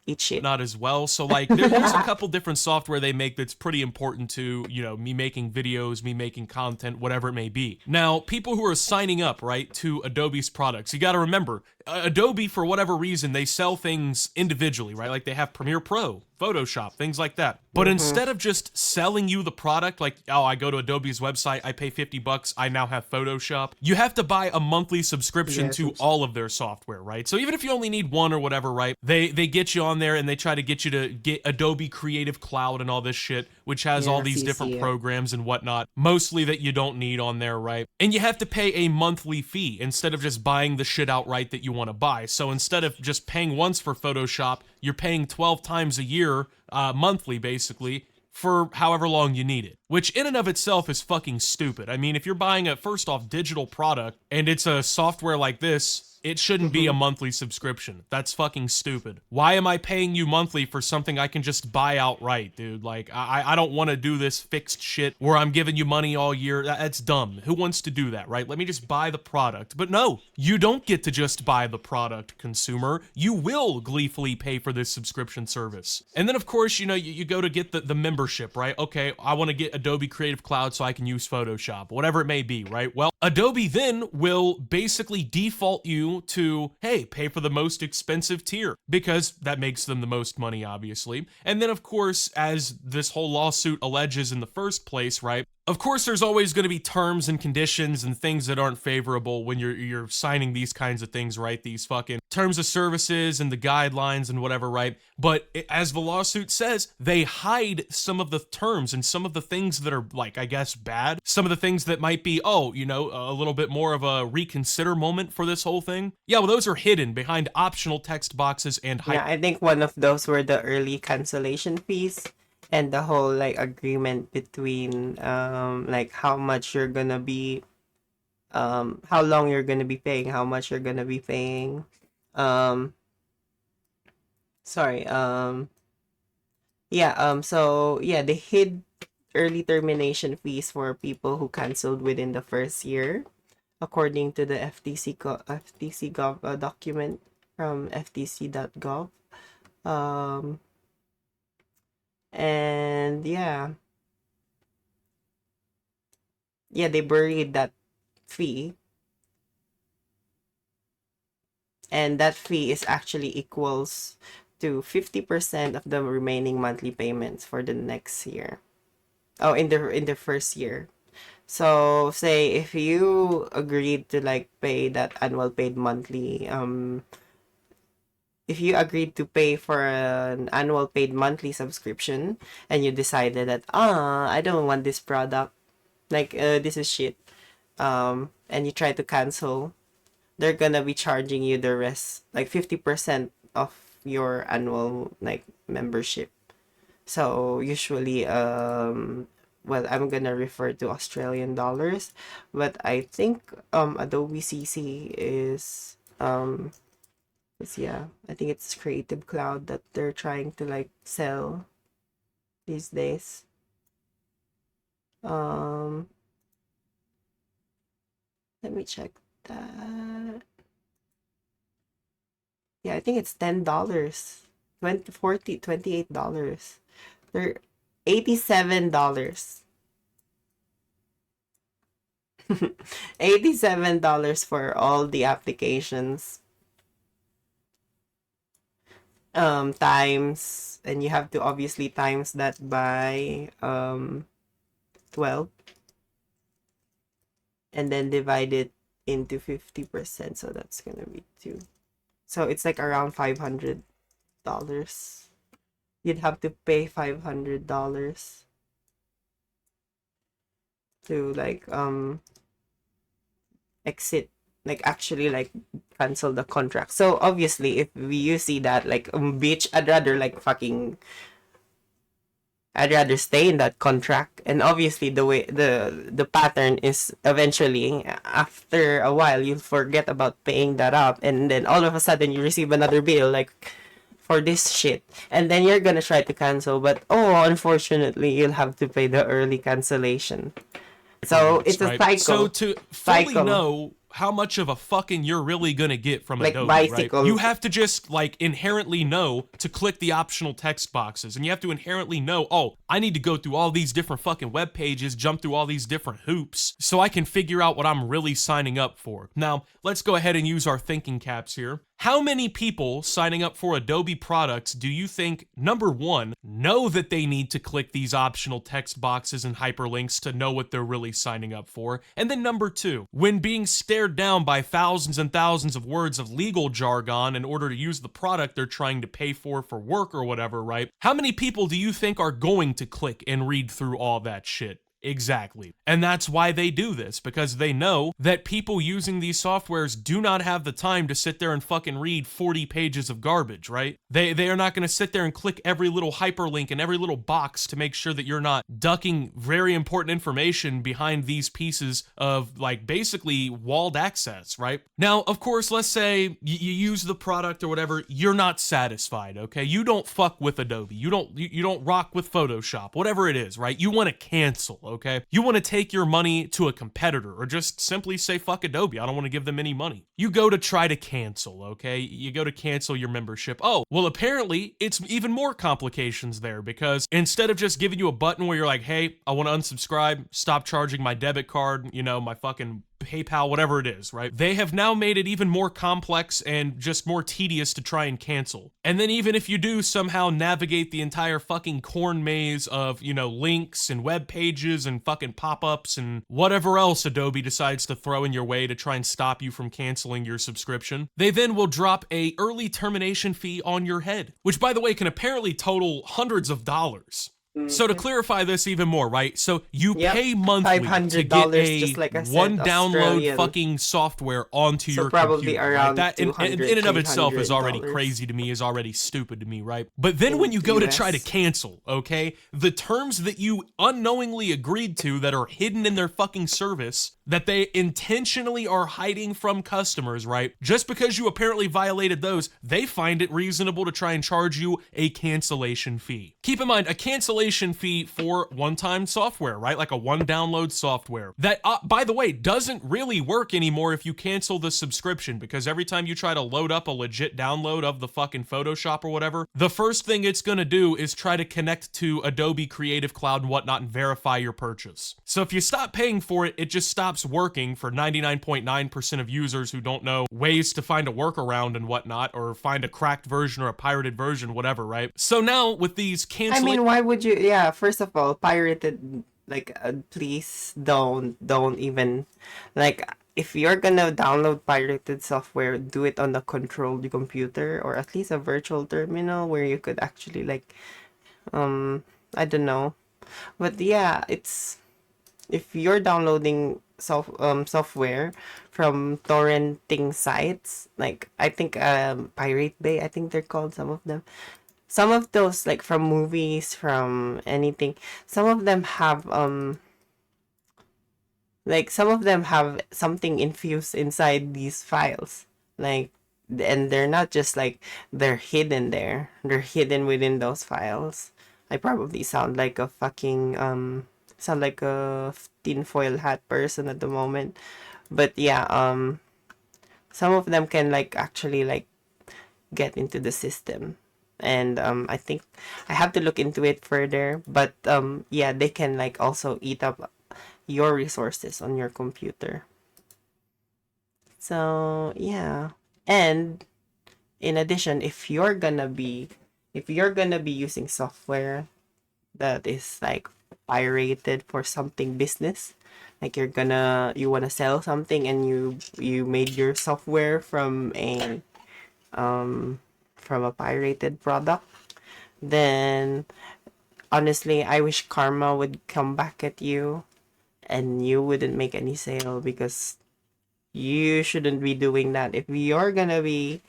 eat shit. Not as well. So like there's a couple different software they make that's pretty important to, you know, me making videos, me making content, whatever it may be. Now, people who are signing up, right, to Adobe's products, you got to remember, Adobe, for whatever reason, they sell things individually, right? Like they have Premiere Pro, Photoshop, things like that. But instead of just selling you the product, like, oh, I go to Adobe's website, I pay $50, I now have Photoshop, you have to buy a monthly subscription to all of their software, right? So even if you only need one or whatever, right, they get you on there and they try to get you to get Adobe Creative Cloud and all this shit, which has all these different programs and whatnot, mostly that you don't need on there, right? And you have to pay a monthly fee instead of just buying the shit outright that you want to buy. So instead of just paying once for Photoshop, you're paying 12 times a year, monthly basically, for however long you need it. Which in and of itself is fucking stupid. I mean, if you're buying a, first off, digital product, and it's a software like this, it shouldn't be a monthly subscription. That's fucking stupid. Why am I paying you monthly for something I can just buy outright, dude? Like, I don't want to do this fixed shit where I'm giving you money all year. That's dumb. Who wants to do that, right? Let me just buy the product. But no, you don't get to just buy the product, consumer. You will gleefully pay for this subscription service. And then, of course, you know, you go to get the membership, right? Okay, I want to get Adobe Creative Cloud so I can use Photoshop, whatever it may be, right? Well, Adobe then will basically default you to, hey, pay for the most expensive tier, because that makes them the most money, obviously. And then, of course, as this whole lawsuit alleges in the first place, right, of course, there's always going to be terms and conditions and things that aren't favorable when you're signing these kinds of things, right? These fucking terms of services and the guidelines and whatever, right? But as the lawsuit says, they hide some of the terms and some of the things that are, like, I guess, bad. Some of the things that might be, oh, you know, a little bit more of a reconsider moment for this whole thing. Yeah, well, those are hidden behind optional text boxes and Yeah, I think one of those were the early cancellation fees. And the whole, like, agreement between like how much you're gonna be how long you're gonna be paying, how much you're gonna be paying. Sorry, yeah, so yeah, they hid early termination fees for people who canceled within the first year, according to the FTC Gov document from ftc.gov. And yeah, they buried that fee, and that fee is actually equals to 50% of the remaining monthly payments for the next year. Oh, in the first year. So say if you agreed to, like, pay that annual paid monthly, if you agreed to pay for an annual paid monthly subscription and you decided that, I don't want this product, like, this is shit, and you try to cancel, they're gonna be charging you the rest, like 50% of your annual, like, membership. So usually, well, I'm gonna refer to Australian dollars, but I think Adobe CC is yeah, I think it's Creative Cloud that they're trying to, like, sell these days. Let me check that. Yeah, I think it's $10. $28. They're $87. $87 for all the applications. Times, and you have to obviously times that by 12, and then divide it into 50%, so that's gonna be 2. So it's like around $500. you'd have to pay $500 to like exit, like actually like cancel the contract. So obviously if you see that like bitch, I'd rather stay in that contract. And obviously the way the pattern is eventually after a while you'll forget about paying that up, and then all of a sudden you receive another bill like for this shit, and then you're gonna try to cancel, but unfortunately you'll have to pay the early cancellation. So it's a right? cycle. So to fully know how much of a fucking you're really gonna get from like Adobe, bicycles. right? You have to just like inherently know to click the optional text boxes, and you have to inherently know, oh, I need to go through all these different fucking web pages, jump through all these different hoops, so I can figure out what I'm really signing up for. Now, let's go ahead and use our thinking caps here. How many people signing up for Adobe products do you think, number one, know that they need to click these optional text boxes and hyperlinks to know what they're really signing up for? And then number two, when being stared down by thousands and thousands of words of legal jargon in order to use the product they're trying to pay for work or whatever, right? How many people do you think are going to click and read through all that shit? Exactly. And that's why they do this, because they know that people using these softwares do not have the time to sit there and fucking read 40 pages of garbage, right? They are not going to sit there and click every little hyperlink and every little box to make sure that you're not ducking very important information behind these pieces of like basically walled access, right? Now, of course, let's say you use the product or whatever, you're not satisfied, okay? You don't fuck with Adobe. You don't rock with Photoshop, whatever it is, right? You want to cancel, okay? You want to take your money to a competitor or just simply say, fuck Adobe, I don't want to give them any money. You go to try to cancel, okay? You go to cancel your membership. Oh, well, apparently it's even more complications there, because instead of just giving you a button where you're like, hey, I want to unsubscribe, stop charging my debit card, you know, my fucking PayPal, whatever it is, right? They have now made it even more complex and just more tedious to try and cancel. And then even if you do somehow navigate the entire fucking corn maze of, you know, links and web pages and fucking pop-ups and whatever else Adobe decides to throw in your way to try and stop you from canceling your subscription, they then will drop a early termination fee on your head, which by the way can apparently total hundreds of dollars. So to clarify this even more, right? So you pay monthly to get a just like I said, one download Australian. fucking software onto So your probably computer. around Right? That in and of itself is already $200. crazy to me, is already stupid to me, right? But then when you go to try to cancel, okay, the terms that you unknowingly agreed to that are hidden in their fucking service, that they intentionally are hiding from customers, right? Just because you apparently violated those, they find it reasonable to try and charge you a cancellation fee. Keep in mind, a cancellation fee for one-time software, right? Like a one download software that, by the way, doesn't really work anymore if you cancel the subscription, because every time you try to load up a legit download of the fucking Photoshop or whatever, the first thing it's gonna do is try to connect to Adobe Creative Cloud and whatnot and verify your purchase. So if you stop paying for it, it just stops working for 99.9% of users who don't know ways to find a workaround and whatnot, or find a cracked version or a pirated version, whatever, right? So now with these I mean, why would you? Yeah, first of all, pirated. Like, please don't even, like, if you're gonna download pirated software, do it on a controlled computer or at least a virtual terminal where you could actually like, I don't know, but yeah, it's if you're downloading software from torrenting sites, like I think Pirate Bay, I think they're called, some of them. Some of those, like from movies, from anything, some of them have something infused inside these files. Like, and they're not just like they're hidden there. They're hidden within those files. I probably sound like a fucking sound like a tinfoil hat person at the moment. But yeah, some of them can like actually like get into the system. And I think I have to look into it further, but yeah, they can like also eat up your resources on your computer. So yeah, and in addition, if you're gonna be using software that is like pirated for something business, like you wanna sell something and you made your software from a pirated product, then honestly, I wish karma would come back at you and you wouldn't make any sale because you shouldn't be doing that. If you're gonna be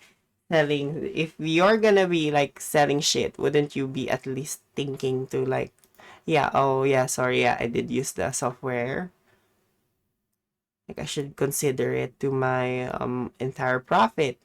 like selling shit, wouldn't you be at least thinking to like, yeah, oh yeah, sorry, yeah, I did use the software. Like I should consider it to my entire profit.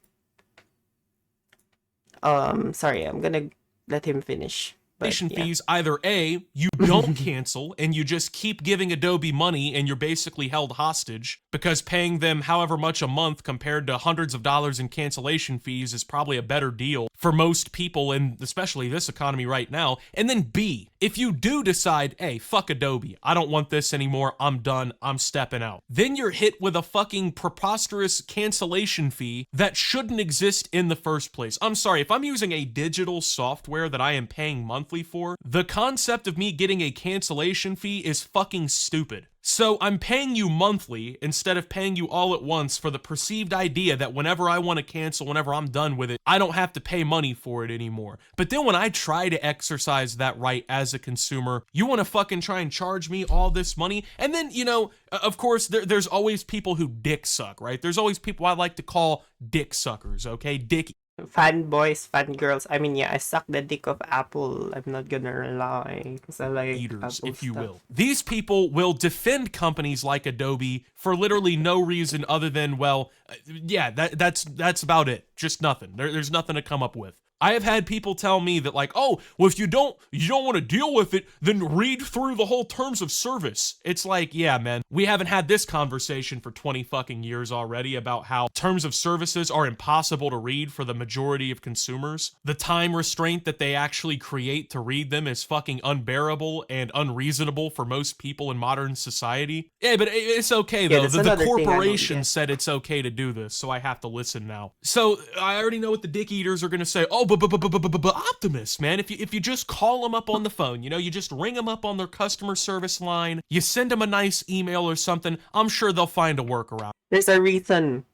Sorry, I'm gonna let him finish. But yeah. Fees, either A, you don't cancel and you just keep giving Adobe money and you're basically held hostage because paying them however much a month compared to hundreds of dollars in cancellation fees is probably a better deal for most people in especially this economy right now. And then B, if you do decide, hey, fuck Adobe, I don't want this anymore, I'm done, I'm stepping out, then you're hit with a fucking preposterous cancellation fee that shouldn't exist in the first place. I'm sorry, if I'm using a digital software that I am paying monthly for, the concept of me getting a cancellation fee is fucking stupid. So I'm paying you monthly instead of paying you all at once for the perceived idea that whenever I want to cancel, whenever I'm done with it, I don't have to pay money for it anymore. But then when I try to exercise that right as a consumer, you want to fucking try and charge me all this money? And then, you know, of course, there's always people who dick suck, right? There's always people I like to call dick suckers, okay? Dick fanboys, fangirls. I mean, yeah, I suck the dick of Apple. I'm not gonna lie, because I like eaters, Apple if you stuff. will. These people will defend companies like Adobe for literally no reason other than, well, yeah, that's about it. Just nothing. There's nothing to come up with. I have had people tell me that like, oh, well, if you don't want to deal with it, then read through the whole terms of service. It's like, yeah, man, we haven't had this conversation for 20 fucking years already about how terms of services are impossible to read for the majority of consumers. The time restraint that they actually create to read them is fucking unbearable and unreasonable for most people in modern society. Yeah, but it's okay though. The corporation said it's okay to do this, so I have to listen now. So I already know what the dick eaters are gonna say. Oh, but Optimus, man, if you just call them up on the phone, you know, you just ring them up on their customer service line, you send them a nice email or something, I'm sure they'll find a workaround. There's a reason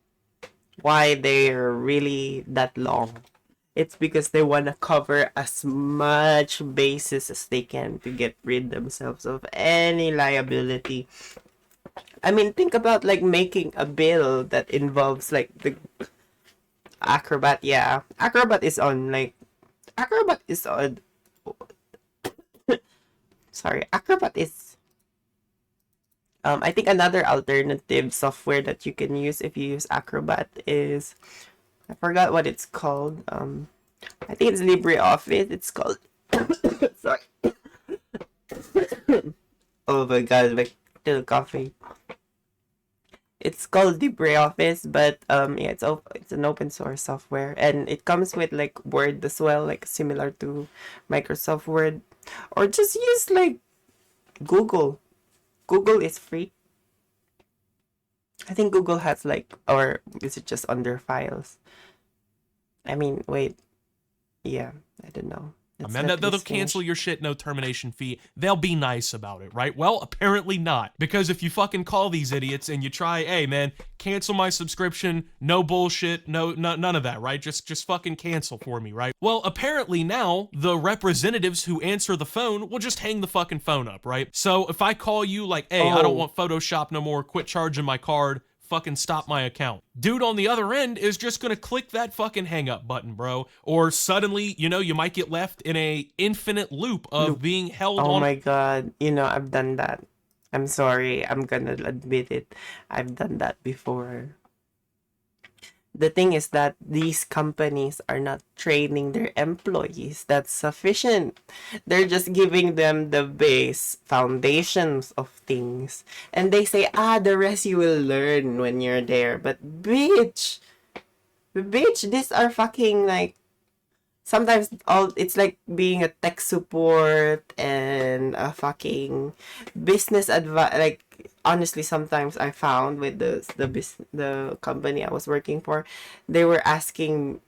why they're really that long. It's because they want to cover as much basis as they can to get rid themselves of any liability. I mean, think about like making a bill that involves like the Acrobat. Yeah, Acrobat is on sorry, Acrobat is I think another alternative software that you can use if you use Acrobat is, I forgot what it's called. I think it's LibreOffice. It's called sorry. Oh my god, like still coughing. It's called LibreOffice, but yeah, it's an open source software, and it comes with like Word as well, like similar to Microsoft Word, or just use like Google. Google is free. I think Google has like, or is it just under files? I mean, wait, yeah, I don't know. Man, they'll cancel your shit, no termination fee. They'll be nice about it, right? Well, apparently not. Because if you fucking call these idiots and you try, hey man, cancel my subscription, no bullshit, none of that, right? Just fucking cancel for me, right? Well, apparently now, the representatives who answer the phone will just hang the fucking phone up, right? So if I call you like, hey, I don't want Photoshop no more, quit charging my card, fucking stop my account. Dude on the other end is just gonna click that fucking hang up button, bro. Or suddenly, you know, you might get left in a infinite loop of being held on. Oh my god, you know, I've done that. I'm sorry, I'm gonna admit it. I've done that before. The thing is that these companies are not training their employees. That's sufficient. They're just giving them the base foundations of things. And they say, the rest you will learn when you're there. But bitch, these are fucking like, sometimes it's like being a tech support and a fucking business advice. Like, honestly, sometimes I found with the company I was working for, they were actually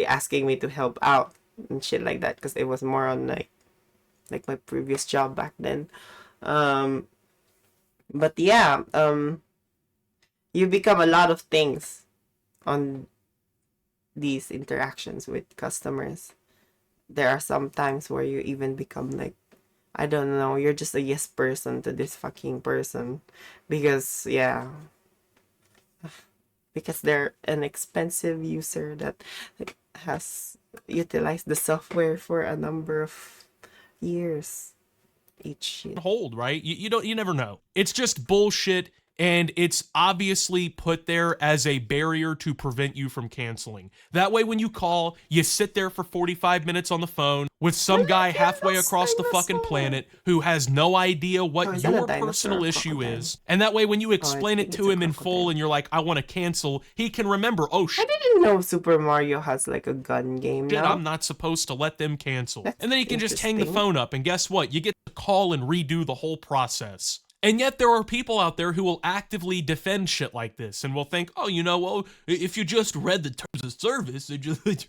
asking me to help out and shit like that, because it was more on like my previous job back then. But yeah, you become a lot of things on these interactions with customers. there are some times where you even become like, I don't know, you're just a yes person to this fucking person. Because, yeah. Because they're an expensive user that has utilized the software for a number of years each year. Hold, right? You never know. It's just bullshit, and it's obviously put there as a barrier to prevent you from canceling. That way, when you call, you sit there for 45 minutes on the phone with some guy halfway across the fucking planet who has no idea what is that a your dinosaur personal or issue crocodile? is. And that way, when you I explain it think to it's a him in full and you're like, I want to cancel, he can remember, oh I didn't know Super Mario has like a gun game shit, now. I'm not supposed to let them cancel. That's and then you can just hang the interesting. phone up, and guess what? You get to call and redo the whole process. And yet there are people out there who will actively defend shit like this and will think, oh, you know, well, if you just read the terms of service,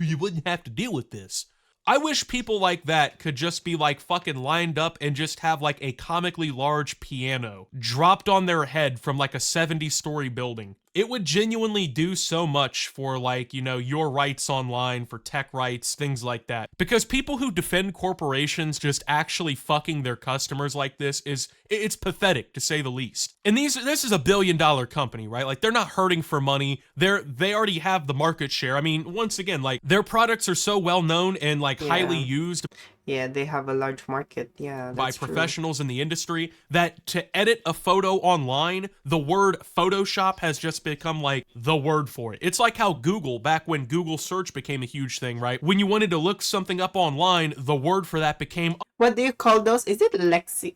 you wouldn't have to deal with this. I wish people like that could just be like fucking lined up and just have like a comically large piano dropped on their head from like a 70-story building. It would genuinely do so much for like, you know, your rights online, for tech rights, things like that. Because people who defend corporations just actually fucking their customers like this it's pathetic to say the least. And this is a billion-dollar company, right? Like they're not hurting for money. They already have the market share. I mean, once again, like their products are so well known and like highly used. Yeah, they have a large market. Yeah, By that's professionals in the industry, that to edit a photo online, the word Photoshop has just become like the word for it. It's like how Google, back when Google search became a huge thing, right? When you wanted to look something up online, the word for that became, What do you call those? Is it Lexi?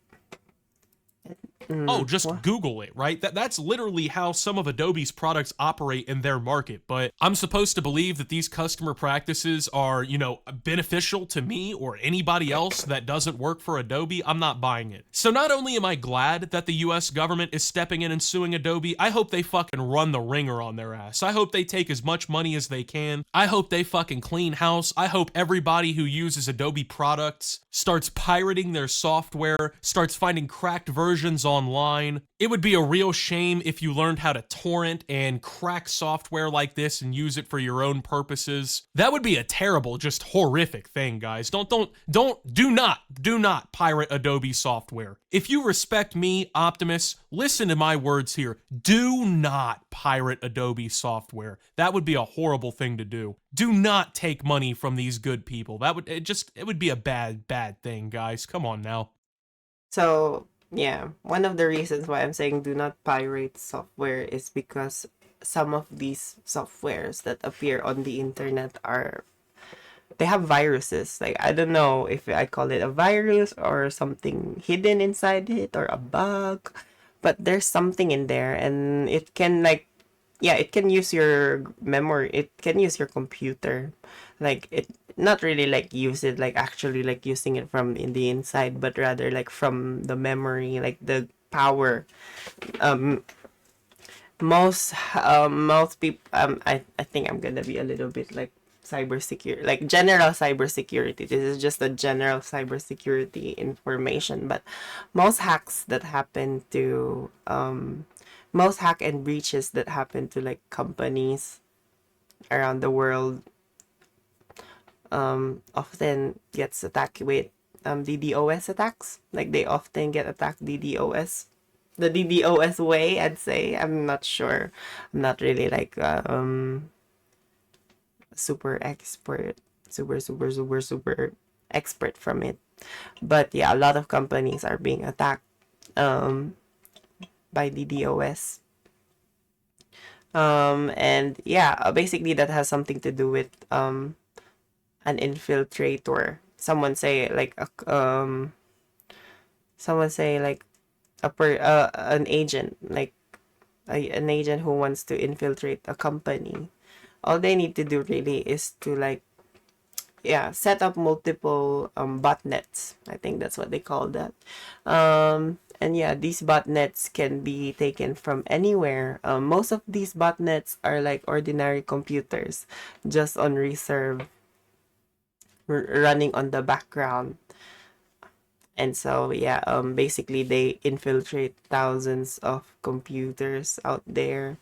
oh, just Google it, right? That's literally how some of Adobe's products operate in their market. But I'm supposed to believe that these customer practices are, you know, beneficial to me or anybody else that doesn't work for Adobe. I'm not buying it. So not only am I glad that the US government is stepping in and suing Adobe, I hope they fucking run the ringer on their ass. I hope they take as much money as they can. I hope they fucking clean house. I hope everybody who uses Adobe products starts pirating their software, starts finding cracked versions online. It would be a real shame if you learned how to torrent and crack software like this and use it for your own purposes. That would be a terrible, just horrific thing, guys. Do not pirate Adobe software. If you respect me, Optimus, listen to my words here. Do not pirate Adobe software. That would be a horrible thing to do. Do not take money from these good people. It would be a bad thing, guys. Come on now. So, yeah, one of the reasons why I'm saying do not pirate software is because some of these softwares that appear on the internet they have viruses. Like, I don't know if I call it a virus or something hidden inside it or a bug, but there's something in there, and it can it can use your memory. It can use your computer. Like, it not really like use it like actually like using it from in the inside, but rather like from the memory, like the power. Most people, I think I'm gonna be a little bit like cybersecurity, like general cybersecurity. This is just a general cybersecurity information, but most hacks that happen to most hack and breaches that happen to like companies around the world often gets attacked with DDoS attacks. Like they often get attacked DDoS. The DDoS way, I'd say. I'm not sure. I'm not really like super expert, super expert from it. But yeah, a lot of companies are being attacked by DDoS. And yeah, basically that has something to do with an infiltrator. Someone say like an agent, like an agent who wants to infiltrate a company. All they need to do really is to like set up multiple botnets. I think that's what they call that. And yeah, these botnets can be taken from anywhere. Most of these botnets are like ordinary computers, just on reserve, running on the background. And so yeah, basically they infiltrate thousands of computers out there,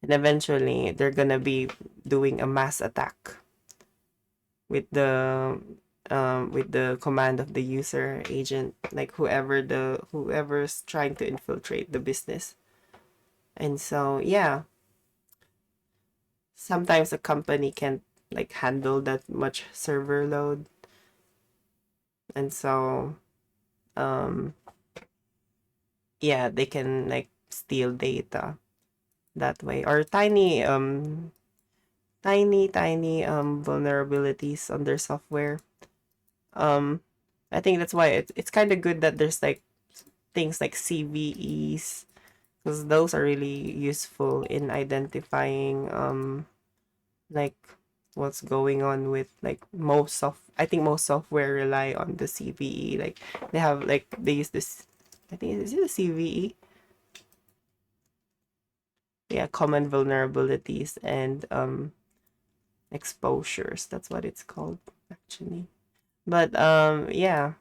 and eventually they're gonna be doing a mass attack. with the command of the user agent, like whoever's trying to infiltrate the business. And so yeah, sometimes a company can't like handle that much server load, and so yeah, they can like steal data that way, or tiny vulnerabilities on their software. I think that's why it's kind of good that there's like things like CVEs, because those are really useful in identifying like what's going on with like I think most software rely on the CVE. Like they use this, I think, is it a CVE? Yeah, common vulnerabilities and exposures. That's what it's called actually. But yeah,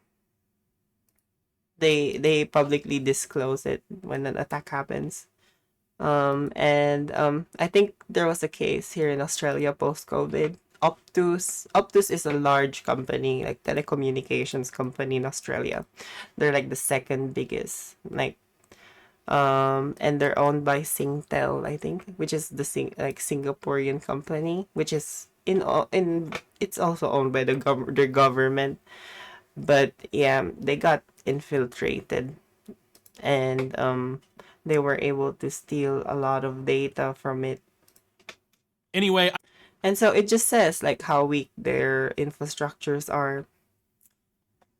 they publicly disclose it when an attack happens. And I think there was a case here in Australia post-COVID. Optus is a large company, like telecommunications company in Australia. They're like the second biggest, like and they're owned by Singtel, I think, which is the Singaporean company, which is in it's also owned by their government. But yeah, they got infiltrated, and they were able to steal a lot of data from it. Anyway, and so it just says like how weak their infrastructures are,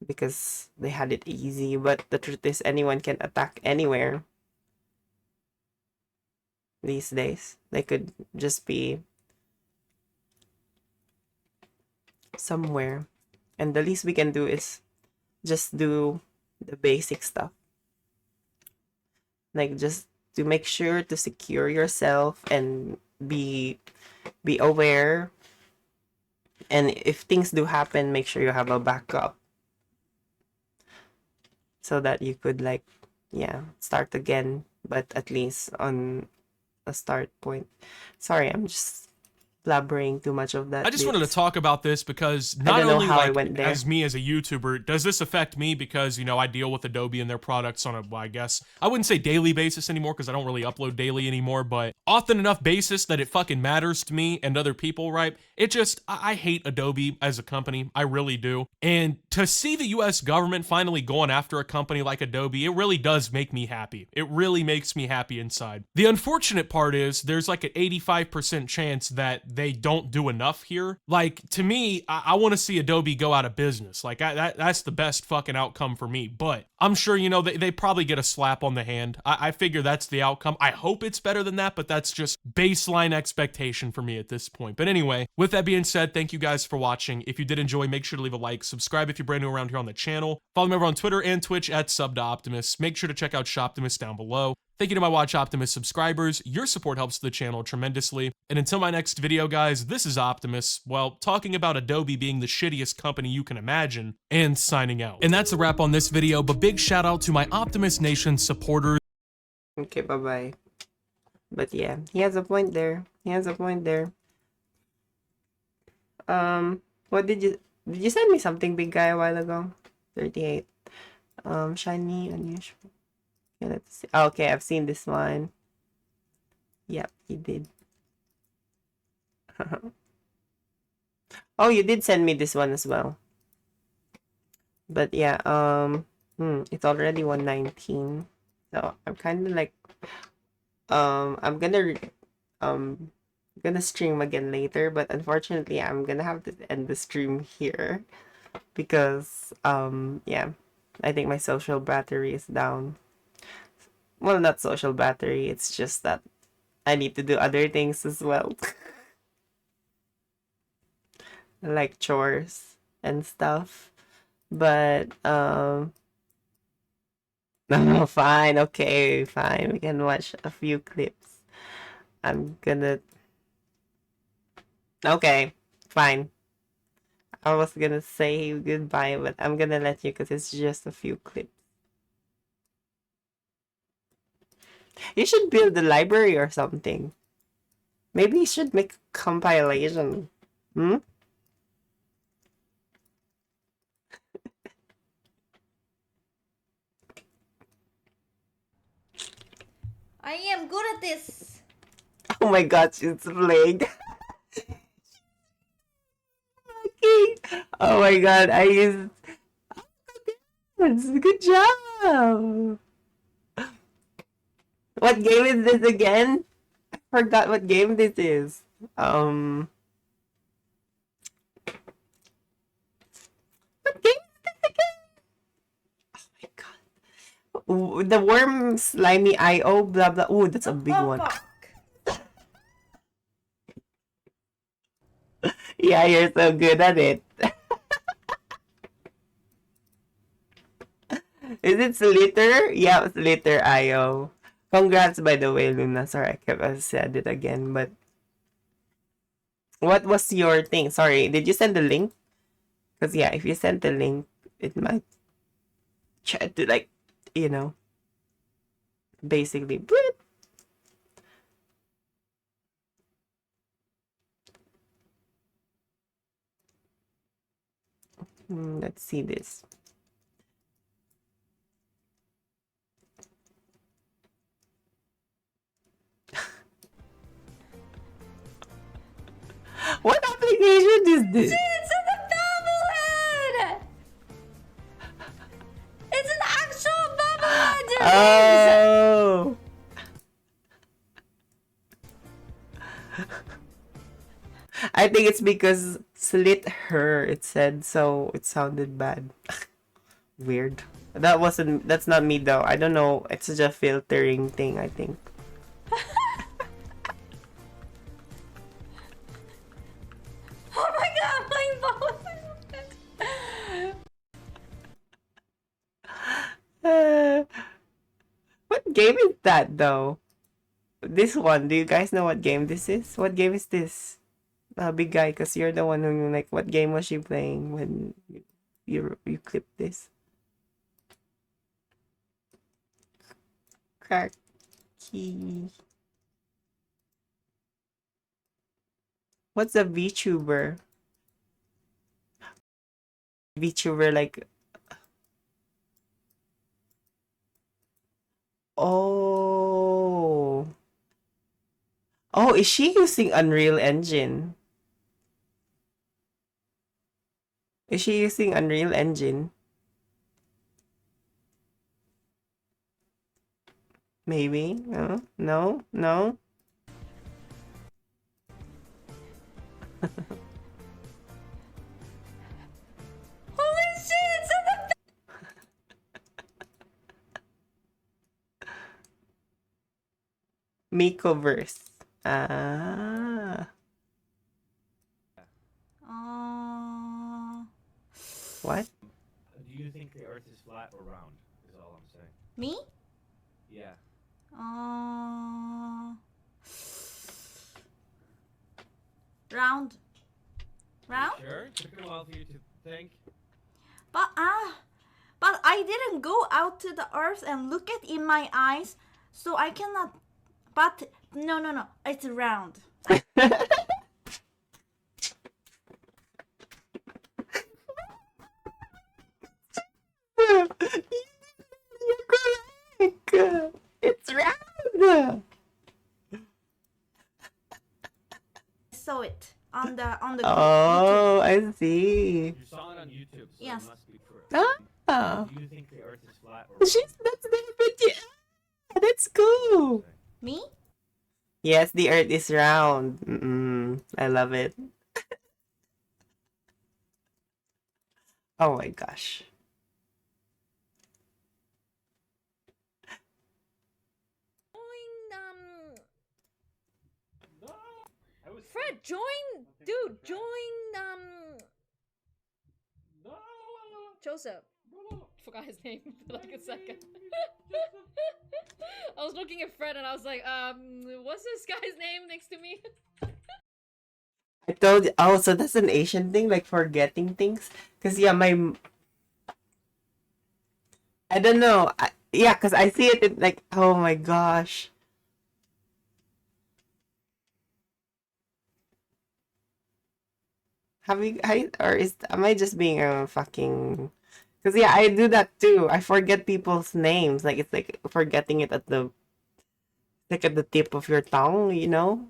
because they had it easy. But the truth is, anyone can attack anywhere these days. They could just be somewhere, and the least we can do is just do the basic stuff, like just to make sure to secure yourself and be aware, and if things do happen, make sure you have a backup so that you could like start again, but at least on a start point. Sorry, I'm just blabbering too much of that. I just wanted to talk about this because I not don't know only how I like went there. as me as a YouTuber, does this affect me because, you know, I deal with Adobe and their products on a, well, I guess, I wouldn't say daily basis anymore because I don't really upload daily anymore, but often enough basis that it fucking matters to me and other people, right? It just, I hate Adobe as a company. I really do. And to see the US government finally going after a company like Adobe, it really does make me happy. It really makes me happy inside. The unfortunate part is there's like an 85% chance that they don't do enough here. Like, to me, I want to see Adobe go out of business. Like, that's the best fucking outcome for me. But I'm sure, you know, they probably get a slap on the hand. I figure that's the outcome. I hope it's better than that, but that's just baseline expectation for me at this point. But anyway, with that being said, thank you guys for watching. If you did enjoy, make sure to leave a like, subscribe if you're brand new around here on the channel. Follow me over on Twitter and Twitch at SubToOptimus. Make sure to check out Shoptimus down below. Thank you to my Watch Optimus subscribers. Your support helps the channel tremendously. And until my next video, guys, this is Optimus, well, talking about Adobe being the shittiest company you can imagine, and signing out. And that's a wrap on this video, but big shout out to my Optimus Nation supporters. Okay, bye-bye. But yeah, he has a point there. He has a point there. What did you send me something, big guy, a while ago? 38. Shiny, unusual. Okay, let's see. Okay, I've seen this one. Yep, you did. Oh, you did send me this one as well. But yeah, it's already 1:19. So I'm kind of like, I'm gonna stream again later, but unfortunately I'm gonna have to end the stream here because yeah, I think my social battery is down. Well, not social battery, it's just that I need to do other things as well. Like chores and stuff. But no, fine, okay, fine. We can watch a few clips. I'm gonna Okay, fine. I was gonna say goodbye, but I'm gonna let you because it's just a few clips. You should build a library or something. Maybe you should make a compilation. Hmm? I am good at this. Oh my god, she's playing. Oh my god, I used. Good job. What game is this again? I forgot what game this is. What game is this again? Oh my god. Ooh, the worm slimy IO blah blah. Ooh, that's a big one. Yeah, you're so good at it. Is it Slither? Yeah, Slither IO. Congrats, by the way, Luna. Sorry, I said it again, but what was your thing? Sorry, did you send the link? Because, yeah, if you sent the link, it might try to, like, you know, basically. Let's see this. What application is this? It's a bobblehead! It's an actual bobblehead! Oh! I think it's because slit her, it said, so it sounded bad. Weird. That's not me though. I don't know. It's just a filtering thing, I think. Oh my god, my bobblehead! What game is that though? This one, do you guys know what game this is? What game is this? Big guy, because you're the one who, like, what game was she playing when you clipped this? Cracky. What's a VTuber? VTuber, like... Oh. Oh, is she using Unreal Engine? Is she using Unreal Engine? Maybe. No? No? No? Holy shit, it's in the... Mikoverse. Ah. What? Do you think the Earth is flat or round? Is all I'm saying. Me? Yeah. Round. Round? Sure. Took a while for you to think. But I didn't go out to the earth and look it in my eyes, so I cannot. But no, it's round. It's round. Saw it on the Oh, YouTube. I see. You saw it on YouTube, so Yes. it must be true. Ah. Do you think the Earth is flat or round? That's very pretty. That's cool. Me? Yes, the Earth is round. I love it. Oh my gosh. Fred, join, dude, join, Joseph. Forgot his name for like a second. I was looking at Fred and I was like, what's this guy's name next to me? I told you. Oh, so that's an Asian thing, like forgetting things. Cause yeah, I don't know. Yeah, cause I see it in, like, oh my gosh. Am I just being a fucking? Cause yeah, I do that too. I forget people's names. Like it's like forgetting it at the like at the tip of your tongue, you know?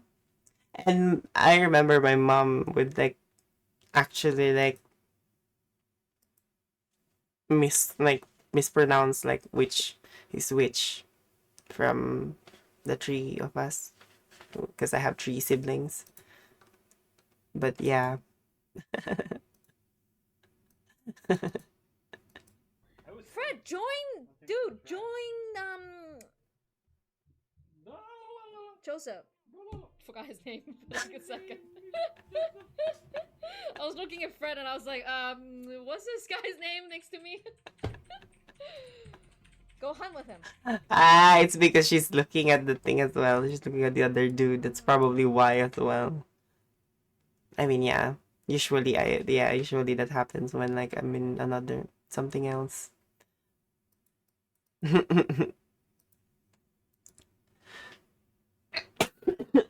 And I remember my mom would like actually like mispronounce like which is which from the three of us, because I have three siblings. But yeah. Fred, join, dude, join, Joseph. Forgot his name for like a second. I was looking at Fred and I was like, what's this guy's name next to me? Go hunt with him. Ah, it's because she's looking at the thing as well. She's looking at the other dude. That's probably why as well. I mean, yeah. Usually that happens when like I'm in another something else.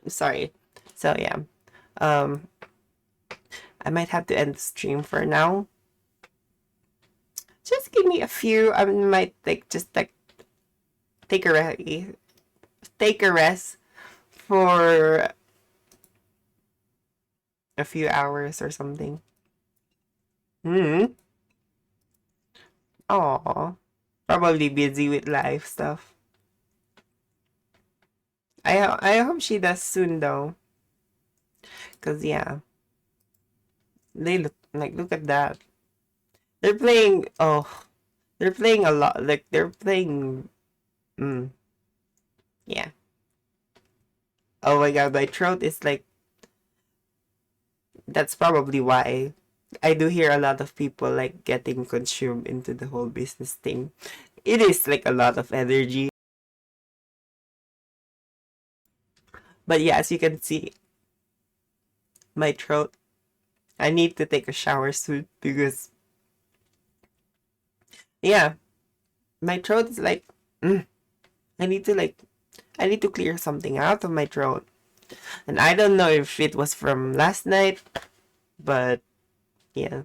Sorry. So yeah. I might have to end the stream for now. Just give me a few. I might like just like take a rest for a few hours or something. Aw. Probably busy with life stuff. I hope she does soon though. Cause yeah. They look at that. They're playing they're playing a lot, like they're playing yeah. Oh my god, my throat is like, that's probably why I do hear a lot of people like getting consumed into the whole business thing. It is like a lot of energy. But yeah, as you can see, my throat, I need to take a shower soon because yeah, my throat is like I need to clear something out of my throat. And I don't know if it was from last night, but yeah.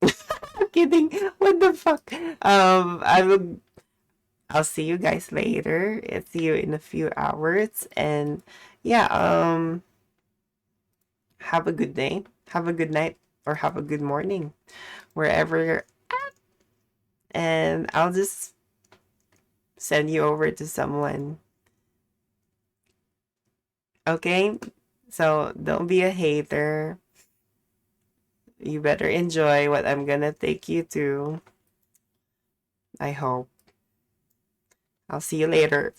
I'm kidding. What the fuck? I'll see you guys later. I'll see you in a few hours. And yeah, have a good day, have a good night, or have a good morning, wherever you're at. And I'll just send you over to someone. Okay? So don't be a hater. You better enjoy what I'm gonna take you to. I hope. I'll see you later.